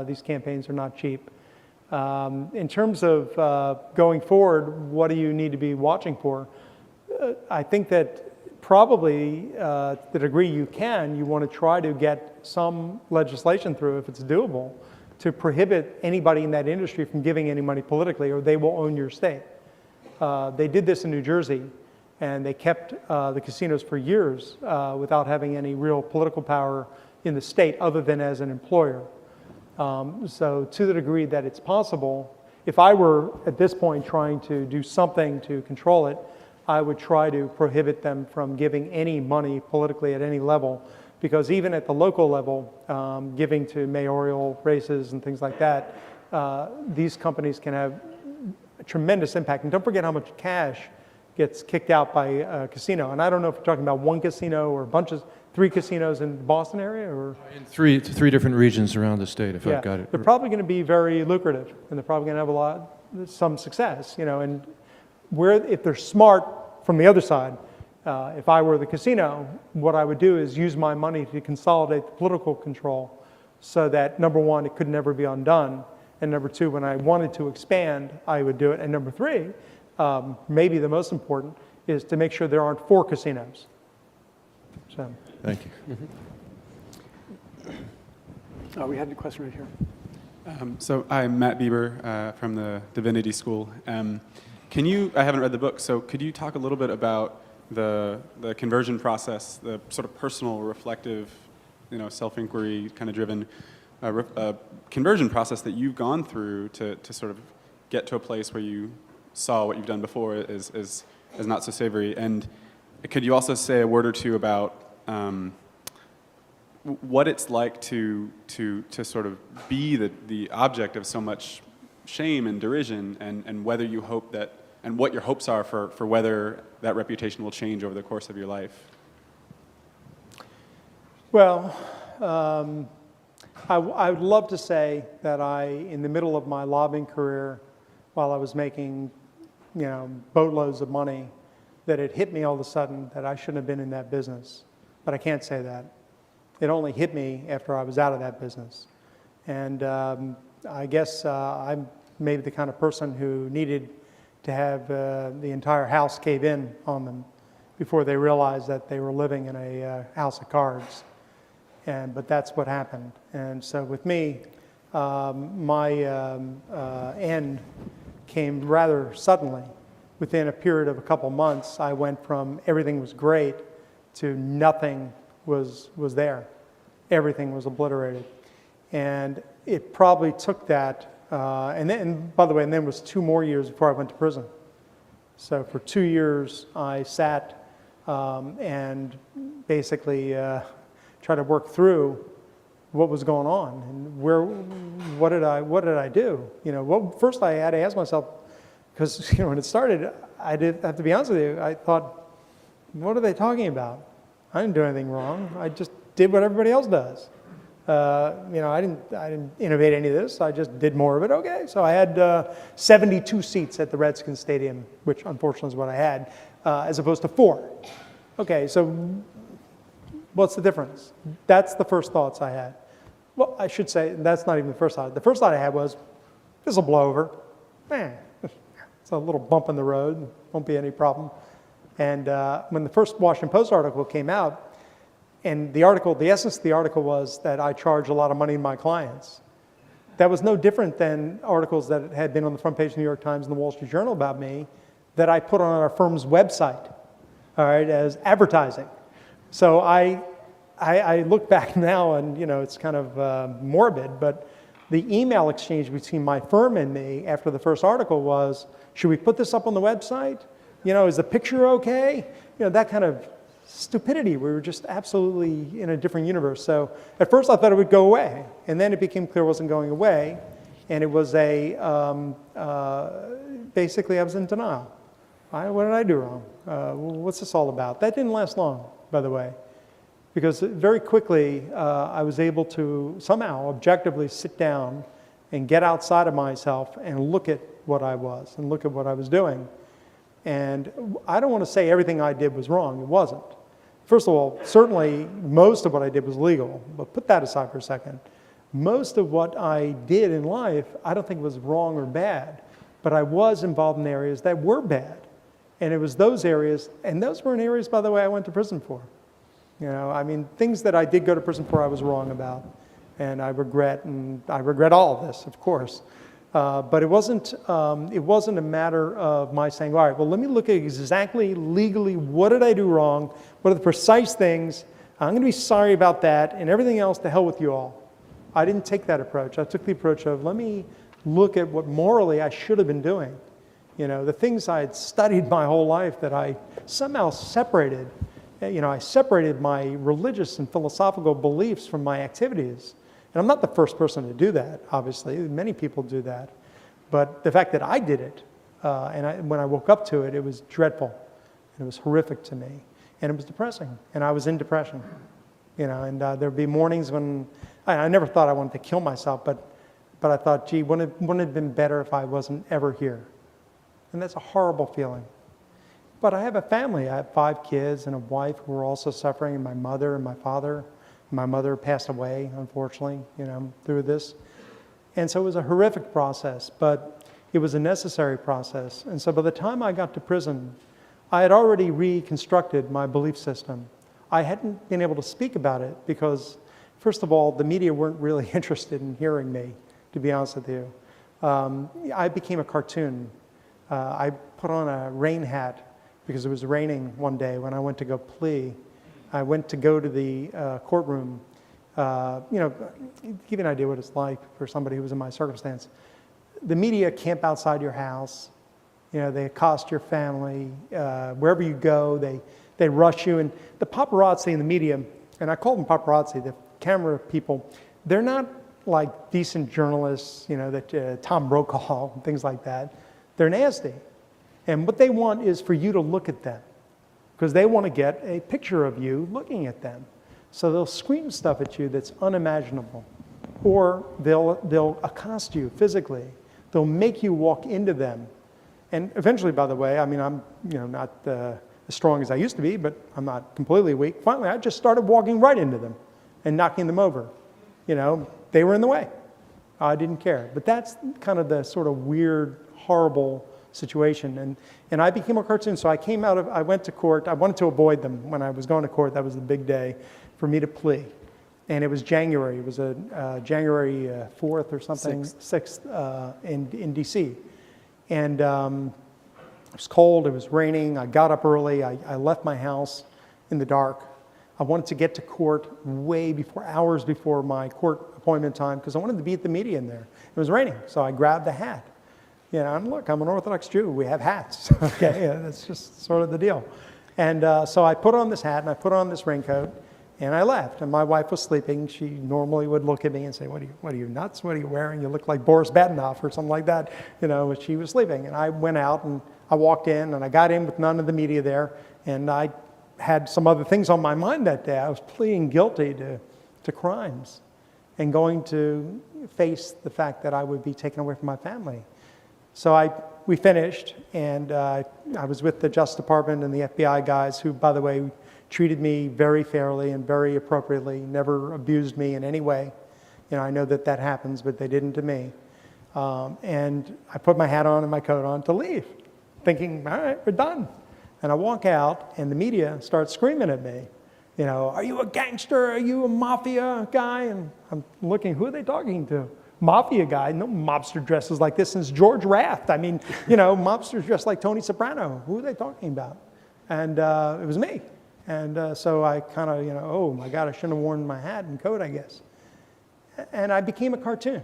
These campaigns are not cheap. In terms of going forward, what do you need to be watching for? I think that probably, to the degree you can, you want to try to get some legislation through, if it's doable, to prohibit anybody in that industry from giving any money politically, or they will own your state. They did this in New Jersey, and they kept the casinos for years without having any real political power in the state other than as an employer. So to the degree that it's possible, if I were at this point trying to do something to control it, I would try to prohibit them from giving any money politically at any level, because even at the local level, giving to mayoral races and things like that, these companies can have a tremendous impact. And don't forget how much cash gets kicked out by a casino. And I don't know if you're talking about one casino or a bunch of 3 casinos in the Boston area, or in three different regions around the state, if I've got it. They're probably going to be very lucrative, and they're probably going to have some success, and if they're smart from the other side, if I were the casino, what I would do is use my money to consolidate the political control so that, number one, it could never be undone, and number two, when I wanted to expand, I would do it, and number three, maybe the most important, is to make sure there aren't 4 casinos. So. Thank you. We had a question right here. So I'm Matt Bieber from the Divinity School. I haven't read the book, so could you talk a little bit about the conversion process, the sort of personal, reflective, self-inquiry kind of driven a conversion process that you've gone through to sort of get to a place where you saw what you've done before as not so savory. And could you also say a word or two about what it's like to sort of be the object of so much shame and derision, and whether you hope that, and what your hopes are for whether that reputation will change over the course of your life? Well, I would love to say that in the middle of my lobbying career, while I was making, boatloads of money, that it hit me all of a sudden that I shouldn't have been in that business. But I can't say that. It only hit me after I was out of that business. And I guess I'm maybe the kind of person who needed to have the entire house cave in on them before they realized that they were living in a house of cards. But that's what happened. And so with me, my end came rather suddenly. Within a period of a couple months, I went from everything was great to nothing was there. Everything was obliterated. And it probably took that, and then it was 2 more years before I went to prison. So for 2 years, I sat and basically tried to work through what was going on and what did I do? First I had to ask myself, because when it started, I did have to be honest with you. I thought, what are they talking about? I didn't do anything wrong. I just did what everybody else does. I didn't innovate any of this. I just did more of it. Okay, so I had 72 seats at the Redskins Stadium, which unfortunately is what I had, as opposed to 4. Okay, so what's the difference? That's the first thoughts I had. Well, I should say that's not even the first thought. The first thought I had was, this will blow over. It's a little bump in the road. Won't be any problem. And when the first Washington Post article came out, and the essence of the article was that I charge a lot of money to my clients. That was no different than articles that had been on the front page of the New York Times and the Wall Street Journal about me that I put on our firm's website, all right, as advertising. So I look back now and, it's kind of morbid, but the email exchange between my firm and me after the first article was, should we put this up on the website? Is the picture okay? That kind of stupidity. We were just absolutely in a different universe. So at first I thought it would go away. And then it became clear it wasn't going away. And it was basically I was in denial. What did I do wrong? What's this all about? That didn't last long, by the way. Because very quickly I was able to somehow objectively sit down and get outside of myself and look at what I was and look at what I was doing. And I don't want to say everything I did was wrong. It wasn't. First of all, certainly most of what I did was legal, but put that aside for a second. Most of what I did in life, I don't think was wrong or bad, but I was involved in areas that were bad. And it was those areas, and those weren't areas, by the way, I went to prison for. Things that I did go to prison for, I was wrong about. And I regret all of this, of course. But it wasn't a matter of my saying, all right, well, let me look at exactly legally what did I do wrong, what are the precise things, I'm going to be sorry about that, and everything else, to hell with you all. I didn't take that approach. I took the approach of, let me look at what morally I should have been doing. The things I had studied my whole life that I somehow separated. I separated my religious and philosophical beliefs from my activities. And I'm not the first person to do that, obviously. Many people do that. But the fact that I did it, when I woke up to it, it was dreadful. And it was horrific to me. And it was depressing. And I was in depression. And there'd be mornings when I never thought I wanted to kill myself, but I thought, gee, wouldn't it have been better if I wasn't ever here? And that's a horrible feeling. But I have a family. I have 5 kids and a wife who are also suffering, and my mother and my father. My mother passed away, unfortunately, through this. And so it was a horrific process, but it was a necessary process. And so by the time I got to prison, I had already reconstructed my belief system. I hadn't been able to speak about it because, first of all, the media weren't really interested in hearing me, to be honest with you. I became a cartoon. I put on a rain hat because it was raining one day when I went to go plea. I went to go to the courtroom, You know, to give you an idea what it's like for somebody who was in my circumstance. The media camp outside your house. You know, they accost your family. Wherever you go, they rush you. And the paparazzi in the media, and I call them paparazzi, the camera people, they're not like decent journalists, you know, that Tom Brokaw and things like that. They're nasty. And what they want is for you to look at them because they want to get a picture of you looking at them. So they'll scream stuff at you that's unimaginable. Or they'll accost you physically. They'll make you walk into them. And eventually, by the way, I mean, I'm not as strong as I used to be, but I'm not completely weak. Finally, I just started walking right into them and knocking them over. You know, they were in the way. I didn't care. But that's kind of the sort of weird, horrible situation. And I became a cartoon. So I went to court. I wanted to avoid them when I was going to court. That was the big day for me to plea. And it was January. It was January 4th or something, 6th in D.C. And it was cold. It was raining. I got up early. I left my house in the dark. I wanted to get to court hours before my court appointment time because I wanted to beat the media in there. It was raining, so I grabbed the hat. You know, and look, I'm an Orthodox Jew. We have hats. Okay, yeah, that's just sort of the deal. And so I put on this hat and I put on this raincoat and I left. And my wife was sleeping. She normally would look at me and say, "What are you nuts? What are you wearing? You look like Boris Badenov or something like that." You know, but she was sleeping. And I went out and I walked in and I got in with none of the media there. And I had some other things on my mind that day. I was pleading guilty to crimes and going to face the fact that I would be taken away from my family. So we finished, and I was with the Justice Department and the FBI guys who, by the way, treated me very fairly and very appropriately, never abused me in any way. You know, I know that happens, but they didn't to me. And I put my hat on and my coat on to leave, thinking, all right, we're done. And I walk out, and the media starts screaming at me. You know, are you a gangster? Are you a mafia guy? And I'm looking, who are they talking to? Mafia guy? No mobster dresses like this since George Raft. I mean, you know, mobsters dressed like Tony Soprano. Who are they talking about? And it was me. And so I kind of, you know, oh my God, I shouldn't have worn my hat and coat, I guess. And I became a cartoon.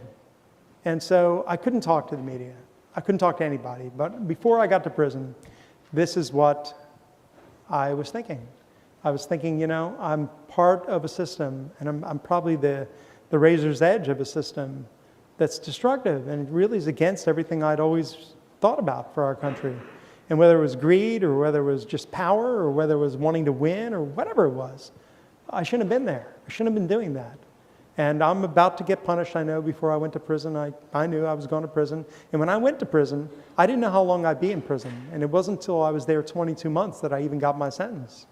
And so I couldn't talk to the media. I couldn't talk to anybody. But before I got to prison, this is what I was thinking. I was thinking, you know, I'm part of a system, and I'm probably the razor's edge of a system that's destructive and really is against everything I'd always thought about for our country. And whether it was greed or whether it was just power or whether it was wanting to win or whatever it was, I shouldn't have been there. I shouldn't have been doing that. And I'm about to get punished, I know. Before I went to prison, I knew I was going to prison. And when I went to prison, I didn't know how long I'd be in prison. And it wasn't until I was there 22 months that I even got my sentence.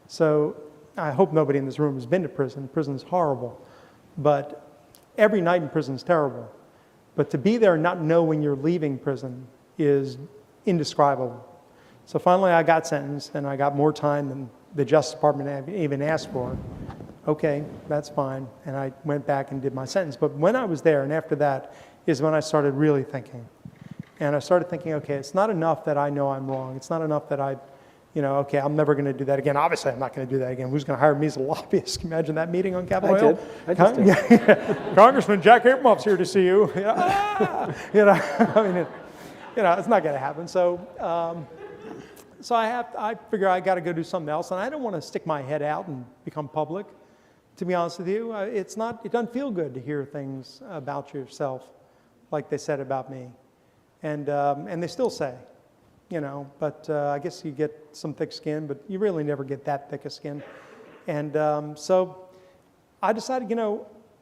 So I hope nobody in this room has been to prison. Prison's horrible. But every night in prison is terrible. But to be there and not know when you're leaving prison is indescribable. So finally I got sentenced, and I got more time than the Justice Department even asked for. Okay, that's fine. And I went back and did my sentence. But when I was there and after that is when I started really thinking. And I started thinking, okay, it's not enough that I know I'm wrong. It's not enough that okay, I'm never going to do that again. Obviously, I'm not going to do that again. Who's going to hire me as a lobbyist? Can you imagine that meeting on Capitol Hill? I just did. Congressman Jack Abramoff's here to see you. I mean, it's not going to happen. So I figure I got to go do something else, and I don't want to stick my head out and become public. To be honest with you, it doesn't feel good to hear things about yourself like they said about me, and they still say. But I guess you get some thick skin, but you really never get that thick a skin. And so I decided,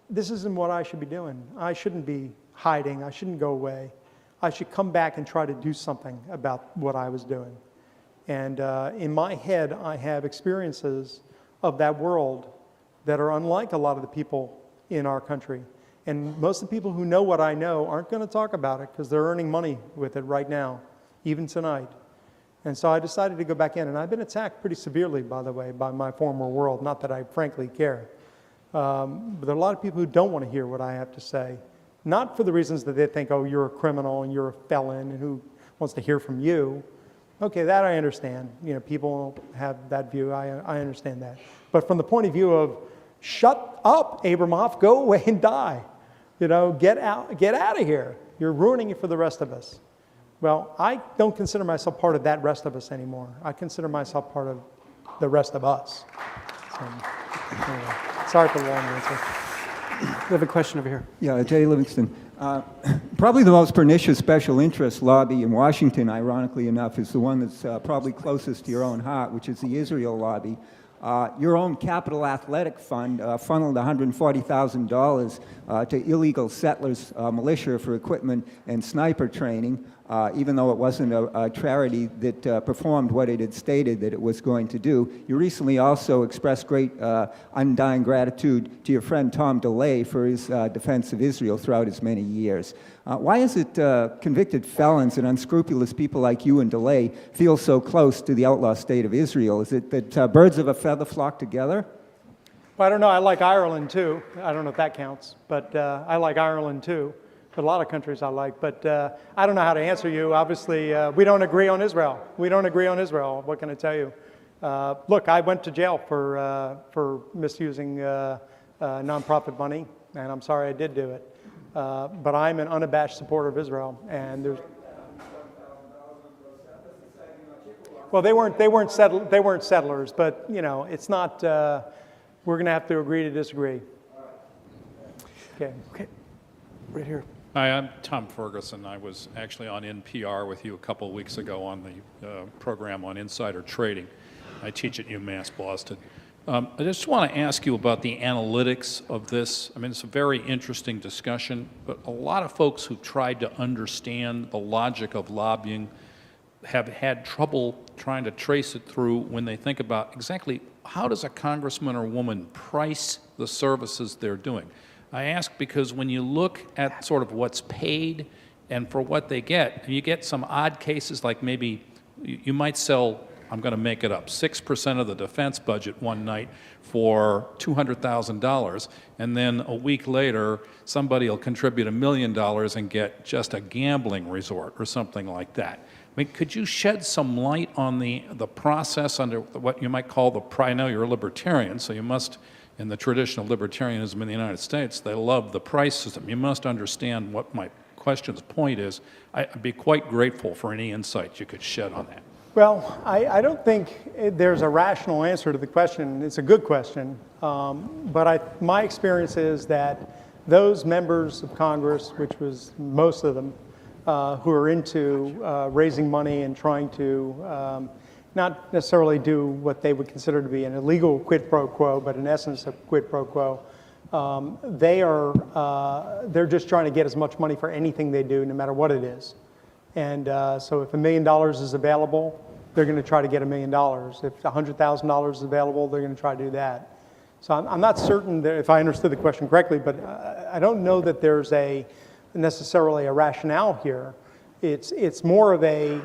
this isn't what I should be doing. I shouldn't be hiding. I shouldn't go away. I should come back and try to do something about what I was doing. And in my head, I have experiences of that world that are unlike a lot of the people in our country. And most of the people who know what I know aren't going to talk about it because they're earning money with it right now, even tonight. And so I decided to go back in. And I've been attacked pretty severely, by the way, by my former world. Not that I frankly care. But there are a lot of people who don't want to hear what I have to say. Not for the reasons that they think, oh, you're a criminal and you're a felon and who wants to hear from you. Okay, that I understand. People have that view. I understand that. But from the point of view of shut up, Abramoff, go away and die. You know, get out of here. You're ruining it for the rest of us. Well, I don't consider myself part of that rest of us anymore. I consider myself part of the rest of us. So, anyway, sorry for the long answer. We have a question over here. Yeah, Jay Livingston. Probably the most pernicious special interest lobby in Washington, ironically enough, is the one that's probably closest to your own heart, which is the Israel lobby. Your own Capital Athletic Fund funneled $140,000 to illegal settlers militia for equipment and sniper training, even though it wasn't a charity that performed what it had stated that it was going to do. You recently also expressed great undying gratitude to your friend Tom DeLay for his defense of Israel throughout his many years. Why is it convicted felons and unscrupulous people like you and DeLay feel so close to the outlaw state of Israel? Is it that birds of a feather flock together? Well, I don't know. I like Ireland too. I don't know if that counts, but I like Ireland too. But a lot of countries I like. But I don't know how to answer you. Obviously, we don't agree on Israel. We don't agree on Israel. What can I tell you? Look, I went to jail for misusing nonprofit money, and I'm sorry I did do it. But I'm an unabashed supporter of Israel, and there's. Well, they weren't settlers, but you know, it's not. We're going to have to agree to disagree. Okay. Okay. Right here. Hi, I'm Tom Ferguson. I was actually on NPR with you a couple of weeks ago on the program on insider trading. I teach at UMass Boston. I just want to ask you about the analytics of this. I mean, it's a very interesting discussion, but a lot of folks who've tried to understand the logic of lobbying have had trouble trying to trace it through when they think about exactly how does a congressman or woman price the services they're doing. I ask because when you look at sort of what's paid and for what they get, you get some odd cases like maybe you might sell, I'm going to make it up, 6% of the defense budget one night for $200,000, and then a week later somebody will contribute $1 million and get just a gambling resort or something like that. I mean, could you shed some light on the process under what you might call the, I know you're a libertarian, so you must, in the traditional libertarianism in the United States, they love the price system. You must understand what my question's point is. I'd be quite grateful for any insight you could shed on that. Well, I don't think there's a rational answer to the question. It's a good question. But my experience is that those members of Congress, which was most of them, who are into raising money and trying to not necessarily do what they would consider to be an illegal quid pro quo, but in essence a quid pro quo, they're just trying to get as much money for anything they do, no matter what it is. And so if $1 million is available, they're going to try to get $1 million. If $100,000 is available, they're going to try to do that. So I'm not certain that if I understood the question correctly, but I don't know that there's necessarily a rationale here. It's more of a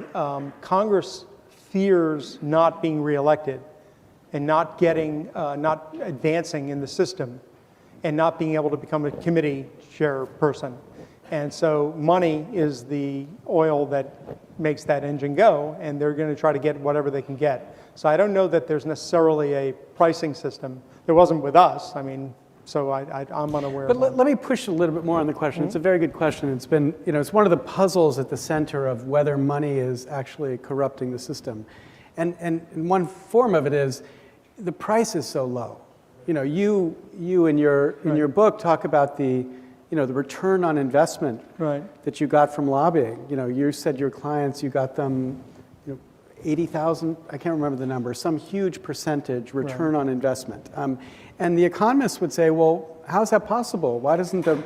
Congress fears not being reelected and not advancing in the system and not being able to become a committee chairperson. And so money is the oil that makes that engine go, and they're going to try to get whatever they can get. So I don't know that there's necessarily a pricing system. There wasn't with us. I mean, so I'm unaware but of that. Let me push a little bit more on the question. It's a very good question. It's been, it's one of the puzzles at the center of whether money is actually corrupting the system. And one form of it is the price is so low. You in your book talk about the return on investment that you got from lobbying. You said your clients, you got them 80,000, I can't remember the number, some huge percentage return on investment. And the economists would say, well, how's that possible? Why doesn't the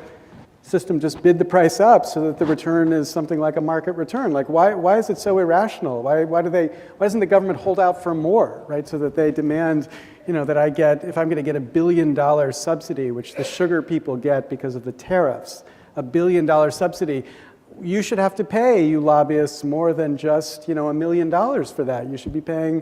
system just bid the price up so that the return is something like a market return? Like, why is it so irrational? Why doesn't the government hold out for more, right? So that they demand, that if I'm going to get $1 billion subsidy, which the sugar people get because of the tariffs, $1 billion subsidy, you should have to pay, you lobbyists, more than just, $1 million for that. You should be paying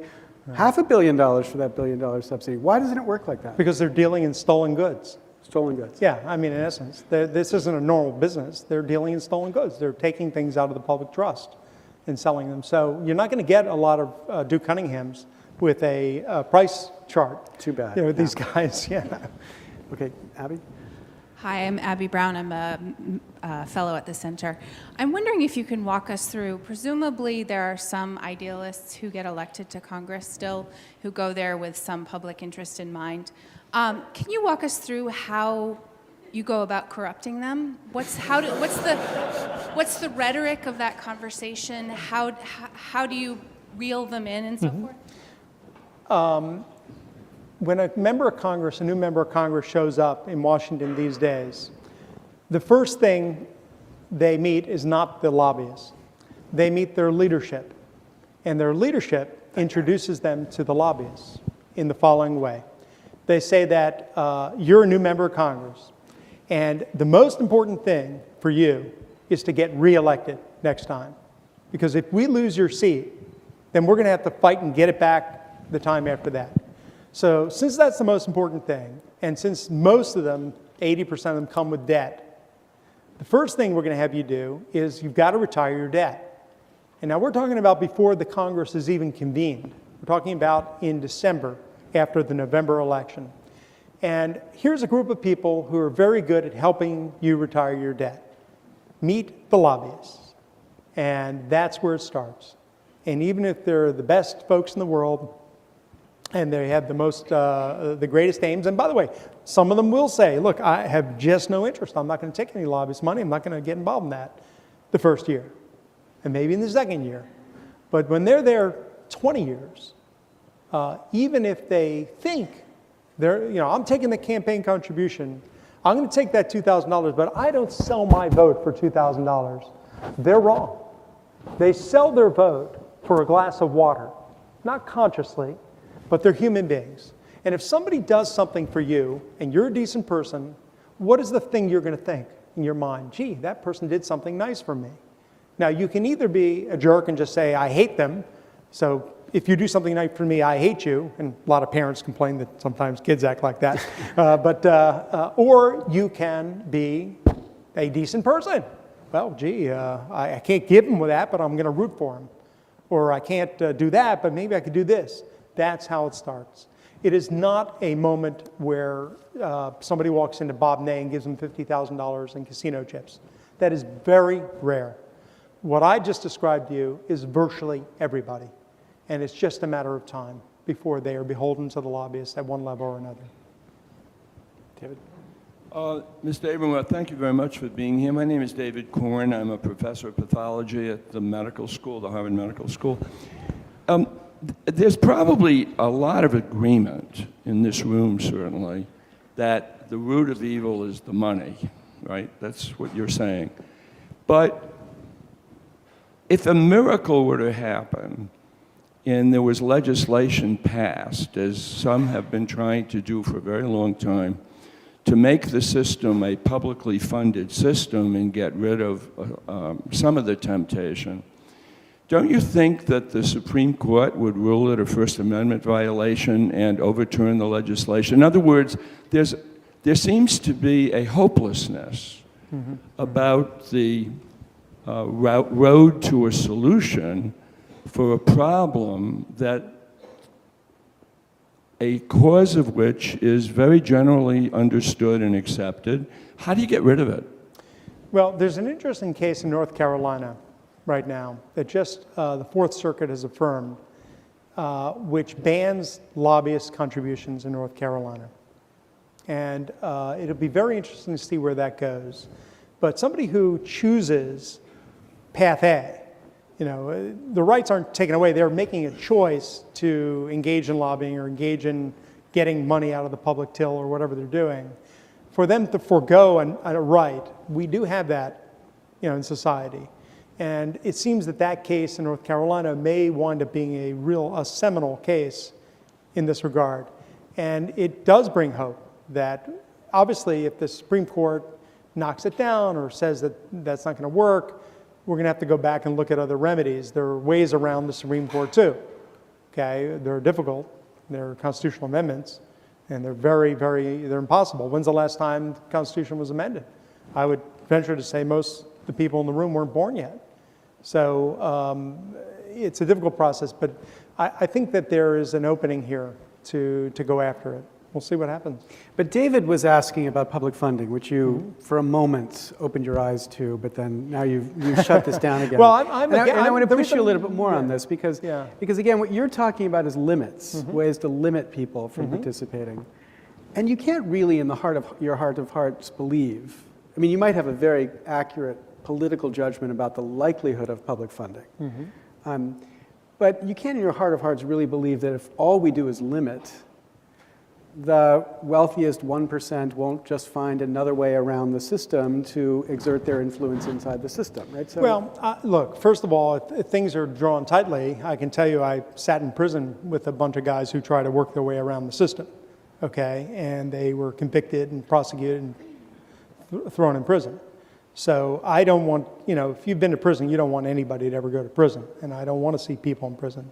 $500 million for that $1 billion subsidy. Why doesn't it work like that? Because they're dealing in stolen goods. Stolen goods. Yeah, I mean, in essence, this isn't a normal business. They're dealing in stolen goods. They're taking things out of the public trust and selling them. So you're not going to get a lot of Duke Cunninghams with a price chart. Too bad. These guys, yeah. Okay, Abby? Hi, I'm Abby Brown. I'm a fellow at the center. I'm wondering if you can walk us through, presumably there are some idealists who get elected to Congress still, who go there with some public interest in mind. Can you walk us through how you go about corrupting them? What's the rhetoric of that conversation? How do you reel them in and so forth? When a member of Congress, a new member of Congress shows up in Washington these days, the first thing they meet is not the lobbyists. They meet their leadership. And their leadership introduces them to the lobbyists in the following way. They say that you're a new member of Congress, and the most important thing for you is to get reelected next time. Because if we lose your seat, then we're going to have to fight and get it back the time after that. So since that's the most important thing, and since most of them, 80% of them, come with debt, the first thing we're going to have you do is you've got to retire your debt. And now we're talking about before the Congress is even convened. We're talking about in December, after the November election. And here's a group of people who are very good at helping you retire your debt. Meet the lobbyists. And that's where it starts. And even if they're the best folks in the world, and they have the greatest aims. And by the way, some of them will say, look, I have just no interest. I'm not going to take any lobbyist money. I'm not going to get involved in that the first year, and maybe in the second year. But when they're there 20 years, even if they think I'm taking the campaign contribution, I'm going to take that $2,000, but I don't sell my vote for $2,000. They're wrong. They sell their vote for a glass of water, not consciously, but they're human beings. And if somebody does something for you and you're a decent person, what is the thing you're going to think in your mind? Gee, that person did something nice for me. Now, you can either be a jerk and just say, I hate them. So if you do something nice for me, I hate you. And a lot of parents complain that sometimes kids act like that. Or you can be a decent person. Well, gee, I can't give him with that, but I'm going to root for him. Or I can't do that, but maybe I could do this. That's how it starts. It is not a moment where somebody walks into Bob Ney and gives them $50,000 in casino chips. That is very rare. What I just described to you is virtually everybody. And it's just a matter of time before they are beholden to the lobbyists at one level or another. David? Mr. Abrams, thank you very much for being here. My name is David Korn. I'm a professor of pathology at the medical school, the Harvard Medical School. There's probably a lot of agreement in this room, certainly, that the root of evil is the money, right? That's what you're saying. But if a miracle were to happen and there was legislation passed, as some have been trying to do for a very long time, to make the system a publicly funded system and get rid of some of the temptation, don't you think that the Supreme Court would rule it a First Amendment violation and overturn the legislation? In other words, there seems to be a hopelessness about the road to a solution for a problem that a cause of which is very generally understood and accepted. How do you get rid of it? Well, there's an interesting case in North Carolina right now that just the Fourth Circuit has affirmed, which bans lobbyist contributions in North Carolina. And it'll be very interesting to see where that goes. But somebody who chooses Path A, the rights aren't taken away. They're making a choice to engage in lobbying or engage in getting money out of the public till or whatever they're doing. For them to forego a right, we do have that, in society. And it seems that case in North Carolina may wind up being a seminal case in this regard. And it does bring hope that obviously if the Supreme Court knocks it down or says that that's not going to work, we're going to have to go back and look at other remedies. There are ways around the Supreme Court too. Okay, they're difficult. They're constitutional amendments, and they're they're impossible. When's the last time the Constitution was amended? I would venture to say most of the people in the room weren't born yet. So it's a difficult process, but I think that there is an opening here to go after it. we'll see what happens. But David was asking about public funding, which you, for a moment, opened your eyes to, but then now you've shut this down again. Well, I want to push you a little bit more on this because again, what you're talking about is limits, ways to limit people from participating. And you can't really, in the heart of your heart of hearts, believe. I mean, you might have a very accurate political judgment about the likelihood of public funding. But you can't, in your heart of hearts, really believe that if all we do is limit, the wealthiest 1% won't just find another way around the system to exert their influence inside the system, right? So, well, look, first of all, if things are drawn tightly, I can tell you I sat in prison with a bunch of guys who try to work their way around the system, okay? And they were convicted and prosecuted and thrown in prison. So I don't want, if you've been to prison, you don't want anybody to ever go to prison. And I don't want to see people in prison.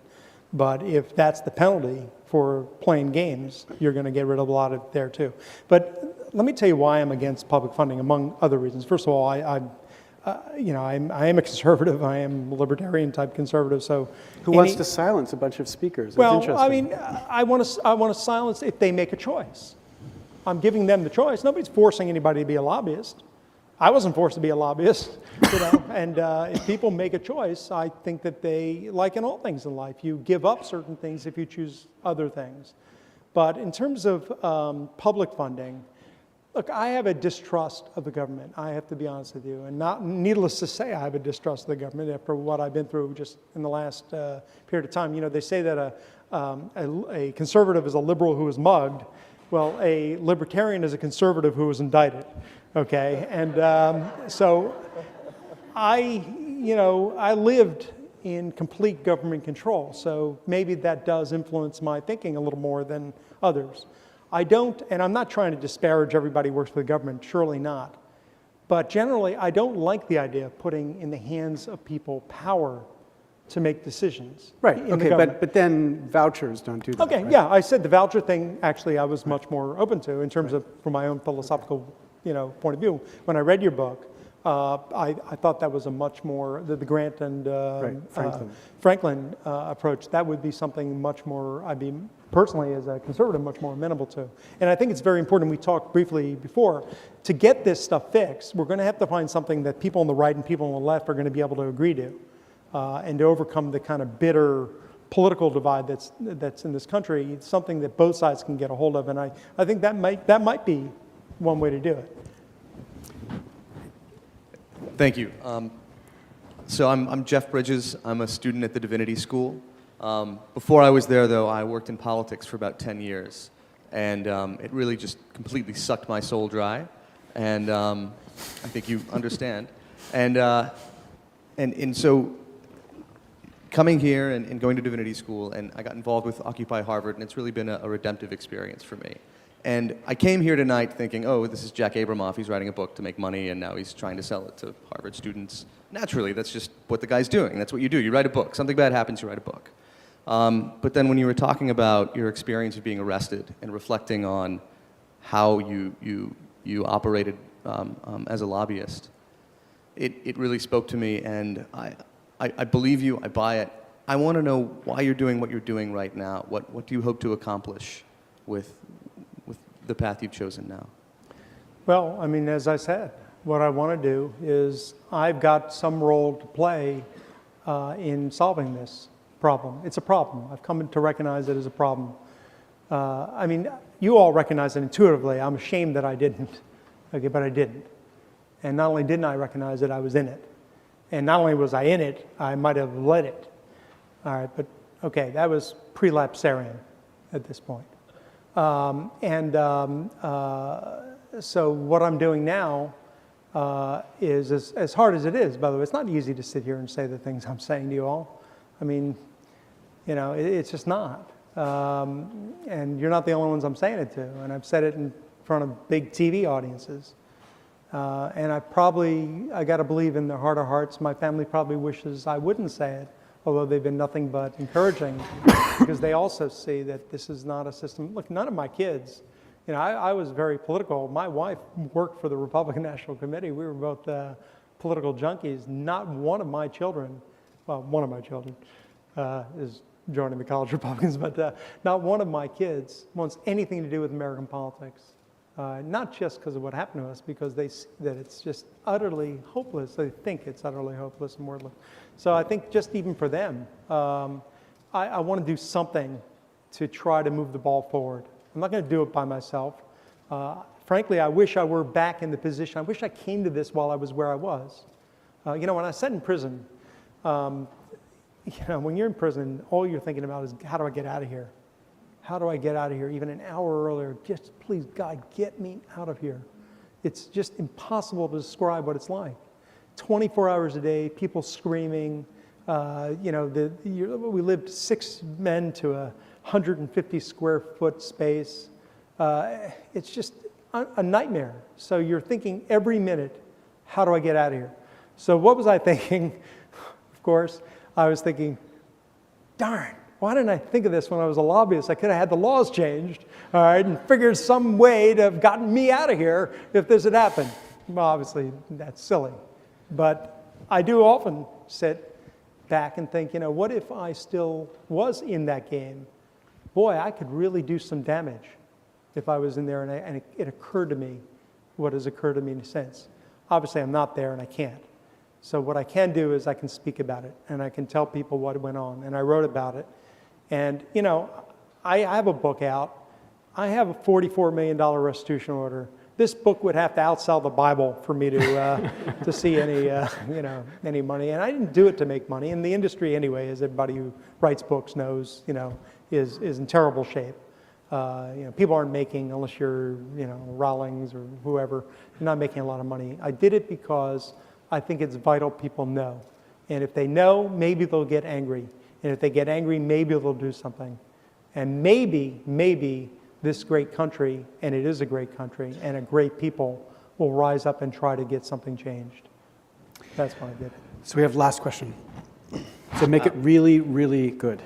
But if that's the penalty for playing games, you're going to get rid of a lot of it there too. But let me tell you why I'm against public funding, among other reasons. First of all, I am a conservative. I am a libertarian type conservative. So who wants to silence a bunch of speakers? Well, I mean, I want to silence if they make a choice. I'm giving them the choice. Nobody's forcing anybody to be a lobbyist. I wasn't forced to be a lobbyist, and if people make a choice, I think that they, like in all things in life, you give up certain things if you choose other things. But in terms of public funding, look, I have a distrust of the government. I have to be honest with you, and needless to say, I have a distrust of the government after what I've been through just in the last period of time. They say that a conservative is a liberal who is mugged. Well, a libertarian is a conservative who was indicted. Okay, and so I lived in complete government control, so maybe that does influence my thinking a little more than others. I don't, and I'm not trying to disparage everybody who works for the government, surely not, but generally I don't like the idea of putting in the hands of people power to make decisions. Right, okay, but then vouchers don't do that. Okay, right? yeah, I said the voucher thing, actually I was much more open to in terms of, from my own philosophical point of view. When I read your book, I thought that was a much more, the Grant and Franklin approach, that would be something much more, I'd be personally as a conservative much more amenable to. And I think it's very important, we talked briefly before, to get this stuff fixed, we're going to have to find something that people on the right and people on the left are going to be able to agree to, and to overcome the kind of bitter political divide that's in this country. It's something that both sides can get a hold of, and I think that might be one way to do it. Thank you. So I'm Jeff Bridges. I'm a student at the Divinity School. Before I was there, though, I worked in politics for about 10 years. And it really just completely sucked my soul dry. And I think you understand. And so coming here and going to Divinity School, and I got involved with Occupy Harvard, and it's really been a redemptive experience for me. And I came here tonight thinking, oh, this is Jack Abramoff. He's writing a book to make money, and now he's trying to sell it to Harvard students. Naturally, that's just what the guy's doing. That's what you do. You write a book. Something bad happens, you write a book. But then when you were talking about your experience of being arrested and reflecting on how you operated as a lobbyist, it really spoke to me, and I believe you. I buy it. I want to know why you're doing what you're doing right now. What do you hope to accomplish with the path you've chosen now? Well, I mean, as I said, what I want to do is I've got some role to play in solving this problem. It's a problem. I've come to recognize it as a problem. I mean, you all recognize it intuitively. I'm ashamed that I didn't, okay, but I didn't. And not only didn't I recognize it, I was in it. And not only was I in it, I might have led it. All right, but okay, that was prelapsarian at this point. So what I'm doing now is, as hard as it is, by the way, it's not easy to sit here and say the things I'm saying to you all. I mean, it's just not. And you're not the only ones I'm saying it to. And I've said it in front of big TV audiences. And I got to believe in the heart of hearts, my family probably wishes I wouldn't say it, although they've been nothing but encouraging, because they also see that this is not a system. Look, none of my kids, I was very political. My wife worked for the Republican National Committee. We were both political junkies. Not one of my children, well, one of my children is joining the college Republicans, but not one of my kids wants anything to do with American politics. Not just because of what happened to us, because they see that it's just utterly hopeless. They think it's utterly hopeless and worthless. So I think just even for them, I want to do something to try to move the ball forward. I'm not going to do it by myself. Frankly, I wish I were back in the position. I wish I came to this while I was where I was. When I sat in prison, when you're in prison, all you're thinking about is, how do I get out of here? How do I get out of here? Even an hour earlier, just please, God, get me out of here. It's just impossible to describe what it's like. 24 hours a day, people screaming. We lived 6 men to a 150 square foot space. It's just a nightmare. So you're thinking every minute, how do I get out of here? So what was I thinking? Of course, I was thinking, darn, why didn't I think of this when I was a lobbyist? I could have had the laws changed, all right, and figured some way to have gotten me out of here if this had happened. Well, obviously, that's silly. But I do often sit back and think, what if I still was in that game? Boy, I could really do some damage if I was in there and it occurred to me what has occurred to me since. Obviously, I'm not there and I can't. So what I can do is I can speak about it and I can tell people what went on. And I wrote about it. And, I have a book out. I have a $44 million restitution order. This book would have to outsell the Bible for me to see any money. And I didn't do it to make money. And the industry anyway, as everybody who writes books knows, is in terrible shape. People aren't making, unless you're, Rawlings or whoever, you're not making a lot of money. I did it because I think it's vital people know. And if they know, maybe they'll get angry. And if they get angry, maybe they'll do something. And maybe this great country, and it is a great country, and a great people will rise up and try to get something changed. That's why I did it. So we have last question. So make it really, really good.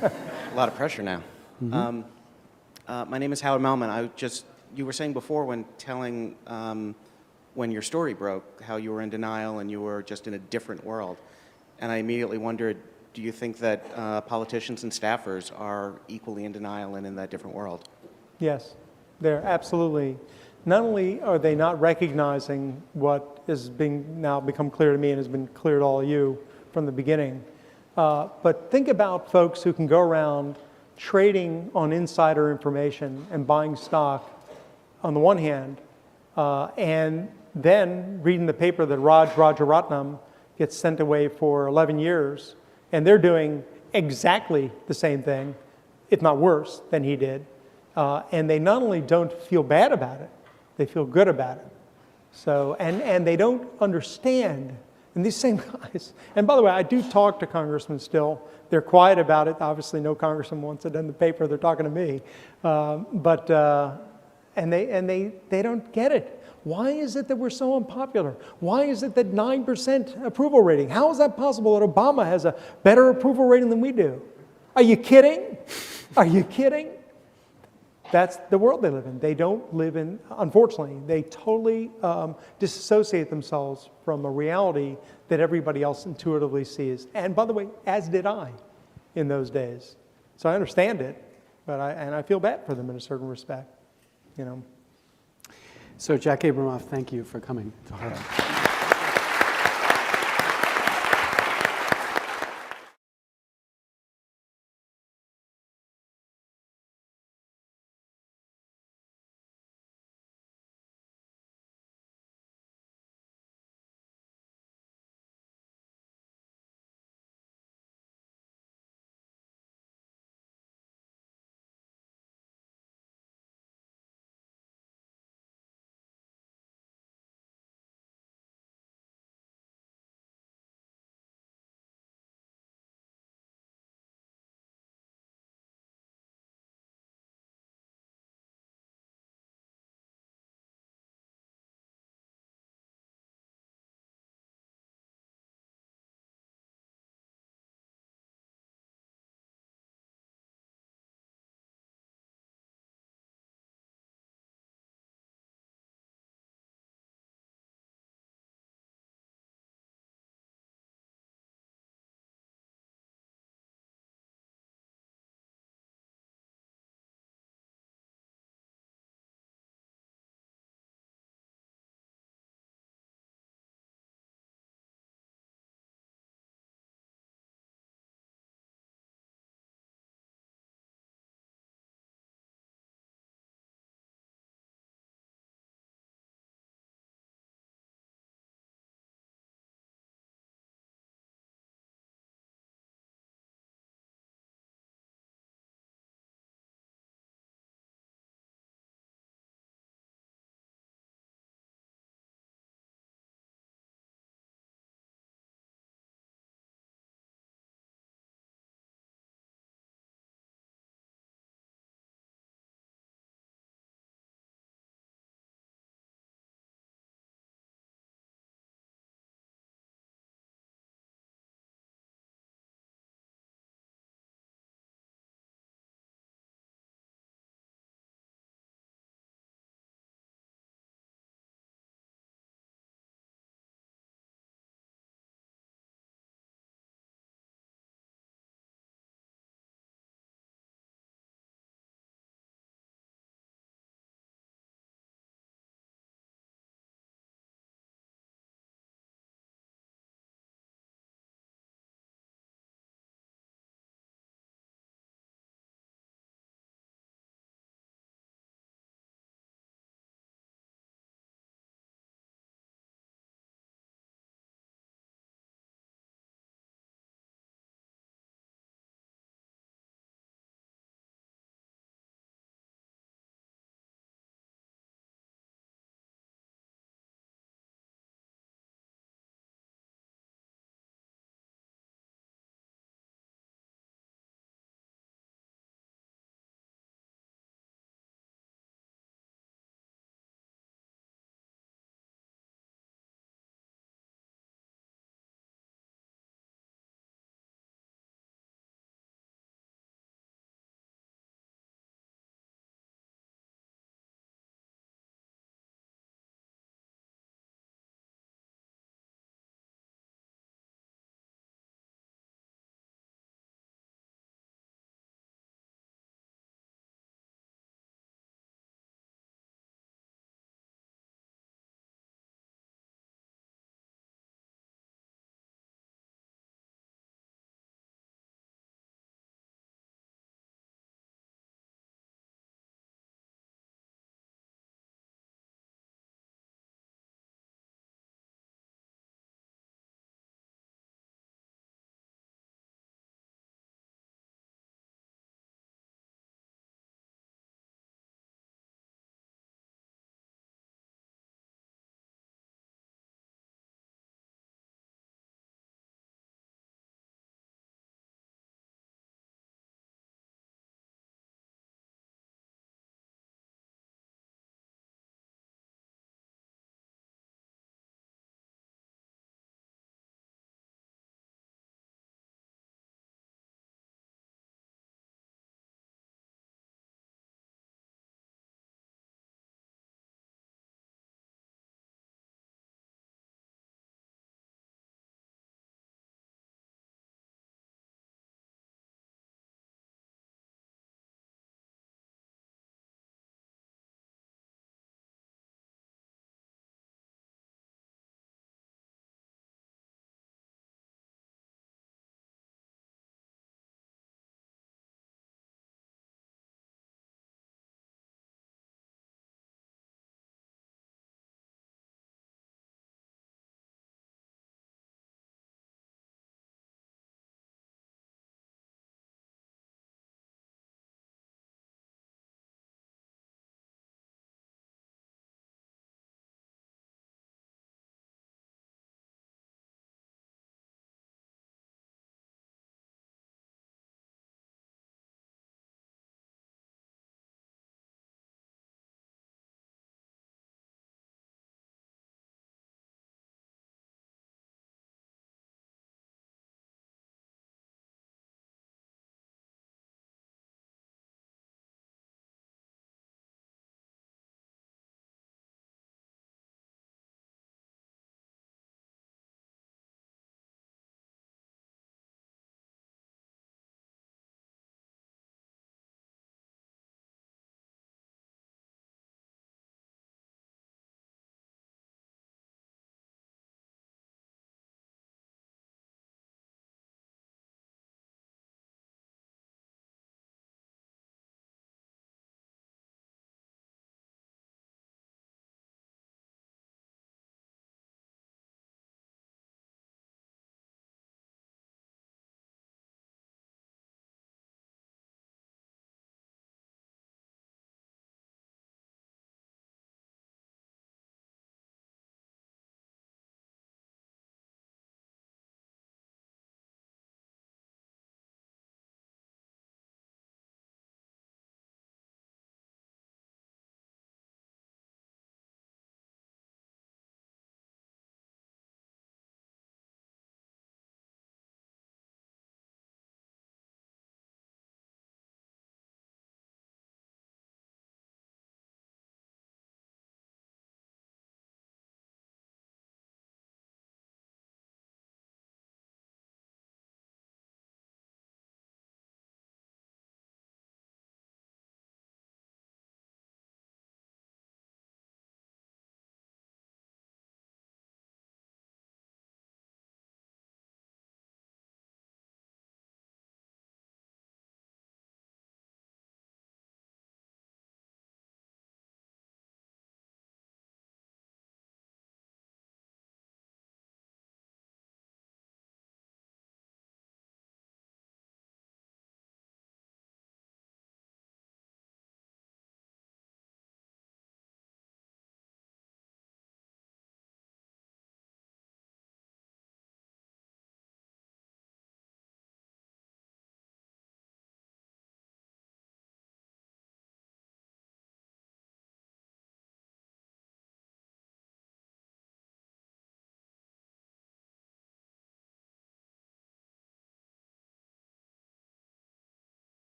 A lot of pressure now. Mm-hmm. My name is Howard Melman. You were saying before when telling, when your story broke, how you were in denial and you were just in a different world. And I immediately wondered, do you think that politicians and staffers are equally in denial and in that different world? Yes, they're absolutely. Not only are they not recognizing what is now become clear to me and has been clear to all of you from the beginning, but think about folks who can go around trading on insider information and buying stock on the one hand, and then reading the paper that Rajaratnam gets sent away for 11 years, and they're doing exactly the same thing, if not worse, than he did. And they not only don't feel bad about it, they feel good about it. So, and they don't understand. And these same guys, and by the way, I do talk to congressmen still. They're quiet about it. Obviously, no congressman wants it in the paper. They're talking to me. And they don't get it. Why is it that we're so unpopular? Why is it that 9% approval rating? How is that possible that Obama has a better approval rating than we do? Are you kidding? Are you kidding? That's the world they live in. They don't live in, unfortunately, they totally disassociate themselves from a reality that everybody else intuitively sees. And by the way, as did I in those days. So I understand it, but I feel bad for them in a certain respect, So Jack Abramoff, thank you for coming to Harvard.